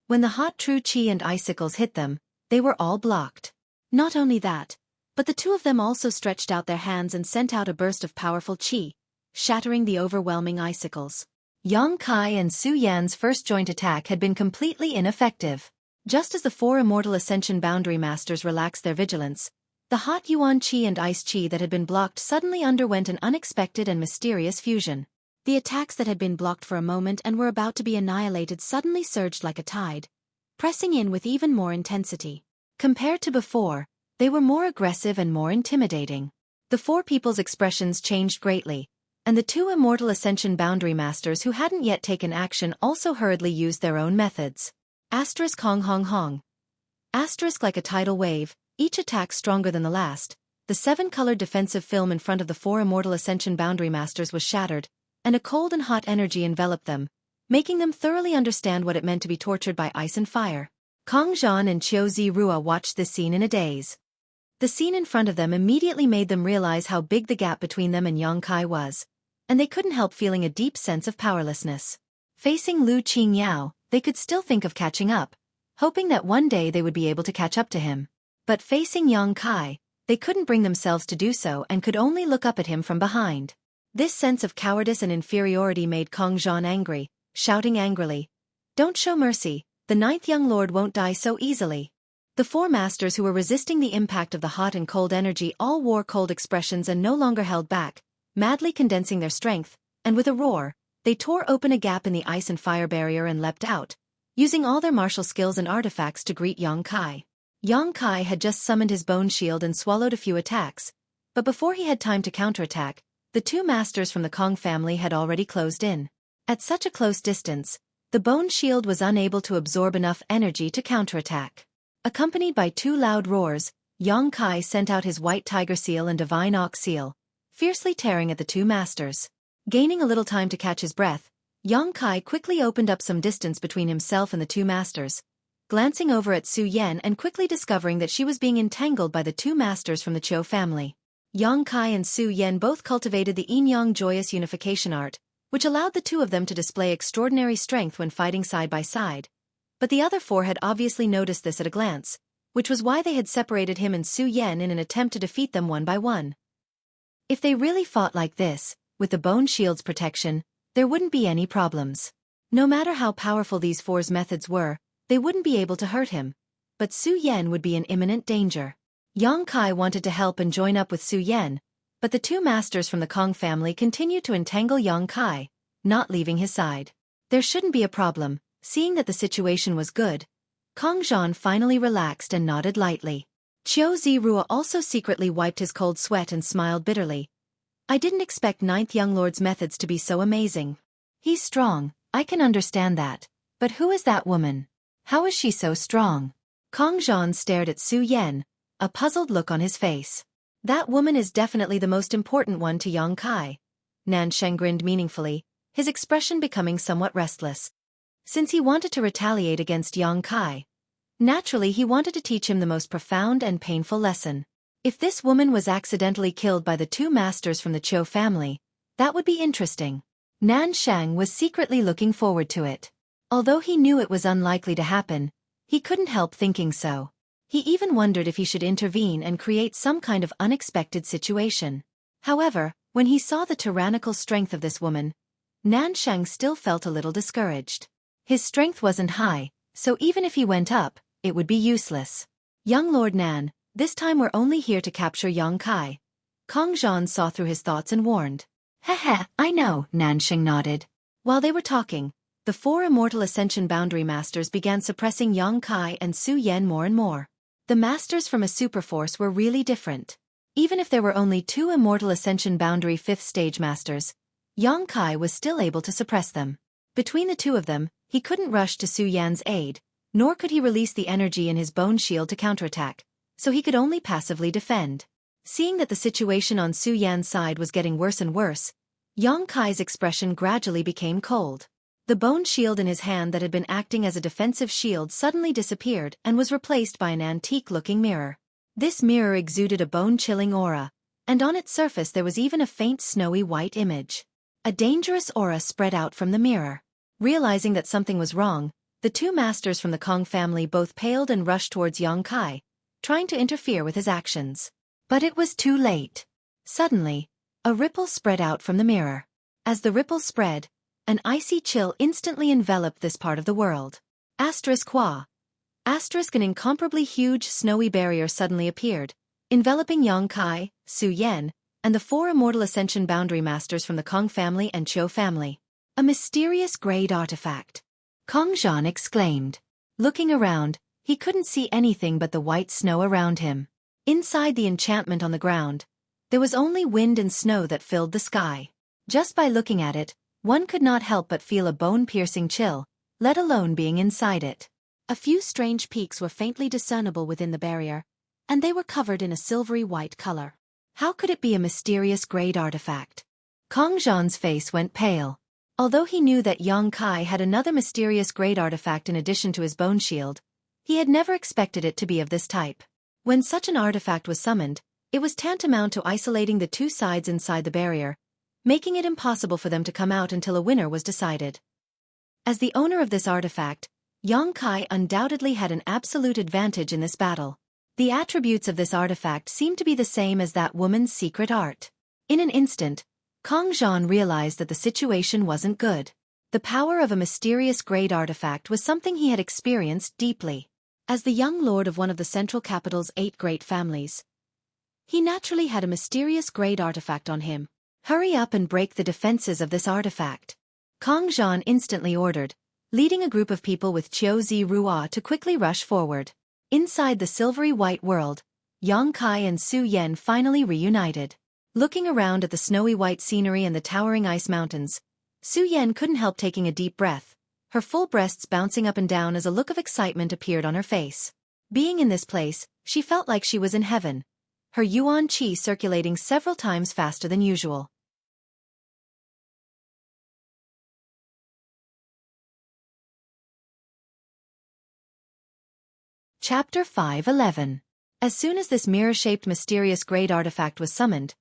When the hot true qi and icicles hit them, they were all blocked. Not only that, but the 2 of them also stretched out their hands and sent out a burst of powerful qi, shattering the overwhelming icicles. Yang Kai and Su Yan's first joint attack had been completely ineffective. Just as the 4 immortal Ascension Boundary Masters relaxed their vigilance, the hot yuan qi and ice qi that had been blocked suddenly underwent an unexpected and mysterious fusion. The attacks that had been blocked for a moment and were about to be annihilated suddenly surged like a tide, pressing in with even more intensity. Compared to before, they were more aggressive and more intimidating. The 4 people's expressions changed greatly, and the 2 immortal Ascension Boundary Masters who hadn't yet taken action also hurriedly used their own methods. Asterisk hong hong hong. Asterisk like a tidal wave, each attack stronger than the last. The 7-colored defensive film in front of the 4 immortal Ascension Boundary Masters was shattered, and a cold and hot energy enveloped them, making them thoroughly understand what it meant to be tortured by ice and fire. Kong Zhan and Qiu Zirua watched this scene in a daze. The scene in front of them immediately made them realize how big the gap between them and Yang Kai was, and they couldn't help feeling a deep sense of powerlessness. Facing Lu Qingyao, they could still think of catching up, hoping that one day they would be able to catch up to him. But facing Yang Kai, they couldn't bring themselves to do so and could only look up at him from behind. This sense of cowardice and inferiority made Kong Zhan angry, shouting angrily, "Don't show mercy, the 9th young lord won't die so easily." The 4 masters who were resisting the impact of the hot and cold energy all wore cold expressions and no longer held back, madly condensing their strength, and with a roar, they tore open a gap in the ice and fire barrier and leapt out, using all their martial skills and artifacts to greet Yang Kai. Yang Kai had just summoned his bone shield and swallowed a few attacks, but before he had time to counterattack, the 2 masters from the Kong family had already closed in. At such a close distance, the bone shield was unable to absorb enough energy to counterattack. Accompanied by 2 loud roars, Yang Kai sent out his white tiger seal and divine ox seal, fiercely tearing at the 2 masters. Gaining a little time to catch his breath, Yang Kai quickly opened up some distance between himself and the 2 masters, glancing over at Su Yan and quickly discovering that she was being entangled by the 2 masters from the Qiu family. Yang Kai and Su Yan both cultivated the yin-yang joyous unification art, which allowed the 2 of them to display extraordinary strength when fighting side by side. But the other 4 had obviously noticed this at a glance, which was why they had separated him and Su Yan in an attempt to defeat them one by one. If they really fought like this, with the bone shield's protection, there wouldn't be any problems. No matter how powerful these 4's methods were, they wouldn't be able to hurt him, but Su Yan would be in imminent danger. Yang Kai wanted to help and join up with Su Yan, but the 2 masters from the Kong family continued to entangle Yang Kai, not leaving his side. There shouldn't be a problem. Seeing that the situation was good, Kong Zhan finally relaxed and nodded lightly. Xueqi also secretly wiped his cold sweat and smiled bitterly. I didn't expect Ninth Young Lord's methods to be so amazing. He's strong, I can understand that. But who is that woman? How is she so strong? Kong Zhan stared at Su Yan, a puzzled look on his face. That woman is definitely the most important one to Yang Kai. Nansheng grinned meaningfully, his expression becoming somewhat restless. Since he wanted to retaliate against Yang Kai, naturally he wanted to teach him the most profound and painful lesson. If this woman was accidentally killed by the two masters from the Qiu family, that would be interesting. Nansheng was secretly looking forward to it. Although he knew it was unlikely to happen, he couldn't help thinking so. He even wondered if he should intervene and create some kind of unexpected situation. However, when he saw the tyrannical strength of this woman, Nansheng still felt a little discouraged. His strength wasn't high, so even if he went up, it would be useless. Young Lord Nan, this time we're only here to capture Yang Kai. Kong Zhan saw through his thoughts and warned. Heh, I know, Nansheng nodded. While they were talking, the four immortal Ascension Boundary Masters began suppressing Yang Kai and Su Yan more and more. The Masters from a Superforce were really different. Even if there were only two immortal Ascension Boundary 5th Stage Masters, Yang Kai was still able to suppress them. Between the two of them, he couldn't rush to Su Yan's aid, nor could he release the energy in his bone shield to counterattack, so he could only passively defend. Seeing that the situation on Su Yan's side was getting worse and worse, Yang Kai's expression gradually became cold. The bone shield in his hand that had been acting as a defensive shield suddenly disappeared and was replaced by an antique-looking mirror. This mirror exuded a bone-chilling aura, and on its surface there was even a faint snowy white image. A dangerous aura spread out from the mirror. Realizing that something was wrong, the two masters from the Kong family both paled and rushed towards Yang Kai, trying to interfere with his actions. But it was too late. Suddenly, a ripple spread out from the mirror. As the ripple spread, an icy chill instantly enveloped this part of the world. Qua. An incomparably huge snowy barrier suddenly appeared, enveloping Yang Kai, Su Yan, and the four immortal Ascension Boundary Masters from the Kong family and Qiu family. A mysterious grade artifact. Kong Zhan exclaimed. Looking around, he couldn't see anything but the white snow around him. Inside the enchantment on the ground, there was only wind and snow that filled the sky. Just by looking at it, one could not help but feel a bone-piercing chill, let alone being inside it. A few strange peaks were faintly discernible within the barrier, and they were covered in a silvery white color. How could it be a mysterious grade artifact? Kong Zhan's face went pale. Although he knew that Yang Kai had another mysterious grade artifact in addition to his bone shield, he had never expected it to be of this type. When such an artifact was summoned, it was tantamount to isolating the two sides inside the barrier, making it impossible for them to come out until a winner was decided. As the owner of this artifact, Yang Kai undoubtedly had an absolute advantage in this battle. The attributes of this artifact seemed to be the same as that woman's secret art. In an instant, Kong Zhan realized that the situation wasn't good. The power of a mysterious grade artifact was something he had experienced deeply. As the young lord of one of the central capital's 8 great families, he naturally had a mysterious grade artifact on him. Hurry up and break the defenses of this artifact. Kong Zhan instantly ordered, leading a group of people with Xueqi to quickly rush forward. Inside the silvery white world, Yang Kai and Su Yan finally reunited. Looking around at the snowy white scenery and the towering ice mountains, Su Yan couldn't help taking a deep breath, her full breasts bouncing up and down as a look of excitement appeared on her face. Being in this place, she felt like she was in heaven, her yuan qi circulating several times faster than usual. Chapter 5:11. As soon as this mirror-shaped mysterious grade artifact was summoned,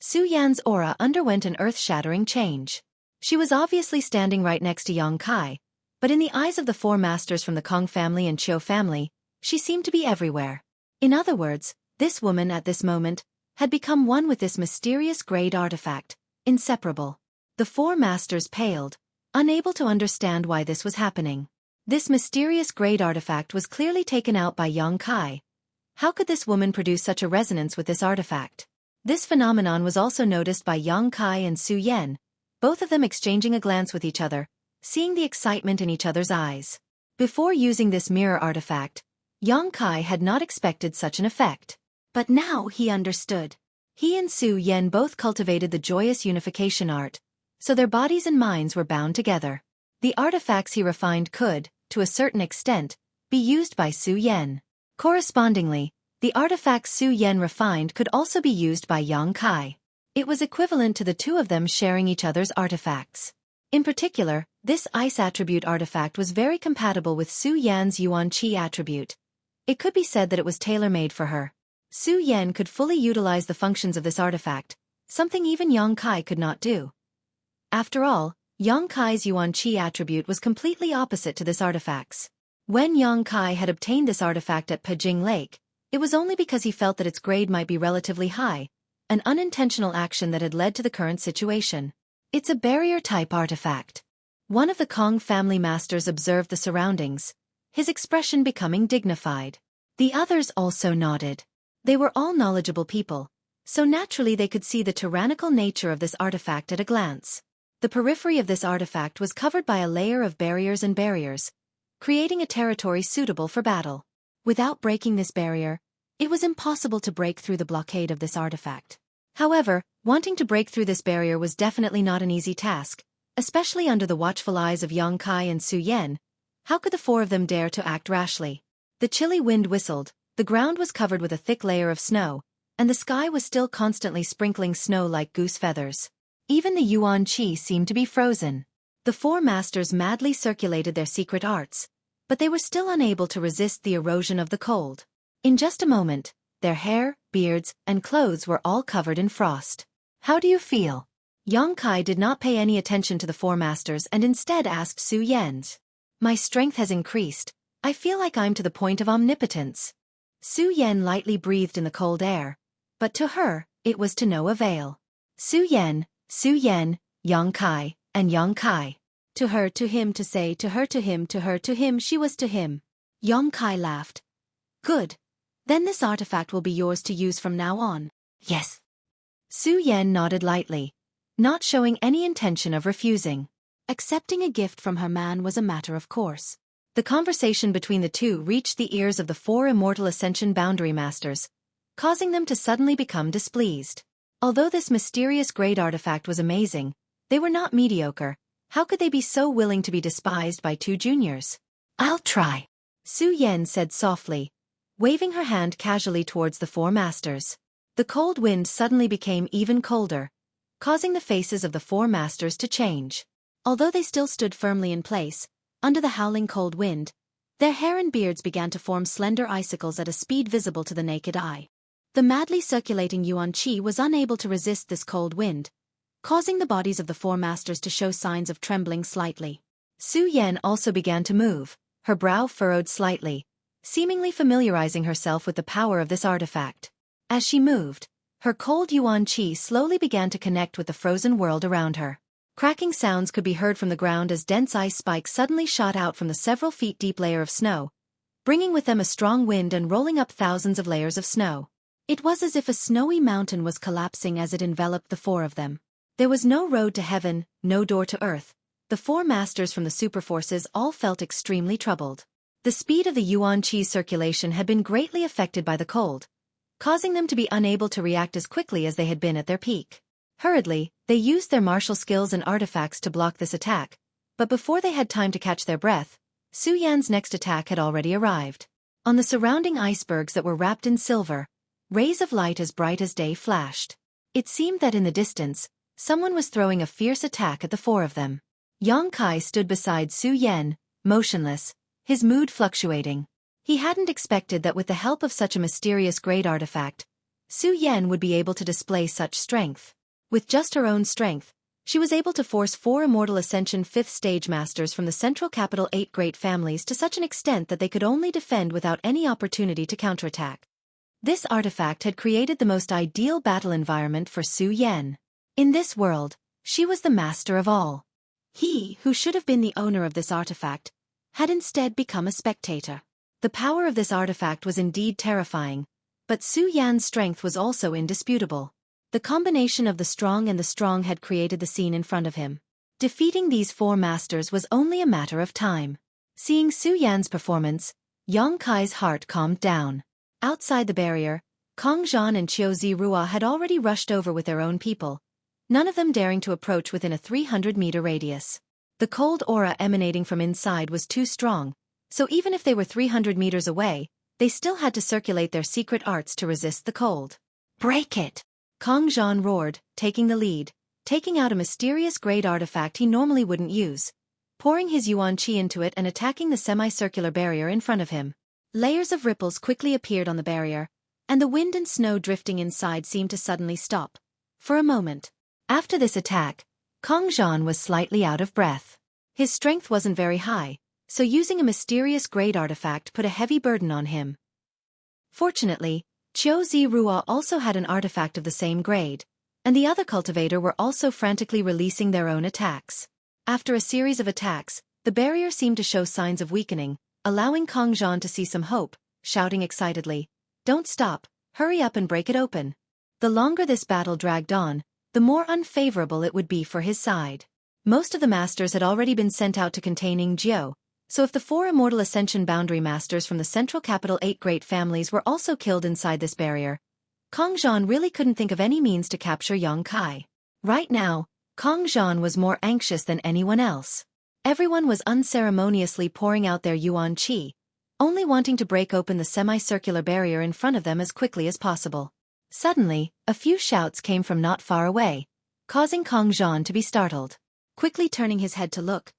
Su Yan's aura underwent an earth-shattering change. She was obviously standing right next to Yang Kai, but in the eyes of the four masters from the Kong family and Qiu family, she seemed to be everywhere. In other words, this woman at this moment had become one with this mysterious grade artifact, inseparable. The four masters paled, unable to understand why this was happening. This mysterious grade artifact was clearly taken out by Yang Kai. How could this woman produce such a resonance with this artifact? This phenomenon was also noticed by Yang Kai and Su Yan, both of them exchanging a glance with each other, seeing the excitement in each other's eyes. Before using this mirror artifact, Yang Kai had not expected such an effect. But now he understood. He and Su Yan both cultivated the joyous unification art, so their bodies and minds were bound together. The artifacts he refined could, to a certain extent, be used by Su Yan. Correspondingly, the artifacts Su Yan refined could also be used by Yang Kai. It was equivalent to the two of them sharing each other's artifacts. In particular, this ice attribute artifact was very compatible with Su Yan's Yuan Qi attribute. It could be said that it was tailor-made for her. Su Yan could fully utilize the functions of this artifact, something even Yang Kai could not do. After all, Yang Kai's Yuan Qi attribute was completely opposite to this artifact's. When Yang Kai had obtained this artifact at Pejing Lake, it was only because he felt that its grade might be relatively high, an unintentional action that had led to the current situation. It's a barrier-type artifact. One of the Kong family masters observed the surroundings, his expression becoming dignified. The others also nodded. They were all knowledgeable people, so naturally they could see the tyrannical nature of this artifact at a glance. The periphery of this artifact was covered by a layer of barriers, creating a territory suitable for battle. Without breaking this barrier, it was impossible to break through the blockade of this artifact. However, wanting to break through this barrier was definitely not an easy task, especially under the watchful eyes of Yang Kai and Su Yan. How could the four of them dare to act rashly? The chilly wind whistled, the ground was covered with a thick layer of snow, and the sky was still constantly sprinkling snow like goose feathers. Even the Yuan Qi seemed to be frozen. The four masters madly circulated their secret arts, but they were still unable to resist the erosion of the cold. In just a moment, their hair, beards, and clothes were all covered in frost. How do you feel? Yang Kai did not pay any attention to the four masters and instead asked Su Yan. My strength has increased. I feel like I'm to the point of omnipotence. Su Yan lightly breathed in the cold air, but to her, it was to no avail. Su Yan, Yang Kai, and Yang Kai. To her, to him, to say, to her, to him, to her, to him, she was to him. Yang Kai laughed. Good. Then this artifact will be yours to use from now on. Yes. Su Yan nodded lightly, not showing any intention of refusing. Accepting a gift from her man was a matter of course. The conversation between the two reached the ears of the four immortal Ascension Boundary Masters, causing them to suddenly become displeased. Although this mysterious great artifact was amazing, they were not mediocre. How could they be so willing to be despised by two juniors? I'll try, Su Yan said softly, waving her hand casually towards the four masters. The cold wind suddenly became even colder, causing the faces of the four masters to change. Although they still stood firmly in place, under the howling cold wind, their hair and beards began to form slender icicles at a speed visible to the naked eye. The madly circulating Yuan Qi was unable to resist this cold wind, causing the bodies of the four masters to show signs of trembling slightly. Su Yan also began to move, her brow furrowed slightly, seemingly familiarizing herself with the power of this artifact. As she moved, her cold Yuan Qi slowly began to connect with the frozen world around her. Cracking sounds could be heard from the ground as dense ice spikes suddenly shot out from the several feet deep layer of snow, bringing with them a strong wind and rolling up thousands of layers of snow. It was as if a snowy mountain was collapsing as it enveloped the four of them. There was no road to heaven, no door to earth. The four masters from the superforces all felt extremely troubled. The speed of the Yuan Qi circulation had been greatly affected by the cold, causing them to be unable to react as quickly as they had been at their peak. Hurriedly, they used their martial skills and artifacts to block this attack, but before they had time to catch their breath, Su Yan's next attack had already arrived. On the surrounding icebergs that were wrapped in silver, rays of light as bright as day flashed. It seemed that in the distance, someone was throwing a fierce attack at the four of them. Yang Kai stood beside Su Yan, motionless, his mood fluctuating. He hadn't expected that with the help of such a mysterious great artifact, Su Yan would be able to display such strength. With just her own strength, she was able to force four Immortal Ascension 5th Stage Masters from the Central Capital 8 great families to such an extent that they could only defend without any opportunity to counterattack. This artifact had created the most ideal battle environment for Su Yan. In this world, she was the master of all. He, who should have been the owner of this artifact, had instead become a spectator. The power of this artifact was indeed terrifying, but Su Yan's strength was also indisputable. The combination of the strong and the strong had created the scene in front of him. Defeating these four masters was only a matter of time. Seeing Su Yan's performance, Yang Kai's heart calmed down. Outside the barrier, Kong Zhan and Qiu Rua had already rushed over with their own people, none of them daring to approach within a 300-meter radius. The cold aura emanating from inside was too strong, so even if they were 300 meters away, they still had to circulate their secret arts to resist the cold. "Break it!" Kong Zhan roared, taking the lead, taking out a mysterious grade artifact he normally wouldn't use, pouring his yuan qi into it and attacking the semicircular barrier in front of him. Layers of ripples quickly appeared on the barrier, and the wind and snow drifting inside seemed to suddenly stop. For a moment. After this attack, Kong Zhan was slightly out of breath. His strength wasn't very high, so using a mysterious grade artifact put a heavy burden on him. Fortunately, Qiu Rua also had an artifact of the same grade, and the other cultivator were also frantically releasing their own attacks. After a series of attacks, the barrier seemed to show signs of weakening, allowing Kong Zhan to see some hope, shouting excitedly, "Don't stop, hurry up and break it open." The longer this battle dragged on, the more unfavorable it would be for his side. Most of the masters had already been sent out to contain Yingjiu, so if the 4 immortal ascension boundary masters from the central capital 8 great families were also killed inside this barrier, Kong Zhan really couldn't think of any means to capture Yang Kai. Right now, Kong Zhan was more anxious than anyone else. Everyone was unceremoniously pouring out their yuan qi, only wanting to break open the semicircular barrier in front of them as quickly as possible. Suddenly, a few shouts came from not far away, causing Kong Zhan to be startled. Quickly turning his head to look,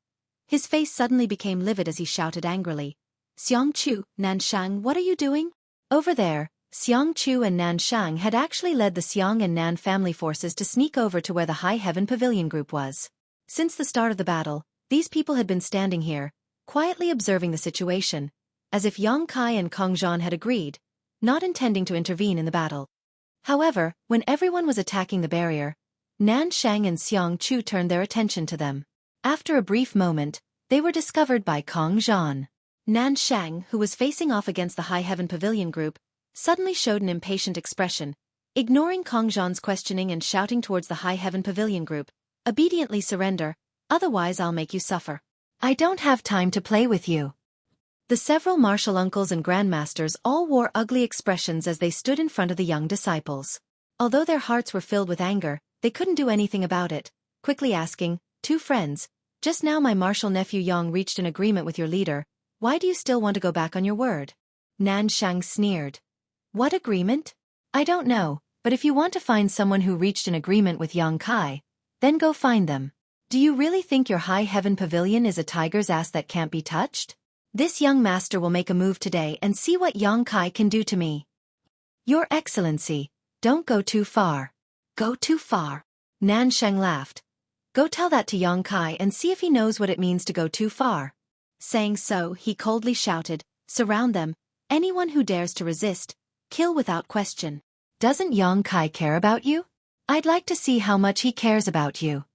his face suddenly became livid as he shouted angrily, "Xiang Chu, Nanshang, what are you doing?" Over there, Xiang Chu and Nanshang had actually led the Xiang and Nan family forces to sneak over to where the High Heaven Pavilion group was. Since the start of the battle, these people had been standing here, quietly observing the situation, as if Yang Kai and Kong Zhan had agreed, not intending to intervene in the battle. However, when everyone was attacking the barrier, Nanshang and Xiang Chu turned their attention to them. After a brief moment, they were discovered by Kong Zhan. Nanshang, who was facing off against the High Heaven Pavilion group, suddenly showed an impatient expression, ignoring Kong Zhan's questioning and shouting towards the High Heaven Pavilion group, "Obediently surrender, otherwise I'll make you suffer. I don't have time to play with you." The several martial uncles and grandmasters all wore ugly expressions as they stood in front of the young disciples. Although their hearts were filled with anger, they couldn't do anything about it, quickly asking, "Two friends, just now my martial nephew Yang reached an agreement with your leader, why do you still want to go back on your word?" Nanshang sneered. "What agreement? I don't know, but if you want to find someone who reached an agreement with Yang Kai, then go find them. Do you really think your High Heaven Pavilion is a tiger's ass that can't be touched? This young master will make a move today and see what Yang Kai can do to me." "Your Excellency, don't go too far." "Go too far?" Nanshang laughed. "Go tell that to Yang Kai and see if he knows what it means to go too far." Saying so, he coldly shouted, "Surround them, anyone who dares to resist, kill without question." "Doesn't Yang Kai care about you? I'd like to see how much he cares about you."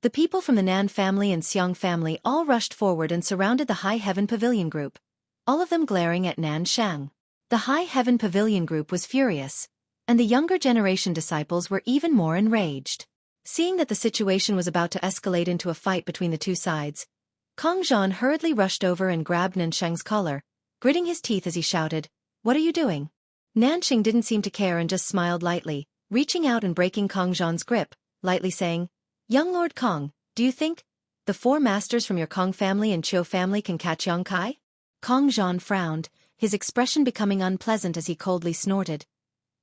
The people from the Nan family and Xiang family all rushed forward and surrounded the High Heaven Pavilion group, all of them glaring at Nanshang. The High Heaven Pavilion group was furious, and the younger generation disciples were even more enraged. Seeing that the situation was about to escalate into a fight between the two sides, Kong Zhan hurriedly rushed over and grabbed Nanshang's collar, gritting his teeth as he shouted, "What are you doing?" Nanshang didn't seem to care and just smiled lightly, reaching out and breaking Kong Zhan's grip, lightly saying, "Young Lord Kong, do you think the 4 masters from your Kong family and Qiu family can catch Yang Kai?" Kong Zhan frowned, his expression becoming unpleasant as he coldly snorted,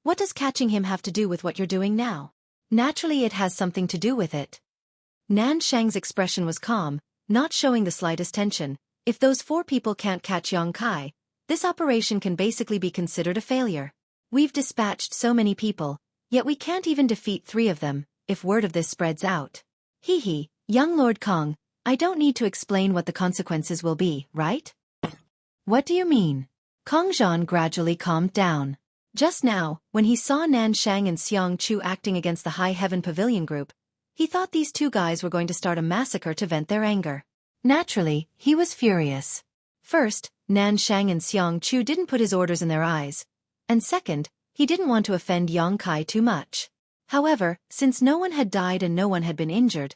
"What does catching him have to do with what you're doing now?" "Naturally it has something to do with it." Nanshang's expression was calm, not showing the slightest tension. "If those 4 people can't catch Yang Kai, this operation can basically be considered a failure. We've dispatched so many people, yet we can't even defeat 3 of them, if word of this spreads out. Hee, young Lord Kong, I don't need to explain what the consequences will be, right?" "What do you mean?" Kong Zhan gradually calmed down. Just now, when he saw Nanshang and Xiang Chu acting against the High Heaven Pavilion group, he thought these 2 guys were going to start a massacre to vent their anger. Naturally, he was furious. First, Nanshang and Xiang Chu didn't put his orders in their eyes, and second, he didn't want to offend Yang Kai too much. However, since no one had died and no one had been injured,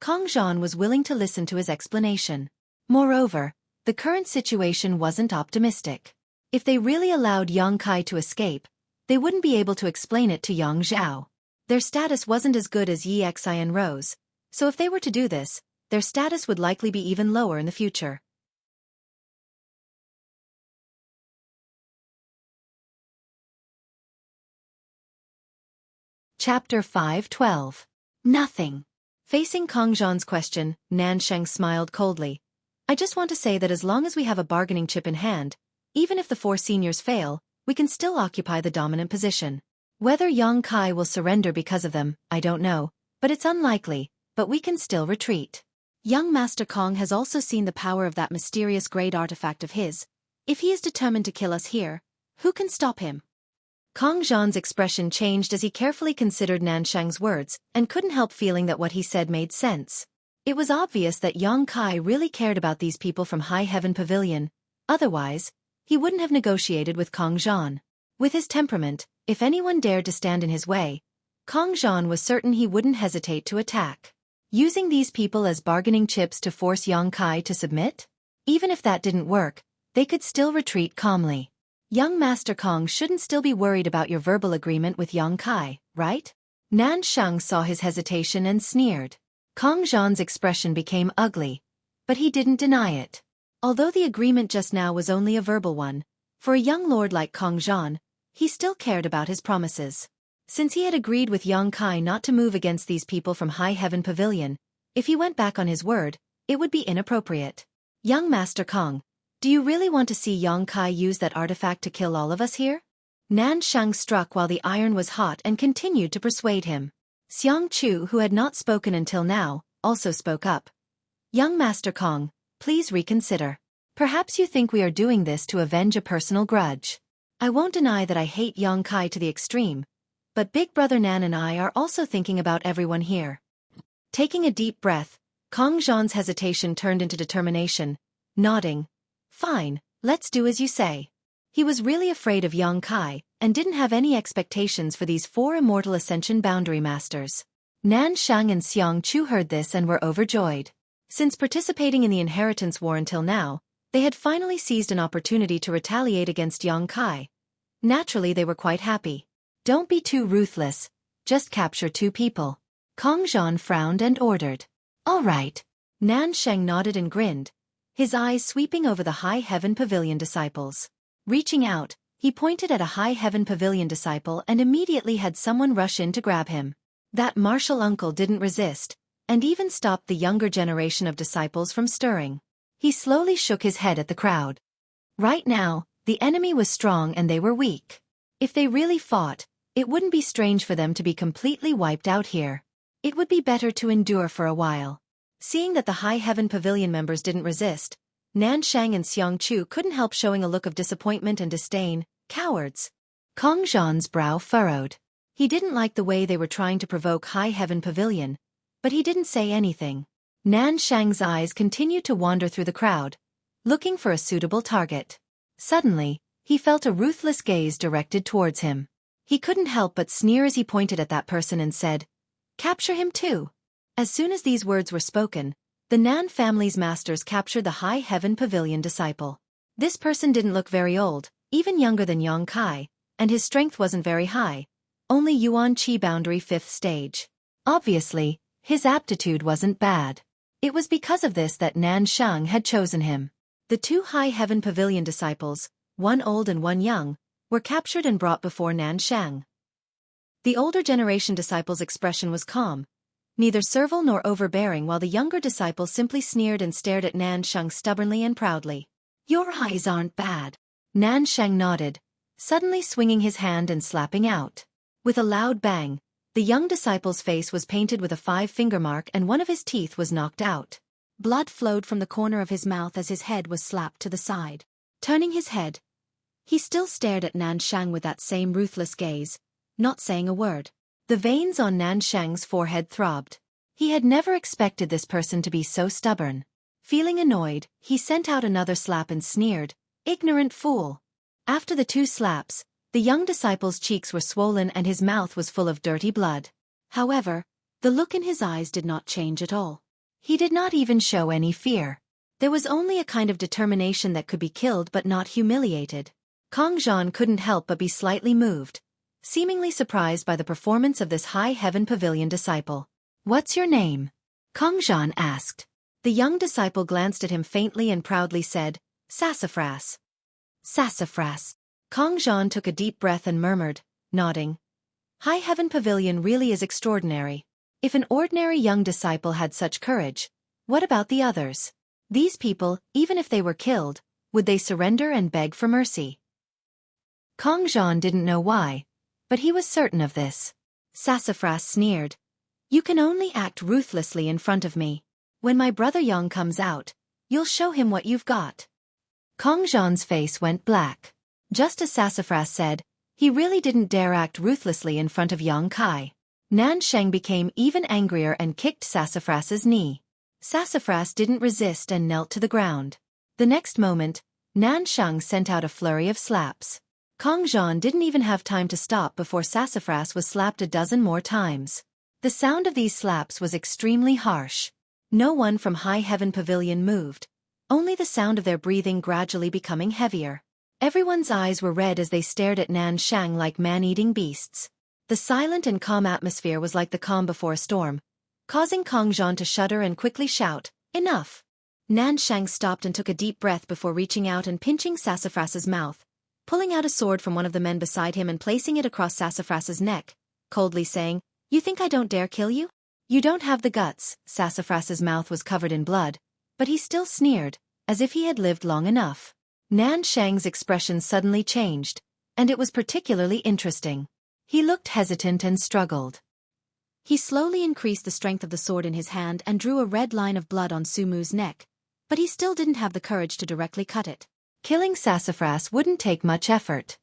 Kong Zhan was willing to listen to his explanation. Moreover, The current situation wasn't optimistic. If they really allowed Yang Kai to escape, they wouldn't be able to explain it to Yang Zhao. Their status wasn't as good as Yi Xi and Rose, so if they were to do this, their status would likely be even lower in the future. Chapter 5:12. Nothing. Facing Kang Zhan's question, Nansheng smiled coldly. I just want to say that as long as we have a bargaining chip in hand, even if the 4 seniors fail, we can still occupy the dominant position. Whether Yang Kai will surrender because of them, I don't know, but it's unlikely, but we can still retreat. Young Master Kong has also seen the power of that mysterious great artifact of his. If he is determined to kill us here, who can stop him? Kang Zhan's expression changed as he carefully considered Nansheng's words and couldn't help feeling that what he said made sense. It was obvious that Yang Kai really cared about these people from High Heaven Pavilion, otherwise, he wouldn't have negotiated with Kang Zhan. With his temperament, if anyone dared to stand in his way, Kang Zhan was certain he wouldn't hesitate to attack. Using these people as bargaining chips to force Yang Kai to submit? Even if that didn't work, they could still retreat calmly. Young Master Kong shouldn't still be worried about your verbal agreement with Yang Kai, right? Nansheng saw his hesitation and sneered. Kang Zhan's expression became ugly, but he didn't deny it. Although the agreement just now was only a verbal one, for a young lord like Kang Zhan, he still cared about his promises. Since he had agreed with Yang Kai not to move against these people from High Heaven Pavilion, if he went back on his word, it would be inappropriate. Young Master Kong, do you really want to see Yang Kai use that artifact to kill all of us here? Nansheng struck while the iron was hot and continued to persuade him. Xiang Chu, who had not spoken until now, also spoke up. Young Master Kong, please reconsider. Perhaps you think we are doing this to avenge a personal grudge. I won't deny that I hate Yang Kai to the extreme, but Big Brother Nan and I are also thinking about everyone here. Taking a deep breath, Kang Zhan's hesitation turned into determination, nodding. Fine, let's do as you say. He was really afraid of Yang Kai, and didn't have any expectations for these 4 immortal Ascension Boundary Masters. Nansheng and Xiang Chu heard this and were overjoyed. Since participating in the Inheritance War until now, they had finally seized an opportunity to retaliate against Yang Kai. Naturally they were quite happy. Don't be too ruthless, just capture 2 people. Kang Zhan frowned and ordered. All right. Nansheng nodded and grinned, his eyes sweeping over the High Heaven Pavilion disciples. Reaching out, he pointed at a High Heaven Pavilion disciple and immediately had someone rush in to grab him. That martial uncle didn't resist, and even stopped the younger generation of disciples from stirring. He slowly shook his head at the crowd. Right now, the enemy was strong and they were weak. If they really fought, it wouldn't be strange for them to be completely wiped out here. It would be better to endure for a while. Seeing that the High Heaven Pavilion members didn't resist, Nansheng and Xiang Chu couldn't help showing a look of disappointment and disdain. Cowards. Kang Zhan's brow furrowed. He didn't like the way they were trying to provoke High Heaven Pavilion, but he didn't say anything. Nansheng's eyes continued to wander through the crowd, looking for a suitable target. Suddenly, he felt a ruthless gaze directed towards him. He couldn't help but sneer as he pointed at that person and said, "Capture him too." As soon as these words were spoken, the Nan family's masters captured the High Heaven Pavilion disciple. This person didn't look very old, even younger than Yang Kai, and his strength wasn't very high, only Yuan Qi Boundary 5th stage. Obviously, his aptitude wasn't bad. It was because of this that Nansheng had chosen him. The 2 High Heaven Pavilion disciples, one old and one young, were captured and brought before Nansheng. The older generation disciple's expression was calm, neither servile nor overbearing, while the younger disciple simply sneered and stared at Nansheng stubbornly and proudly. "Your eyes aren't bad." Nansheng nodded, suddenly swinging his hand and slapping out. With a loud bang, the young disciple's face was painted with a 5-finger mark and one of his teeth was knocked out. Blood flowed from the corner of his mouth as his head was slapped to the side. Turning his head, he still stared at Nansheng with that same ruthless gaze, not saying a word. The veins on Nansheng's forehead throbbed. He had never expected this person to be so stubborn. Feeling annoyed, he sent out another slap and sneered, "Ignorant fool." After the 2 slaps, the young disciple's cheeks were swollen and his mouth was full of dirty blood. However, the look in his eyes did not change at all. He did not even show any fear. There was only a kind of determination that could be killed but not humiliated. Kong Zhan couldn't help but be slightly moved, seemingly surprised by the performance of this high heaven pavilion disciple. "What's your name?" Kong Zhan asked. The young disciple glanced at him faintly and proudly said, "Sassafras." "Sassafras." Kong Zhan took a deep breath and murmured, nodding. High Heaven Pavilion really is extraordinary. If an ordinary young disciple had such courage, what about the others? These people, even if they were killed, would they surrender and beg for mercy? Kong Zhan didn't know why, but he was certain of this. Sassafras sneered. "You can only act ruthlessly in front of me. When my brother Yang comes out, you'll show him what you've got." Kong Zhan's face went black. Just as Sassafras said, he really didn't dare act ruthlessly in front of Yang Kai. Nan Sheng became even angrier and kicked Sassafras's knee. Sassafras didn't resist and knelt to the ground. The next moment, Nan Sheng sent out a flurry of slaps. Kong Zhan didn't even have time to stop before Sassafras was slapped a dozen more times. The sound of these slaps was extremely harsh. No one from High Heaven Pavilion moved, only the sound of their breathing gradually becoming heavier. Everyone's eyes were red as they stared at Nan Shang like man-eating beasts. The silent and calm atmosphere was like the calm before a storm, causing Kong Zhan to shudder and quickly shout, "Enough!" Nan Shang stopped and took a deep breath before reaching out and pinching Sassafras's mouth, pulling out a sword from one of the men beside him and placing it across Sassafras's neck, coldly saying, "You think I don't dare kill you? You don't have the guts." Sassafras's mouth was covered in blood, but he still sneered, as if he had lived long enough. Nan Shang's expression suddenly changed, and it was particularly interesting. He looked hesitant and struggled. He slowly increased the strength of the sword in his hand and drew a red line of blood on Sumu's neck, but he still didn't have the courage to directly cut it. Killing Sassafras wouldn't take much effort.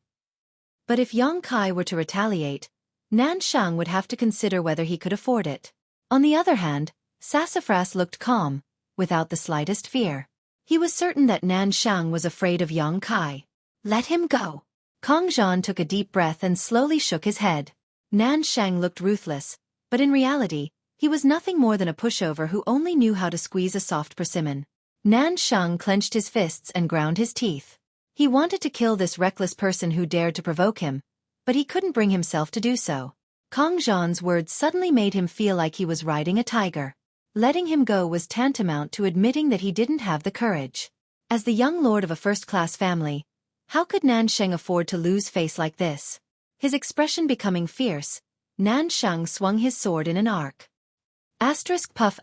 But if Yang Kai were to retaliate, Nan Shang would have to consider whether he could afford it. On the other hand, Sassafras looked calm, without the slightest fear. He was certain that Nan Shang was afraid of Yang Kai. "Let him go." Kong Zhan took a deep breath and slowly shook his head. Nan Shang looked ruthless, but in reality, he was nothing more than a pushover who only knew how to squeeze a soft persimmon. Nan Shang clenched his fists and ground his teeth. He wanted to kill this reckless person who dared to provoke him, but he couldn't bring himself to do so. Kong Zhan's words suddenly made him feel like he was riding a tiger. Letting him go was tantamount to admitting that he didn't have the courage. As the young lord of a first-class family, how could Nan Sheng afford to lose face like this? His expression becoming fierce, Nan Sheng swung his sword in an arc. Puff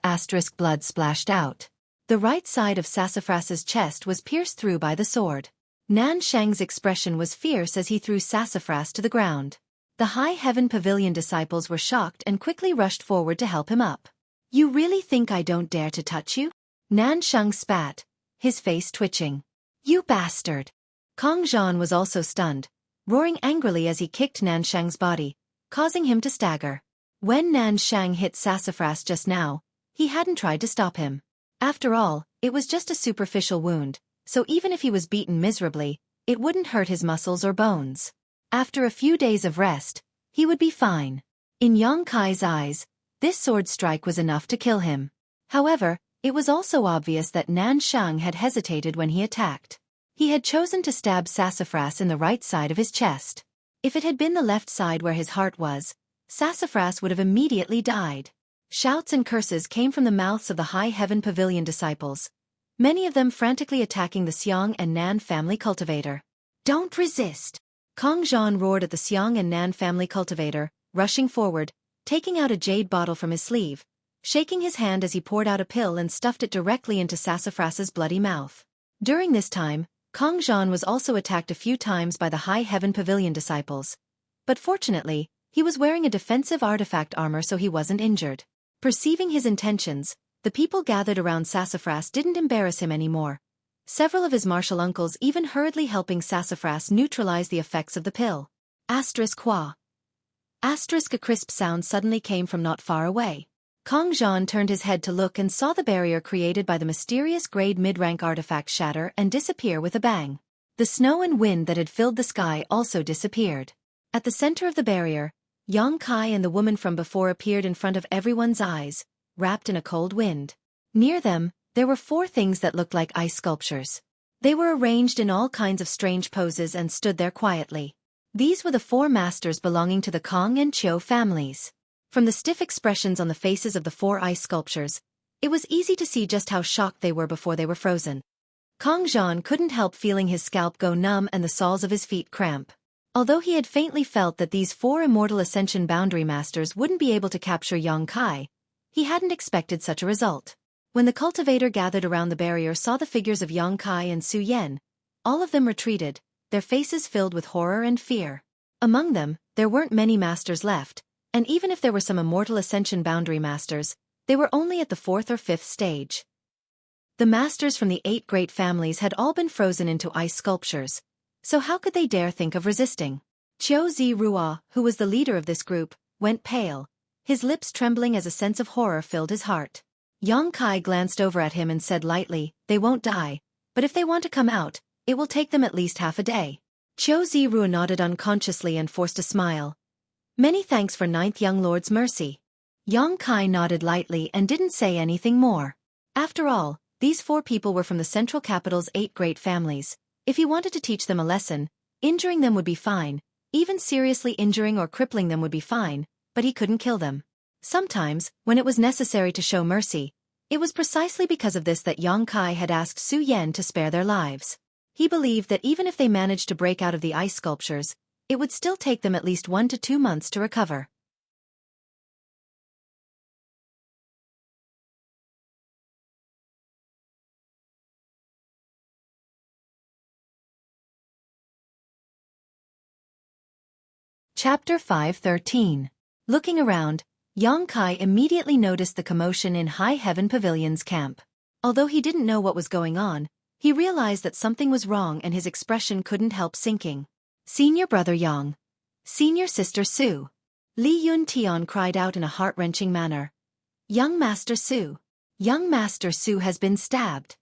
blood splashed out. The right side of Sassafras's chest was pierced through by the sword. Nan Sheng's expression was fierce as he threw Sassafras to the ground. The High Heaven Pavilion disciples were shocked and quickly rushed forward to help him up. "You really think I don't dare to touch you?" Nan Sheng spat, his face twitching. "You bastard!" Kong Zhan was also stunned, roaring angrily as he kicked Nan Sheng's body, causing him to stagger. When Nan Sheng hit Sassafras just now, he hadn't tried to stop him. After all, it was just a superficial wound, so even if he was beaten miserably, it wouldn't hurt his muscles or bones. After a few days of rest, he would be fine. In Yang Kai's eyes, this sword strike was enough to kill him. However, it was also obvious that Nan Shang had hesitated when he attacked. He had chosen to stab Sassafras in the right side of his chest. If it had been the left side where his heart was, Sassafras would have immediately died. Shouts and curses came from the mouths of the High Heaven Pavilion disciples, many of them frantically attacking the Xiang and Nan family cultivator. "Don't resist!" Kong Zhan roared at the Xiang and Nan family cultivator, rushing forward, taking out a jade bottle from his sleeve, shaking his hand as he poured out a pill and stuffed it directly into Sassafras's bloody mouth. During this time, Kong Zhan was also attacked a few times by the High Heaven Pavilion disciples. But fortunately, he was wearing a defensive artifact armor so he wasn't injured. Perceiving his intentions, the people gathered around Sassafras didn't embarrass him anymore. Several of his martial uncles even hurriedly helping Sassafras neutralize the effects of the pill. Qua. A crisp sound suddenly came from not far away. Kong Zhan turned his head to look and saw the barrier created by the mysterious grade mid-rank artifact shatter and disappear with a bang. The snow and wind that had filled the sky also disappeared. At the center of the barrier, Yang Kai and the woman from before appeared in front of everyone's eyes, wrapped in a cold wind. Near them, there were 4 things that looked like ice sculptures. They were arranged in all kinds of strange poses and stood there quietly. These were the 4 masters belonging to the Kong and Qiu families. From the stiff expressions on the faces of the 4 ice sculptures, it was easy to see just how shocked they were before they were frozen. Kong Zhan couldn't help feeling his scalp go numb and the soles of his feet cramp. Although he had faintly felt that these 4 immortal Ascension Boundary Masters wouldn't be able to capture Yang Kai, he hadn't expected such a result. When the cultivator gathered around the barrier saw the figures of Yang Kai and Su Yan, all of them retreated, their faces filled with horror and fear. Among them, there weren't many masters left, and even if there were some immortal Ascension Boundary Masters, they were only at the 4th or 5th stage. The masters from the 8 great families had all been frozen into ice sculptures, so how could they dare think of resisting? Qiu Zirua, who was the leader of this group, went pale, his lips trembling as a sense of horror filled his heart. Yang Kai glanced over at him and said lightly, "They won't die, but if they want to come out, it will take them at least half a day." Qiu Zirua nodded unconsciously and forced a smile. "Many thanks for 9th Young Lord's mercy." Yang Kai nodded lightly and didn't say anything more. After all, these 4 people were from the central capital's 8 great families. If he wanted to teach them a lesson, injuring them would be fine, even seriously injuring or crippling them would be fine, but he couldn't kill them. Sometimes, when it was necessary to show mercy, it was precisely because of this that Yang Kai had asked Su Yan to spare their lives. He believed that even if they managed to break out of the ice sculptures, it would still take them at least 1 to 2 months to recover. Chapter 5:13. Looking around, Yang Kai immediately noticed the commotion in High Heaven Pavilion's camp. Although he didn't know what was going on, he realized that something was wrong and his expression couldn't help sinking. "Senior brother Yang. Senior sister Su." Li Yun Tian cried out in a heart-wrenching manner. "Young Master Su. Young Master Su has been stabbed."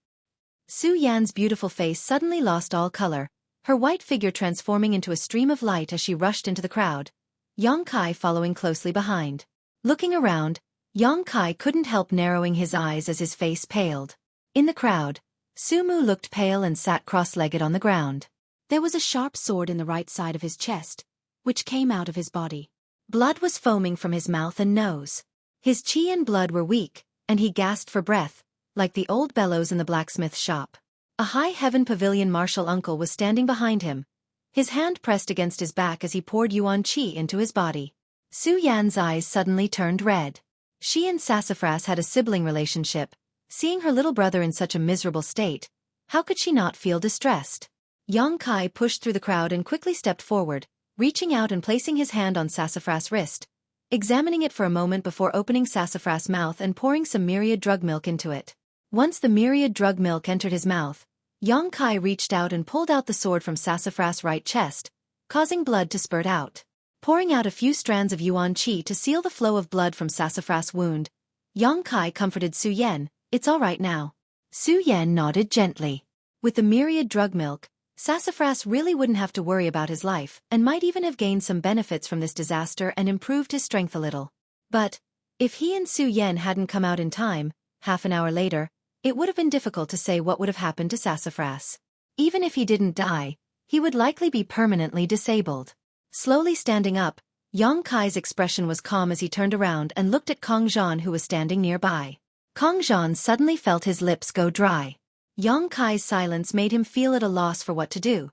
Su Yan's beautiful face suddenly lost all color, her white figure transforming into a stream of light as she rushed into the crowd, Yang Kai following closely behind. Looking around, Yang Kai couldn't help narrowing his eyes as his face paled. In the crowd, Su Mu looked pale and sat cross-legged on the ground. There was a sharp sword in the right side of his chest, which came out of his body. Blood was foaming from his mouth and nose. His qi and blood were weak, and he gasped for breath, like the old bellows in the blacksmith shop. A High Heaven Pavilion martial uncle was standing behind him, his hand pressed against his back as he poured yuan qi into his body. Su Yan's eyes suddenly turned red. She and Sassafras had a sibling relationship. Seeing her little brother in such a miserable state, how could she not feel distressed? Yang Kai pushed through the crowd and quickly stepped forward, reaching out and placing his hand on Sassafras' wrist, examining it for a moment before opening Sassafras' mouth and pouring some myriad drug milk into it. Once the myriad drug milk entered his mouth, Yang Kai reached out and pulled out the sword from Sassafras' right chest, causing blood to spurt out. Pouring out a few strands of yuan qi to seal the flow of blood from Sassafras' wound, Yang Kai comforted Su Yan, "It's all right now." Su Yan nodded gently. With the myriad drug milk, Sassafras really wouldn't have to worry about his life and might even have gained some benefits from this disaster and improved his strength a little. But, if he and Su Yan hadn't come out in time, half an hour later, it would have been difficult to say what would have happened to Sassafras. Even if he didn't die, he would likely be permanently disabled. Slowly standing up, Yang Kai's expression was calm as he turned around and looked at Kong Zhan, who was standing nearby. Kong Zhan suddenly felt his lips go dry. Yang Kai's silence made him feel at a loss for what to do,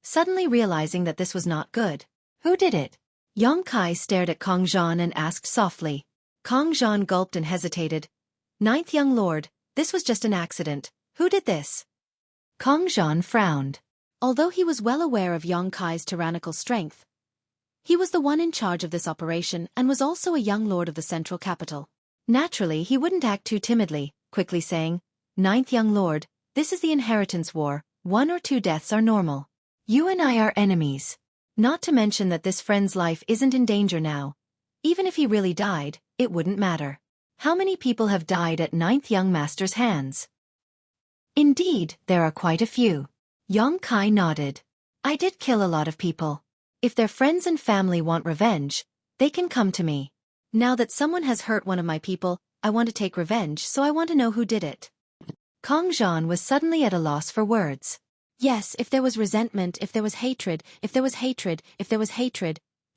suddenly realizing that this was not good. "Who did it?" Yang Kai stared at Kong Zhan and asked softly. Kong Zhan gulped and hesitated. "Ninth Young Lord, this was just an accident. Who did this?" Kong Zhan frowned. Although he was well aware of Yang Kai's tyrannical strength, he was the one in charge of this operation and was also a young lord of the central capital. Naturally, he wouldn't act too timidly, quickly saying, "Ninth Young Lord, this is the inheritance war, 1 or 2 deaths are normal. You and I are enemies. Not to mention that this friend's life isn't in danger now. Even if he really died, it wouldn't matter. How many people have died at Ninth Young Master's hands?" "Indeed, there are quite a few." Yang Kai nodded. "I did kill a lot of people. If their friends and family want revenge, they can come to me. Now that someone has hurt one of my people, I want to take revenge, so I want to know who did it." Kong Zhan was suddenly at a loss for words. Yes, if there was resentment, if there was hatred,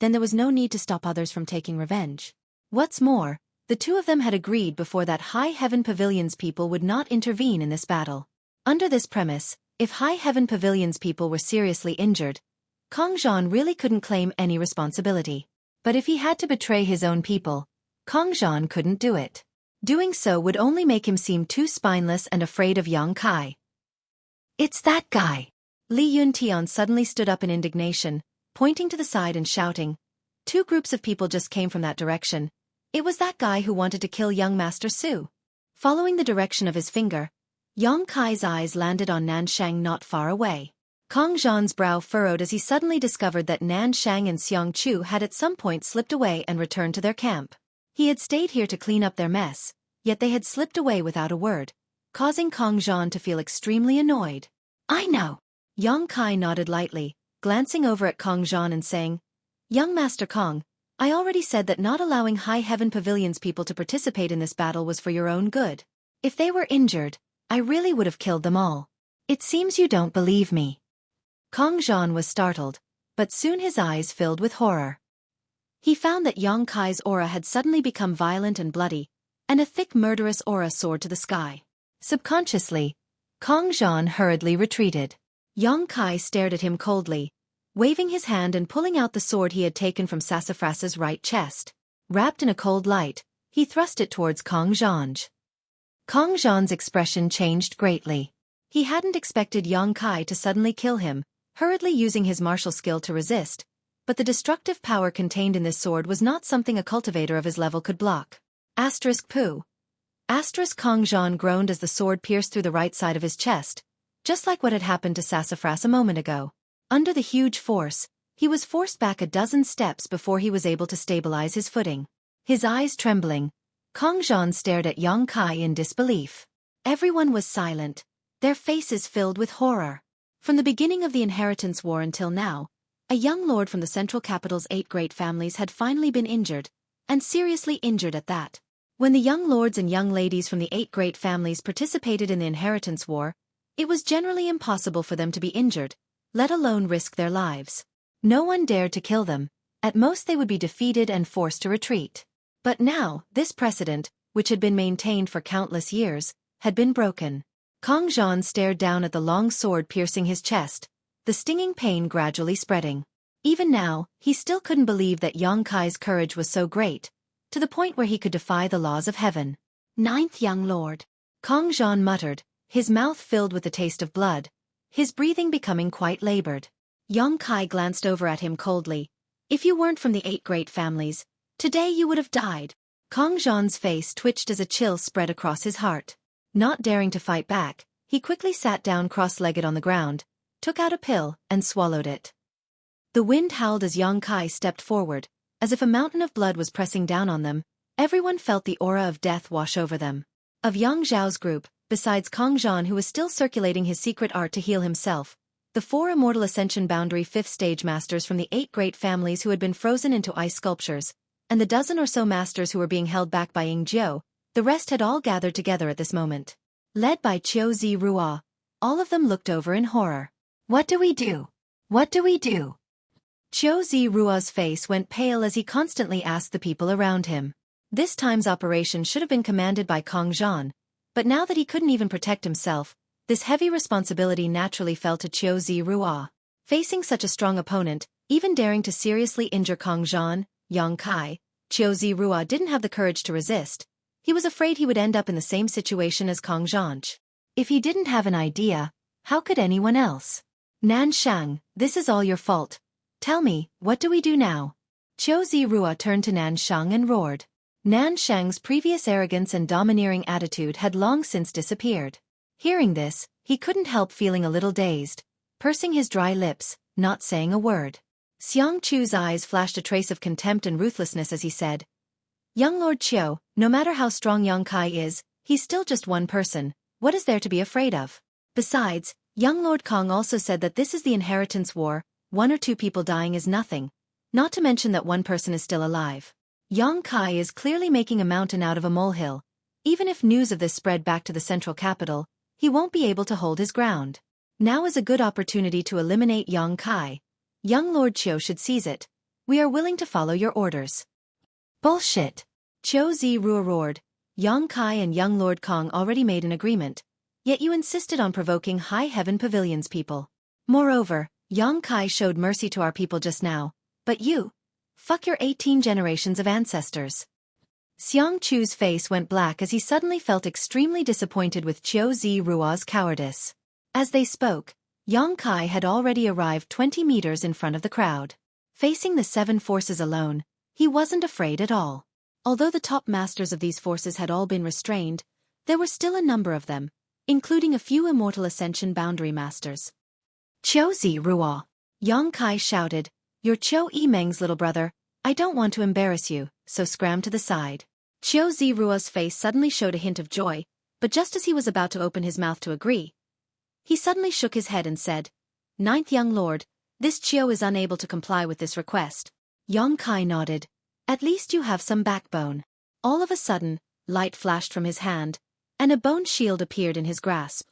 then there was no need to stop others from taking revenge. What's more, the two of them had agreed before that High Heaven Pavilion's people would not intervene in this battle. Under this premise, if High Heaven Pavilion's people were seriously injured, Kong Zhan really couldn't claim any responsibility. But if he had to betray his own people, Kong Zhan couldn't do it. Doing so would only make him seem too spineless and afraid of Yang Kai. It's that guy! Li Yuntian suddenly stood up in indignation, pointing to the side and shouting. Two groups of people just came from that direction. It was that guy who wanted to kill young Master Su. Following the direction of his finger, Yang Kai's eyes landed on Nanshang not far away. Kong Zhan's brow furrowed as he suddenly discovered that Nanshang and Xiang Chu had at some point slipped away and returned to their camp. He had stayed here to clean up their mess, yet they had slipped away without a word, causing Kong Zhan to feel extremely annoyed. I know. Yang Kai nodded lightly, glancing over at Kong Zhan and saying, Young Master Kong, I already said that not allowing High Heaven Pavilion's people to participate in this battle was for your own good. If they were injured, I really would have killed them all. It seems you don't believe me. Kong Zhan was startled, but soon his eyes filled with horror. He found that Yang Kai's aura had suddenly become violent and bloody, and a thick murderous aura soared to the sky. Subconsciously, Kong Zhan hurriedly retreated. Yang Kai stared at him coldly, waving his hand and pulling out the sword he had taken from Sassafras's right chest. Wrapped in a cold light, he thrust it towards Kong Zhan. Kong Zhan's expression changed greatly. He hadn't expected Yang Kai to suddenly kill him, hurriedly using his martial skill to resist, but the destructive power contained in this sword was not something a cultivator of his level could block. Pooh. Kong Zhan groaned as the sword pierced through the right side of his chest, just like what had happened to Sassafras a moment ago. Under the huge force, he was forced back a dozen steps before he was able to stabilize his footing. His eyes trembling, Kong Zhan stared at Yang Kai in disbelief. Everyone was silent, their faces filled with horror. From the beginning of the Inheritance War until now, a young lord from the central capital's 8 great families had finally been injured, and seriously injured at that. When the young lords and young ladies from the 8 great families participated in the Inheritance War, it was generally impossible for them to be injured, let alone risk their lives. No one dared to kill them, at most they would be defeated and forced to retreat. But now, this precedent, which had been maintained for countless years, had been broken. Kong Zhan stared down at the long sword piercing his chest, the stinging pain gradually spreading. Even now, he still couldn't believe that Yang Kai's courage was so great, to the point where he could defy the laws of heaven. Ninth young lord. Kong Zhan muttered, his mouth filled with the taste of blood, his breathing becoming quite labored. Yang Kai glanced over at him coldly. If you weren't from the 8 great families, today you would have died. Kong Zhan's face twitched as a chill spread across his heart. Not daring to fight back, he quickly sat down cross-legged on the ground, took out a pill, and swallowed it. The wind howled as Yang Kai stepped forward, as if a mountain of blood was pressing down on them. Everyone felt the aura of death wash over them. Of Yang Zhao's group, besides Kong Zhan who was still circulating his secret art to heal himself, the 4 Immortal Ascension Boundary 5th Stage Masters from the 8 great families who had been frozen into ice sculptures, and the dozen or so masters who were being held back by Ying Jiu, the rest had all gathered together at this moment. Led by Qiu Zi Rua, all of them looked over in horror. What do we do? What do we do? Qiu Zi Rua's face went pale as he constantly asked the people around him. This time's operation should have been commanded by Kong Zhan, but now that he couldn't even protect himself, this heavy responsibility naturally fell to Qiu Zi Rua. Facing such a strong opponent, even daring to seriously injure Kong Zhan, Yang Kai, Qiu Zi Rua didn't have the courage to resist. He was afraid he would end up in the same situation as Kong Zhan. If he didn't have an idea, how could anyone else? Nanshang, this is all your fault. Tell me, what do we do now? Qiu Zi Rua turned to Nanshang and roared. Nanshang's previous arrogance and domineering attitude had long since disappeared. Hearing this, he couldn't help feeling a little dazed, pursing his dry lips, not saying a word. Xiang Chu's eyes flashed a trace of contempt and ruthlessness as he said, Young Lord Qiu, no matter how strong Yang Kai is, he's still just one person. What is there to be afraid of? Besides, young Lord Kong also said that this is the Inheritance War, 1 or 2 people dying is nothing, not to mention that one person is still alive. Yang Kai is clearly making a mountain out of a molehill. Even if news of this spread back to the central capital, he won't be able to hold his ground. Now is a good opportunity to eliminate Yang Kai. Young Lord Qiu should seize it. We are willing to follow your orders. Bullshit. Qiu Zirua roared. Yang Kai and young Lord Kong already made an agreement, yet you insisted on provoking High Heaven Pavilion's people. Moreover, Yang Kai showed mercy to our people just now, but you? Fuck your 18 generations of ancestors. Xiang Chu's face went black as he suddenly felt extremely disappointed with Qiu Zirua's cowardice. As they spoke, Yang Kai had already arrived 20 meters in front of the crowd. Facing the 7 forces alone, he wasn't afraid at all. Although the top masters of these forces had all been restrained, there were still a number of them, including a few Immortal Ascension boundary masters. Qiu Zirua! Yang Kai shouted, "You're Qiu Yimeng's little brother. I don't want to embarrass you, so scram to the side." Qiu Zirua's face suddenly showed a hint of joy, but just as he was about to open his mouth to agree, he suddenly shook his head and said, "Ninth young lord, this Qiu is unable to comply with this request." Yang Kai nodded. "At least you have some backbone." All of a sudden, light flashed from his hand, and a bone shield appeared in his grasp.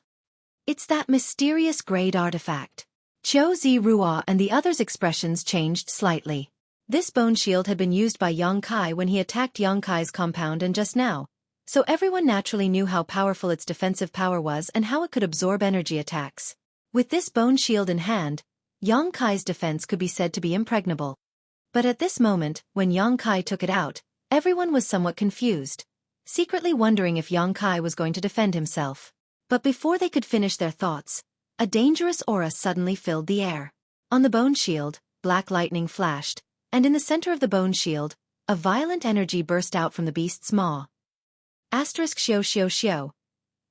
It's that mysterious grade artifact. Qiu Zirua and the others' expressions changed slightly. This bone shield had been used by Yang Kai when he attacked Yang Kai's compound and just now, so everyone naturally knew how powerful its defensive power was and how it could absorb energy attacks. With this bone shield in hand, Yang Kai's defense could be said to be impregnable. But at this moment, when Yang Kai took it out, everyone was somewhat confused, secretly wondering if Yang Kai was going to defend himself. But before they could finish their thoughts, a dangerous aura suddenly filled the air. On the bone shield, black lightning flashed, and in the center of the bone shield, a violent energy burst out from the beast's maw. Asterisk xiao xiao xiao.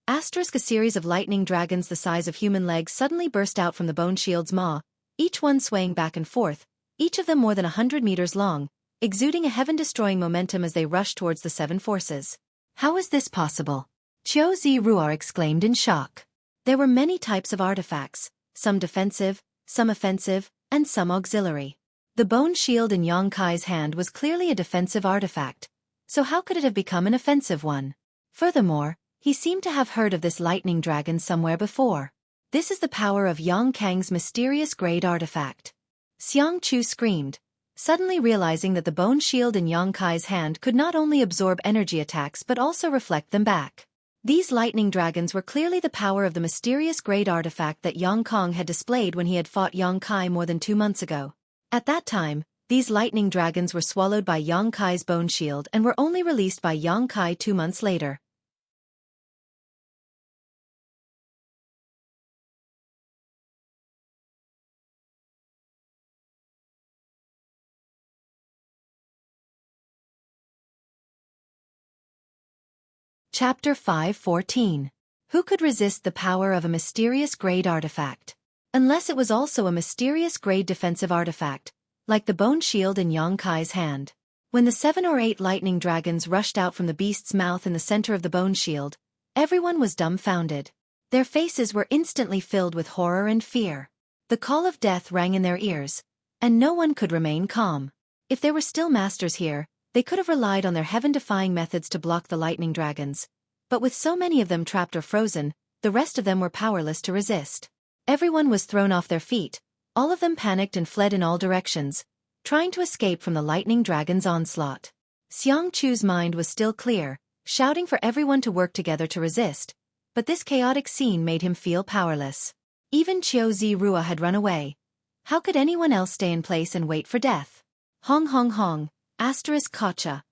Asterisk a series of lightning dragons the size of human legs suddenly burst out from the bone shield's maw, each one swaying back and forth, each of them more than 100 meters long, exuding a heaven-destroying momentum as they rushed towards the 7 forces. How is this possible? Qiu Zirua exclaimed in shock. There were many types of artifacts, some defensive, some offensive, and some auxiliary. The bone shield in Yang Kai's hand was clearly a defensive artifact, so how could it have become an offensive one? Furthermore, he seemed to have heard of this lightning dragon somewhere before. This is the power of Yang Kang's mysterious grade artifact. Xiang Chu screamed, suddenly realizing that the bone shield in Yang Kai's hand could not only absorb energy attacks but also reflect them back. These lightning dragons were clearly the power of the mysterious grade artifact that Yang Kong had displayed when he had fought Yang Kai more than 2 months ago. At that time, these lightning dragons were swallowed by Yang Kai's bone shield and were only released by Yang Kai 2 months later. Chapter 5:14. Who could resist the power of a mysterious grade artifact? Unless it was also a mysterious grade defensive artifact, like the bone shield in Yang Kai's hand. When the 7 or 8 lightning dragons rushed out from the beast's mouth in the center of the bone shield, everyone was dumbfounded. Their faces were instantly filled with horror and fear. The call of death rang in their ears, and no one could remain calm. If there were still masters here, they could have relied on their heaven-defying methods to block the lightning dragons. But with so many of them trapped or frozen, the rest of them were powerless to resist. Everyone was thrown off their feet, all of them panicked and fled in all directions, trying to escape from the lightning dragon's onslaught. Xiang Chu's mind was still clear, shouting for everyone to work together to resist, but this chaotic scene made him feel powerless. Even Qiu Zirua had run away. How could anyone else stay in place and wait for death? Hong hong hong. Asterisk Kacha.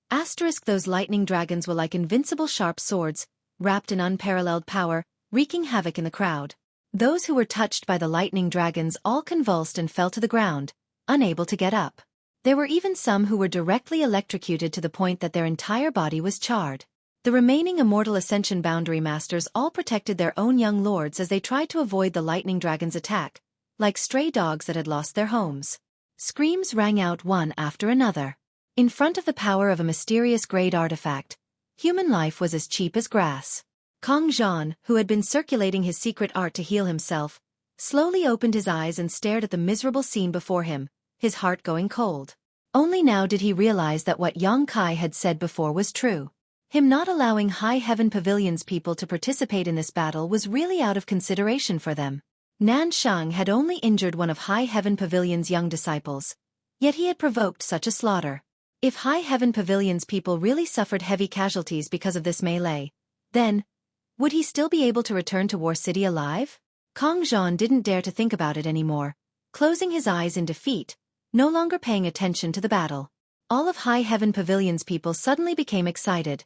Asterisk those lightning dragons were like invincible sharp swords, wrapped in unparalleled power, wreaking havoc in the crowd. Those who were touched by the lightning dragons all convulsed and fell to the ground, unable to get up. There were even some who were directly electrocuted to the point that their entire body was charred. The remaining Immortal Ascension boundary masters all protected their own young lords as they tried to avoid the lightning dragon's attack, like stray dogs that had lost their homes. Screams rang out one after another. In front of the power of a mysterious grade artifact, human life was as cheap as grass. Kong Zhan, who had been circulating his secret art to heal himself, slowly opened his eyes and stared at the miserable scene before him, his heart going cold. Only now did he realize that what Yang Kai had said before was true. Him not allowing High Heaven Pavilion's people to participate in this battle was really out of consideration for them. Nan Shang had only injured one of High Heaven Pavilion's young disciples, yet he had provoked such a slaughter. If High Heaven Pavilion's people really suffered heavy casualties because of this melee, then, would he still be able to return to War City alive? Kong Zhan didn't dare to think about it anymore, closing his eyes in defeat, no longer paying attention to the battle. All of High Heaven Pavilion's people suddenly became excited.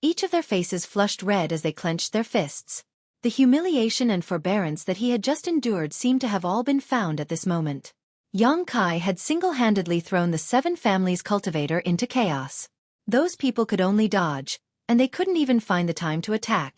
Each of their faces flushed red as they clenched their fists. The humiliation and forbearance that he had just endured seemed to have all been found at this moment. Yang Kai had single-handedly thrown the 7 families' cultivator into chaos. Those people could only dodge, and they couldn't even find the time to attack.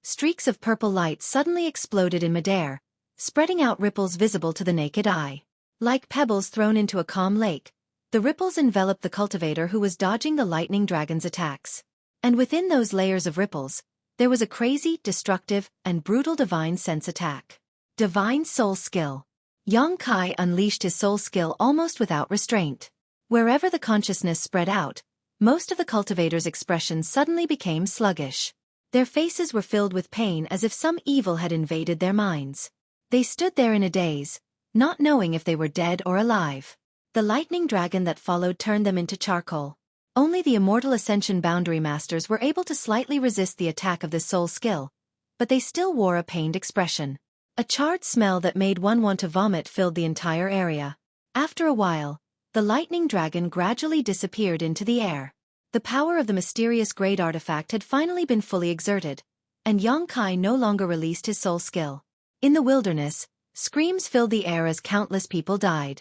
Streaks of purple light suddenly exploded in midair, spreading out ripples visible to the naked eye. Like pebbles thrown into a calm lake, the ripples enveloped the cultivator who was dodging the lightning dragon's attacks. And within those layers of ripples, there was a crazy, destructive, and brutal divine sense attack. Divine soul skill. Yang Kai unleashed his soul skill almost without restraint. Wherever the consciousness spread out, most of the cultivators' expressions suddenly became sluggish. Their faces were filled with pain as if some evil had invaded their minds. They stood there in a daze, not knowing if they were dead or alive. The lightning dragon that followed turned them into charcoal. Only the immortal Ascension Boundary Masters were able to slightly resist the attack of this soul skill, but they still wore a pained expression. A charred smell that made one want to vomit filled the entire area. After a while, the lightning dragon gradually disappeared into the air. The power of the mysterious great artifact had finally been fully exerted, and Yang Kai no longer released his soul skill. In the wilderness, screams filled the air as countless people died.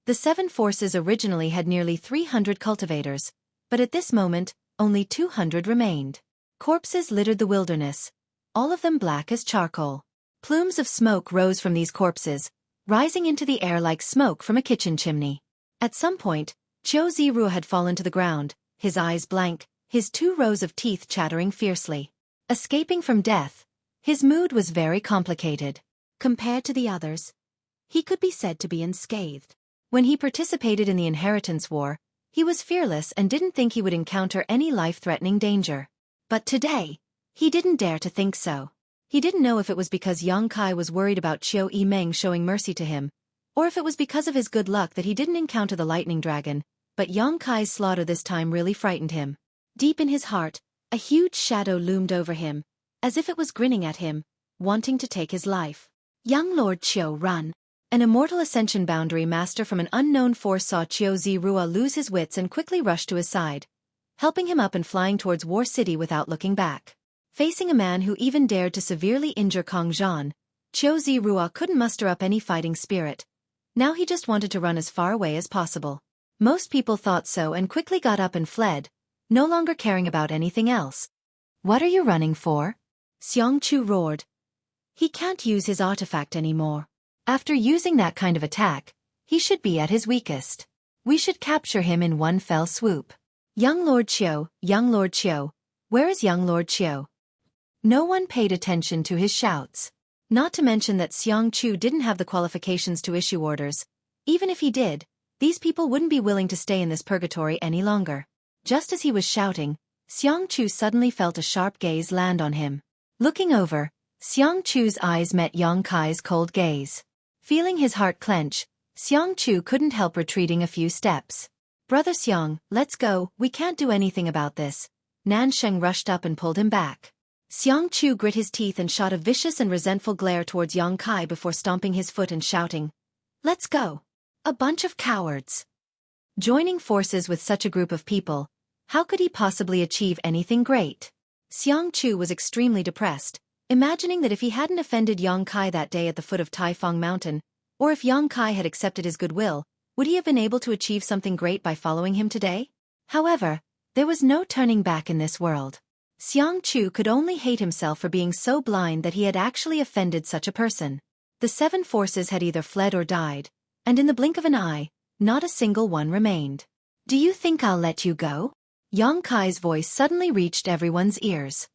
The 7 forces originally had nearly 300 cultivators, but at this moment, only 200 remained. Corpses littered the wilderness, all of them black as charcoal. Plumes of smoke rose from these corpses, rising into the air like smoke from a kitchen chimney. At some point, Qiu Ziru had fallen to the ground, his eyes blank, his 2 rows of teeth chattering fiercely. Escaping from death, his mood was very complicated. Compared to the others, he could be said to be unscathed. When he participated in the inheritance war, he was fearless and didn't think he would encounter any life-threatening danger. But today, he didn't dare to think so. He didn't know if it was because Yang Kai was worried about Xueqi Meng showing mercy to him, or if it was because of his good luck that he didn't encounter the lightning dragon, but Yang Kai's slaughter this time really frightened him. Deep in his heart, a huge shadow loomed over him, as if it was grinning at him, wanting to take his life. Young Lord Qiu, run! An immortal Ascension Boundary Master from an unknown force saw Qiu Zirua lose his wits and quickly rushed to his side, helping him up and flying towards War City without looking back. Facing a man who even dared to severely injure Kong Zhan, Qiu Zirua couldn't muster up any fighting spirit. Now he just wanted to run as far away as possible. Most people thought so and quickly got up and fled, no longer caring about anything else. What are you running for? Xiang Chu roared. He can't use his artifact anymore. After using that kind of attack, he should be at his weakest. We should capture him in one fell swoop. Young Lord Qiu, where is young Lord Qiu? No one paid attention to his shouts. Not to mention that Xiang Chu didn't have the qualifications to issue orders. Even if he did, these people wouldn't be willing to stay in this purgatory any longer. Just as he was shouting, Xiang Chu suddenly felt a sharp gaze land on him. Looking over, Xiang Chu's eyes met Yang Kai's cold gaze. Feeling his heart clench, Xiang Chu couldn't help retreating a few steps. Brother Xiang, let's go, we can't do anything about this. Nan Sheng rushed up and pulled him back. Xiang Chu grit his teeth and shot a vicious and resentful glare towards Yang Kai before stomping his foot and shouting, "Let's go! A bunch of cowards!" Joining forces with such a group of people, how could he possibly achieve anything great? Xiang Chu was extremely depressed, imagining that if he hadn't offended Yang Kai that day at the foot of Taifang Mountain, or if Yang Kai had accepted his goodwill, would he have been able to achieve something great by following him today? However, there was no turning back in this world. Xiang Chu could only hate himself for being so blind that he had actually offended such a person. The 7 forces had either fled or died, and in the blink of an eye, not a single one remained. Do you think I'll let you go? Yang Kai's voice suddenly reached everyone's ears.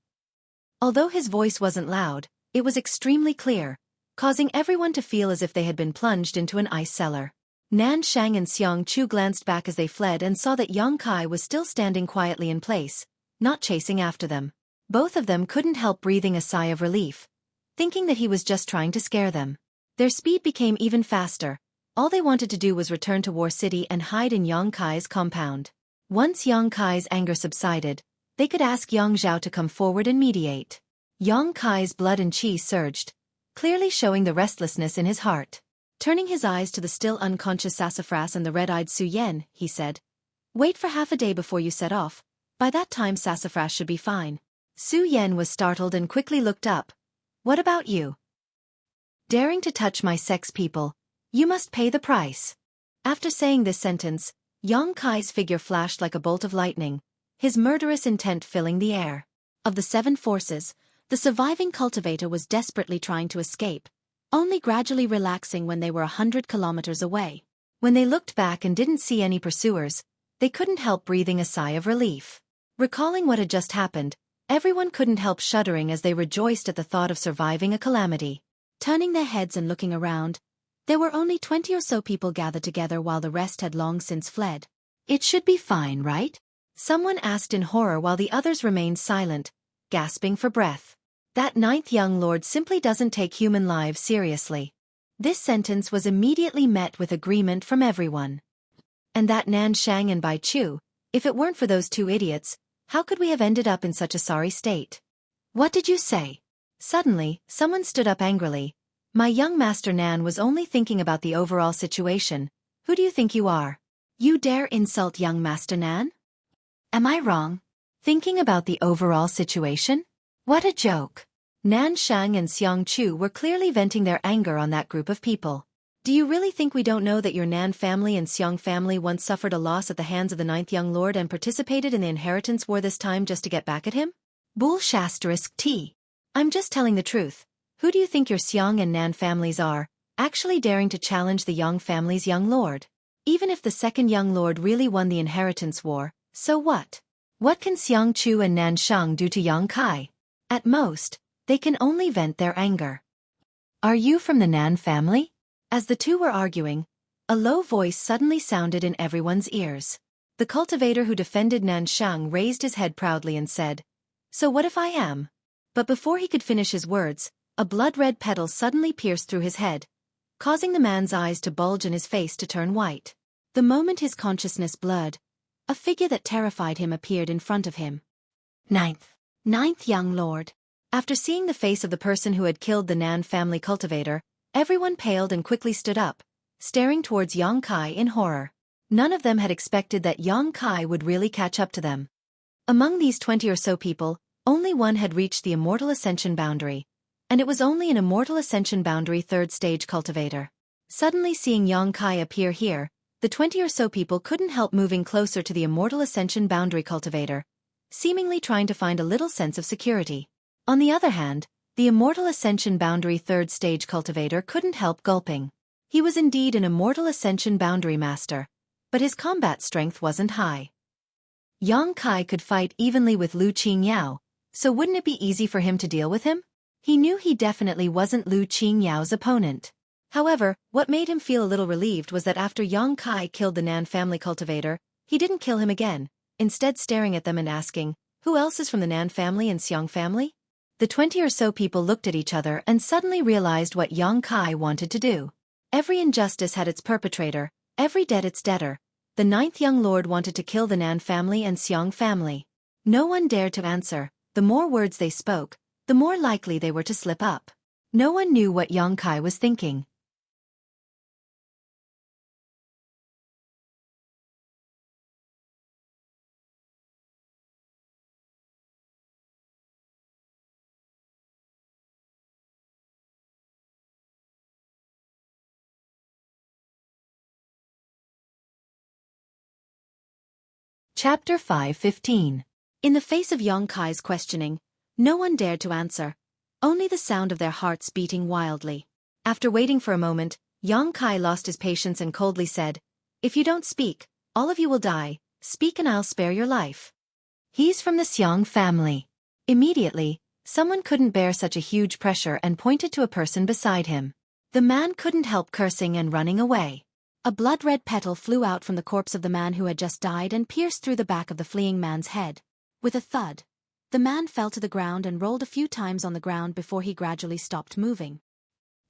Although his voice wasn't loud, it was extremely clear, causing everyone to feel as if they had been plunged into an ice cellar. Nan Shang and Xiang Chu glanced back as they fled and saw that Yang Kai was still standing quietly in place, not chasing after them. Both of them couldn't help breathing a sigh of relief, thinking that he was just trying to scare them. Their speed became even faster. All they wanted to do was return to War City and hide in Yang Kai's compound. Once Yang Kai's anger subsided, they could ask Yang Zhao to come forward and mediate. Yang Kai's blood and qi surged, clearly showing the restlessness in his heart. Turning his eyes to the still unconscious Sassafras and the red-eyed Su Yan, he said, "Wait for half a day before you set off. By that time Sassafras should be fine." Su Yan was startled and quickly looked up. "What about you? Daring to touch my sex people, you must pay the price." After saying this sentence, Yang Kai's figure flashed like a bolt of lightning, his murderous intent filling the air. Of the 7 forces, the surviving cultivator was desperately trying to escape, only gradually relaxing when they were 100 kilometers away. When they looked back and didn't see any pursuers, they couldn't help breathing a sigh of relief. Recalling what had just happened, everyone couldn't help shuddering as they rejoiced at the thought of surviving a calamity. Turning their heads and looking around, there were only 20 or so people gathered together while the rest had long since fled. "It should be fine, right?" someone asked in horror while the others remained silent, gasping for breath. "That 9th young lord simply doesn't take human lives seriously." This sentence was immediately met with agreement from everyone. "And that Nan Shang and Bai Chu, if it weren't for those 2 idiots, how could we have ended up in such a sorry state?" "What did you say?" Suddenly, someone stood up angrily. "My young master Nan was only thinking about the overall situation. Who do you think you are? You dare insult young master Nan? Am I wrong? Thinking about the overall situation? What a joke." Nan Shang and Xiang Chu were clearly venting their anger on that group of people. "Do you really think we don't know that your Nan family and Xiang family once suffered a loss at the hands of the 9th young lord and participated in the inheritance war this time just to get back at him? Bull*T. I'm just telling the truth. Who do you think your Xiang and Nan families are, actually daring to challenge the Yang family's young lord? Even if the 2nd young lord really won the inheritance war, so what? What can Xiang Chu and Nan Shang do to Yang Kai? At most, they can only vent their anger." "Are you from the Nan family?" As the 2 were arguing, a low voice suddenly sounded in everyone's ears. The cultivator who defended Nan Shang raised his head proudly and said, "So what if I am?" But before he could finish his words, a blood-red petal suddenly pierced through his head, causing the man's eyes to bulge and his face to turn white. The moment his consciousness blurred, a figure that terrified him appeared in front of him. Ninth young lord. After seeing the face of the person who had killed the Nan family cultivator, everyone paled and quickly stood up, staring towards Yang Kai in horror. None of them had expected that Yang Kai would really catch up to them. Among these 20 or so people, only one had reached the Immortal Ascension boundary, and it was only an Immortal Ascension boundary 3rd stage cultivator. Suddenly seeing Yang Kai appear here, the 20 or so people couldn't help moving closer to the Immortal Ascension boundary cultivator, seemingly trying to find a little sense of security. On the other hand, the Immortal Ascension boundary 3rd stage cultivator couldn't help gulping. He was indeed an Immortal Ascension boundary master, but his combat strength wasn't high. Yang Kai could fight evenly with Lu Qingyao, so wouldn't it be easy for him to deal with him? He knew he definitely wasn't Lu Qingyao's opponent. However, what made him feel a little relieved was that after Yang Kai killed the Nan family cultivator, he didn't kill him again, instead staring at them and asking, "Who else is from the Nan family and Xiang family?" The 20 or so people looked at each other and suddenly realized what Yang Kai wanted to do. Every injustice had its perpetrator, every debt its debtor. The 9th young lord wanted to kill the Nan family and Xiang family. No one dared to answer. The more words they spoke, the more likely they were to slip up. No one knew what Yang Kai was thinking. Chapter 5:15. In the face of Yang Kai's questioning, no one dared to answer, only the sound of their hearts beating wildly. After waiting for a moment, Yang Kai lost his patience and coldly said, "If you don't speak, all of you will die. Speak and I'll spare your life." "He's from the Xiang family." Immediately, someone couldn't bear such a huge pressure and pointed to a person beside him. The man couldn't help cursing and running away. A blood-red petal flew out from the corpse of the man who had just died and pierced through the back of the fleeing man's head. With a thud, the man fell to the ground and rolled a few times on the ground before he gradually stopped moving.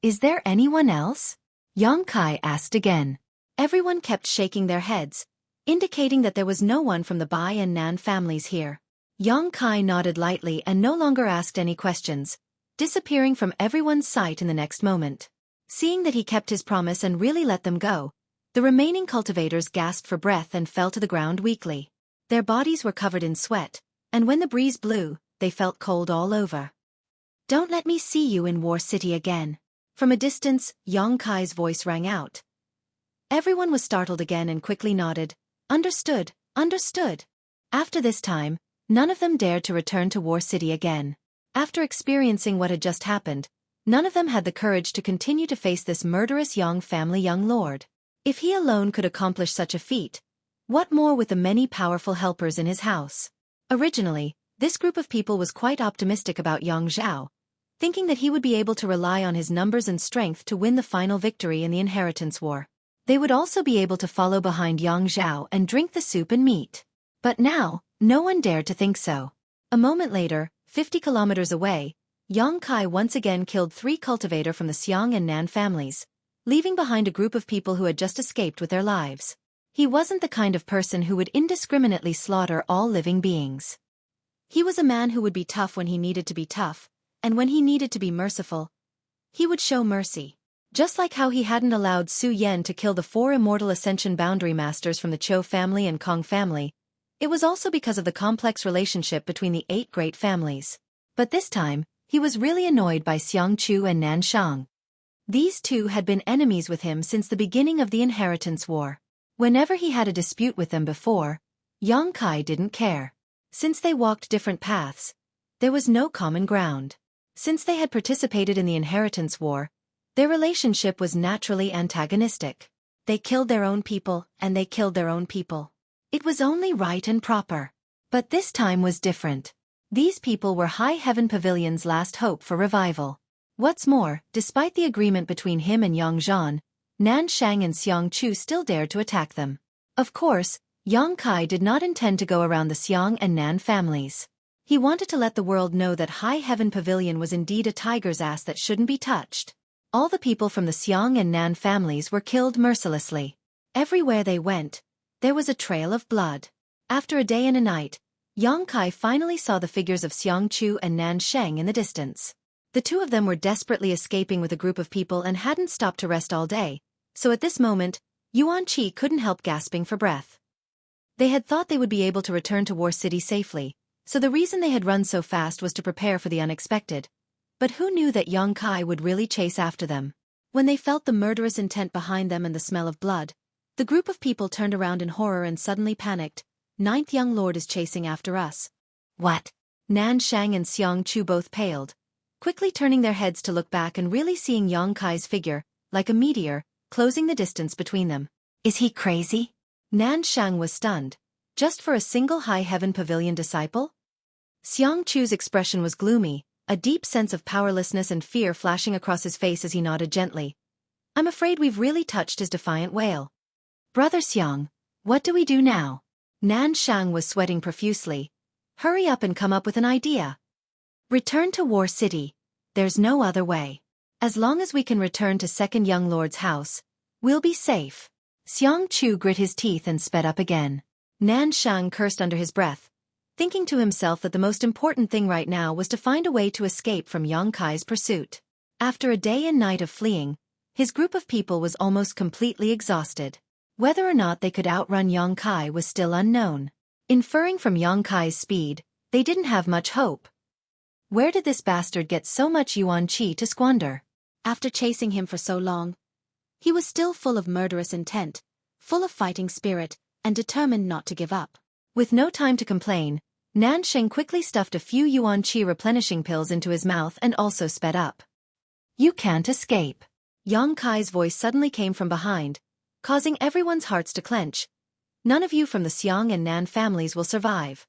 Is there anyone else? Yang Kai asked again. Everyone kept shaking their heads, indicating that there was no one from the Bai and Nan families here. Yang Kai nodded lightly and no longer asked any questions, disappearing from everyone's sight in the next moment. Seeing that he kept his promise and really let them go, the remaining cultivators gasped for breath and fell to the ground weakly. Their bodies were covered in sweat, and when the breeze blew, they felt cold all over. Don't let me see you in War City again. From a distance, Yang Kai's voice rang out. Everyone was startled again and quickly nodded. Understood, understood. After this time, none of them dared to return to War City again. After experiencing what had just happened, none of them had the courage to continue to face this murderous Yang family young lord. If he alone could accomplish such a feat, what more with the many powerful helpers in his house? Originally, this group of people was quite optimistic about Yang Zhao, thinking that he would be able to rely on his numbers and strength to win the final victory in the inheritance war. They would also be able to follow behind Yang Zhao and drink the soup and meat. But now, no one dared to think so. A moment later, 50 kilometers away, Yang Kai once again killed 3 cultivator from the Xiang and Nan families, leaving behind a group of people who had just escaped with their lives. He wasn't the kind of person who would indiscriminately slaughter all living beings. He was a man who would be tough when he needed to be tough, and when he needed to be merciful, he would show mercy. Just like how he hadn't allowed Su Yan to kill the 4 immortal Ascension Boundary Masters from the Chou family and Kong family, it was also because of the complex relationship between the 8 great families. But this time, he was really annoyed by Xiang Chu and Nan Shang. These two had been enemies with him since the beginning of the inheritance war. Whenever he had a dispute with them before, Yang Kai didn't care. Since they walked different paths, there was no common ground. Since they had participated in the inheritance war, their relationship was naturally antagonistic. They killed their own people, and they killed their own people. It was only right and proper. But this time was different. These people were High Heaven Pavilion's last hope for revival. What's more, despite the agreement between him and Yang Zhan, Nan Shang and Xiang Chu still dared to attack them. Of course, Yang Kai did not intend to go around the Xiang and Nan families. He wanted to let the world know that High Heaven Pavilion was indeed a tiger's ass that shouldn't be touched. All the people from the Xiang and Nan families were killed mercilessly. Everywhere they went, there was a trail of blood. After a day and a night, Yang Kai finally saw the figures of Xiang Chu and Nan Sheng in the distance. The two of them were desperately escaping with a group of people and hadn't stopped to rest all day, so at this moment, Yuan Qi couldn't help gasping for breath. They had thought they would be able to return to War City safely, so the reason they had run so fast was to prepare for the unexpected. But who knew that Yang Kai would really chase after them? When they felt the murderous intent behind them and the smell of blood, the group of people turned around in horror and suddenly panicked. "Ninth young lord is chasing after us." What? Nan Shang and Xiang Chu both paled, quickly turning their heads to look back and really seeing Yang Kai's figure, like a meteor, closing the distance between them. Is he crazy? Nan Shang was stunned. Just for a single High Heaven Pavilion disciple? Xiang Chu's expression was gloomy, a deep sense of powerlessness and fear flashing across his face as he nodded gently. "I'm afraid we've really touched his defiant wail. Brother Xiang, what do we do now?" Nan Shang was sweating profusely. "Hurry up and come up with an idea. Return to War City. There's no other way. As long as we can return to Second Young Lord's house, we'll be safe." Xiang Chu grit his teeth and sped up again. Nan Shang cursed under his breath, thinking to himself that the most important thing right now was to find a way to escape from Yang Kai's pursuit. After a day and night of fleeing, his group of people was almost completely exhausted. Whether or not they could outrun Yang Kai was still unknown. Inferring from Yang Kai's speed, they didn't have much hope. Where did this bastard get so much Yuan Qi to squander? After chasing him for so long, he was still full of murderous intent, full of fighting spirit, and determined not to give up. With no time to complain, Nan Sheng quickly stuffed a few Yuan Qi replenishing pills into his mouth and also sped up. "You can't escape." Yang Kai's voice suddenly came from behind, causing everyone's hearts to clench. "None of you from the Xiang and Nan families will survive."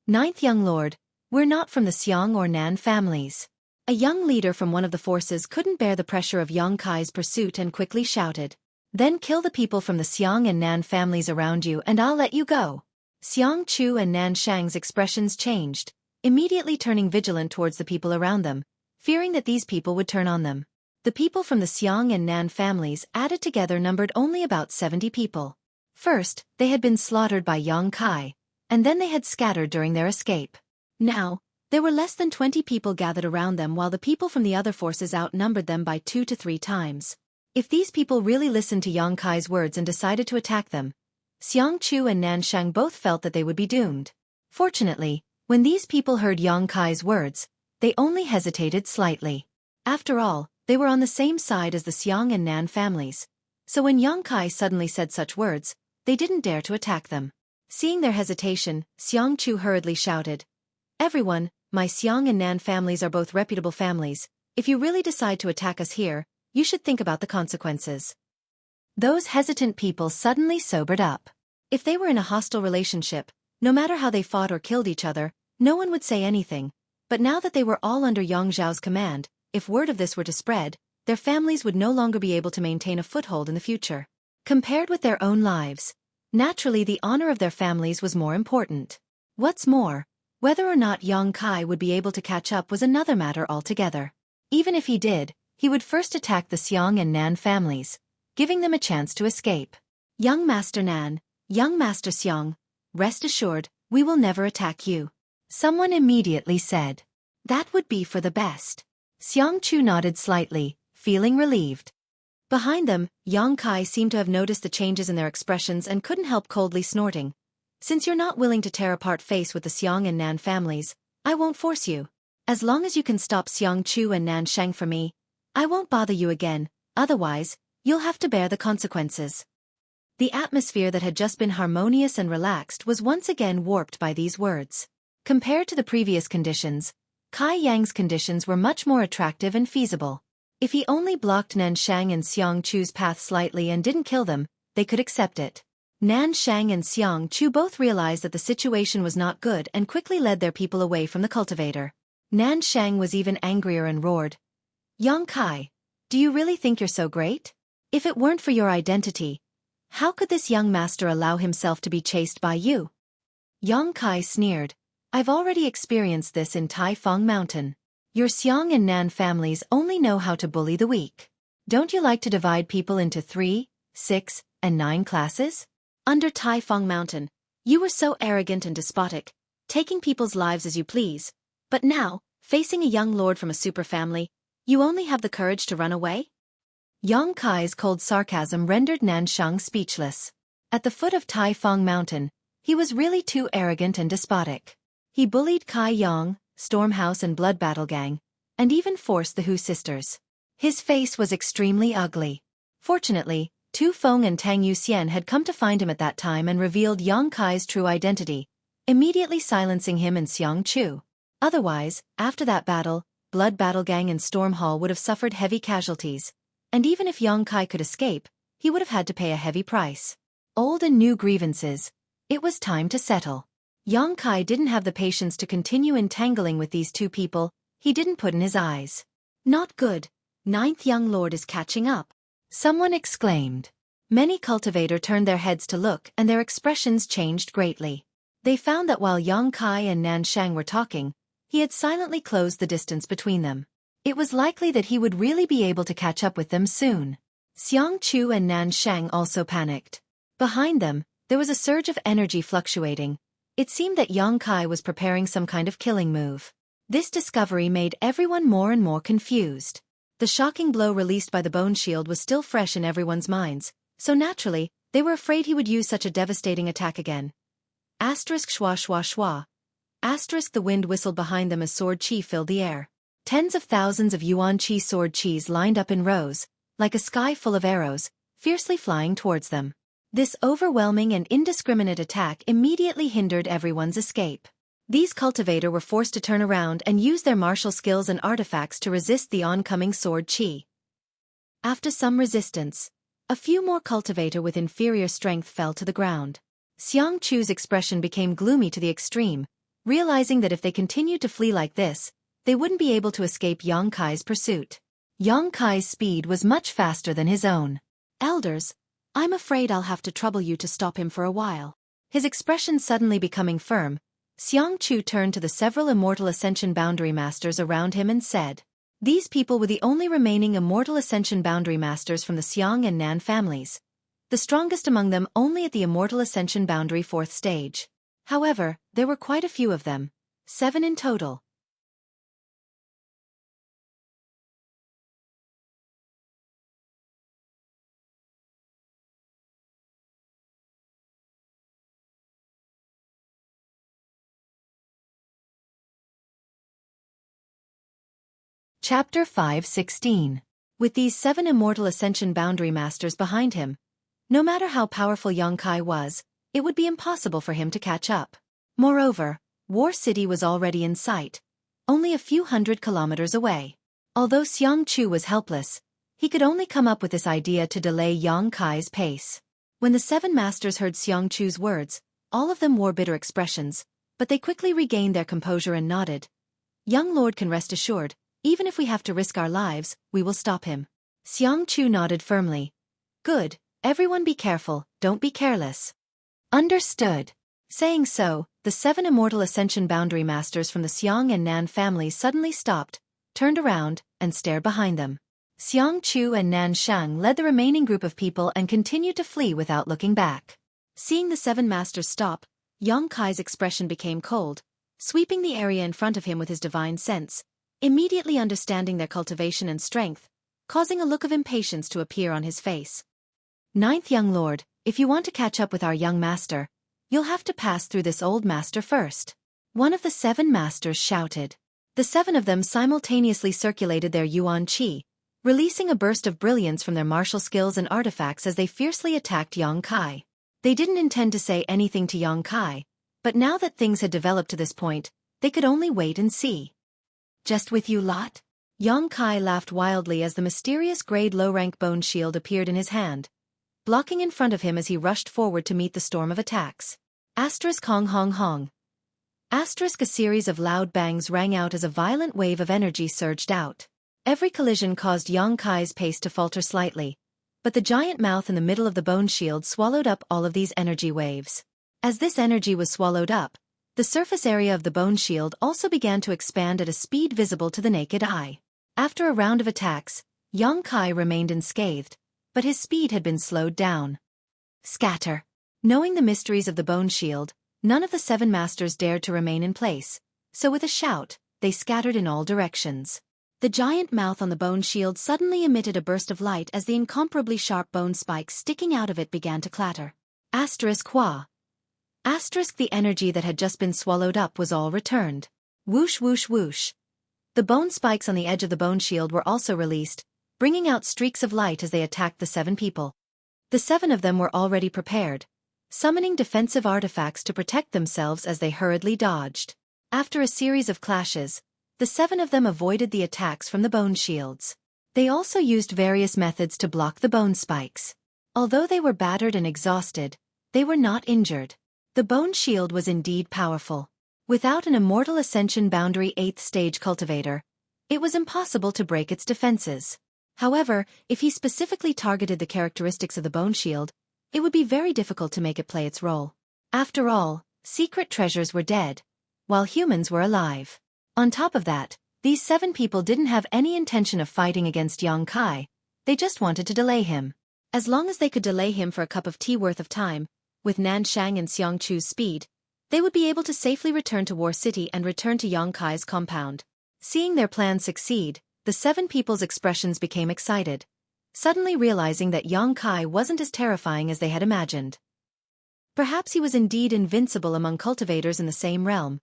"Ninth young lord, we're not from the Xiang or Nan families." A young leader from one of the forces couldn't bear the pressure of Yang Kai's pursuit and quickly shouted, "Then kill the people from the Xiang and Nan families around you and I'll let you go." Xiang Chu and Nan Shang's expressions changed, immediately turning vigilant towards the people around them, fearing that these people would turn on them. The people from the Xiang and Nan families added together numbered only about 70 people. First, they had been slaughtered by Yang Kai, and then they had scattered during their escape. Now, there were less than 20 people gathered around them while the people from the other forces outnumbered them by 2 to 3 times. If these people really listened to Yang Kai's words and decided to attack them, Xiang Chu and Nan Shang both felt that they would be doomed. Fortunately, when these people heard Yang Kai's words, they only hesitated slightly. After all, they were on the same side as the Xiang and Nan families, so when Yang Kai suddenly said such words, they didn't dare to attack them. Seeing their hesitation, Xiang Chu hurriedly shouted, "Everyone, my Xiang and Nan families are both reputable families. If you really decide to attack us here, you should think about the consequences." Those hesitant people suddenly sobered up. If they were in a hostile relationship, no matter how they fought or killed each other, no one would say anything. But now that they were all under Yang Zhao's command, if word of this were to spread, their families would no longer be able to maintain a foothold in the future. Compared with their own lives, naturally the honor of their families was more important. What's more, whether or not Yang Kai would be able to catch up was another matter altogether. Even if he did, he would first attack the Xiang and Nan families, giving them a chance to escape. "Young Master Nan, young Master Xiang, rest assured, we will never attack you," someone immediately said. "That would be for the best." Xiang Chu nodded slightly, feeling relieved. Behind them, Yang Kai seemed to have noticed the changes in their expressions and couldn't help coldly snorting. "Since you're not willing to tear apart face with the Xiang and Nan families, I won't force you. As long as you can stop Xiang Chu and Nan Shang for me, I won't bother you again, otherwise, you'll have to bear the consequences." The atmosphere that had just been harmonious and relaxed was once again warped by these words. Compared to the previous conditions, Kai Yang's conditions were much more attractive and feasible. If he only blocked Nan Shang and Xiang Chu's path slightly and didn't kill them, they could accept it. Nan Shang and Xiang Chu both realized that the situation was not good and quickly led their people away from the cultivator. Nan Shang was even angrier and roared, "Yang Kai, do you really think you're so great? If it weren't for your identity, how could this young master allow himself to be chased by you?" Yang Kai sneered, "I've already experienced this in Taifang Mountain. Your Xiang and Nan families only know how to bully the weak. Don't you like to divide people into 3, 6, and 9 classes? Under Taifang Mountain, you were so arrogant and despotic, taking people's lives as you please. But now, facing a young lord from a super family, you only have the courage to run away?" Yang Kai's cold sarcasm rendered Nan Shang speechless. At the foot of Taifang Mountain, he was really too arrogant and despotic. He bullied Kai Yang, Stormhouse and Blood Battle Gang, and even forced the Hu sisters. His face was extremely ugly. Fortunately, Tu Feng and Tang Yuxian had come to find him at that time and revealed Yang Kai's true identity, immediately silencing him and Xiang Chu. Otherwise, after that battle, Blood Battle Gang and Storm Hall would have suffered heavy casualties, and even if Yang Kai could escape, he would have had to pay a heavy price. Old and new grievances. It was time to settle. Yang Kai didn't have the patience to continue entangling with these two people he didn't put in his eyes. "Not good. 9th young lord is catching up," someone exclaimed. Many cultivator turned their heads to look and their expressions changed greatly. They found that while Yang Kai and Nan Shang were talking, he had silently closed the distance between them. It was likely that he would really be able to catch up with them soon. Xiang Chu and Nan Shang also panicked. Behind them, there was a surge of energy fluctuating. It seemed that Yang Kai was preparing some kind of killing move. This discovery made everyone more and more confused. The shocking blow released by the bone shield was still fresh in everyone's minds, so naturally, they were afraid he would use such a devastating attack again. Asterisk schwa schwa schwa. Asterisk the wind whistled behind them as sword chi filled the air. Tens of thousands of yuan chi sword chis lined up in rows, like a sky full of arrows, fiercely flying towards them. This overwhelming and indiscriminate attack immediately hindered everyone's escape. These cultivator were forced to turn around and use their martial skills and artifacts to resist the oncoming sword chi. After some resistance, a few more cultivator with inferior strength fell to the ground. Xiang Chu's expression became gloomy to the extreme, realizing that if they continued to flee like this, they wouldn't be able to escape Yang Kai's pursuit. Yang Kai's speed was much faster than his own. "Elders, I'm afraid I'll have to trouble you to stop him for a while. His expression suddenly becoming firm, Xueqi turned to the several immortal ascension boundary masters around him and said, "These people were the only remaining immortal ascension boundary masters from the Xiang and Nan families. The strongest among them only at the immortal ascension boundary 4th stage. However, there were quite a few of them. 7 in total." Chapter 5:16. With these 7 immortal ascension boundary masters behind him, no matter how powerful Xueqi was, it would be impossible for him to catch up. Moreover, War City was already in sight, only a few hundred kilometers away. Although Xueqi was helpless, he could only come up with this idea to delay Xueqi's pace. When the 7 masters heard Xueqi's words, all of them wore bitter expressions, but they quickly regained their composure and nodded. "Young Lord can rest assured, even if we have to risk our lives, we will stop him." Xueqi nodded firmly. "Good, everyone be careful, don't be careless." "Understood." Saying so, the 7 immortal ascension boundary masters from the Xiang and Nan families suddenly stopped, turned around, and stared behind them. Xueqi and Nan Shang led the remaining group of people and continued to flee without looking back. Seeing the 7 masters stop, Xueqi's expression became cold, sweeping the area in front of him with his divine sense, immediately understanding their cultivation and strength, causing a look of impatience to appear on his face. "Ninth young lord, if you want to catch up with our young master, you'll have to pass through this old master first." One of the 7 masters shouted. The 7 of them simultaneously circulated their yuan qi, releasing a burst of brilliance from their martial skills and artifacts as they fiercely attacked Xueqi. They didn't intend to say anything to Xueqi, but now that things had developed to this point, they could only wait and see. "Just with you lot?" Xueqi laughed wildly as the mysterious grade low-rank bone shield appeared in his hand, blocking in front of him as he rushed forward to meet the storm of attacks. Hong hong hong. A series of loud bangs rang out as a violent wave of energy surged out. Every collision caused Xueqi's pace to falter slightly, but the giant mouth in the middle of the bone shield swallowed up all of these energy waves. As this energy was swallowed up, the surface area of the bone shield also began to expand at a speed visible to the naked eye. After a round of attacks, Xueqi remained unscathed, but his speed had been slowed down. Scatter. Knowing the mysteries of the bone shield, none of the 7 masters dared to remain in place, so with a shout, they scattered in all directions. The giant mouth on the bone shield suddenly emitted a burst of light as the incomparably sharp bone spikes sticking out of it began to clatter. Qua. The energy that had just been swallowed up was all returned. Whoosh whoosh whoosh. The bone spikes on the edge of the bone shield were also released, bringing out streaks of light as they attacked the 7 people. The 7 of them were already prepared, summoning defensive artifacts to protect themselves as they hurriedly dodged. After a series of clashes, the 7 of them avoided the attacks from the bone shields. They also used various methods to block the bone spikes. Although they were battered and exhausted, they were not injured. The bone shield was indeed powerful. Without an immortal ascension boundary 8th stage cultivator, it was impossible to break its defenses. However, if he specifically targeted the characteristics of the bone shield, it would be very difficult to make it play its role. After all, secret treasures were dead, while humans were alive. On top of that, these 7 people didn't have any intention of fighting against Xueqi, they just wanted to delay him. As long as they could delay him for a cup of tea worth of time, with Nanshang and Xueqi's speed, they would be able to safely return to War City and return to Xueqi's compound. Seeing their plan succeed, the 7 people's expressions became excited, suddenly realizing that Xueqi wasn't as terrifying as they had imagined. Perhaps he was indeed invincible among cultivators in the same realm,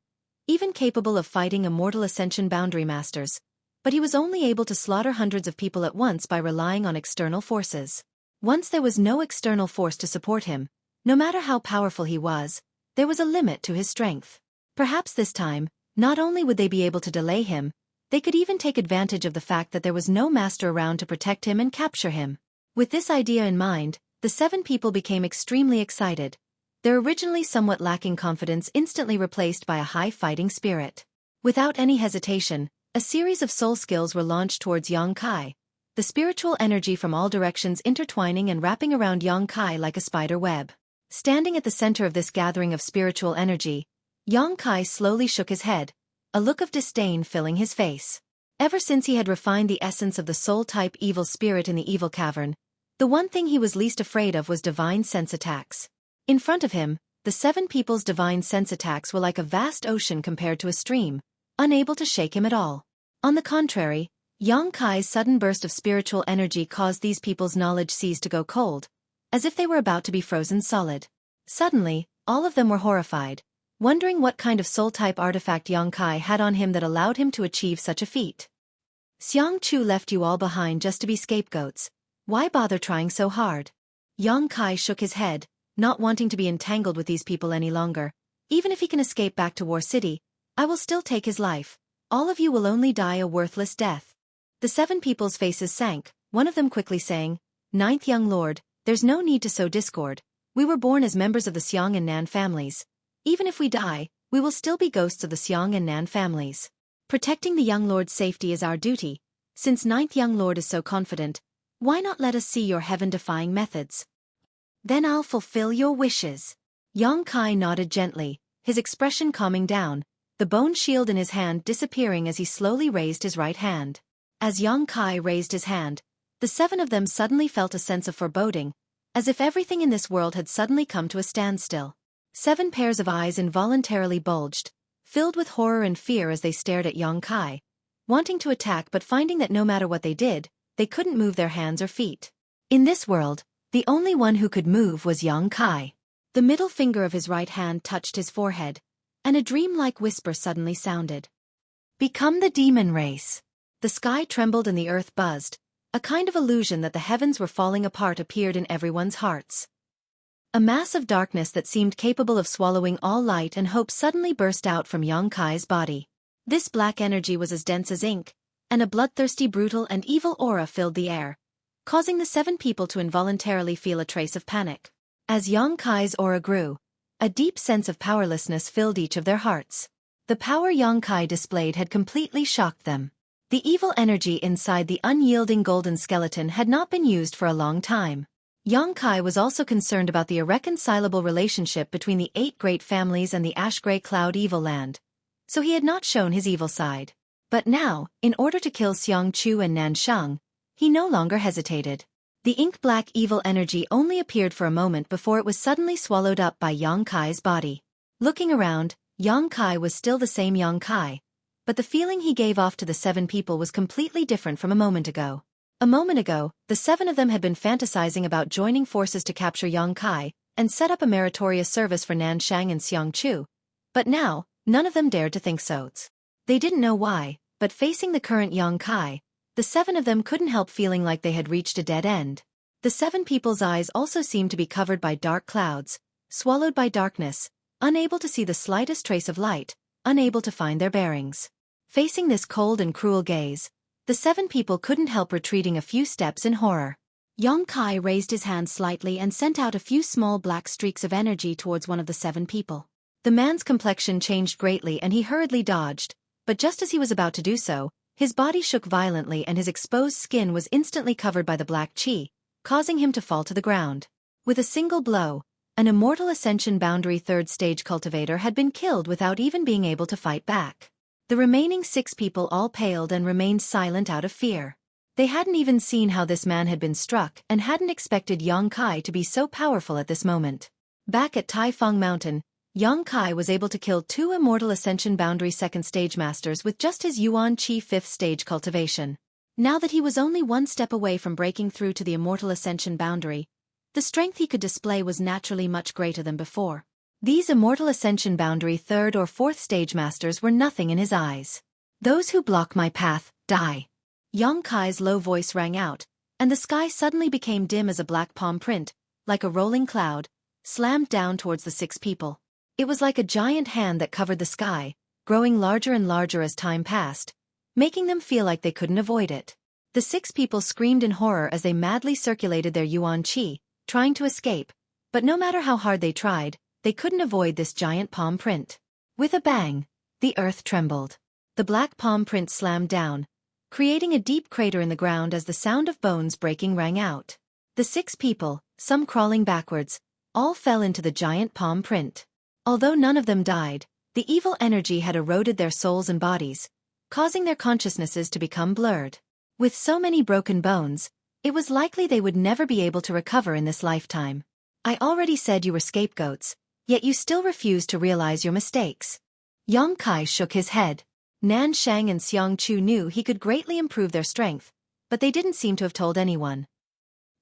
even capable of fighting immortal ascension boundary masters, but he was only able to slaughter hundreds of people at once by relying on external forces. Once there was no external force to support him, no matter how powerful he was, there was a limit to his strength. Perhaps this time, not only would they be able to delay him, they could even take advantage of the fact that there was no master around to protect him and capture him. With this idea in mind, the 7 people became extremely excited, their originally somewhat lacking confidence instantly replaced by a high fighting spirit. Without any hesitation, a series of soul skills were launched towards Xueqi, the spiritual energy from all directions intertwining and wrapping around Xueqi like a spider web. Standing at the center of this gathering of spiritual energy, Yang Kai slowly shook his head, a look of disdain filling his face. Ever since he had refined the essence of the soul-type evil spirit in the evil cavern, the one thing he was least afraid of was divine sense attacks. In front of him, the 7 people's divine sense attacks were like a vast ocean compared to a stream, unable to shake him at all. On the contrary, Yang Kai's sudden burst of spiritual energy caused these people's knowledge seas to go cold, as if they were about to be frozen solid. Suddenly, all of them were horrified, wondering what kind of soul-type artifact Yang Kai had on him that allowed him to achieve such a feat. Xiang Chu left you all behind just to be scapegoats. Why bother trying so hard? Yang Kai shook his head, not wanting to be entangled with these people any longer. Even if he can escape back to War City, I will still take his life. All of you will only die a worthless death. The 7 people's faces sank, one of them quickly saying, "Ninth young lord, there's no need to sow discord. We were born as members of the Xiang and Nan families. Even if we die, we will still be ghosts of the Xiang and Nan families. Protecting the young lord's safety is our duty. Since ninth young lord is so confident, why not let us see your heaven-defying methods? Then I'll fulfill your wishes." Yang Kai nodded gently, his expression calming down, the bone shield in his hand disappearing as he slowly raised his right hand. As Yang Kai raised his hand, the 7 of them suddenly felt a sense of foreboding, as if everything in this world had suddenly come to a standstill. 7 pairs of eyes involuntarily bulged, filled with horror and fear as they stared at Yang Kai, wanting to attack but finding that no matter what they did, they couldn't move their hands or feet. In this world, the only one who could move was Yang Kai. The middle finger of his right hand touched his forehead, and a dreamlike whisper suddenly sounded. "Become the demon race." The sky trembled and the earth buzzed. A kind of illusion that the heavens were falling apart appeared in everyone's hearts. A mass of darkness that seemed capable of swallowing all light and hope suddenly burst out from Yang Kai's body. This black energy was as dense as ink, and a bloodthirsty, brutal and evil aura filled the air, causing the 7 people to involuntarily feel a trace of panic. As Yang Kai's aura grew, a deep sense of powerlessness filled each of their hearts. The power Yang Kai displayed had completely shocked them. The evil energy inside the unyielding golden skeleton had not been used for a long time. Yang Kai was also concerned about the irreconcilable relationship between the 8 great families and the ash-gray cloud evil land, so he had not shown his evil side. But now, in order to kill Xiang Chu and Nan Shang, he no longer hesitated. The ink-black evil energy only appeared for a moment before it was suddenly swallowed up by Yang Kai's body. Looking around, Yang Kai was still the same Yang Kai, but the feeling he gave off to the 7 people was completely different from a moment ago. A moment ago, the 7 of them had been fantasizing about joining forces to capture Yang Kai and set up a meritorious service for Nan Shang and Xiang Chu, but now, none of them dared to think so. They didn't know why, but facing the current Yang Kai, the 7 of them couldn't help feeling like they had reached a dead end. The 7 people's eyes also seemed to be covered by dark clouds, swallowed by darkness, unable to see the slightest trace of light, unable to find their bearings. Facing this cold and cruel gaze, the 7 people couldn't help retreating a few steps in horror. Yang Kai raised his hand slightly and sent out a few small black streaks of energy towards one of the 7 people. The man's complexion changed greatly and he hurriedly dodged, but just as he was about to do so, his body shook violently and his exposed skin was instantly covered by the black chi, causing him to fall to the ground. With a single blow, an immortal ascension boundary 3rd stage cultivator had been killed without even being able to fight back. The remaining 6 people all paled and remained silent out of fear. They hadn't even seen how this man had been struck and hadn't expected Yang Kai to be so powerful at this moment. Back at Taifeng Mountain, Yang Kai was able to kill 2 Immortal Ascension Boundary 2nd Stage Masters with just his Yuan Qi 5th Stage cultivation. Now that he was only 1 step away from breaking through to the Immortal Ascension Boundary, the strength he could display was naturally much greater than before. These Immortal Ascension Boundary 3rd or 4th Stage Masters were nothing in his eyes. "Those who block my path, die." Yang Kai's low voice rang out, and the sky suddenly became dim as a black palm print, like a rolling cloud, slammed down towards the 6 people. It was like a giant hand that covered the sky, growing larger and larger as time passed, making them feel like they couldn't avoid it. The 6 people screamed in horror as they madly circulated their Yuan Qi, trying to escape, but no matter how hard they tried, they couldn't avoid this giant palm print. With a bang, the earth trembled. The black palm print slammed down, creating a deep crater in the ground as the sound of bones breaking rang out. The 6 people, some crawling backwards, all fell into the giant palm print. Although none of them died, the evil energy had eroded their souls and bodies, causing their consciousnesses to become blurred. With so many broken bones, it was likely they would never be able to recover in this lifetime. I already said you were scapegoats, yet you still refuse to realize your mistakes. Yang Kai shook his head. Nan Shang and Xiang Chu knew he could greatly improve their strength, but they didn't seem to have told anyone.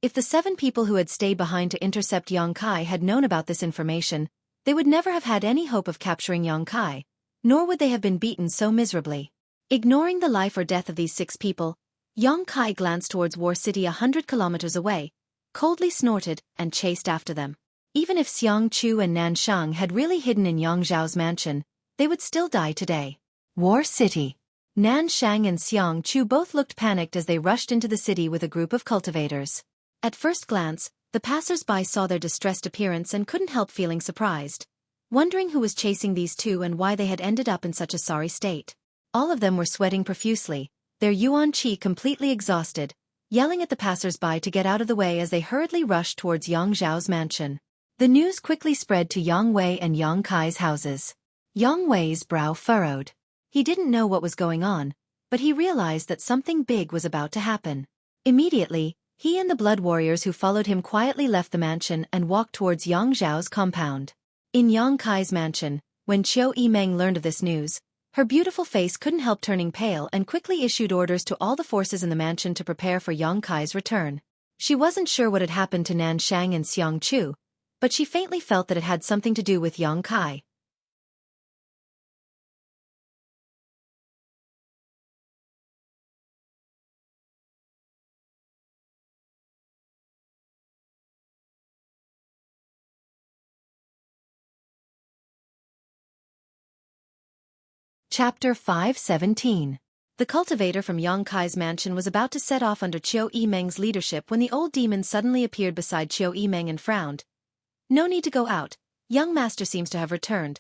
If the 7 people who had stayed behind to intercept Yang Kai had known about this information, they would never have had any hope of capturing Yang Kai, nor would they have been beaten so miserably. Ignoring the life or death of these 6 people, Yang Kai glanced towards War City 100 kilometers away, coldly snorted, and chased after them. Even if Xiang Chu and Nan Shang had really hidden in Yang Zhao's mansion, they would still die today. War City. Nan Shang and Xiang Chu both looked panicked as they rushed into the city with a group of cultivators. At first glance, the passers-by saw their distressed appearance and couldn't help feeling surprised, wondering who was chasing these 2 and why they had ended up in such a sorry state. All of them were sweating profusely, their yuan qi completely exhausted, yelling at the passers-by to get out of the way as they hurriedly rushed towards Yang Zhao's mansion. The news quickly spread to Yang Wei and Yang Kai's houses. Yang Wei's brow furrowed. He didn't know what was going on, but he realized that something big was about to happen. Immediately, he and the blood warriors who followed him quietly left the mansion and walked towards Yang Zhao's compound. In Yang Kai's mansion, when Xueqi Meng learned of this news, her beautiful face couldn't help turning pale and quickly issued orders to all the forces in the mansion to prepare for Yang Kai's return. She wasn't sure what had happened to Nan Shang and Xiang Chu, but she faintly felt that it had something to do with Yang Kai. Chapter 517. The cultivator from Yang Kai's mansion was about to set off under Xueqi Meng's leadership when the old demon suddenly appeared beside Xueqi Meng and frowned. No need to go out. Young master seems to have returned.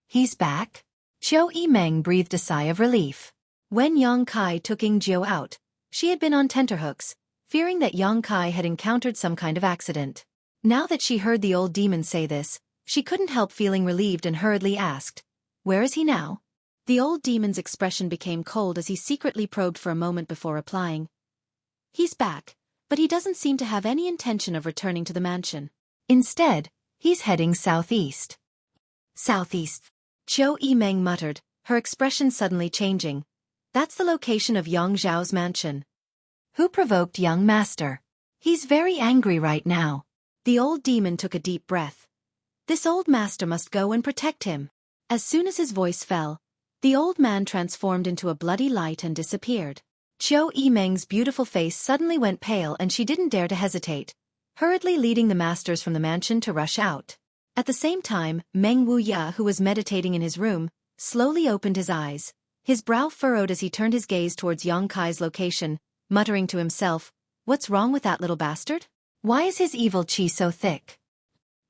He's back? Xueqi Meng breathed a sigh of relief. When Yang Kai took Ying Jiu out, she had been on tenterhooks, fearing that Yang Kai had encountered some kind of accident. Now that she heard the old demon say this, she couldn't help feeling relieved and hurriedly asked, "Where is he now?" The old demon's expression became cold as he secretly probed for a moment before replying. "He's back, but he doesn't seem to have any intention of returning to the mansion. Instead, he's heading southeast." Southeast. Xueqi Meng muttered, her expression suddenly changing. "That's the location of Yang Zhao's mansion. Who provoked young master? He's very angry right now." The old demon took a deep breath. This old master must go and protect him. As soon as his voice fell, the old man transformed into a bloody light and disappeared. Xueqi Meng's beautiful face suddenly went pale and she didn't dare to hesitate, hurriedly leading the masters from the mansion to rush out. At the same time, Meng Wuya, who was meditating in his room, slowly opened his eyes, his brow furrowed as he turned his gaze towards Yang Kai's location, muttering to himself, "What's wrong with that little bastard? Why is his evil qi so thick?"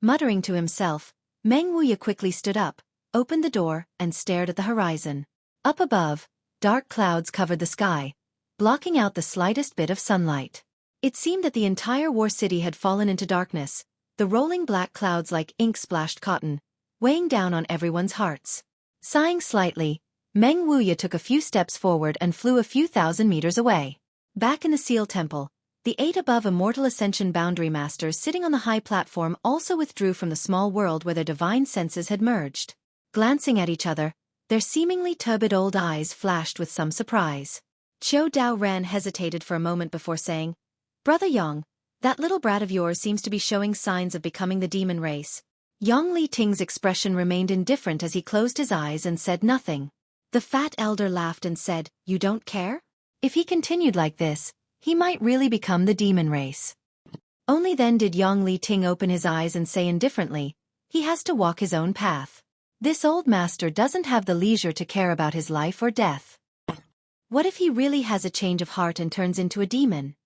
Muttering to himself, Meng Wuya quickly stood up, opened the door, and stared at the horizon. Up above, dark clouds covered the sky, blocking out the slightest bit of sunlight. It seemed that the entire War City had fallen into darkness, the rolling black clouds like ink-splashed cotton, weighing down on everyone's hearts. Sighing slightly, Meng Wuya took a few steps forward and flew a few thousand meters away. Back in the Seal Temple, the 8 above Immortal Ascension Boundary Masters sitting on the high platform also withdrew from the small world where their divine senses had merged. Glancing at each other, their seemingly turbid old eyes flashed with some surprise. Qiu Dao Ran hesitated for a moment before saying, "Brother Yang, that little brat of yours seems to be showing signs of becoming the demon race." Yang Li Ting's expression remained indifferent as he closed his eyes and said nothing. The fat elder laughed and said, "You don't care? If he continued like this, he might really become the demon race." Only then did Yang Li Ting open his eyes and say indifferently, "He has to walk his own path. This old master doesn't have the leisure to care about his life or death. What if he really has a change of heart and turns into a demon?"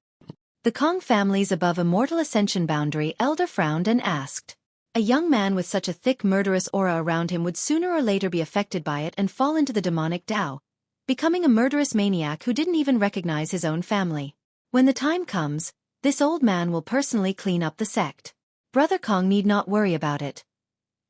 The Kong family's above Immortal Ascension Boundary elder frowned and asked. A young man with such a thick murderous aura around him would sooner or later be affected by it and fall into the demonic Tao, becoming a murderous maniac who didn't even recognize his own family. When the time comes, this old man will personally clean up the sect. Brother Kong need not worry about it.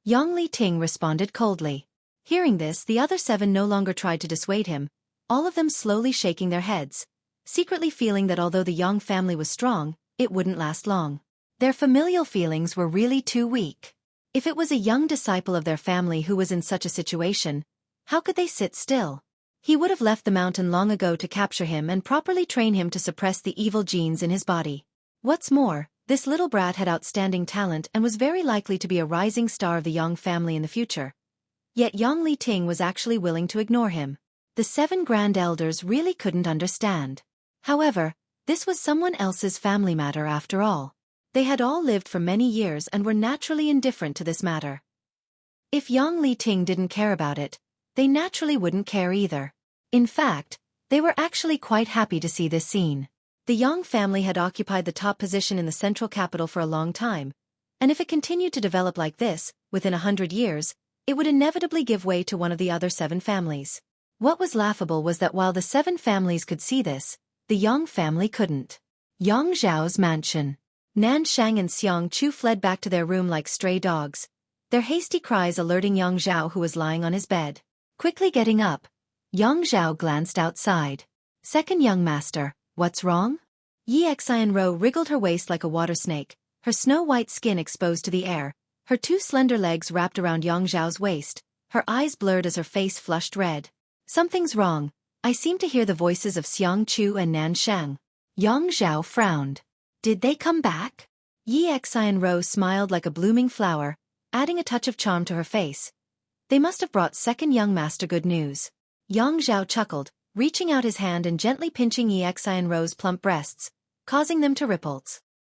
Yang Li Ting responded coldly. Hearing this, the other 7 no longer tried to dissuade him, all of them slowly shaking their heads, secretly feeling that although the Yang family was strong, it wouldn't last long. Their familial feelings were really too weak. If it was a young disciple of their family who was in such a situation, how could they sit still? He would have left the mountain long ago to capture him and properly train him to suppress the evil genes in his body. What's more, this little brat had outstanding talent and was very likely to be a rising star of the Yang family in the future. Yet Yang Li Ting was actually willing to ignore him. The 7 grand elders really couldn't understand. However, this was someone else's family matter after all. They had all lived for many years and were naturally indifferent to this matter. If Yang Li Ting didn't care about it, they naturally wouldn't care either. In fact, they were actually quite happy to see this scene. The Yang family had occupied the top position in the central capital for a long time, and if it continued to develop like this, within 100 years, it would inevitably give way to one of the other 7 families. What was laughable was that while the 7 families could see this, the Yang family couldn't. Yang Zhao's mansion. Nan Shang and Xiang Chu fled back to their room like stray dogs, their hasty cries alerting Yang Zhao who was lying on his bed. Quickly getting up, Yang Zhao glanced outside. Second young master, what's wrong? Yi Xianro wriggled her waist like a water snake, her snow-white skin exposed to the air, her 2 slender legs wrapped around Yang Zhao's waist, her eyes blurred as her face flushed red. Something's wrong. I seem to hear the voices of Xiang Chu and Nan Shang. Yang Zhao frowned. Did they come back? Yi Xianro smiled like a blooming flower, adding a touch of charm to her face. They must have brought second young master good news. Yang Zhao chuckled, reaching out his hand and gently pinching Yi Xianro's plump breasts, causing them to ripple.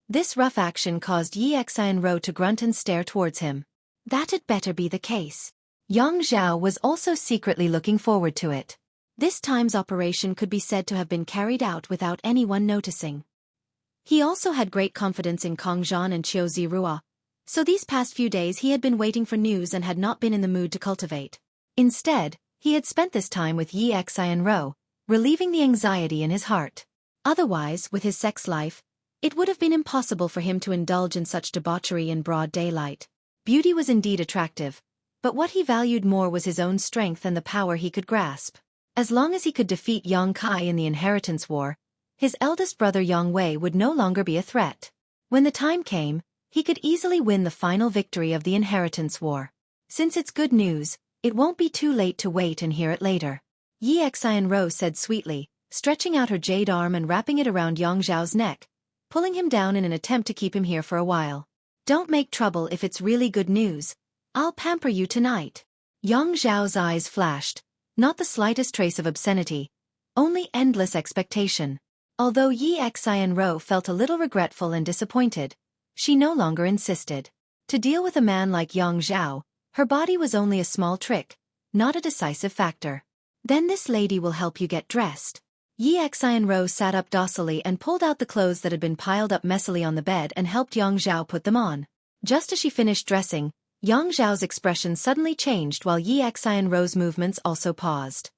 This rough action caused Yi Xianro to grunt and stare towards him. That had better be the case. Yang Zhao was also secretly looking forward to it. This time's operation could be said to have been carried out without anyone noticing. He also had great confidence in Kong Zhan and Qiu Zirua, so these past few days he had been waiting for news and had not been in the mood to cultivate. Instead, he had spent this time with Yi Xianro, relieving the anxiety in his heart. Otherwise, with his sex life, it would have been impossible for him to indulge in such debauchery in broad daylight. Beauty was indeed attractive, but what he valued more was his own strength and the power he could grasp. As long as he could defeat Yang Kai in the inheritance war, his eldest brother Yang Wei would no longer be a threat. When the time came, he could easily win the final victory of the inheritance war. Since it's good news, it won't be too late to wait and hear it later. Yi Xianro said sweetly, stretching out her jade arm and wrapping it around Yang Zhao's neck, pulling him down in an attempt to keep him here for a while. Don't make trouble if it's really good news. I'll pamper you tonight. Yang Zhao's eyes flashed, not the slightest trace of obscenity, only endless expectation. Although Yi Xianro felt a little regretful and disappointed, she no longer insisted. To deal with a man like Yang Zhao, her body was only a small trick, not a decisive factor. Then this lady will help you get dressed. Yi Xianro sat up docilely and pulled out the clothes that had been piled up messily on the bed and helped Yang Zhao put them on. Just as she finished dressing, Yang Zhao's expression suddenly changed while Yi Xianro's movements also paused.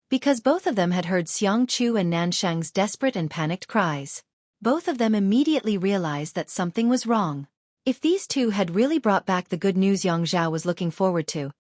Because both of them had heard Xiang Chu and Nan Shang's desperate and panicked cries. Both of them immediately realized that something was wrong. If these two had really brought back the good news Yang Zhao was looking forward to,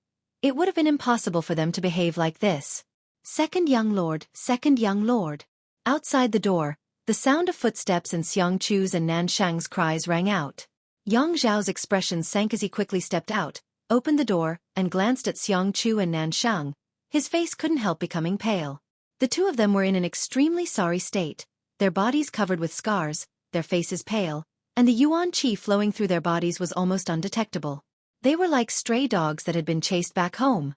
it would have been impossible for them to behave like this. Second young lord, second young lord. Outside the door, the sound of footsteps and Xiang Chu's and Nan Shang's cries rang out. Yang Zhao's expression sank as he quickly stepped out, opened the door, and glanced at Xiang Chu and Nan Shang. His face couldn't help becoming pale. The two of them were in an extremely sorry state, their bodies covered with scars, their faces pale, and the yuan qi flowing through their bodies was almost undetectable. They were like stray dogs that had been chased back home.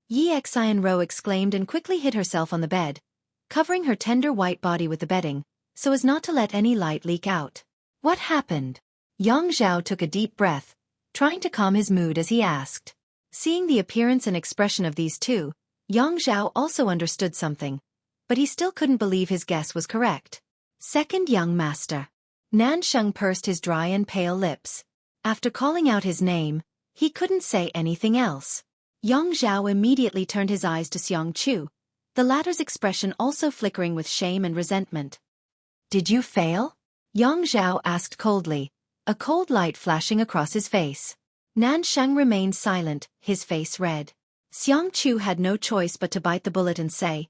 Yi Xianro exclaimed and quickly hid herself on the bed, covering her tender white body with the bedding, so as not to let any light leak out. What happened? Yang Zhao took a deep breath, trying to calm his mood as he asked. Seeing the appearance and expression of these two, Yang Zhao also understood something, but he still couldn't believe his guess was correct. Second young master. Nan Sheng pursed his dry and pale lips. After calling out his name, he couldn't say anything else. Yang Zhao immediately turned his eyes to Xiang Chu, the latter's expression also flickering with shame and resentment. Did you fail? Yang Zhao asked coldly, a cold light flashing across his face. Nan Sheng remained silent, his face red. Xueqi had no choice but to bite the bullet and say,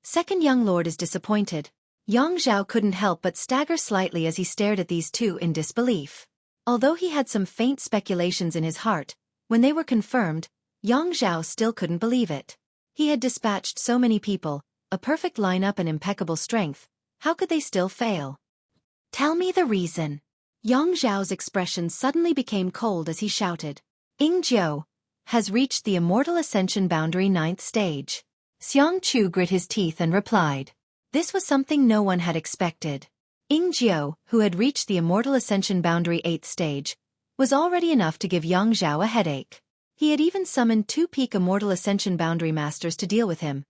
"Second young lord is disappointed." Yang Zhao couldn't help but stagger slightly as he stared at these two in disbelief. Although he had some faint speculations in his heart, when they were confirmed, Yang Zhao still couldn't believe it. He had dispatched so many people, a perfect lineup and impeccable strength. How could they still fail? "Tell me the reason." Yang Zhao's expression suddenly became cold as he shouted. "Ying Jiu has reached the Immortal Ascension Boundary 9th stage." Xueqi grit his teeth and replied. This was something no one had expected. Ying Jiu, who had reached the Immortal Ascension Boundary 8th stage, was already enough to give Yang Zhao a headache. He had even summoned 2 peak Immortal Ascension Boundary Masters to deal with him.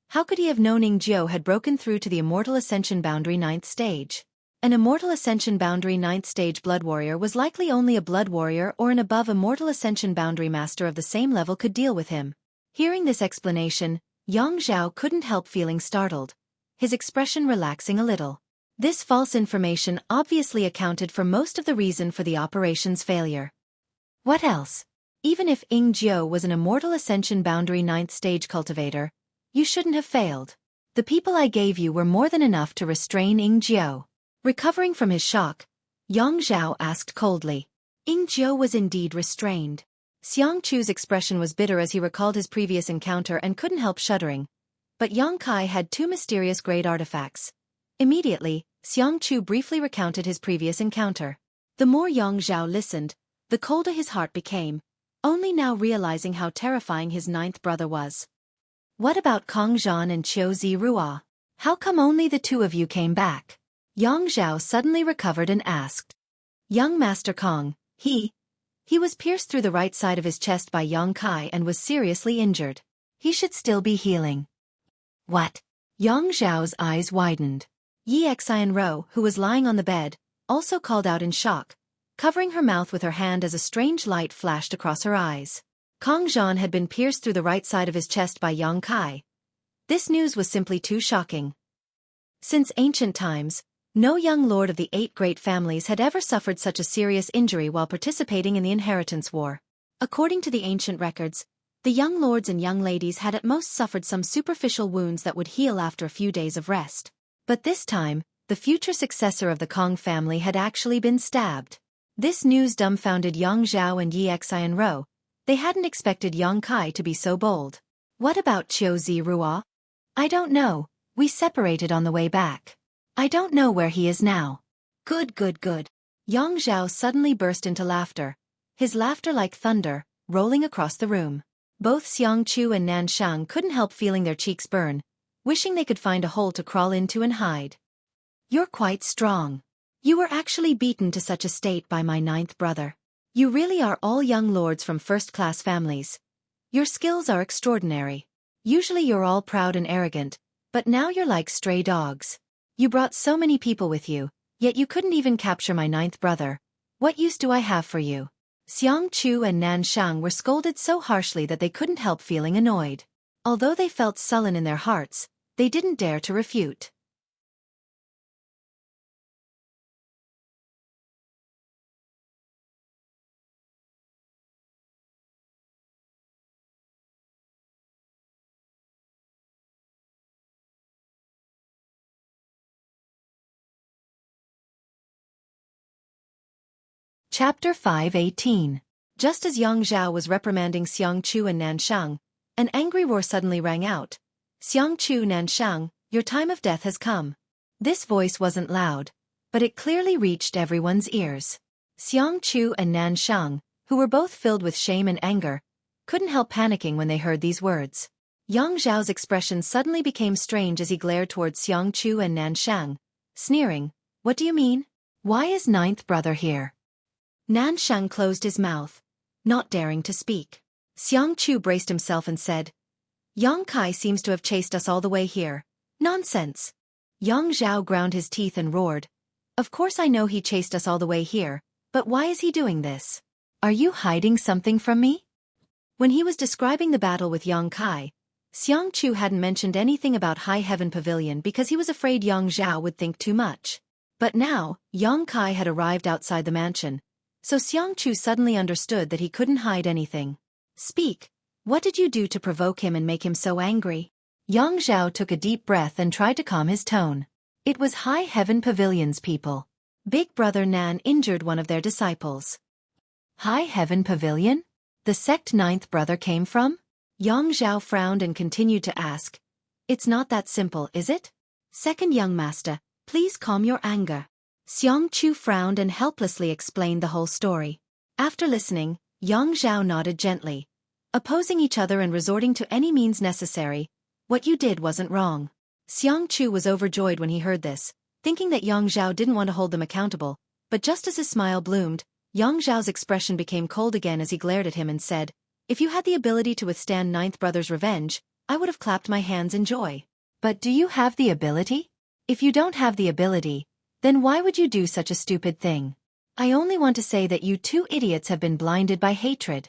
How could he have known Ying Jiu had broken through to the Immortal Ascension Boundary 9th stage? An Immortal Ascension Boundary 9th stage Blood Warrior was likely only a Blood Warrior or an above Immortal Ascension Boundary Master of the same level could deal with him. Hearing this explanation, Yang Zhao couldn't help feeling startled, his expression relaxing a little. This false information obviously accounted for most of the reason for the operation's failure. What else? Even if Ying Jiu was an Immortal Ascension Boundary 9th stage cultivator, you shouldn't have failed. The people I gave you were more than enough to restrain Ying Jiu. Recovering from his shock, Yang Zhao asked coldly. Ying Jiu was indeed restrained. Xueqi's expression was bitter as he recalled his previous encounter and couldn't help shuddering. But Yang Kai had 2 mysterious great artifacts. Immediately, Xueqi briefly recounted his previous encounter. The more Yang Zhao listened, the colder his heart became, only now realizing how terrifying his 9th brother was. What about Kong Zhan and Zi Rua? How come only the 2 of you came back? Yang Zhao suddenly recovered and asked. Young Master Kong, he was pierced through the right side of his chest by Yang Kai and was seriously injured. He should still be healing. What? Yang Zhao's eyes widened. Yi Xianro, who was lying on the bed, also called out in shock, covering her mouth with her hand as a strange light flashed across her eyes. Kong Zhan had been pierced through the right side of his chest by Yang Kai. This news was simply too shocking. Since ancient times, no young lord of the 8 great families had ever suffered such a serious injury while participating in the inheritance war. According to the ancient records, the young lords and young ladies had at most suffered some superficial wounds that would heal after a few days of rest. But this time, the future successor of the Kong family had actually been stabbed. This news dumbfounded Yang Zhao and Yi Xianro. They hadn't expected Yang Kai to be so bold. What about Zi Rua? I don't know, we separated on the way back. I don't know where he is now. Good. Yang Zhao suddenly burst into laughter, his laughter like thunder, rolling across the room. Both Xueqi and Nan Shang couldn't help feeling their cheeks burn, wishing they could find a hole to crawl into and hide. You're quite strong. You were actually beaten to such a state by my 9th brother. You really are all young lords from first-class families. Your skills are extraordinary. Usually you're all proud and arrogant, but now you're like stray dogs. You brought so many people with you, yet you couldn't even capture my 9th brother. What use do I have for you? Xueqi and Nan Shang were scolded so harshly that they couldn't help feeling annoyed. Although they felt sullen in their hearts, they didn't dare to refute. Chapter 5:18. Just as Yang Zhao was reprimanding Xueqi and Nan Shang, an angry roar suddenly rang out. Xueqi, Nan Shang, your time of death has come. This voice wasn't loud, but it clearly reached everyone's ears. Xueqi and Nan Shang, who were both filled with shame and anger, couldn't help panicking when they heard these words. Yang Zhao's expression suddenly became strange as he glared towards Xueqi and Nan Shang, sneering, What do you mean? Why is 9th brother here? Nan Shang closed his mouth, not daring to speak. Xueqi braced himself and said, Yang Kai seems to have chased us all the way here. Nonsense. Yang Zhao ground his teeth and roared, Of course I know he chased us all the way here, but why is he doing this? Are you hiding something from me? When he was describing the battle with Yang Kai, Xueqi hadn't mentioned anything about High Heaven Pavilion because he was afraid Yang Zhao would think too much. But now, Yang Kai had arrived outside the mansion, so Xiangchu suddenly understood that he couldn't hide anything. Speak, what did you do to provoke him and make him so angry? Yang Zhao took a deep breath and tried to calm his tone. It was High Heaven Pavilion's people. Big Brother Nan injured one of their disciples. High Heaven Pavilion? The sect ninth brother came from? Yang Zhao frowned and continued to ask. It's not that simple, is it? Second young master, please calm your anger. Xiangchu frowned and helplessly explained the whole story. After listening, Yang Zhao nodded gently. Opposing each other and resorting to any means necessary, what you did wasn't wrong. Xiangchu was overjoyed when he heard this, thinking that Yang Zhao didn't want to hold them accountable, but just as his smile bloomed, Yang Zhao's expression became cold again as he glared at him and said, if you had the ability to withstand Ninth Brother's revenge, I would have clapped my hands in joy. But do you have the ability? If you don't have the ability, then why would you do such a stupid thing? I only want to say that you two idiots have been blinded by hatred.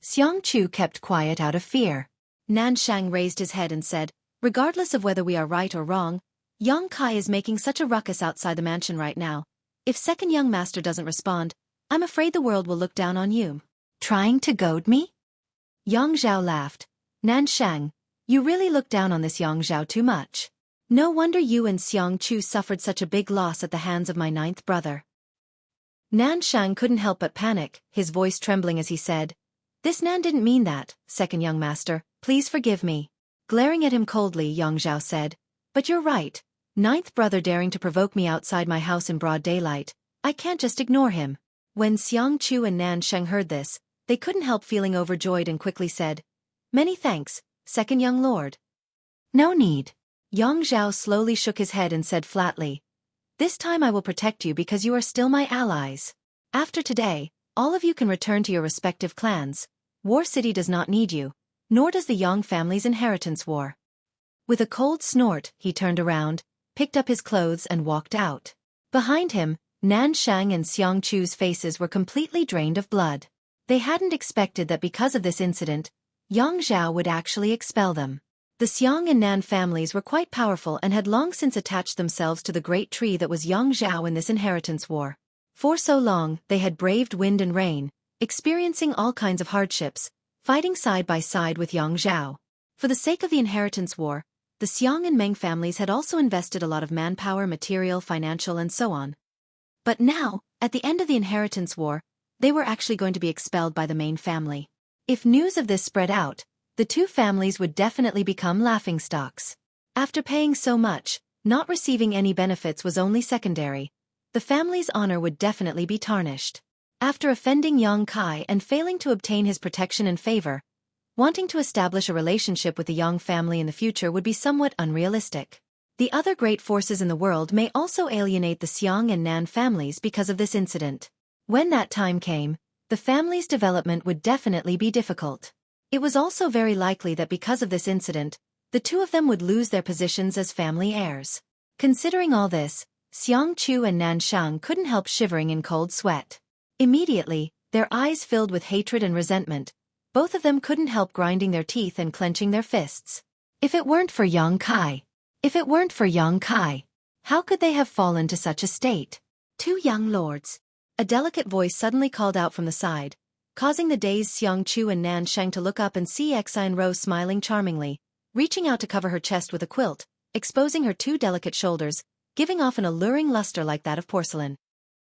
Xiangchu kept quiet out of fear. Nanshang raised his head and said, regardless of whether we are right or wrong, Yang Kai is making such a ruckus outside the mansion right now. If second young master doesn't respond, I'm afraid the world will look down on you. Trying to goad me? Yang Zhao laughed. Nanshang, you really look down on this Yang Zhao too much. No wonder you and Xiangchu suffered such a big loss at the hands of my ninth brother. Nanshang couldn't help but panic, his voice trembling as he said, this Nan didn't mean that, second young master, please forgive me. Glaring at him coldly, Yang Zhao said, but you're right, ninth brother daring to provoke me outside my house in broad daylight, I can't just ignore him. When Xiangchu and Nansheng heard this, they couldn't help feeling overjoyed and quickly said, many thanks, second young lord. No need. Yang Zhao slowly shook his head and said flatly, this time I will protect you because you are still my allies. After today, all of you can return to your respective clans. War City does not need you, nor does the Yang family's inheritance war. With a cold snort, he turned around, picked up his clothes and walked out. Behind him, Nanshang and Xiangchu's faces were completely drained of blood. They hadn't expected that because of this incident, Yang Zhao would actually expel them. The Xiang and Nan families were quite powerful and had long since attached themselves to the great tree that was Yang Zhao in this inheritance war. For so long, they had braved wind and rain, experiencing all kinds of hardships, fighting side by side with Yang Zhao. For the sake of the inheritance war, the Xiang and Meng families had also invested a lot of manpower, material, financial and so on. But now, at the end of the inheritance war, they were actually going to be expelled by the main family. If news of this spread out, the two families would definitely become laughingstocks. After paying so much, not receiving any benefits was only secondary. The family's honor would definitely be tarnished. After offending Yang Kai and failing to obtain his protection and favor, wanting to establish a relationship with the Yang family in the future would be somewhat unrealistic. The other great forces in the world may also alienate the Xiang and Nan families because of this incident. When that time came, the family's development would definitely be difficult. It was also very likely that because of this incident, the two of them would lose their positions as family heirs. Considering all this, Xiangchu and Nanshang couldn't help shivering in cold sweat. Immediately, their eyes filled with hatred and resentment. Both of them couldn't help grinding their teeth and clenching their fists. If it weren't for Yang Kai, how could they have fallen to such a state? Two young lords. A delicate voice suddenly called out from the side, causing the dazed Xiangchu and Nansheng to look up and see Xine Rose smiling charmingly, reaching out to cover her chest with a quilt, exposing her two delicate shoulders, giving off an alluring luster like that of porcelain.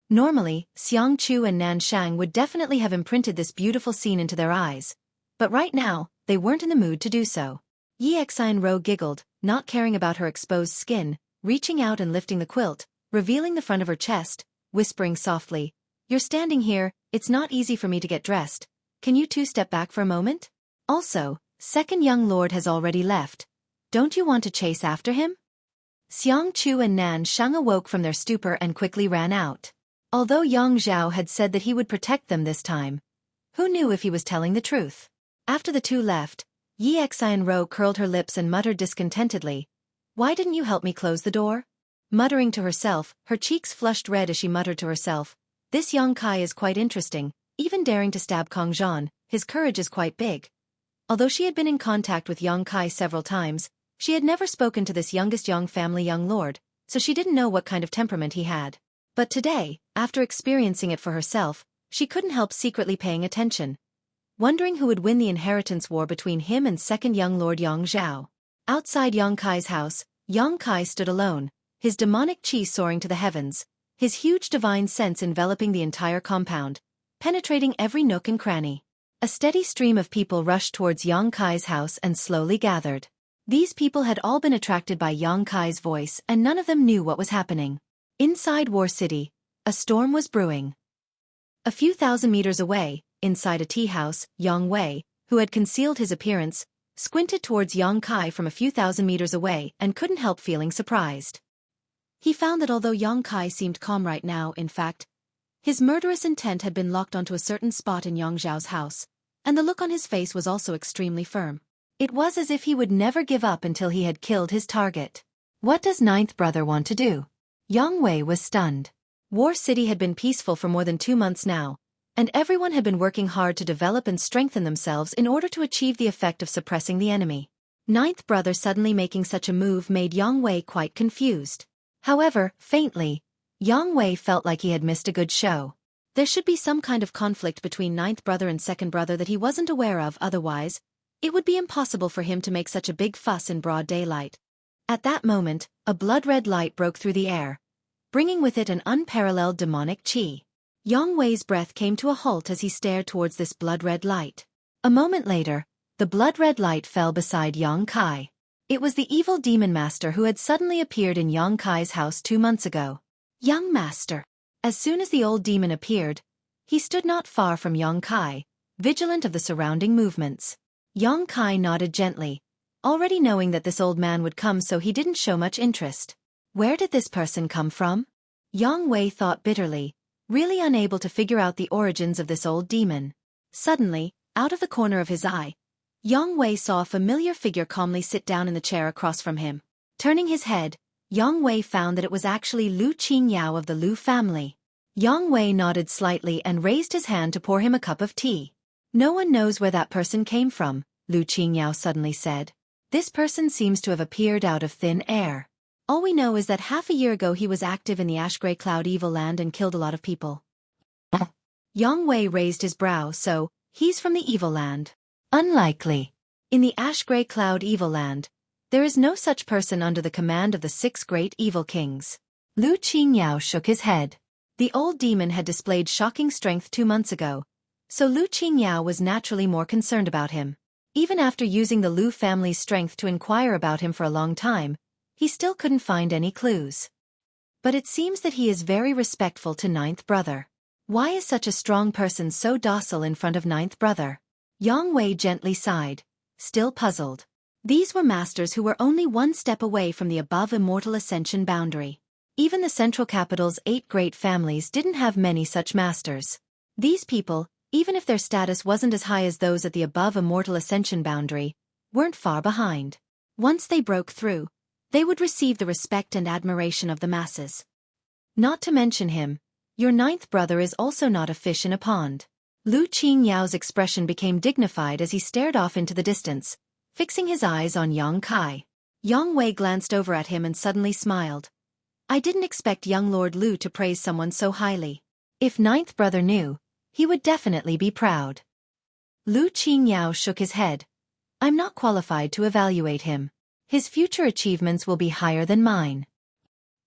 Normally, Xiangchu and Nanshang would definitely have imprinted this beautiful scene into their eyes, but right now, they weren't in the mood to do so. Xine Rose giggled, not caring about her exposed skin, reaching out and lifting the quilt, revealing the front of her chest, whispering softly, "You're standing here, it's not easy for me to get dressed. Can you two step back for a moment? Also, second young lord has already left. Don't you want to chase after him?" Xiangchu and Nanshang awoke from their stupor and quickly ran out. Although Yang Zhao had said that he would protect them this time, who knew if he was telling the truth? After the two left, Xine Rose curled her lips and muttered discontentedly, "Why didn't you help me close the door?" Muttering to herself, her cheeks flushed red as she muttered to herself, "This Yang Kai is quite interesting, even daring to stab Kong Zhan, his courage is quite big." Although she had been in contact with Yang Kai several times, she had never spoken to this youngest Yang family young lord, so she didn't know what kind of temperament he had. But today, after experiencing it for herself, she couldn't help secretly paying attention, wondering who would win the inheritance war between him and second young Lord Yang Zhao. Outside Yang Kai's house, Yang Kai stood alone, his demonic qi soaring to the heavens, his huge divine sense enveloping the entire compound, penetrating every nook and cranny. A steady stream of people rushed towards Yang Kai's house and slowly gathered. These people had all been attracted by Yang Kai's voice and none of them knew what was happening. Inside War City, a storm was brewing. A few thousand meters away, inside a tea house, Yang Wei, who had concealed his appearance, squinted towards Yang Kai from a few thousand meters away and couldn't help feeling surprised. He found that although Yang Kai seemed calm right now, in fact, his murderous intent had been locked onto a certain spot in Yang Zhao's house, and the look on his face was also extremely firm. It was as if he would never give up until he had killed his target. What does ninth brother want to do? Yang Wei was stunned. War City had been peaceful for more than 2 months now, and everyone had been working hard to develop and strengthen themselves in order to achieve the effect of suppressing the enemy. Ninth brother suddenly making such a move made Yang Wei quite confused. However, faintly, Yang Wei felt like he had missed a good show. There should be some kind of conflict between ninth brother and second brother that he wasn't aware of, otherwise, it would be impossible for him to make such a big fuss in broad daylight. At that moment, a blood-red light broke through the air, bringing with it an unparalleled demonic qi. Yang Wei's breath came to a halt as he stared towards this blood-red light. A moment later, the blood-red light fell beside Yang Kai. It was the evil demon master who had suddenly appeared in Yang Kai's house 2 months ago. Young master. As soon as the old demon appeared, he stood not far from Yang Kai, vigilant of the surrounding movements. Yang Kai nodded gently, already knowing that this old man would come, so he didn't show much interest. Where did this person come from? Yang Wei thought bitterly, really unable to figure out the origins of this old demon. Suddenly, out of the corner of his eye, Yang Wei saw a familiar figure calmly sit down in the chair across from him. Turning his head, Yang Wei found that it was actually Lu Qingyao of the Lu family. Yang Wei nodded slightly and raised his hand to pour him a cup of tea. No one knows where that person came from, Lu Qingyao suddenly said. This person seems to have appeared out of thin air. All we know is that half a year ago he was active in the Ash-Grey Cloud Evil Land and killed a lot of people. Yang Wei raised his brow. So, he's from the Evil Land. Unlikely. In the Ash-Grey Cloud Evil Land, there is no such person under the command of the 6 great evil kings. Lu Qingyao shook his head. The old demon had displayed shocking strength 2 months ago, so Lu Qingyao was naturally more concerned about him. Even after using the Lu family's strength to inquire about him for a long time, he still couldn't find any clues. But it seems that he is very respectful to ninth brother. Why is such a strong person so docile in front of ninth brother? Yang Wei gently sighed, still puzzled. These were masters who were only 1 step away from the above immortal ascension boundary. Even the central capital's 8 great families didn't have many such masters. These people, even if their status wasn't as high as those at the above immortal ascension boundary, weren't far behind. Once they broke through, they would receive the respect and admiration of the masses. Not to mention him, your ninth brother is also not a fish in a pond. Lu Qinyao's expression became dignified as he stared off into the distance, fixing his eyes on Yang Kai. Yang Wei glanced over at him and suddenly smiled. I didn't expect young Lord Lu to praise someone so highly. If ninth brother knew, he would definitely be proud. Lu Qingyao shook his head. I'm not qualified to evaluate him. His future achievements will be higher than mine.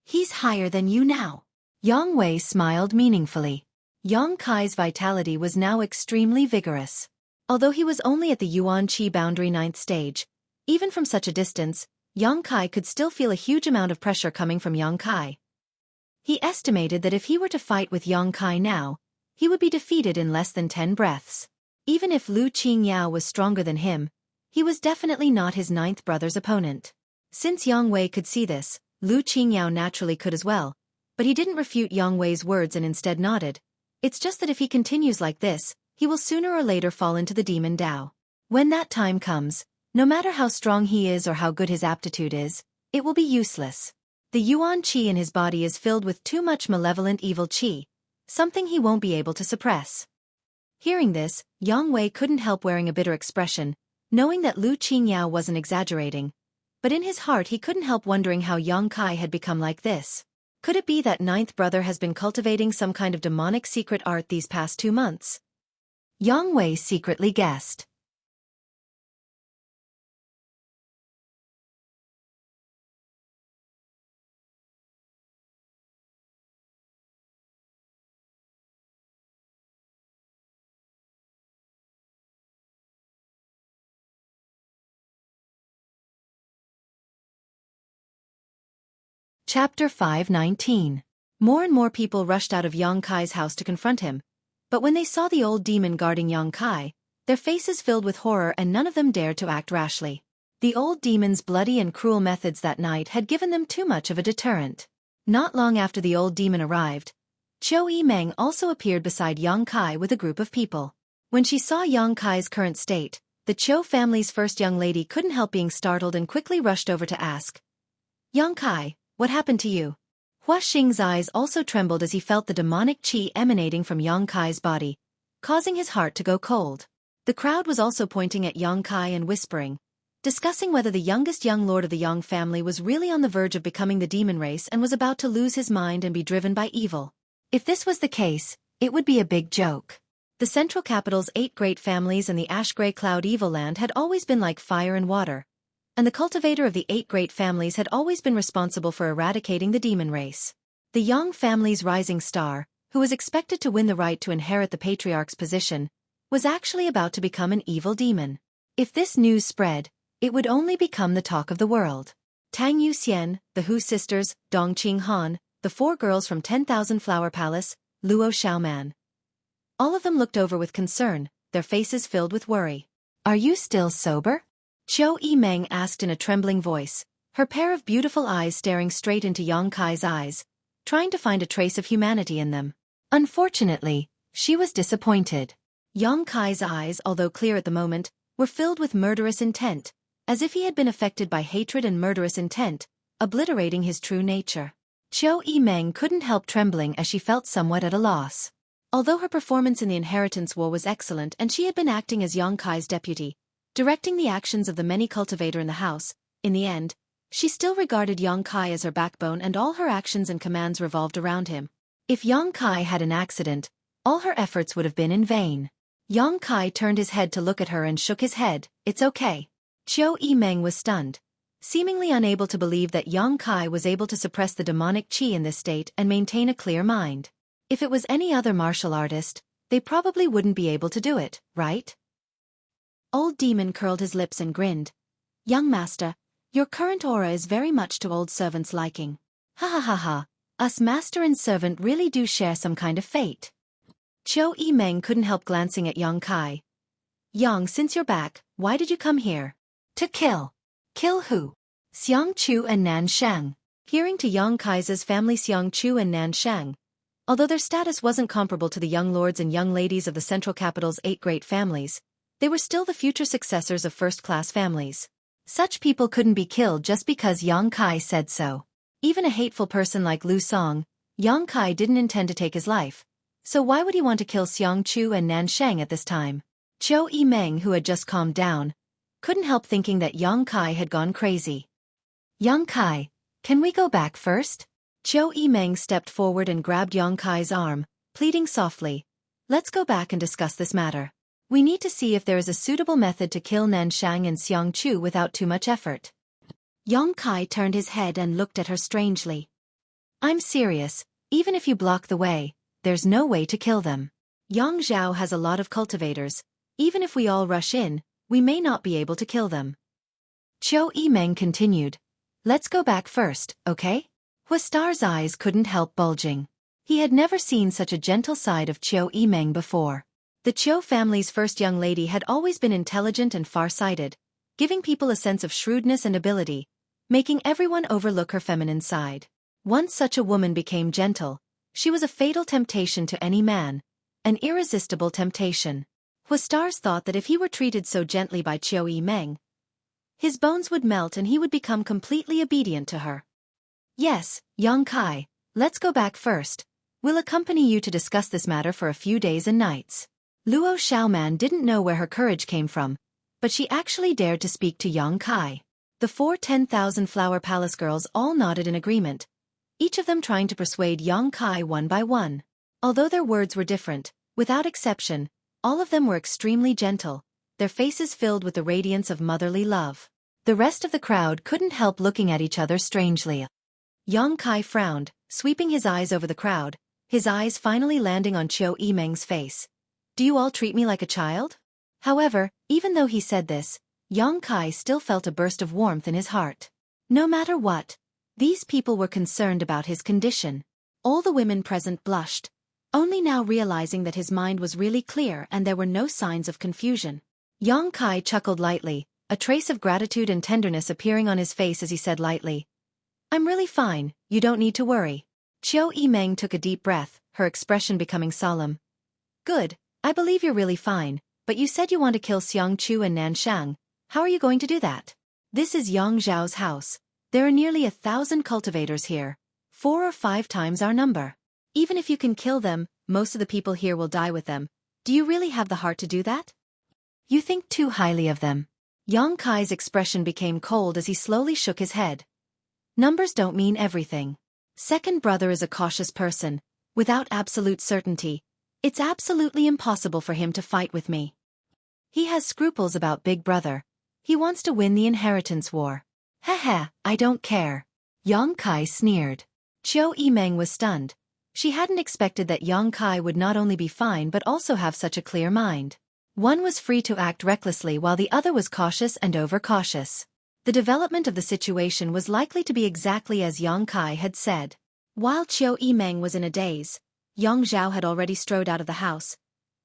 He's higher than you now. Yang Wei smiled meaningfully. Yang Kai's vitality was now extremely vigorous. Although he was only at the Yuan Qi boundary 9th stage, even from such a distance, Yang Kai could still feel a huge amount of pressure coming from Yang Kai. He estimated that if he were to fight with Yang Kai now, he would be defeated in less than 10 breaths. Even if Lu Qingyao was stronger than him, he was definitely not his ninth brother's opponent. Since Yang Wei could see this, Lu Qingyao naturally could as well, but he didn't refute Yang Wei's words and instead nodded. It's just that if he continues like this, he will sooner or later fall into the demon Dao. When that time comes, no matter how strong he is or how good his aptitude is, it will be useless. The Yuan Qi in his body is filled with too much malevolent evil Qi, something he won't be able to suppress. Hearing this, Yang Wei couldn't help wearing a bitter expression, knowing that Lu Qingyao wasn't exaggerating, but in his heart he couldn't help wondering how Yang Kai had become like this. Could it be that ninth brother has been cultivating some kind of demonic secret art these past 2 months? Yang Wei secretly guessed. Chapter 519. More and more people rushed out of Yang Kai's house to confront him, but when they saw the old demon guarding Yang Kai, their faces filled with horror and none of them dared to act rashly. The old demon's bloody and cruel methods that night had given them too much of a deterrent. Not long after the old demon arrived, Xueqi Meng also appeared beside Yang Kai with a group of people. When she saw Yang Kai's current state, the Qiu family's first young lady couldn't help being startled and quickly rushed over to ask, "Yang Kai, what happened to you?" Hua Xing's eyes also trembled as he felt the demonic qi emanating from Yang Kai's body, causing his heart to go cold. The crowd was also pointing at Yang Kai and whispering, discussing whether the youngest young lord of the Yang family was really on the verge of becoming the demon race and was about to lose his mind and be driven by evil. If this was the case, it would be a big joke. The central capital's 8 great families and the ash-gray cloud evil land had always been like fire and water, and the cultivator of the 8 great families had always been responsible for eradicating the demon race. The Yang family's rising star, who was expected to win the right to inherit the patriarch's position, was actually about to become an evil demon. If this news spread, it would only become the talk of the world. Tang Yuxian, the Hu sisters, Dong Qinghan, the 4 girls from 10,000 Flower Palace, Luo Xiaoman. All of them looked over with concern, their faces filled with worry. "Are you still sober?" Xueqi Meng asked in a trembling voice, her pair of beautiful eyes staring straight into Yang Kai's eyes, trying to find a trace of humanity in them. Unfortunately, she was disappointed. Yang Kai's eyes, although clear at the moment, were filled with murderous intent, as if he had been affected by hatred and murderous intent, obliterating his true nature. Xueqi Meng couldn't help trembling as she felt somewhat at a loss. Although her performance in the inheritance war was excellent and she had been acting as Yang Kai's deputy, directing the actions of the many cultivator in the house, in the end, she still regarded Yang Kai as her backbone and all her actions and commands revolved around him. If Yang Kai had an accident, all her efforts would have been in vain. Yang Kai turned his head to look at her and shook his head. "It's okay." Xueqi Meng was stunned, seemingly unable to believe that Yang Kai was able to suppress the demonic qi in this state and maintain a clear mind. If it was any other martial artist, they probably wouldn't be able to do it, right? Old Demon curled his lips and grinned. "Young master, your current aura is very much to old servant's liking. Ha ha ha ha, us master and servant really do share some kind of fate." Xueqi Meng couldn't help glancing at Yang Kai. "Yang, since you're back, why did you come here?" "To kill." "Kill who?" "Xiang Chu and Nan Shang." Hearing to Yang Kai's family, Xiang Chu and Nan Shang, although their status wasn't comparable to the young lords and young ladies of the central capital's 8 great families, they were still the future successors of first-class families. Such people couldn't be killed just because Yang Kai said so. Even a hateful person like Lu Song, Yang Kai didn't intend to take his life, so why would he want to kill Xiang Chu and Nan Shang at this time? Xueqi Meng, who had just calmed down, couldn't help thinking that Yang Kai had gone crazy. "Yang Kai, can we go back first?" Xueqi Meng stepped forward and grabbed Yang Kai's arm, pleading softly, "Let's go back and discuss this matter. We need to see if there is a suitable method to kill Nan Shang and Xiang Chu without too much effort." Yang Kai turned his head and looked at her strangely. "I'm serious, even if you block the way, there's no way to kill them. Yang Zhao has a lot of cultivators, even if we all rush in, we may not be able to kill them." Xueqi Meng continued, "Let's go back first, okay?" Huastar's eyes couldn't help bulging. He had never seen such a gentle side of Xueqi Meng before. The Qiu family's first young lady had always been intelligent and far-sighted, giving people a sense of shrewdness and ability, making everyone overlook her feminine side. Once such a woman became gentle, she was a fatal temptation to any man, an irresistible temptation. Huastar's thought that if he were treated so gently by Xueqi Meng, his bones would melt and he would become completely obedient to her. "Yes, Yang Kai, let's go back first. We'll accompany you to discuss this matter for a few days and nights." Luo Xiaoman didn't know where her courage came from, but she actually dared to speak to Yang Kai. The 4 10,000 Flower Palace girls all nodded in agreement, each of them trying to persuade Yang Kai one by one. Although their words were different, without exception, all of them were extremely gentle, their faces filled with the radiance of motherly love. The rest of the crowd couldn't help looking at each other strangely. Yang Kai frowned, sweeping his eyes over the crowd, his eyes finally landing on Xueqi Meng's face. Do you all treat me like a child? However, even though he said this, Yang Kai still felt a burst of warmth in his heart. No matter what, these people were concerned about his condition. All the women present blushed, only now realizing that his mind was really clear and there were no signs of confusion. Yang Kai chuckled lightly, a trace of gratitude and tenderness appearing on his face as he said lightly, I'm really fine, you don't need to worry. Xueqi Meng took a deep breath, her expression becoming solemn. Good, I believe you're really fine, but you said you want to kill Xiang Chu and Nanshang. How are you going to do that? This is Yang Zhao's house. There are nearly 1,000 cultivators here, 4 or 5 times our number. Even if you can kill them, most of the people here will die with them. Do you really have the heart to do that? You think too highly of them. Yang Kai's expression became cold as he slowly shook his head. Numbers don't mean everything. Second brother is a cautious person. Without absolute certainty, it's absolutely impossible for him to fight with me. He has scruples about big brother. He wants to win the inheritance war. Haha, I don't care. Yang Kai sneered. Xueqi Meng was stunned. She hadn't expected that Yang Kai would not only be fine but also have such a clear mind. One was free to act recklessly while the other was cautious and overcautious. The development of the situation was likely to be exactly as Yang Kai had said. While Xueqi Meng was in a daze, Yang Zhao had already strode out of the house,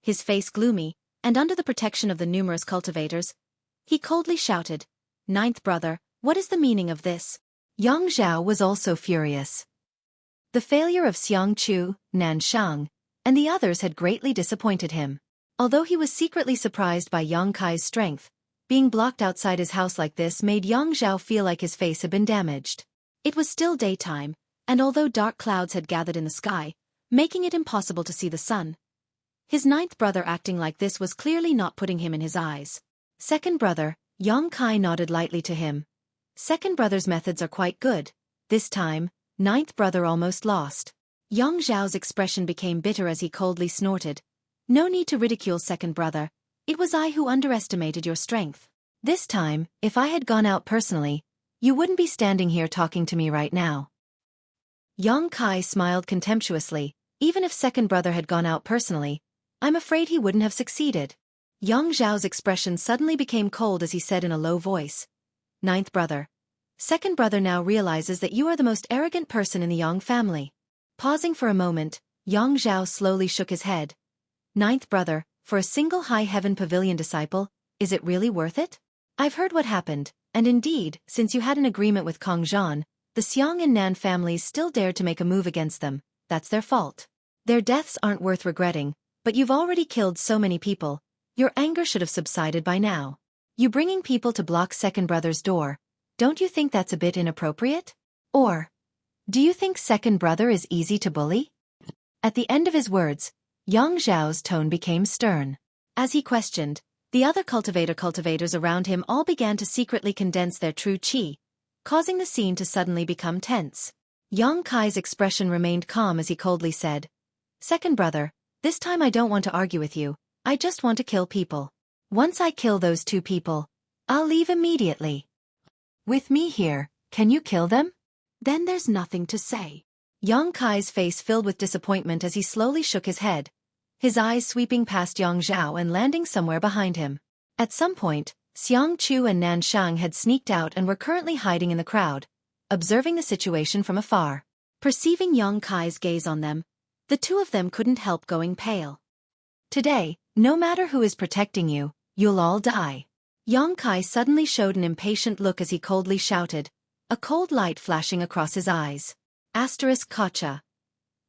his face gloomy, and under the protection of the numerous cultivators. He coldly shouted, Ninth brother, what is the meaning of this? Yang Zhao was also furious. The failure of Xiang Chu, Nanshang, and the others had greatly disappointed him. Although he was secretly surprised by Yang Kai's strength, being blocked outside his house like this made Yang Zhao feel like his face had been damaged. It was still daytime, and although dark clouds had gathered in the sky, making it impossible to see the sun, his ninth brother acting like this was clearly not putting him in his eyes. Second brother, Yang Kai nodded lightly to him. Second brother's methods are quite good. This time, ninth brother almost lost. Yang Zhao's expression became bitter as he coldly snorted. No need to ridicule second brother. It was I who underestimated your strength. This time, if I had gone out personally, you wouldn't be standing here talking to me right now. Yang Kai smiled contemptuously. Even if second brother had gone out personally, I'm afraid he wouldn't have succeeded. Yang Zhao's expression suddenly became cold as he said in a low voice. Ninth brother. Second brother now realizes that you are the most arrogant person in the Yang family. Pausing for a moment, Yang Zhao slowly shook his head. Ninth brother, for a single high heaven pavilion disciple, is it really worth it? I've heard what happened, and indeed, since you had an agreement with Kong Zhan, the Xiang and Nan families still dared to make a move against them. That's their fault. Their deaths aren't worth regretting, but you've already killed so many people. Your anger should have subsided by now. You bringing people to block second brother's door, don't you think that's a bit inappropriate? Or, do you think second brother is easy to bully? At the end of his words, Yang Zhao's tone became stern. As he questioned, the other cultivators around him all began to secretly condense their true qi, causing the scene to suddenly become tense. Yang Kai's expression remained calm as he coldly said, Second brother, this time I don't want to argue with you, I just want to kill people. Once I kill those 2 people, I'll leave immediately. With me here, can you kill them? Then there's nothing to say. Yang Kai's face filled with disappointment as he slowly shook his head, his eyes sweeping past Yang Zhao and landing somewhere behind him. At some point, Xiang Chu and Nanshang had sneaked out and were currently hiding in the crowd, observing the situation from afar. Perceiving Yang Kai's gaze on them, the 2 of them couldn't help going pale. Today, no matter who is protecting you, you'll all die. Yang Kai suddenly showed an impatient look as he coldly shouted, a cold light flashing across his eyes. Kacha.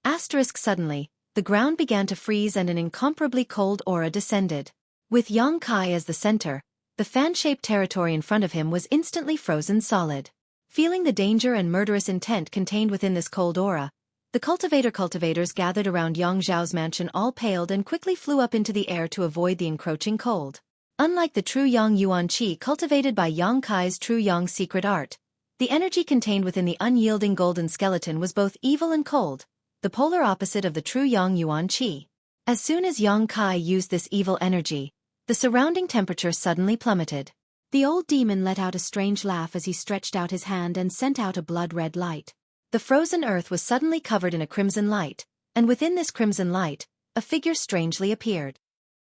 Suddenly, the ground began to freeze and an incomparably cold aura descended. With Yang Kai as the center, the fan-shaped territory in front of him was instantly frozen solid. Feeling the danger and murderous intent contained within this cold aura, the cultivators gathered around Yang Zhao's mansion all paled and quickly flew up into the air to avoid the encroaching cold. Unlike the true Yang Yuan Qi cultivated by Yang Kai's true Yang secret art, the energy contained within the unyielding golden skeleton was both evil and cold, the polar opposite of the true Yang Yuan Qi. As soon as Yang Kai used this evil energy, the surrounding temperature suddenly plummeted. The old demon let out a strange laugh as he stretched out his hand and sent out a blood-red light. The frozen earth was suddenly covered in a crimson light, and within this crimson light, a figure strangely appeared.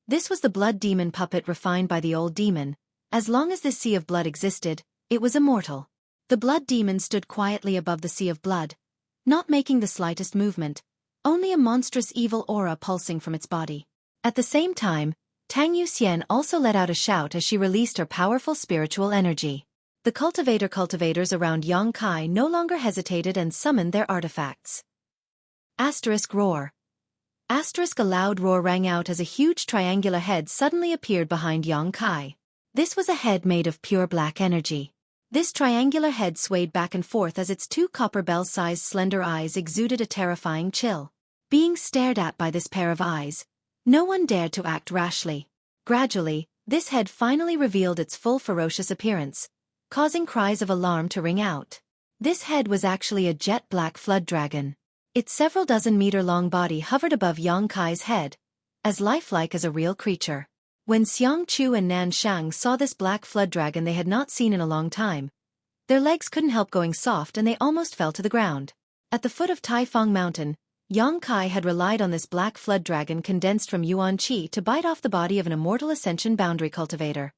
This was the blood demon puppet refined by the old demon. As long as this sea of blood existed, it was immortal. The blood demon stood quietly above the sea of blood, not making the slightest movement, only a monstrous evil aura pulsing from its body. At the same time, Tang Yuxian also let out a shout as she released her powerful spiritual energy. The cultivators around Yang Kai no longer hesitated and summoned their artifacts. Asterisk roar. Asterisk a loud roar rang out as a huge triangular head suddenly appeared behind Yang Kai. This was a head made of pure black energy. This triangular head swayed back and forth as its two copper bell-sized slender eyes exuded a terrifying chill. Being stared at by this pair of eyes, no one dared to act rashly. Gradually, this head finally revealed its full ferocious appearance, causing cries of alarm to ring out. This head was actually a jet-black flood dragon. Its several dozen-meter-long body hovered above Yang Kai's head, as lifelike as a real creature. When Xiang Chu and Nan Shang saw this black flood dragon they had not seen in a long time, their legs couldn't help going soft and they almost fell to the ground. At the foot of Taifang Mountain, Yang Kai had relied on this black flood dragon condensed from Yuan Qi to bite off the body of an immortal ascension boundary cultivator.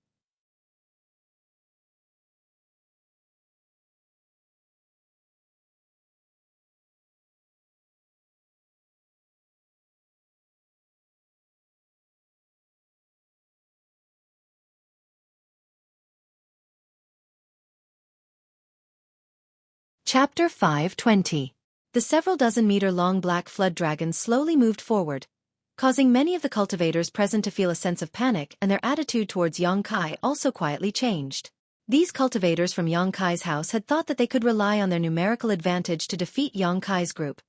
Chapter 520. The several dozen-meter-long black flood dragon slowly moved forward, causing many of the cultivators present to feel a sense of panic, and their attitude towards Yang Kai also quietly changed. These cultivators from Yang Kai's house had thought that they could rely on their numerical advantage to defeat Yang Kai's group.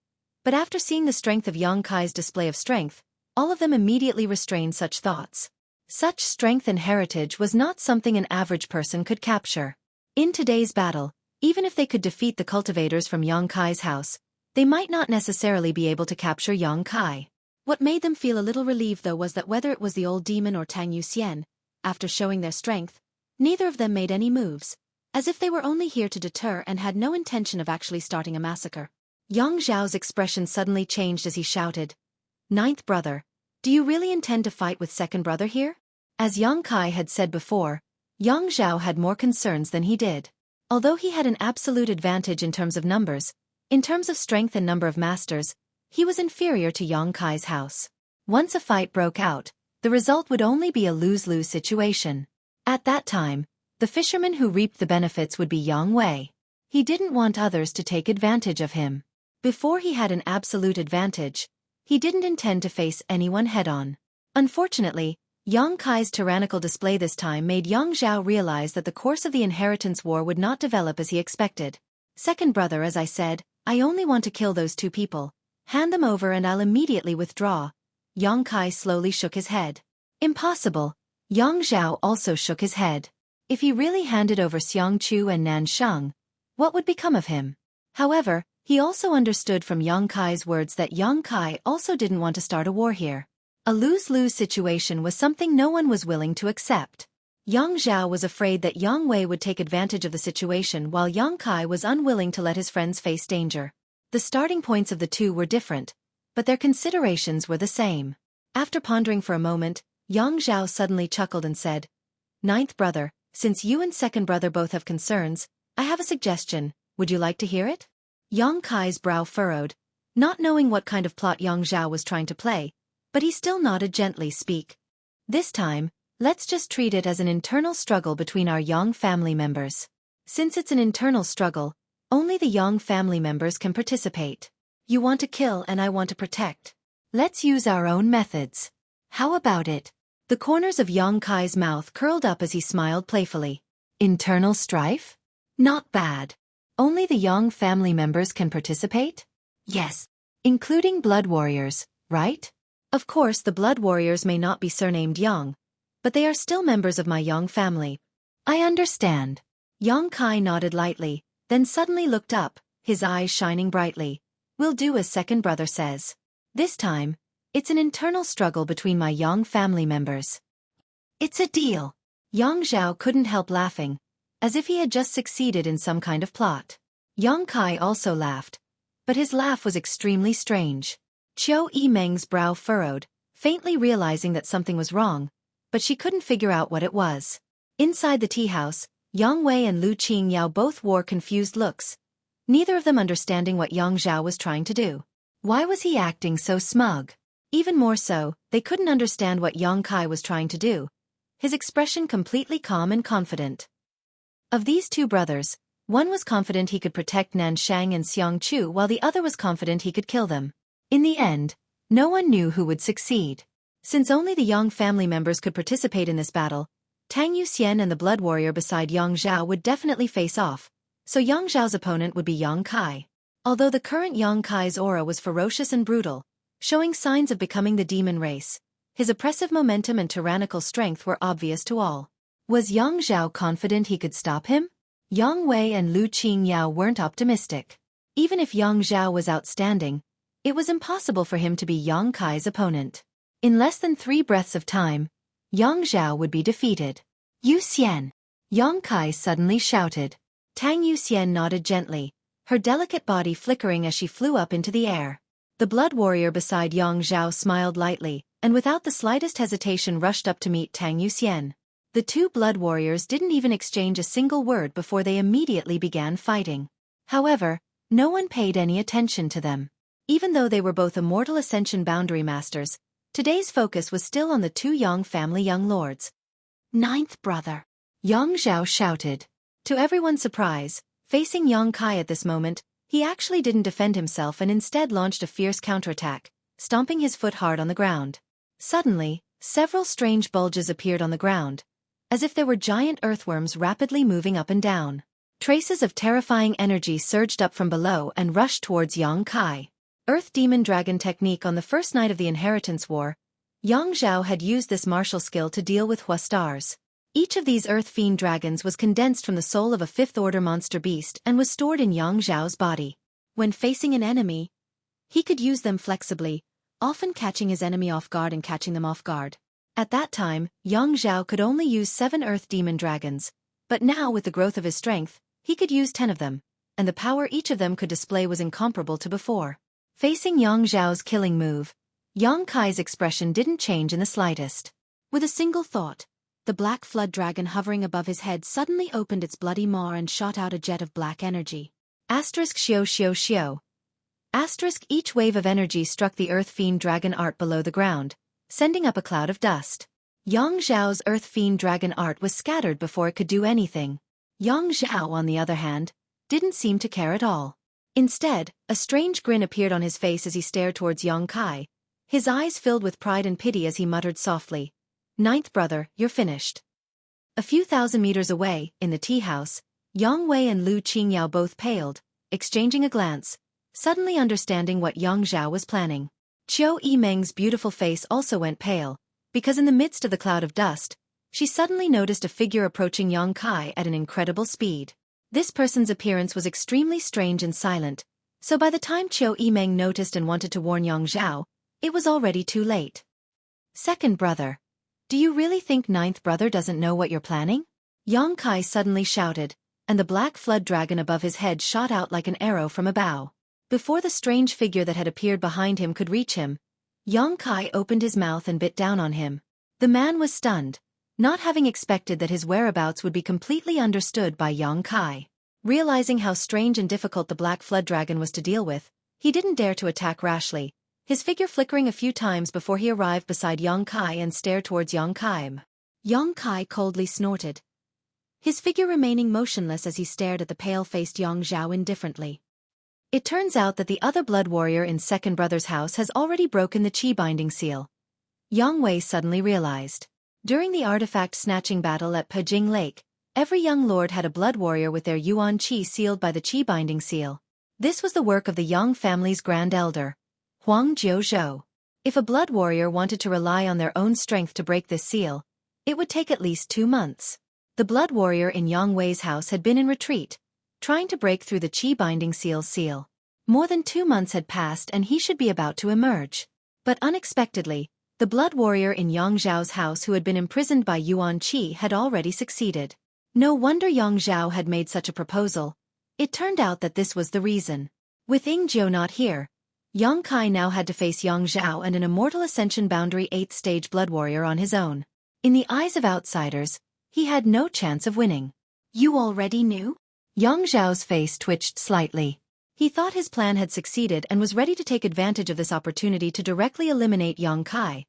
But after seeing the strength of Yang Kai's display of strength, all of them immediately restrained such thoughts. Such strength and heritage was not something an average person could capture. In today's battle, even if they could defeat the cultivators from Yang Kai's house, they might not necessarily be able to capture Yang Kai. What made them feel a little relieved though was that whether it was the old demon or Tang Yuxian, after showing their strength, neither of them made any moves, as if they were only here to deter and had no intention of actually starting a massacre. Yang Zhao's expression suddenly changed as he shouted, "Ninth brother, do you really intend to fight with second brother here?" As Yang Kai had said before, Yang Zhao had more concerns than he did. Although he had an absolute advantage in terms of numbers, in terms of strength and number of masters, he was inferior to Yang Kai's house. Once a fight broke out, the result would only be a lose-lose situation. At that time, the fisherman who reaped the benefits would be Yang Wei. He didn't want others to take advantage of him. Before he had an absolute advantage, he didn't intend to face anyone head-on. Unfortunately, Yang Kai's tyrannical display this time made Yang Zhao realize that the course of the inheritance war would not develop as he expected. "Second brother, as I said, I only want to kill those two people. Hand them over and I'll immediately withdraw." Yang Kai slowly shook his head. "Impossible." Yang Zhao also shook his head. If he really handed over Xiang Chu and Nan Shang, what would become of him? However, he also understood from Yang Kai's words that Yang Kai also didn't want to start a war here. A lose-lose situation was something no one was willing to accept. Yang Zhao was afraid that Yang Wei would take advantage of the situation while Yang Kai was unwilling to let his friends face danger. The starting points of the two were different, but their considerations were the same. After pondering for a moment, Yang Zhao suddenly chuckled and said, "Ninth brother, since you and second brother both have concerns, I have a suggestion, would you like to hear it?" Yang Kai's brow furrowed, not knowing what kind of plot Yang Zhao was trying to play, but he still nodded gently. "Speak. This time, let's just treat it as an internal struggle between our Yang family members. Since it's an internal struggle, only the Yang family members can participate. You want to kill and I want to protect. Let's use our own methods. How about it?" The corners of Yang Kai's mouth curled up as he smiled playfully. "Internal strife? Not bad. Only the Yang family members can participate?" "Yes. Including blood warriors, right?" Of course the blood warriors may not be surnamed Yang, but they are still members of my Yang family. I understand. Yang Kai nodded lightly, then suddenly looked up, his eyes shining brightly. We'll do as second brother says. This time, it's an internal struggle between my Yang family members. It's a deal. Yang Zhao couldn't help laughing, as if he had just succeeded in some kind of plot. Yang Kai also laughed, but his laugh was extremely strange. Xueqi Meng's brow furrowed, faintly realizing that something was wrong, but she couldn't figure out what it was. Inside the tea house, Yang Wei and Lu Qingyao both wore confused looks, neither of them understanding what Yang Zhao was trying to do. Why was he acting so smug? Even more so, they couldn't understand what Yang Kai was trying to do, his expression completely calm and confident. Of these two brothers, one was confident he could protect Nanshang and Xiangchu while the other was confident he could kill them. In the end, no one knew who would succeed. Since only the Yang family members could participate in this battle, Tang Yuxian and the blood warrior beside Yang Zhao would definitely face off, so Yang Zhao's opponent would be Yang Kai. Although the current Yang Kai's aura was ferocious and brutal, showing signs of becoming the demon race, his oppressive momentum and tyrannical strength were obvious to all. Was Yang Zhao confident he could stop him? Yang Wei and Lu Qingyao weren't optimistic. Even if Yang Zhao was outstanding, it was impossible for him to be Yang Kai's opponent. In less than 3 breaths of time, Yang Zhao would be defeated. Yuxian! Yang Kai suddenly shouted. Tang Yuxian nodded gently, her delicate body flickering as she flew up into the air. The blood warrior beside Yang Zhao smiled lightly, and without the slightest hesitation rushed up to meet Tang Yuxian. The two blood warriors didn't even exchange a single word before they immediately began fighting. However, no one paid any attention to them. Even though they were both immortal ascension boundary masters, today's focus was still on the two Yang family young lords. Ninth brother! Yang Zhao shouted. To everyone's surprise, facing Yang Kai at this moment, he actually didn't defend himself and instead launched a fierce counterattack, stomping his foot hard on the ground. Suddenly, several strange bulges appeared on the ground, as if there were giant earthworms rapidly moving up and down. Traces of terrifying energy surged up from below and rushed towards Yang Kai. Earth Demon Dragon technique. On the first night of the Inheritance War, Yang Zhao had used this martial skill to deal with Huastars. Each of these Earth Fiend dragons was condensed from the soul of a 5th-order monster beast and was stored in Yang Zhao's body. When facing an enemy, he could use them flexibly, often catching his enemy off guard and catching them off guard. At that time, Yang Zhao could only use 7 Earth Demon Dragons, but now with the growth of his strength, he could use 10 of them, and the power each of them could display was incomparable to before. Facing Yang Zhao's killing move, Yang Kai's expression didn't change in the slightest. With a single thought, the black flood dragon hovering above his head suddenly opened its bloody maw and shot out a jet of black energy. *Xiao. Each wave of energy struck the Earth Fiend Dragon art below the ground, sending up a cloud of dust. Yang Zhao's Earth Fiend Dragon art was scattered before it could do anything. Yang Zhao, on the other hand, didn't seem to care at all. Instead, a strange grin appeared on his face as he stared towards Yang Kai, his eyes filled with pride and pity as he muttered softly, "Ninth brother, you're finished." A few thousand meters away, in the tea house, Yang Wei and Lu Qingyao both paled, exchanging a glance, suddenly understanding what Yang Zhao was planning. Xueqi Meng's beautiful face also went pale, because in the midst of the cloud of dust, she suddenly noticed a figure approaching Yang Kai at an incredible speed. This person's appearance was extremely strange and silent, so by the time Xueqi Meng noticed and wanted to warn Yang Zhao, it was already too late. "Second brother, do you really think ninth brother doesn't know what you're planning?" Yang Kai suddenly shouted, and the black flood dragon above his head shot out like an arrow from a bow. Before the strange figure that had appeared behind him could reach him, Yang Kai opened his mouth and bit down on him. The man was stunned, not having expected that his whereabouts would be completely understood by Yang Kai. Realizing how strange and difficult the black flood dragon was to deal with, he didn't dare to attack rashly, his figure flickering a few times before he arrived beside Yang Kai and stared towards Yang Kai. Yang Kai coldly snorted, his figure remaining motionless as he stared at the pale-faced Yang Zhao indifferently. It turns out that the other blood warrior in second brother's house has already broken the Qi binding seal. Yang Wei suddenly realized. During the artifact snatching battle at Pejing Lake, every young lord had a blood warrior with their Yuan Qi sealed by the Qi binding seal. This was the work of the Yang family's grand elder, Huang Jiuzhou. If a blood warrior wanted to rely on their own strength to break this seal, It would take at least 2 months. The blood warrior in Yang Wei's house had been in retreat, trying to break through the Qi-binding seal's seal. More than 2 months had passed and he should be about to emerge. But unexpectedly, the blood warrior in Yang Zhao's house who had been imprisoned by Yuan Qi had already succeeded. No wonder Yang Zhao had made such a proposal. It turned out that this was the reason. With Ying Jiu not here, Yang Kai now had to face Yang Zhao and an immortal ascension boundary 8th stage blood warrior on his own. In the eyes of outsiders, he had no chance of winning. You already knew? Yang Zhao's face twitched slightly. He thought his plan had succeeded and was ready to take advantage of this opportunity to directly eliminate Yang Kai.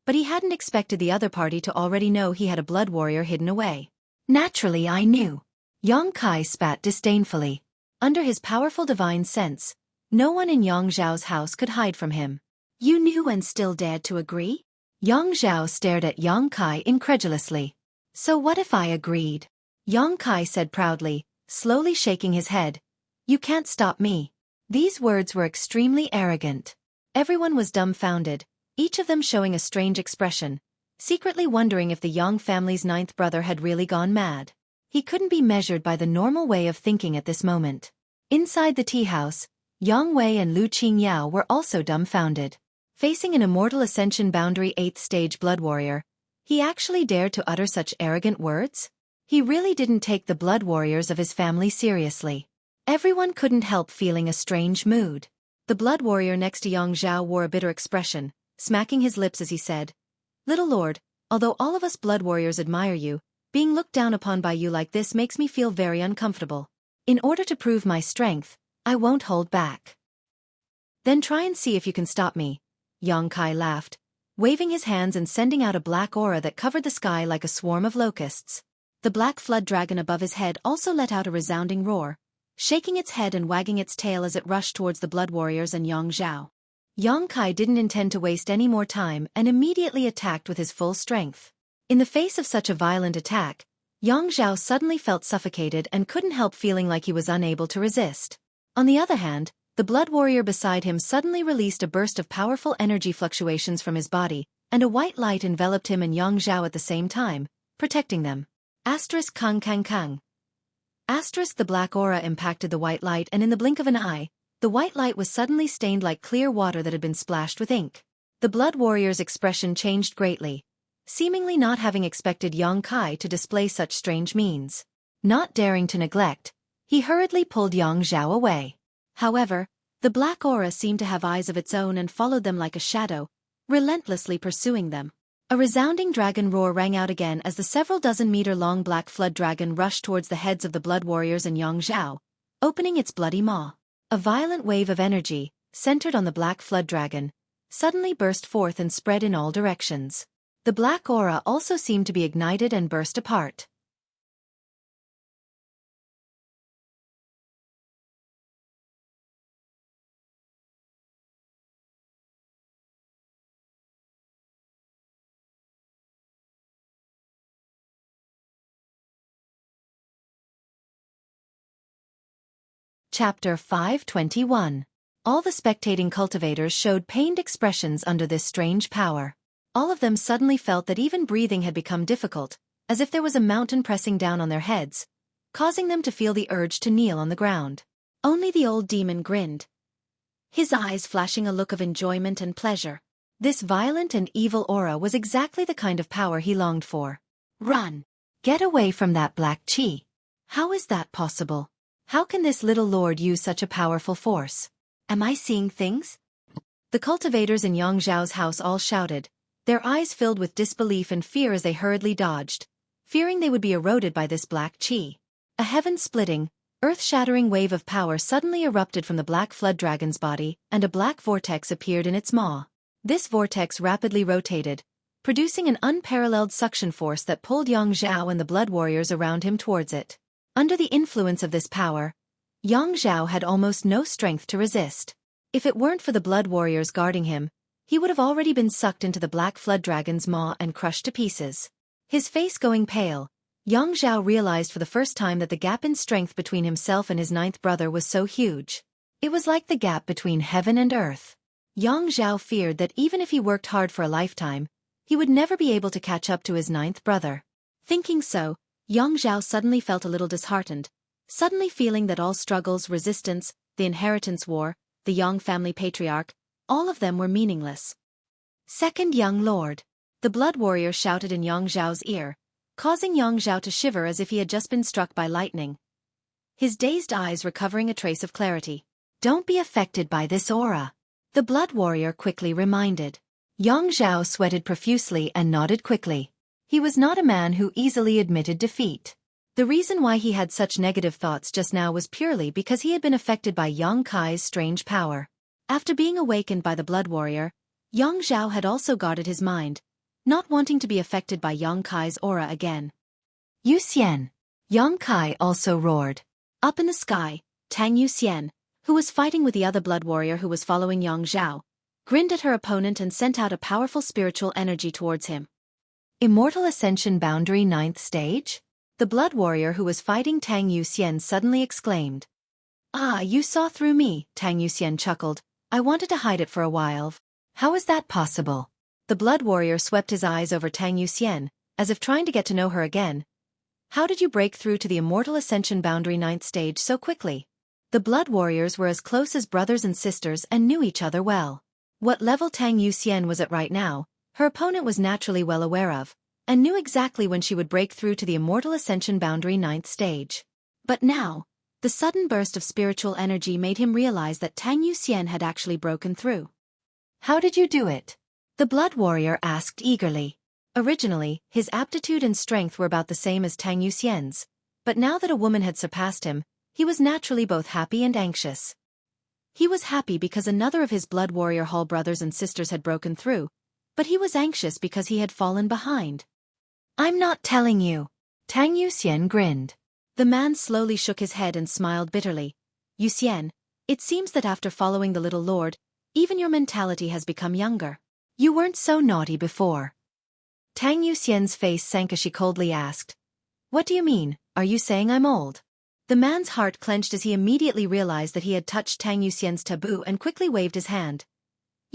But he hadn't expected the other party to already know he had a blood warrior hidden away. Naturally I knew. Yang Kai spat disdainfully. Under his powerful divine sense, no one in Yang Zhao's house could hide from him. You knew and still dared to agree? Yang Zhao stared at Yang Kai incredulously. So what if I agreed? Yang Kai said proudly, slowly shaking his head. You can't stop me. These words were extremely arrogant. Everyone was dumbfounded, each of them showing a strange expression, secretly wondering if the Yang family's 9th brother had really gone mad. He couldn't be measured by the normal way of thinking at this moment. Inside the tea house, Yang Wei and Lu Qingyao were also dumbfounded. Facing an immortal ascension boundary 8th stage blood warrior, he actually dared to utter such arrogant words? He really didn't take the blood warriors of his family seriously. Everyone couldn't help feeling a strange mood. The blood warrior next to Yang Zhao wore a bitter expression, smacking his lips as he said, Little Lord, although all of us blood warriors admire you, being looked down upon by you like this makes me feel very uncomfortable. In order to prove my strength, I won't hold back. Then try and see if you can stop me. Yang Kai laughed, waving his hands and sending out a black aura that covered the sky like a swarm of locusts. The black flood dragon above his head also let out a resounding roar, shaking its head and wagging its tail as it rushed towards the blood warriors and Yang Zhao. Yang Kai didn't intend to waste any more time and immediately attacked with his full strength. In the face of such a violent attack, Yang Zhao suddenly felt suffocated and couldn't help feeling like he was unable to resist. On the other hand, the blood warrior beside him suddenly released a burst of powerful energy fluctuations from his body, and a white light enveloped him and Yang Zhao at the same time, protecting them. Kang Kang Kang. The black aura impacted the white light and in the blink of an eye, the white light was suddenly stained like clear water that had been splashed with ink. The blood warrior's expression changed greatly, seemingly not having expected Yang Kai to display such strange means. Not daring to neglect, he hurriedly pulled Yang Zhao away. However, the black aura seemed to have eyes of its own and followed them like a shadow, relentlessly pursuing them. A resounding dragon roar rang out again as the several dozen-meter-long black flood dragon rushed towards the heads of the blood warriors and Yang Zhao, opening its bloody maw. A violent wave of energy, centered on the black flood dragon, suddenly burst forth and spread in all directions. The black aura also seemed to be ignited and burst apart. Chapter 521. All the spectating cultivators showed pained expressions under this strange power. All of them suddenly felt that even breathing had become difficult, as if there was a mountain pressing down on their heads, causing them to feel the urge to kneel on the ground. Only the old demon grinned, his eyes flashing a look of enjoyment and pleasure. This violent and evil aura was exactly the kind of power he longed for. Run! Get away from that black qi. How is that possible? How can this little lord use such a powerful force? Am I seeing things? The cultivators in Yang Zhao's house all shouted, their eyes filled with disbelief and fear as they hurriedly dodged, fearing they would be eroded by this black qi. A heaven-splitting, earth-shattering wave of power suddenly erupted from the black flood dragon's body, and a black vortex appeared in its maw. This vortex rapidly rotated, producing an unparalleled suction force that pulled Yang Zhao and the blood warriors around him towards it. Under the influence of this power, Yang Zhao had almost no strength to resist. If it weren't for the blood warriors guarding him, he would have already been sucked into the black flood dragon's maw and crushed to pieces. His face going pale, Yang Zhao realized for the first time that the gap in strength between himself and his 9th brother was so huge. It was like the gap between heaven and earth. Yang Zhao feared that even if he worked hard for a lifetime, he would never be able to catch up to his ninth brother. Thinking so, Yang Zhao suddenly felt a little disheartened, suddenly feeling that all struggles, resistance, the inheritance war, the Yang family patriarch, all of them were meaningless. Second young lord. The blood warrior shouted in Yang Zhao's ear, causing Yang Zhao to shiver as if he had just been struck by lightning. His dazed eyes recovering a trace of clarity. Don't be affected by this aura, the blood warrior quickly reminded. Yang Zhao sweated profusely and nodded quickly. He was not a man who easily admitted defeat. The reason why he had such negative thoughts just now was purely because he had been affected by Yang Kai's strange power. After being awakened by the blood warrior, Yang Zhao had also guarded his mind, not wanting to be affected by Yang Kai's aura again. Yuxian. Yang Kai also roared. Up in the sky, Tang Yuxian, who was fighting with the other blood warrior who was following Yang Zhao, grinned at her opponent and sent out a powerful spiritual energy towards him. Immortal Ascension Boundary 9th Stage? The blood warrior who was fighting Tang Yuxian suddenly exclaimed. Ah, you saw through me, Tang Yuxian chuckled. I wanted to hide it for a while. How is that possible? The blood warrior swept his eyes over Tang Yuxian, as if trying to get to know her again. How did you break through to the Immortal Ascension Boundary 9th Stage so quickly? The blood warriors were as close as brothers and sisters and knew each other well. What level Tang Yuxian was at right now, her opponent was naturally well aware of, and knew exactly when she would break through to the Immortal Ascension Boundary 9th Stage. But now, the sudden burst of spiritual energy made him realize that Tang Yuxian had actually broken through. How did you do it? The blood warrior asked eagerly. Originally, his aptitude and strength were about the same as Tang Yuxian's, but now that a woman had surpassed him, he was naturally both happy and anxious. He was happy because another of his blood warrior hall brothers and sisters had broken through, but he was anxious because he had fallen behind. I'm not telling you. Tang Yuxian grinned. The man slowly shook his head and smiled bitterly. Yuxian, it seems that after following the little lord, even your mentality has become younger. You weren't so naughty before. Tang Yuxian's face sank as she coldly asked. What do you mean, are you saying I'm old? The man's heart clenched as he immediately realized that he had touched Tang Yuxian's taboo and quickly waved his hand.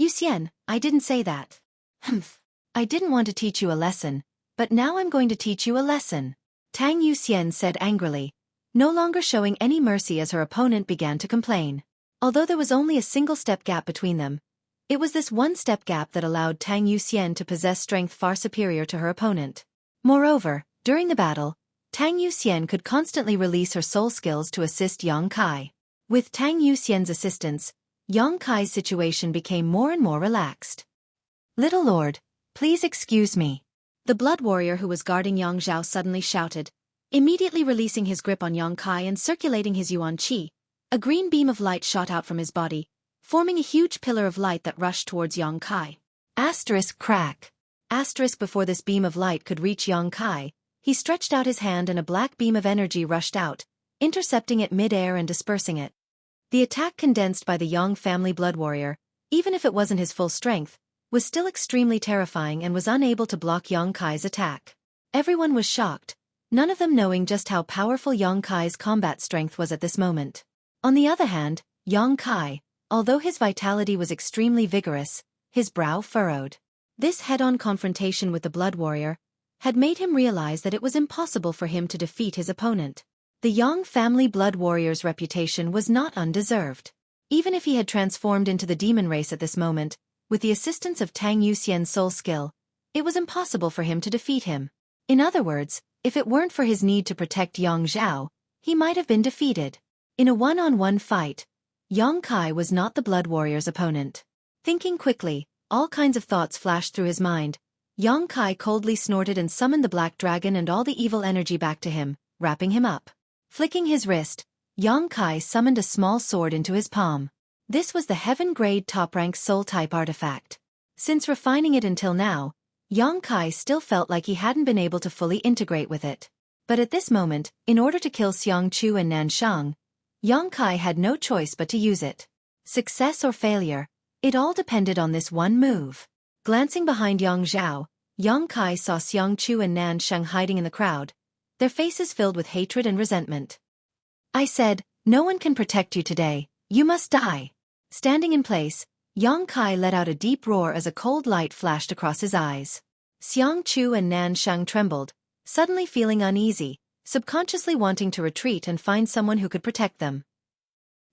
Yuxian, I didn't say that. Humph. I didn't want to teach you a lesson, but now I'm going to teach you a lesson. Tang Yuxian said angrily, no longer showing any mercy as her opponent began to complain. Although there was only a single-step gap between them, it was this one-step gap that allowed Tang Yuxian to possess strength far superior to her opponent. Moreover, during the battle, Tang Yuxian could constantly release her soul skills to assist Yang Kai. With Tang Yuxian's assistance, Yang Kai's situation became more and more relaxed. Little Lord, please excuse me. The blood warrior who was guarding Yang Zhao suddenly shouted, immediately releasing his grip on Yang Kai and circulating his yuan qi. A green beam of light shot out from his body, forming a huge pillar of light that rushed towards Yang Kai. Crack. Before this beam of light could reach Yang Kai, he stretched out his hand and a black beam of energy rushed out, intercepting it mid-air and dispersing it. The attack condensed by the Yang family blood warrior, even if it wasn't his full strength, was still extremely terrifying and was unable to block Yang Kai's attack. Everyone was shocked, none of them knowing just how powerful Yang Kai's combat strength was at this moment. On the other hand, Yang Kai, although his vitality was extremely vigorous, his brow furrowed. This head-on confrontation with the blood warrior had made him realize that it was impossible for him to defeat his opponent. The Yang family blood warrior's reputation was not undeserved. Even if he had transformed into the demon race at this moment, with the assistance of Tang Yuxian's soul skill, it was impossible for him to defeat him. In other words, if it weren't for his need to protect Yang Zhao, he might have been defeated. In a one-on-one fight, Yang Kai was not the blood warrior's opponent. Thinking quickly, all kinds of thoughts flashed through his mind. Yang Kai coldly snorted and summoned the black dragon and all the evil energy back to him, wrapping him up. Flicking his wrist, Yang Kai summoned a small sword into his palm. This was the heaven-grade top-rank soul-type artifact. Since refining it until now, Yang Kai still felt like he hadn't been able to fully integrate with it. But at this moment, in order to kill Xiang Chu and Nan Shang, Yang Kai had no choice but to use it. Success or failure, it all depended on this one move. Glancing behind Yang Zhao, Yang Kai saw Xiang Chu and Nan Shang hiding in the crowd, their faces filled with hatred and resentment. I said, no one can protect you today, you must die. Standing in place, Yang Kai let out a deep roar as a cold light flashed across his eyes. Xiang Chu and Nan Shang trembled, suddenly feeling uneasy, subconsciously wanting to retreat and find someone who could protect them.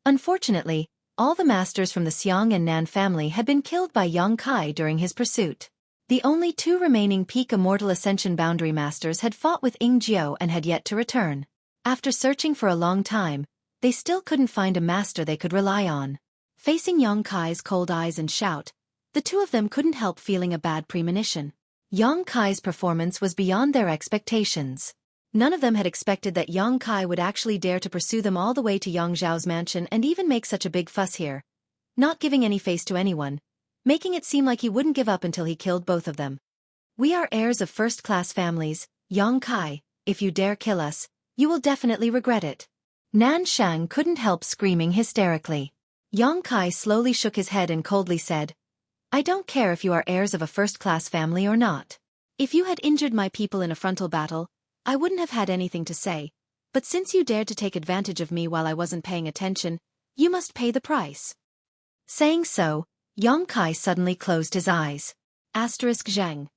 Unfortunately, all the masters from the Xiang and Nan family had been killed by Yang Kai during his pursuit. The only two remaining peak Immortal Ascension boundary masters had fought with Ying Jiao and had yet to return. After searching for a long time, they still couldn't find a master they could rely on. Facing Yang Kai's cold eyes and shout, the two of them couldn't help feeling a bad premonition. Yang Kai's performance was beyond their expectations. None of them had expected that Yang Kai would actually dare to pursue them all the way to Yang Zhao's mansion and even make such a big fuss here, not giving any face to anyone, making it seem like he wouldn't give up until he killed both of them. We are heirs of first-class families, Yang Kai, if you dare kill us, you will definitely regret it. Nan Shang couldn't help screaming hysterically. Yang Kai slowly shook his head and coldly said, I don't care if you are heirs of a first-class family or not. If you had injured my people in a frontal battle, I wouldn't have had anything to say, but since you dared to take advantage of me while I wasn't paying attention, you must pay the price. Saying so, Yang Kai suddenly closed his eyes. Zhang.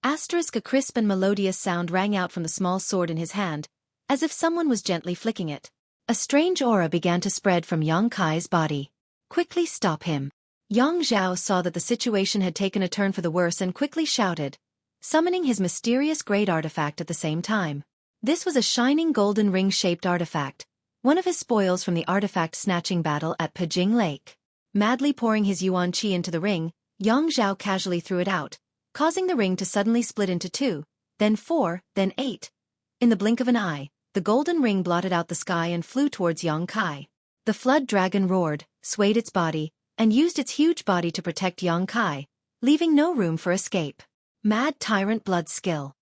A crisp and melodious sound rang out from the small sword in his hand, as if someone was gently flicking it. A strange aura began to spread from Yang Kai's body. Quickly stop him. Yang Zhao saw that the situation had taken a turn for the worse and quickly shouted, summoning his mysterious great artifact at the same time. This was a shining golden ring-shaped artifact, one of his spoils from the artifact-snatching battle at Pijing Lake. Madly pouring his yuan qi into the ring, Yang Zhao casually threw it out, causing the ring to suddenly split into 2, then 4, then 8. In the blink of an eye, the golden ring blotted out the sky and flew towards Yang Kai. The flood dragon roared, swayed its body, and used its huge body to protect Yang Kai, leaving no room for escape. Mad Tyrant Blood Skill.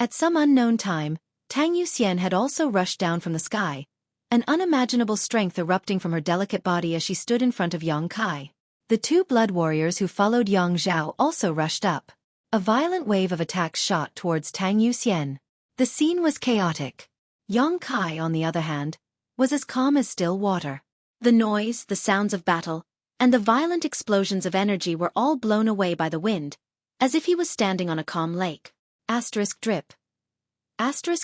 At some unknown time, Tang Yuxian had also rushed down from the sky, an unimaginable strength erupting from her delicate body as she stood in front of Yang Kai. The two blood warriors who followed Yang Zhao also rushed up. A violent wave of attacks shot towards Tang Yuxian. The scene was chaotic. Yang Kai, on the other hand, was as calm as still water. The noise, the sounds of battle, and the violent explosions of energy were all blown away by the wind, as if he was standing on a calm lake. Drip.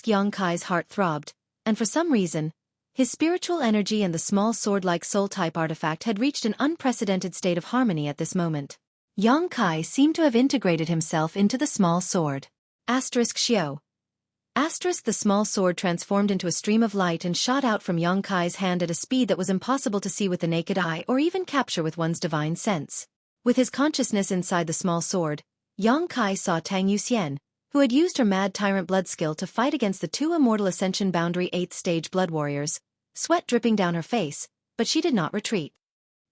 Yang Kai's heart throbbed, and for some reason, his spiritual energy and the small sword-like soul-type artifact had reached an unprecedented state of harmony at this moment. Yang Kai seemed to have integrated himself into the small sword. Xiao. The small sword transformed into a stream of light and shot out from Yang Kai's hand at a speed that was impossible to see with the naked eye or even capture with one's divine sense. With his consciousness inside the small sword, Yang Kai saw Tang Yuxian, who had used her Mad Tyrant blood skill to fight against the two Immortal Ascension Boundary 8th Stage blood warriors, sweat dripping down her face, but she did not retreat.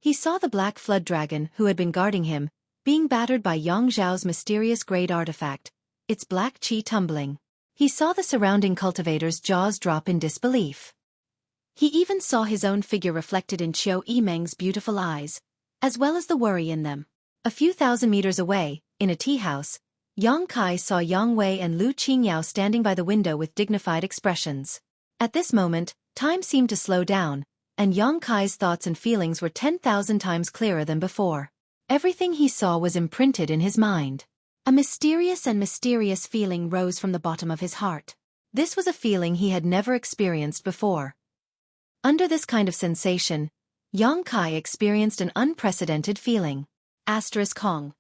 He saw the black flood dragon who had been guarding him, being battered by Yang Zhao's mysterious great artifact, its black qi tumbling. He saw the surrounding cultivators' jaws drop in disbelief. He even saw his own figure reflected in Xueqi Meng's beautiful eyes, as well as the worry in them. A few thousand meters away, in a tea house, Yang Kai saw Yang Wei and Lu Qingyao standing by the window with dignified expressions. At this moment, time seemed to slow down, and Yang Kai's thoughts and feelings were 10,000 times clearer than before. Everything he saw was imprinted in his mind. A mysterious feeling rose from the bottom of his heart. This was a feeling he had never experienced before. Under this kind of sensation, Yang Kai experienced an unprecedented feeling. Hong.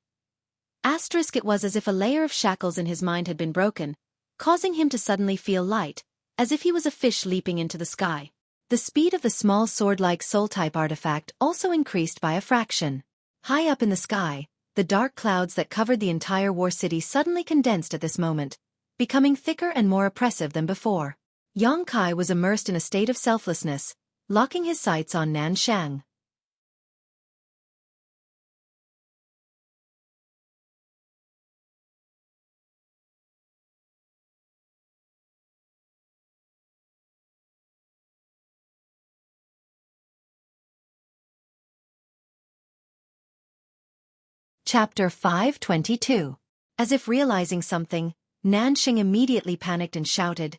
It was as if a layer of shackles in his mind had been broken, causing him to suddenly feel light, as if he was a fish leaping into the sky. The speed of the small sword-like soul-type artifact also increased by a fraction. High up in the sky, the dark clouds that covered the entire war city suddenly condensed at this moment, becoming thicker and more oppressive than before. Yang Kai was immersed in a state of selflessness, locking his sights on Nan Shang. Chapter 522. As if realizing something, Nan Shang immediately panicked and shouted,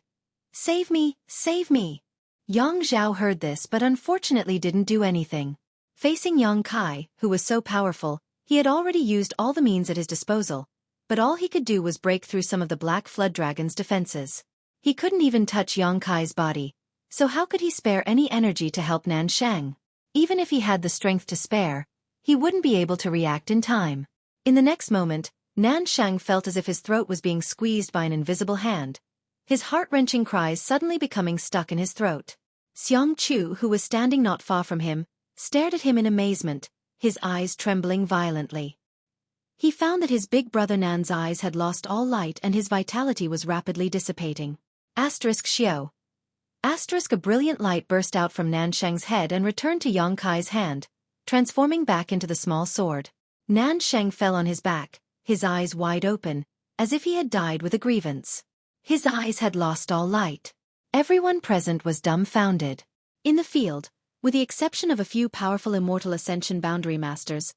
"Save me! Save me!" Yang Zhao heard this but unfortunately didn't do anything. Facing Yang Kai, who was so powerful, he had already used all the means at his disposal, but all he could do was break through some of the black flood dragon's defenses. He couldn't even touch Yongkai's body, so how could he spare any energy to help Nan Shang? Even if he had the strength to spare, he wouldn't be able to react in time. In the next moment, Nan Shang felt as if his throat was being squeezed by an invisible hand, his heart-wrenching cries suddenly becoming stuck in his throat. Xiang Chu, who was standing not far from him, stared at him in amazement, his eyes trembling violently. He found that his big brother Nan's eyes had lost all light and his vitality was rapidly dissipating. Xiao. A brilliant light burst out from Nan Shang's head and returned to Yongkai's hand, transforming back into the small sword. Nan Shang fell on his back, his eyes wide open, as if he had died with a grievance. His eyes had lost all light. Everyone present was dumbfounded. In the field, with the exception of a few powerful immortal ascension boundary masters,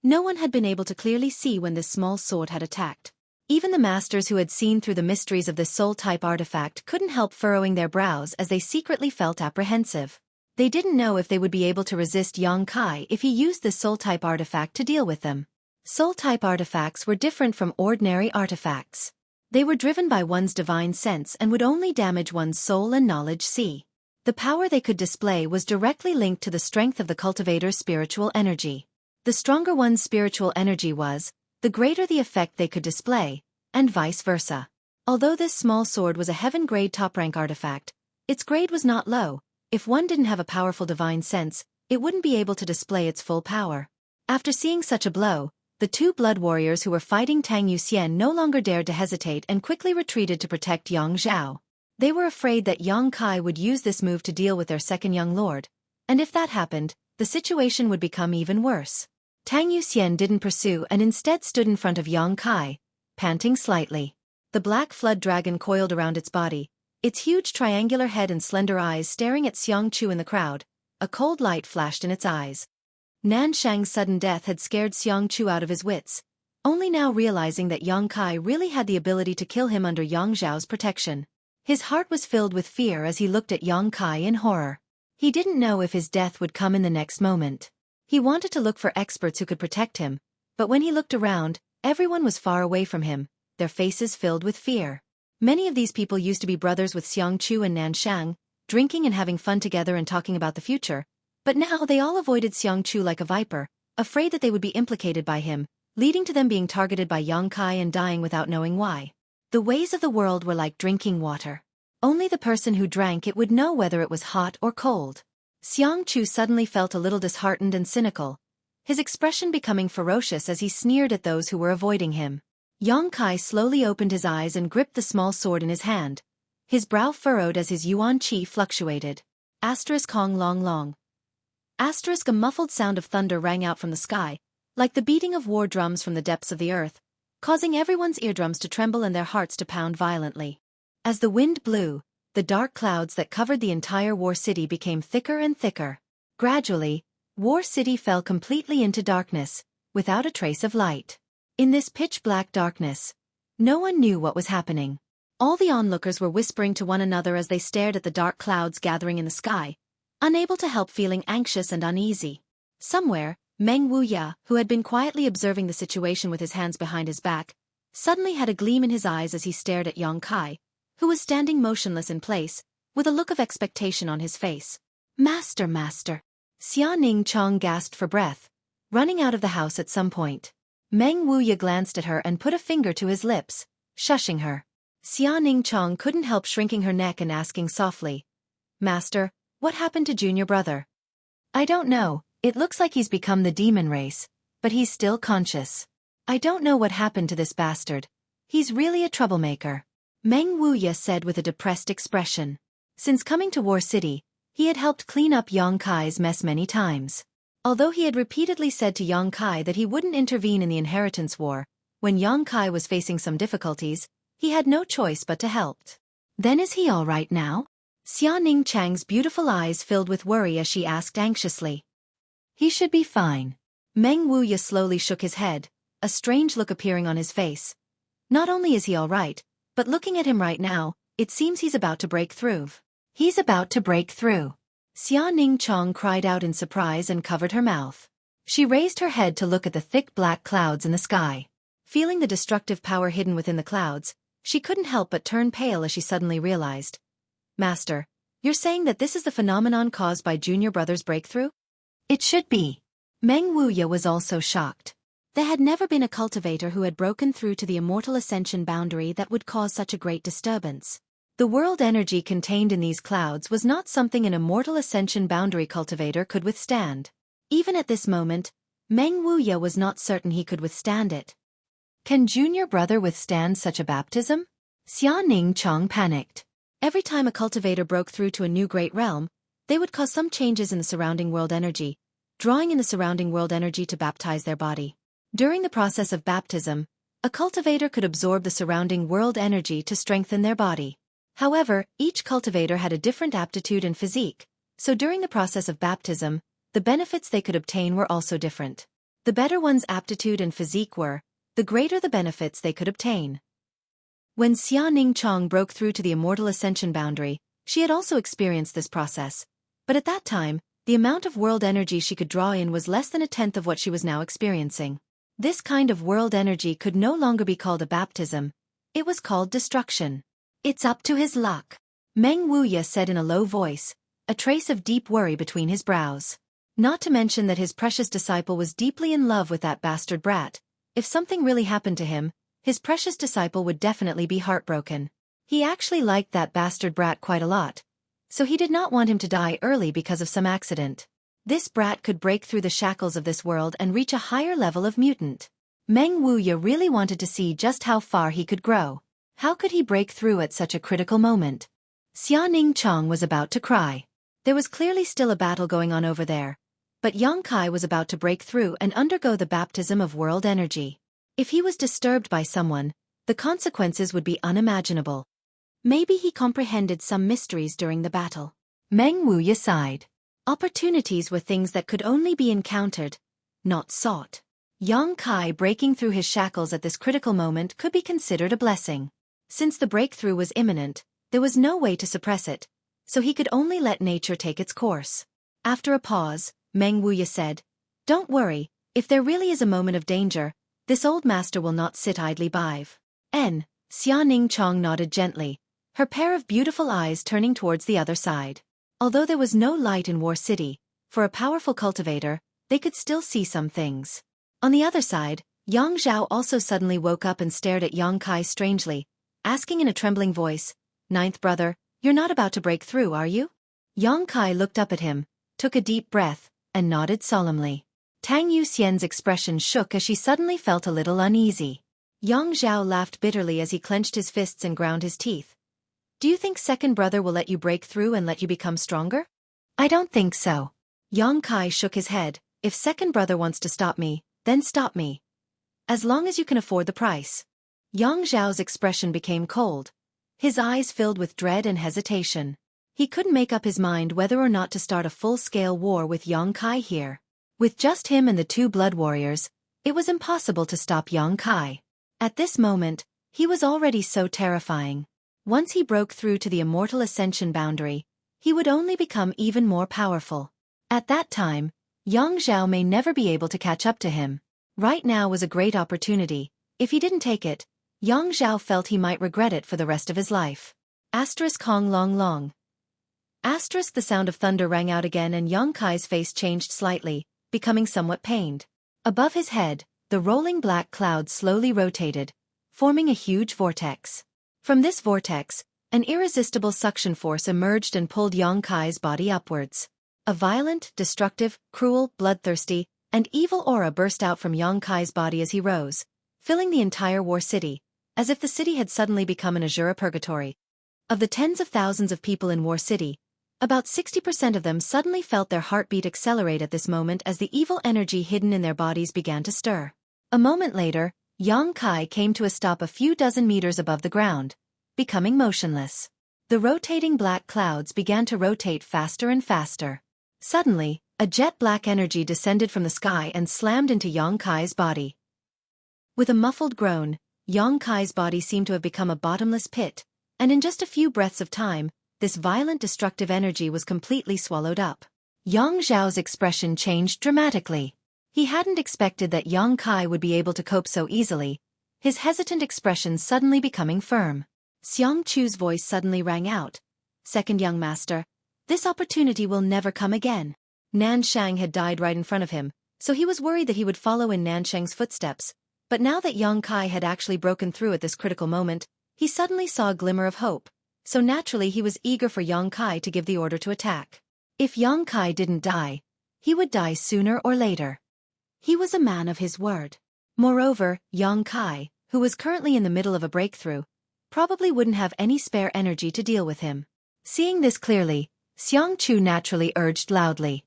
no one had been able to clearly see when this small sword had attacked. Even the masters who had seen through the mysteries of this soul-type artifact couldn't help furrowing their brows as they secretly felt apprehensive. They didn't know if they would be able to resist Yongkai if he used this soul-type artifact to deal with them. Soul-type artifacts were different from ordinary artifacts. They were driven by one's divine sense and would only damage one's soul and knowledge. See. The power they could display was directly linked to the strength of the cultivator's spiritual energy. The stronger one's spiritual energy was, the greater the effect they could display, and vice versa. Although this small sword was a heaven-grade top-rank artifact, its grade was not low. If one didn't have a powerful divine sense, it wouldn't be able to display its full power. After seeing such a blow, the two blood warriors who were fighting Tang Yuxian no longer dared to hesitate and quickly retreated to protect Yang Zhao. They were afraid that Yang Kai would use this move to deal with their second young lord, and if that happened, the situation would become even worse. Tang Yuxian didn't pursue and instead stood in front of Yang Kai, panting slightly. The black flood dragon coiled around its body, its huge triangular head and slender eyes staring at Xiang Chu in the crowd. A cold light flashed in its eyes. Nan Shang's sudden death had scared Xiang Chu out of his wits, only now realizing that Yang Kai really had the ability to kill him under Yang Zhao's protection. His heart was filled with fear as he looked at Yang Kai in horror. He didn't know if his death would come in the next moment. He wanted to look for experts who could protect him, but when he looked around, everyone was far away from him, their faces filled with fear. Many of these people used to be brothers with Xiang Chu and Nan Shang, drinking and having fun together and talking about the future, but now they all avoided Xiang Chu like a viper, afraid that they would be implicated by him, leading to them being targeted by Yang Kai and dying without knowing why. The ways of the world were like drinking water. Only the person who drank it would know whether it was hot or cold. Xiang Chu suddenly felt a little disheartened and cynical, his expression becoming ferocious as he sneered at those who were avoiding him. Yang Kai slowly opened his eyes and gripped the small sword in his hand. His brow furrowed as his yuan qi fluctuated. Hong long long. A muffled sound of thunder rang out from the sky, like the beating of war drums from the depths of the earth, causing everyone's eardrums to tremble and their hearts to pound violently. As the wind blew, the dark clouds that covered the entire War City became thicker and thicker. Gradually, War City fell completely into darkness, without a trace of light. In this pitch-black darkness, no one knew what was happening. All the onlookers were whispering to one another as they stared at the dark clouds gathering in the sky, unable to help feeling anxious and uneasy. Somewhere, Meng Wuya, who had been quietly observing the situation with his hands behind his back, suddenly had a gleam in his eyes as he stared at Yang Kai, who was standing motionless in place, with a look of expectation on his face. Master. Xia Ning Chong gasped for breath, running out of the house at some point. Meng Wuya glanced at her and put a finger to his lips, shushing her. Xia Ning Chong couldn't help shrinking her neck and asking softly, Master, what happened to junior brother? I don't know, it looks like he's become the demon race, but he's still conscious. I don't know what happened to this bastard. He's really a troublemaker. Meng Wuya said with a depressed expression. Since coming to War City, he had helped clean up Yang Kai's mess many times. Although he had repeatedly said to Yang Kai that he wouldn't intervene in the inheritance war, when Yang Kai was facing some difficulties, he had no choice but to help. Then is he all right now? Xia Ning Chang's beautiful eyes filled with worry as she asked anxiously. He should be fine. Meng Wuya slowly shook his head, a strange look appearing on his face. Not only is he all right, but looking at him right now, it seems he's about to break through. He's about to break through. Xia Ning Chong cried out in surprise and covered her mouth. She raised her head to look at the thick black clouds in the sky. Feeling the destructive power hidden within the clouds, she couldn't help but turn pale as she suddenly realized. Master, you're saying that this is the phenomenon caused by Junior Brother's breakthrough? It should be. Meng Wuya was also shocked. There had never been a cultivator who had broken through to the immortal ascension boundary that would cause such a great disturbance. The world energy contained in these clouds was not something an immortal ascension boundary cultivator could withstand. Even at this moment, Meng Wuya was not certain he could withstand it. Can Junior Brother withstand such a baptism? Xia Ning Chong panicked. Every time a cultivator broke through to a new great realm, they would cause some changes in the surrounding world energy, drawing in the surrounding world energy to baptize their body. During the process of baptism, a cultivator could absorb the surrounding world energy to strengthen their body. However, each cultivator had a different aptitude and physique, so during the process of baptism, the benefits they could obtain were also different. The better one's aptitude and physique were, the greater the benefits they could obtain. When Xia Ning Chong broke through to the immortal ascension boundary, she had also experienced this process, but at that time, the amount of world energy she could draw in was less than a tenth of what she was now experiencing. This kind of world energy could no longer be called a baptism, it was called destruction. It's up to his luck, Meng Wuya said in a low voice, a trace of deep worry between his brows. Not to mention that his precious disciple was deeply in love with that bastard brat. If something really happened to him, his precious disciple would definitely be heartbroken. He actually liked that bastard brat quite a lot, so he did not want him to die early because of some accident. This brat could break through the shackles of this world and reach a higher level of mutant. Meng Wuya really wanted to see just how far he could grow. How could he break through at such a critical moment? Xia Ning Chong was about to cry. There was clearly still a battle going on over there, but Yang Kai was about to break through and undergo the baptism of world energy. If he was disturbed by someone, the consequences would be unimaginable. Maybe he comprehended some mysteries during the battle. Meng Wuya sighed. Opportunities were things that could only be encountered, not sought. Yang Kai breaking through his shackles at this critical moment could be considered a blessing. Since the breakthrough was imminent, there was no way to suppress it, so he could only let nature take its course. After a pause, Meng Wuya said, "Don't worry, if there really is a moment of danger, this old master will not sit idly by." Xia Ning Chong nodded gently, her pair of beautiful eyes turning towards the other side. Although there was no light in War City, for a powerful cultivator, they could still see some things. On the other side, Yang Zhao also suddenly woke up and stared at Yang Kai strangely, asking in a trembling voice, "Ninth brother, you're not about to break through, are you?" Yang Kai looked up at him, took a deep breath, and nodded solemnly. Tang Yuxian's expression shook as she suddenly felt a little uneasy. Yang Zhao laughed bitterly as he clenched his fists and ground his teeth. "Do you think second brother will let you break through and let you become stronger?" "I don't think so." Yang Kai shook his head. "If second brother wants to stop me, then stop me. As long as you can afford the price." Yang Zhao's expression became cold. His eyes filled with dread and hesitation. He couldn't make up his mind whether or not to start a full-scale war with Yang Kai here. With just him and the two blood warriors, it was impossible to stop Yang Kai. At this moment, he was already so terrifying. Once he broke through to the immortal ascension boundary, he would only become even more powerful. At that time, Yang Zhao may never be able to catch up to him. Right now was a great opportunity. If he didn't take it, Yang Zhao felt he might regret it for the rest of his life. Hong long long. The sound of thunder rang out again and Yang Kai's face changed slightly, becoming somewhat pained. Above his head, the rolling black clouds slowly rotated, forming a huge vortex. From this vortex, an irresistible suction force emerged and pulled Yang Kai's body upwards. A violent, destructive, cruel, bloodthirsty, and evil aura burst out from Yang Kai's body as he rose, filling the entire War City, as if the city had suddenly become an azure purgatory. Of the tens of thousands of people in War City, about 60% of them suddenly felt their heartbeat accelerate at this moment as the evil energy hidden in their bodies began to stir. A moment later, Yang Kai came to a stop a few dozen meters above the ground, becoming motionless. The rotating black clouds began to rotate faster and faster. Suddenly, a jet-black energy descended from the sky and slammed into Yang Kai's body. With a muffled groan, Yang Kai's body seemed to have become a bottomless pit, and in just a few breaths of time, this violent destructive energy was completely swallowed up. Yang Zhao's expression changed dramatically. He hadn't expected that Yang Kai would be able to cope so easily, his hesitant expression suddenly becoming firm. Xueqi's voice suddenly rang out. "Second young master, this opportunity will never come again." Nanshang had died right in front of him, so he was worried that he would follow in Nanshang's footsteps. But now that Yang Kai had actually broken through at this critical moment, he suddenly saw a glimmer of hope, so naturally he was eager for Yang Kai to give the order to attack. If Yang Kai didn't die, he would die sooner or later. He was a man of his word. Moreover, Yang Kai, who was currently in the middle of a breakthrough, probably wouldn't have any spare energy to deal with him. Seeing this clearly, Xueqi naturally urged loudly.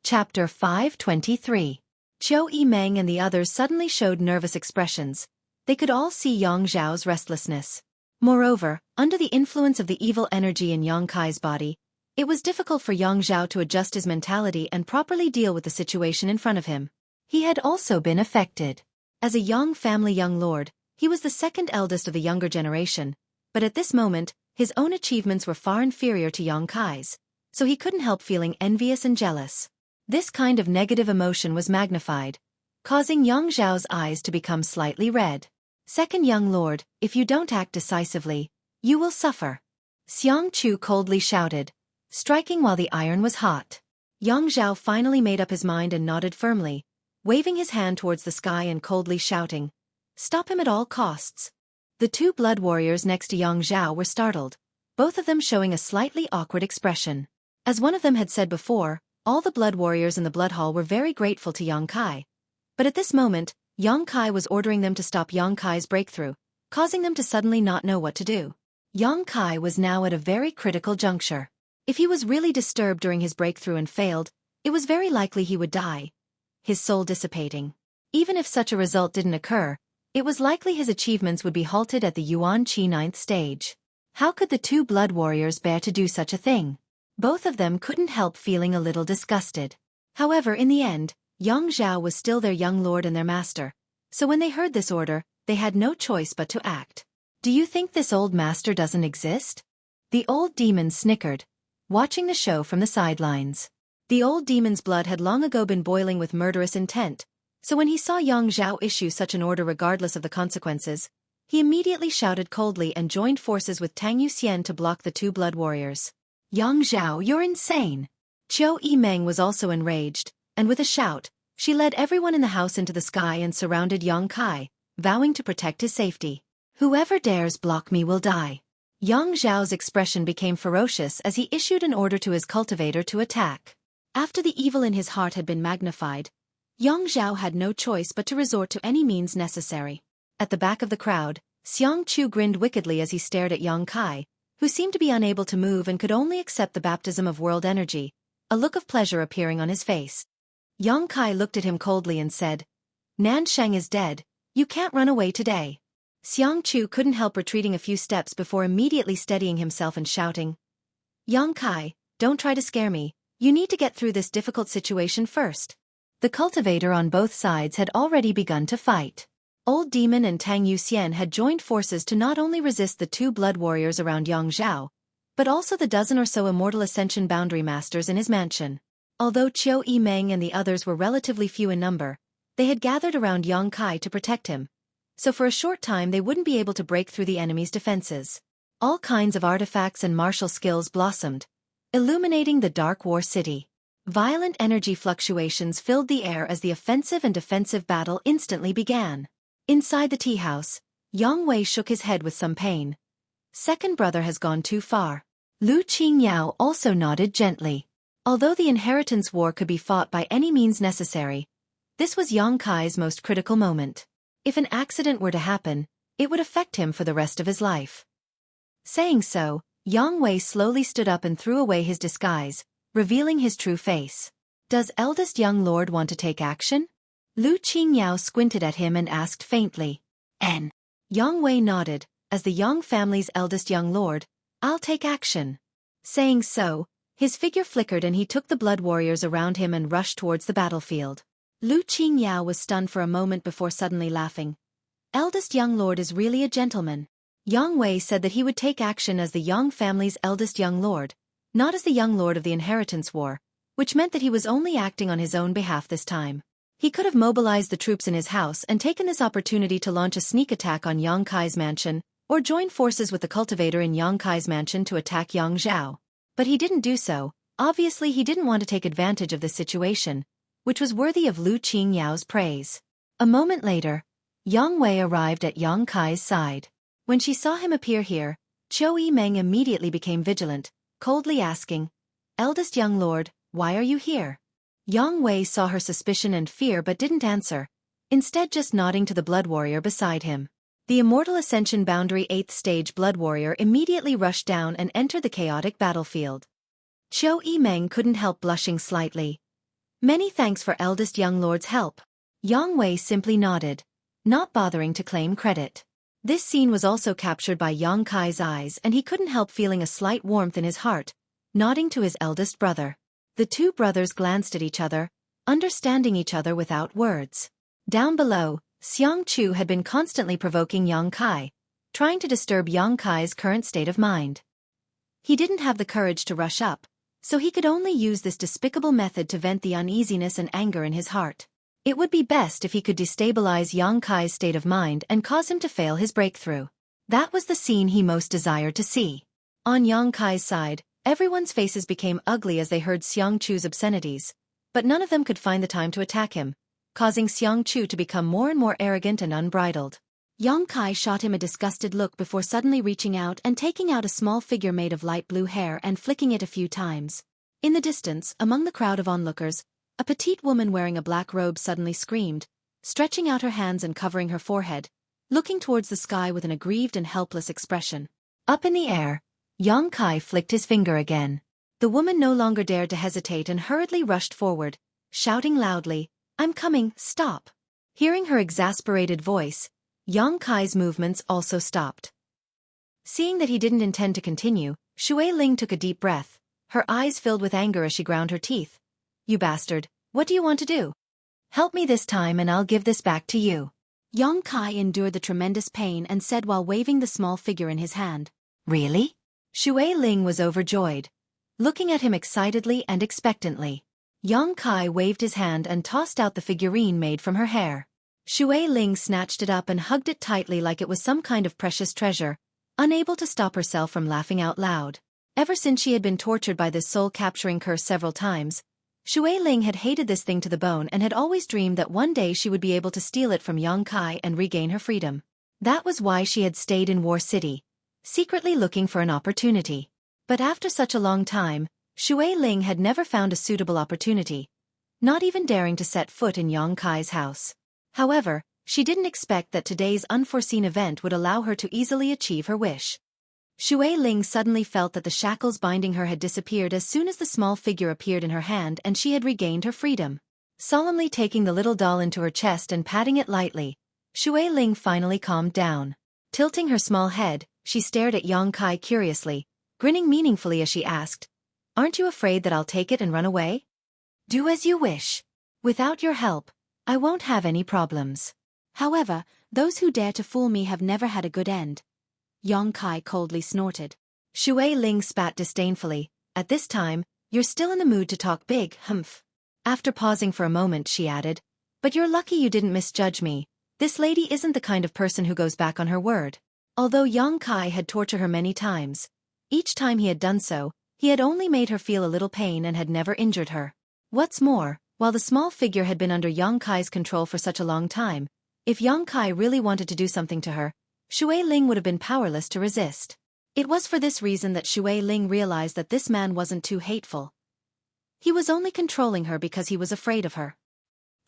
Chapter 523. Zhou Meng and the others suddenly showed nervous expressions. They could all see Yang Zhao's restlessness. Moreover, under the influence of the evil energy in Yang Kai's body, it was difficult for Yang Zhao to adjust his mentality and properly deal with the situation in front of him. He had also been affected. As a Yang family young lord, he was the second eldest of the younger generation, but at this moment, his own achievements were far inferior to Yang Kai's, so he couldn't help feeling envious and jealous. This kind of negative emotion was magnified, causing Yang Zhao's eyes to become slightly red. "Second young lord, if you don't act decisively, you will suffer," Xueqi coldly shouted, striking while the iron was hot. Yang Zhao finally made up his mind and nodded firmly, waving his hand towards the sky and coldly shouting, "Stop him at all costs." The two blood warriors next to Yang Zhao were startled, both of them showing a slightly awkward expression. As one of them had said before, all the blood warriors in the blood hall were very grateful to Yang Kai. But at this moment, Yang Kai was ordering them to stop Yang Kai's breakthrough, causing them to suddenly not know what to do. Yang Kai was now at a very critical juncture. If he was really disturbed during his breakthrough and failed, it was very likely he would die, his soul dissipating. Even if such a result didn't occur, it was likely his achievements would be halted at the Yuan Qi 9th stage. How could the two blood warriors bear to do such a thing? Both of them couldn't help feeling a little disgusted. However, in the end, Yang Zhao was still their young lord and their master, so when they heard this order, they had no choice but to act. "Do you think this old master doesn't exist?" The old demon snickered, watching the show from the sidelines. The old demon's blood had long ago been boiling with murderous intent, so when he saw Yang Zhao issue such an order regardless of the consequences, he immediately shouted coldly and joined forces with Tang Yuxian to block the two blood warriors. "Yang Zhao, you're insane!" Zhou Meng was also enraged, and with a shout, she led everyone in the house into the sky and surrounded Yang Kai, vowing to protect his safety. "Whoever dares block me will die." Yang Zhao's expression became ferocious as he issued an order to his cultivator to attack. After the evil in his heart had been magnified, Yang Zhao had no choice but to resort to any means necessary. At the back of the crowd, Xueqi grinned wickedly as he stared at Yang Kai, who seemed to be unable to move and could only accept the baptism of world energy, a look of pleasure appearing on his face. Yang Kai looked at him coldly and said, "Nansheng is dead, you can't run away today." Xueqi couldn't help retreating a few steps before immediately steadying himself and shouting, "Yang Kai, don't try to scare me, you need to get through this difficult situation first." The cultivator on both sides had already begun to fight. Old Demon and Tang Yuxian had joined forces to not only resist the two blood warriors around Yang Zhao, but also the dozen or so immortal ascension boundary masters in his mansion. Although Zhou Meng and the others were relatively few in number, they had gathered around Yang Kai to protect him, so for a short time they wouldn't be able to break through the enemy's defenses. All kinds of artifacts and martial skills blossomed, illuminating the Dark War City. Violent energy fluctuations filled the air as the offensive and defensive battle instantly began. Inside the tea house, Yang Wei shook his head with some pain. "Second brother has gone too far." Lu Qingyao also nodded gently. Although the inheritance war could be fought by any means necessary, this was Yang Kai's most critical moment. If an accident were to happen, it would affect him for the rest of his life. Saying so, Yang Wei slowly stood up and threw away his disguise, revealing his true face. "Does eldest young lord want to take action?" Lu Qingyao squinted at him and asked faintly. "N." Yang Wei nodded, as the Yang family's eldest young lord, "I'll take action." Saying so, His figure flickered and he took the blood warriors around him and rushed towards the battlefield. Lu Qingyao was stunned for a moment before suddenly laughing. Eldest young lord is really a gentleman. Yang Wei said that he would take action as the Yang family's eldest young lord, not as the young lord of the inheritance war, which meant that he was only acting on his own behalf this time. He could have mobilized the troops in his house and taken this opportunity to launch a sneak attack on Yang Kai's mansion, or join forces with the cultivator in Yang Kai's mansion to attack Yang Zhao. But he didn't do so. Obviously he didn't want to take advantage of this situation, which was worthy of Lu Qingyao's praise. A moment later, Yang Wei arrived at Yang Kai's side. When she saw him appear here, Zhou Meng immediately became vigilant, coldly asking, "Eldest young lord, why are you here?" Yang Wei saw her suspicion and fear but didn't answer, instead just nodding to the blood warrior beside him. The Immortal Ascension Boundary 8th Stage Blood Warrior immediately rushed down and entered the chaotic battlefield. Zhou Meng couldn't help blushing slightly. "Many thanks for eldest young lord's help." Yang Wei simply nodded, not bothering to claim credit. This scene was also captured by Yang Kai's eyes and he couldn't help feeling a slight warmth in his heart, nodding to his eldest brother. The two brothers glanced at each other, understanding each other without words. Down below, Xiang Chu had been constantly provoking Yang Kai, trying to disturb Yang Kai's current state of mind. He didn't have the courage to rush up, so he could only use this despicable method to vent the uneasiness and anger in his heart. It would be best if he could destabilize Yang Kai's state of mind and cause him to fail his breakthrough. That was the scene he most desired to see. On Yang Kai's side, everyone's faces became ugly as they heard Xiang Chu's obscenities, but none of them could find the time to attack him, causing Xiang Chu to become more and more arrogant and unbridled. Yang Kai shot him a disgusted look before suddenly reaching out and taking out a small figure made of light blue hair and flicking it a few times. In the distance, among the crowd of onlookers, a petite woman wearing a black robe suddenly screamed, stretching out her hands and covering her forehead, looking towards the sky with an aggrieved and helpless expression. Up in the air, Yang Kai flicked his finger again. The woman no longer dared to hesitate and hurriedly rushed forward, shouting loudly, "I'm coming, stop!" Hearing her exasperated voice, Yang Kai's movements also stopped. Seeing that he didn't intend to continue, Xueqi took a deep breath, her eyes filled with anger as she ground her teeth. "You bastard, what do you want to do? Help me this time and I'll give this back to you." Yang Kai endured the tremendous pain and said while waving the small figure in his hand. "Really?" Xueqi was overjoyed, looking at him excitedly and expectantly. Yang Kai waved his hand and tossed out the figurine made from her hair. Xueqi snatched it up and hugged it tightly like it was some kind of precious treasure, unable to stop herself from laughing out loud. Ever since she had been tortured by this soul-capturing curse several times, Xueqi had hated this thing to the bone and had always dreamed that one day she would be able to steal it from Yang Kai and regain her freedom. That was why she had stayed in War City, secretly looking for an opportunity. But after such a long time, Xueqi had never found a suitable opportunity, not even daring to set foot in Yang Kai's house. However, she didn't expect that today's unforeseen event would allow her to easily achieve her wish. Xueqi suddenly felt that the shackles binding her had disappeared as soon as the small figure appeared in her hand and she had regained her freedom. Solemnly taking the little doll into her chest and patting it lightly, Xueqi finally calmed down. Tilting her small head, she stared at Yang Kai curiously, grinning meaningfully as she asked, "Aren't you afraid that I'll take it and run away?" "Do as you wish. Without your help, I won't have any problems. However, those who dare to fool me have never had a good end." Yang Kai coldly snorted. Xueqi spat disdainfully. "At this time, you're still in the mood to talk big, humph." After pausing for a moment she added, "But you're lucky you didn't misjudge me. This lady isn't the kind of person who goes back on her word." Although Yang Kai had tortured her many times, each time he had done so, he had only made her feel a little pain and had never injured her. What's more, while the small figure had been under Yang Kai's control for such a long time, if Yang Kai really wanted to do something to her, Xueqi would have been powerless to resist. It was for this reason that Xueqi realized that this man wasn't too hateful. He was only controlling her because he was afraid of her.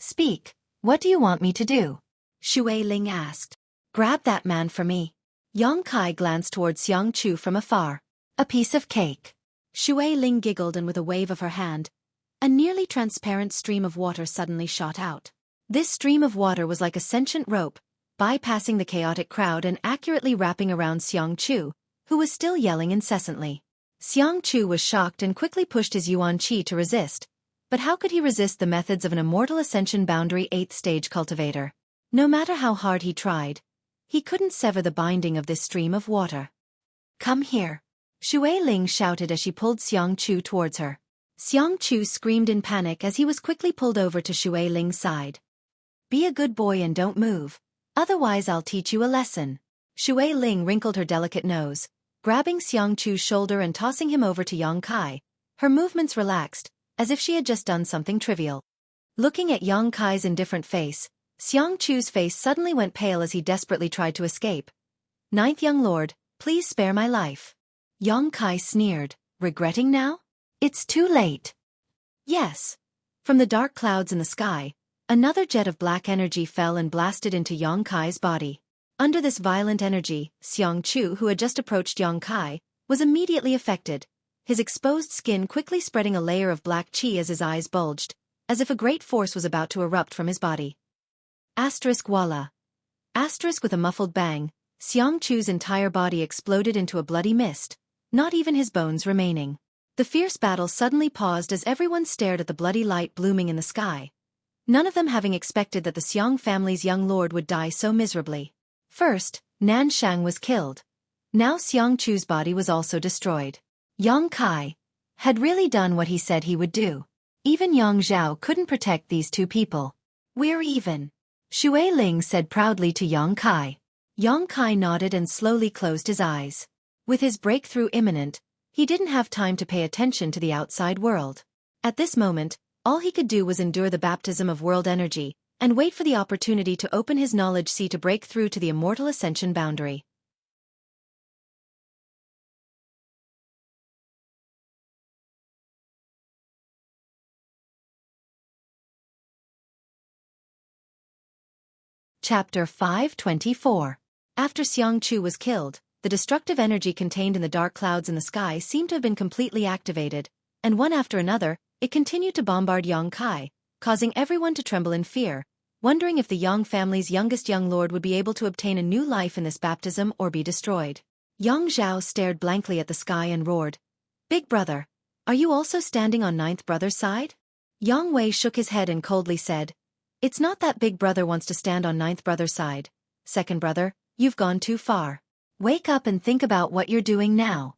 "Speak, what do you want me to do?" Xueqi asked. "Grab that man for me." Yang Kai glanced towards Xiang Chu from afar. "A piece of cake." Xueqi giggled and with a wave of her hand, a nearly transparent stream of water suddenly shot out. This stream of water was like a sentient rope, bypassing the chaotic crowd and accurately wrapping around Xiang Chu, who was still yelling incessantly. Xiang Chu was shocked and quickly pushed his Yuan Qi to resist. But how could he resist the methods of an immortal ascension boundary 8th stage cultivator? No matter how hard he tried, he couldn't sever the binding of this stream of water. Come here. Xueqi shouted as she pulled Xiang Chu towards her. Xiang Chu screamed in panic as he was quickly pulled over to Xueqing's side. Be a good boy and don't move, otherwise I'll teach you a lesson. Xueqi wrinkled her delicate nose, grabbing Xiang Chu's shoulder and tossing him over to Yang Kai. Her movements relaxed, as if she had just done something trivial. Looking at Yang Kai's indifferent face, Xiang Chu's face suddenly went pale as he desperately tried to escape. Ninth young lord, please spare my life. Yang Kai sneered, regretting now? It's too late. Yes. From the dark clouds in the sky, another jet of black energy fell and blasted into Yang Kai's body. Under this violent energy, Xiang Chu, who had just approached Yang Kai, was immediately affected, his exposed skin quickly spreading a layer of black qi as his eyes bulged, as if a great force was about to erupt from his body. Voila. With a muffled bang, Xiang Chu's entire body exploded into a bloody mist, not even his bones remaining. The fierce battle suddenly paused as everyone stared at the bloody light blooming in the sky, none of them having expected that the Xiang family's young lord would die so miserably. First, Nan Shang was killed. Now Xiang Chu's body was also destroyed. Yang Kai had really done what he said he would do. Even Yang Zhao couldn't protect these two people. We're even. Xueqi said proudly to Yang Kai. Yang Kai nodded and slowly closed his eyes. With his breakthrough imminent, he didn't have time to pay attention to the outside world. At this moment, all he could do was endure the baptism of world energy, and wait for the opportunity to open his knowledge sea to break through to the immortal ascension boundary. Chapter 524. After Xiang Chu was killed, the destructive energy contained in the dark clouds in the sky seemed to have been completely activated, and one after another, it continued to bombard Yang Kai, causing everyone to tremble in fear, wondering if the Yang family's youngest young lord would be able to obtain a new life in this baptism or be destroyed. Yang Zhao stared blankly at the sky and roared, Big brother, are you also standing on ninth brother's side? Yang Wei shook his head and coldly said, It's not that big brother wants to stand on ninth brother's side. Second brother, you've gone too far. Wake up and think about what you're doing now.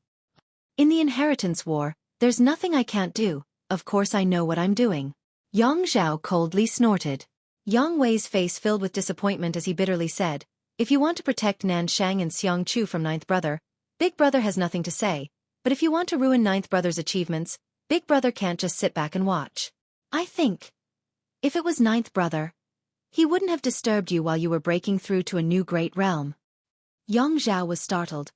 In the inheritance war, there's nothing I can't do, of course I know what I'm doing. Yang Zhao coldly snorted. Yang Wei's face filled with disappointment as he bitterly said, If you want to protect Nan Shang and Xiang Chu from ninth brother, big brother has nothing to say, but if you want to ruin ninth brother's achievements, big brother can't just sit back and watch. I think, if it was ninth brother, he wouldn't have disturbed you while you were breaking through to a new great realm. Yang Zhao was startled,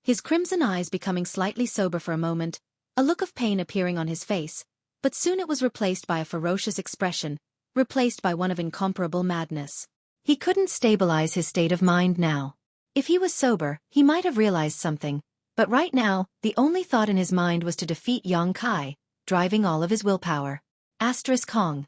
his crimson eyes becoming slightly sober for a moment, a look of pain appearing on his face, but soon it was replaced by a ferocious expression, replaced by one of incomparable madness. He couldn't stabilize his state of mind now. If he was sober, he might have realized something, but right now, the only thought in his mind was to defeat Yang Kai, driving all of his willpower. Kong.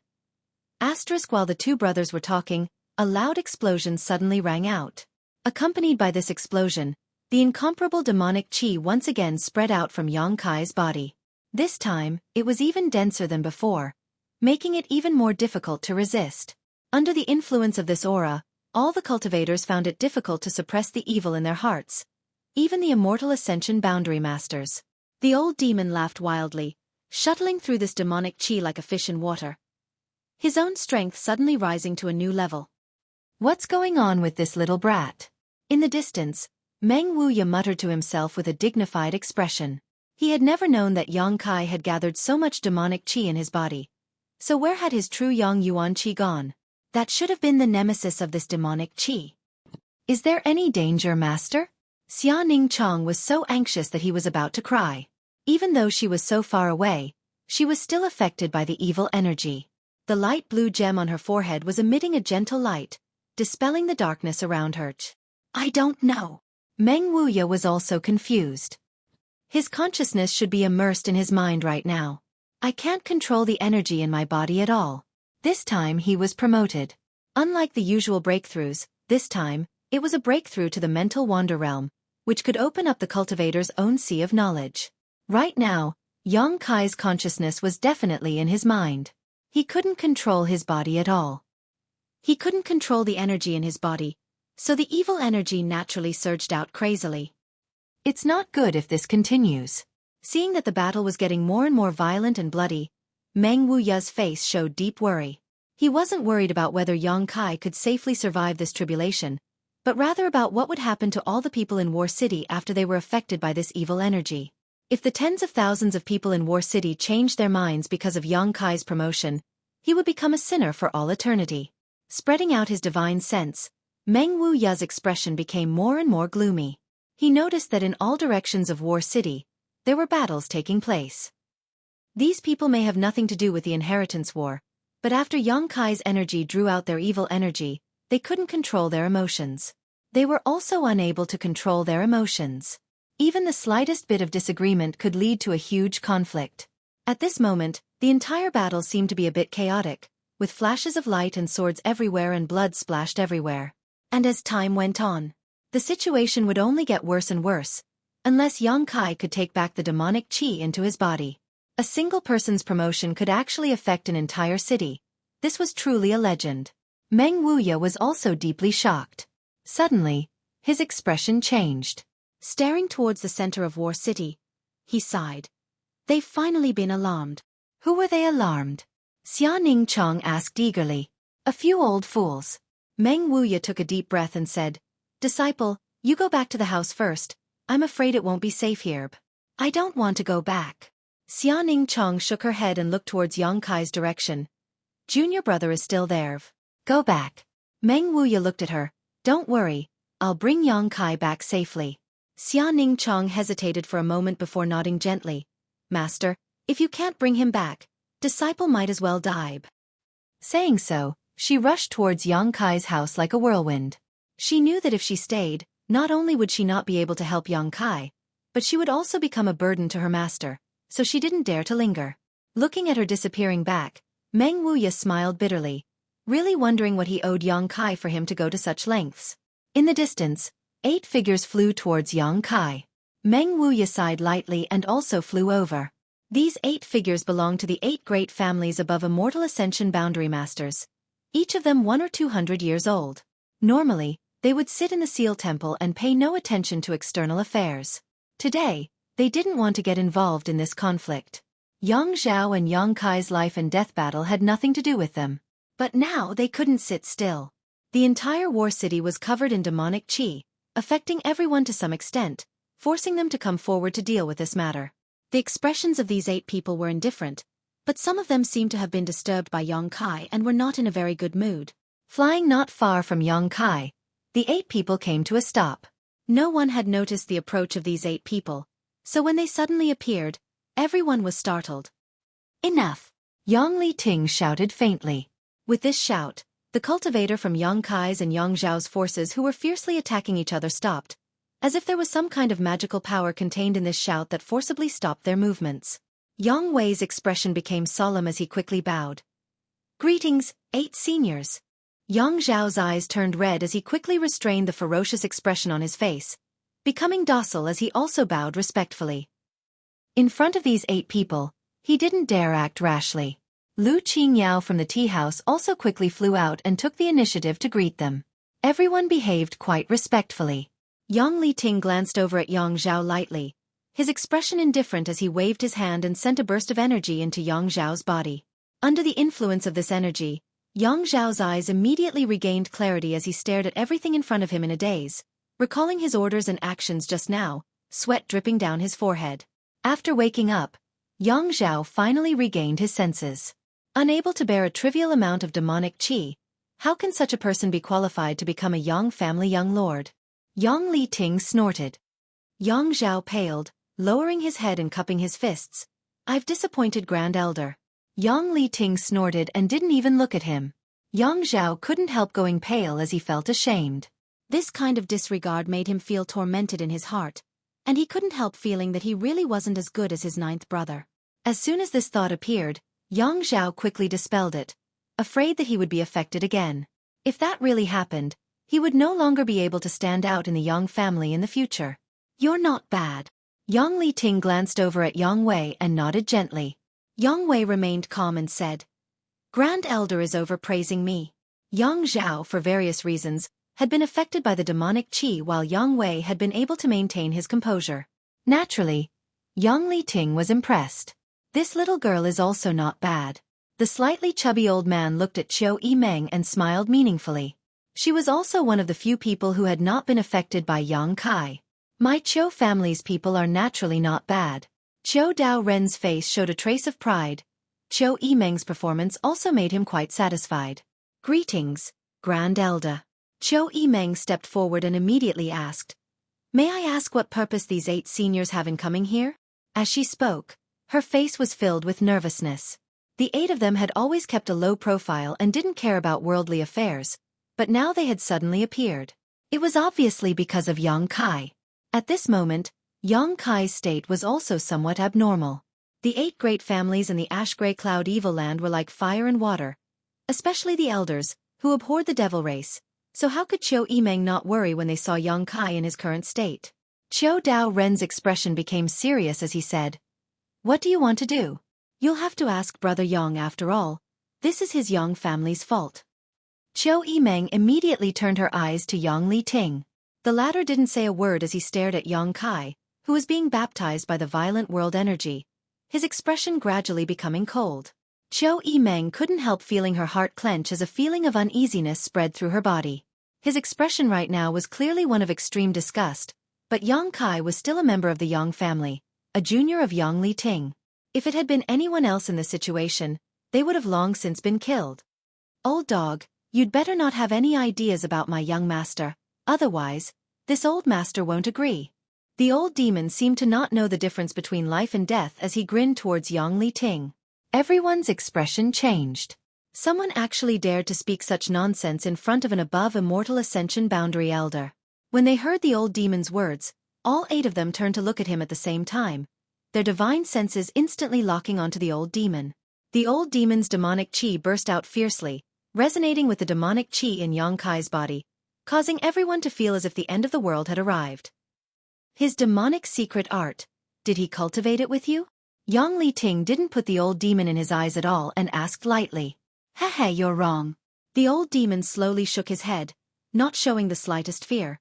While the two brothers were talking, a loud explosion suddenly rang out. Accompanied by this explosion, the incomparable demonic qi once again spread out from Yang Kai's body. This time, it was even denser than before, making it even more difficult to resist. Under the influence of this aura, all the cultivators found it difficult to suppress the evil in their hearts, even the immortal ascension boundary masters. The old demon laughed wildly, shuttling through this demonic qi like a fish in water, his own strength suddenly rising to a new level. What's going on with this little brat? In the distance, Meng Wuya muttered to himself with a dignified expression. He had never known that Yang Kai had gathered so much demonic qi in his body. So where had his true Yang Yuan qi gone? That should have been the nemesis of this demonic qi. Is there any danger, master? Xia Ning Chong was so anxious that he was about to cry. Even though she was so far away, she was still affected by the evil energy. The light blue gem on her forehead was emitting a gentle light, dispelling the darkness around her. I don't know. Meng Wuya was also confused. His consciousness should be immersed in his mind right now. I can't control the energy in my body at all. This time he was promoted. Unlike the usual breakthroughs, this time, it was a breakthrough to the mental wander realm, which could open up the cultivator's own sea of knowledge. Right now, Yang Kai's consciousness was definitely in his mind. He couldn't control his body at all. He couldn't control the energy in his body, so the evil energy naturally surged out crazily. It's not good if this continues. Seeing that the battle was getting more and more violent and bloody, Meng Wuya's face showed deep worry. He wasn't worried about whether Yang Kai could safely survive this tribulation, but rather about what would happen to all the people in War City after they were affected by this evil energy. If the tens of thousands of people in War City changed their minds because of Yang Kai's promotion, he would become a sinner for all eternity. Spreading out his divine sense, Meng Wuya's expression became more and more gloomy. He noticed that in all directions of War City, there were battles taking place. These people may have nothing to do with the inheritance war, but after Yang Kai's energy drew out their evil energy, they couldn't control their emotions. They were also unable to control their emotions. Even the slightest bit of disagreement could lead to a huge conflict. At this moment, the entire battle seemed to be a bit chaotic, with flashes of light and swords everywhere and blood splashed everywhere. And as time went on, the situation would only get worse and worse, unless Yang Kai could take back the demonic qi into his body. A single person's promotion could actually affect an entire city. This was truly a legend. Meng Wuya was also deeply shocked. Suddenly, his expression changed. Staring towards the center of War City, he sighed. They've finally been alarmed. Who were they alarmed? Xia Ningchong asked eagerly. A few old fools. Meng Wuya took a deep breath and said, Disciple, you go back to the house first. I'm afraid it won't be safe here. I don't want to go back. Xia Ningchong shook her head and looked towards Yang Kai's direction. Junior brother is still there. Go back. Meng Wuya looked at her. Don't worry, I'll bring Yang Kai back safely. Xia Ningchong hesitated for a moment before nodding gently. Master, if you can't bring him back, disciple might as well die. Saying so, she rushed towards Yang Kai's house like a whirlwind. She knew that if she stayed, not only would she not be able to help Yang Kai, but she would also become a burden to her master, so she didn't dare to linger. Looking at her disappearing back, Meng Wuya smiled bitterly, really wondering what he owed Yang Kai for him to go to such lengths. In the distance, 8 figures flew towards Yang Kai. Meng Wuya sighed lightly and also flew over. These 8 figures belonged to the 8 great families above Immortal Ascension Boundary Masters, each of them 100 or 200 years old. Normally, they would sit in the Seal Temple and pay no attention to external affairs. Today, they didn't want to get involved in this conflict. Yang Zhao and Yang Kai's life and death battle had nothing to do with them. But now they couldn't sit still. The entire War City was covered in demonic qi, affecting everyone to some extent, forcing them to come forward to deal with this matter. The expressions of these 8 people were indifferent, but some of them seemed to have been disturbed by Yang Kai and were not in a very good mood. Flying not far from Yang Kai, the 8 people came to a stop. No one had noticed the approach of these 8 people, so when they suddenly appeared, everyone was startled. Enough! Yang Li Ting shouted faintly. With this shout, the cultivator from Yang Kai's and Yang Zhao's forces who were fiercely attacking each other stopped, as if there was some kind of magical power contained in this shout that forcibly stopped their movements. Yang Wei's expression became solemn as he quickly bowed. Greetings, 8 seniors. Yang Zhao's eyes turned red as he quickly restrained the ferocious expression on his face, becoming docile as he also bowed respectfully. In front of these 8 people, he didn't dare act rashly. Lu Qingyao from the tea house also quickly flew out and took the initiative to greet them. Everyone behaved quite respectfully. Yang Li Ting glanced over at Yang Zhao lightly, his expression indifferent as he waved his hand and sent a burst of energy into Yang Zhao's body. Under the influence of this energy, Yang Zhao's eyes immediately regained clarity as he stared at everything in front of him in a daze, recalling his orders and actions just now, sweat dripping down his forehead. After waking up, Yang Zhao finally regained his senses. Unable to bear a trivial amount of demonic qi, how can such a person be qualified to become a Yang family young lord? Yang Li Ting snorted. Yang Zhao paled, lowering his head and cupping his fists. I've disappointed Grand Elder. Yang Li Ting snorted and didn't even look at him. Yang Zhao couldn't help going pale as he felt ashamed. This kind of disregard made him feel tormented in his heart, and he couldn't help feeling that he really wasn't as good as his 9th brother. As soon as this thought appeared, Yang Zhao quickly dispelled it, afraid that he would be affected again. If that really happened, he would no longer be able to stand out in the Yang family in the future. You're not bad. Yang Li Ting glanced over at Yang Wei and nodded gently. Yang Wei remained calm and said, "Grand Elder is overpraising me." Yang Zhao, for various reasons, had been affected by the demonic qi while Yang Wei had been able to maintain his composure. Naturally, Yang Li Ting was impressed. This little girl is also not bad. The slightly chubby old man looked at Xueqi Meng and smiled meaningfully. She was also one of the few people who had not been affected by Yang Kai. My Qiu family's people are naturally not bad. Qiu Dao Ren's face showed a trace of pride. Xueqi Meng's performance also made him quite satisfied. Greetings, Grand Elder. Xueqi Meng stepped forward and immediately asked, "May I ask what purpose these 8 seniors have in coming here?" As she spoke, her face was filled with nervousness. The 8 of them had always kept a low profile and didn't care about worldly affairs, but now they had suddenly appeared. It was obviously because of Yang Kai. At this moment, Yang Kai's state was also somewhat abnormal. The 8 great families in the ash-gray cloud evil land were like fire and water, especially the elders, who abhorred the devil race. So how could Xueqi Meng not worry when they saw Yang Kai in his current state? Qiu Dao Ren's expression became serious as he said, "What do you want to do? You'll have to ask Brother Yang after all. This is his Yang family's fault." Xueqi Meng immediately turned her eyes to Yang Li Ting. The latter didn't say a word as he stared at Yang Kai, who was being baptized by the violent world energy, his expression gradually becoming cold. Xueqi Meng couldn't help feeling her heart clench as a feeling of uneasiness spread through her body. His expression right now was clearly one of extreme disgust, but Yang Kai was still a member of the Yang family, a junior of Yang Li Ting. If it had been anyone else in this situation, they would have long since been killed. "Old dog, you'd better not have any ideas about my young master, otherwise, this old master won't agree." The old demon seemed to not know the difference between life and death as he grinned towards Yang Li Ting. Everyone's expression changed. Someone actually dared to speak such nonsense in front of an above immortal ascension boundary elder. When they heard the old demon's words, all 8 of them turned to look at him at the same time, their divine senses instantly locking onto the old demon. The old demon's demonic qi burst out fiercely, resonating with the demonic qi in Yang Kai's body, causing everyone to feel as if the end of the world had arrived. His demonic secret art, did he cultivate it with you? Yang Li Ting didn't put the old demon in his eyes at all and asked lightly. "Hehe, you're wrong." The old demon slowly shook his head, not showing the slightest fear.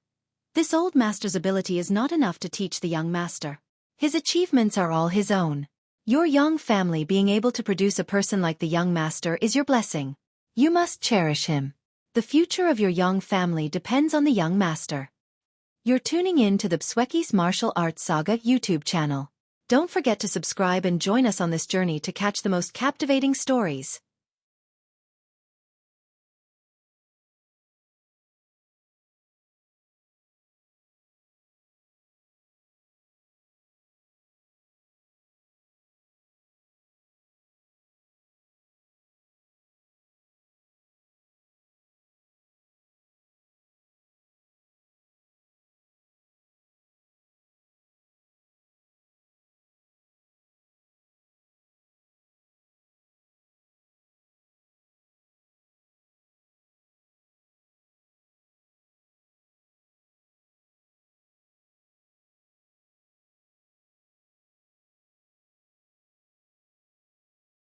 This old master's ability is not enough to teach the young master. His achievements are all his own. Your Yang family being able to produce a person like the young master is your blessing. You must cherish him. The future of your Yang family depends on the young master. You're tuning in to the Xueqi's Martial Arts Saga YouTube channel. Don't forget to subscribe and join us on this journey to catch the most captivating stories.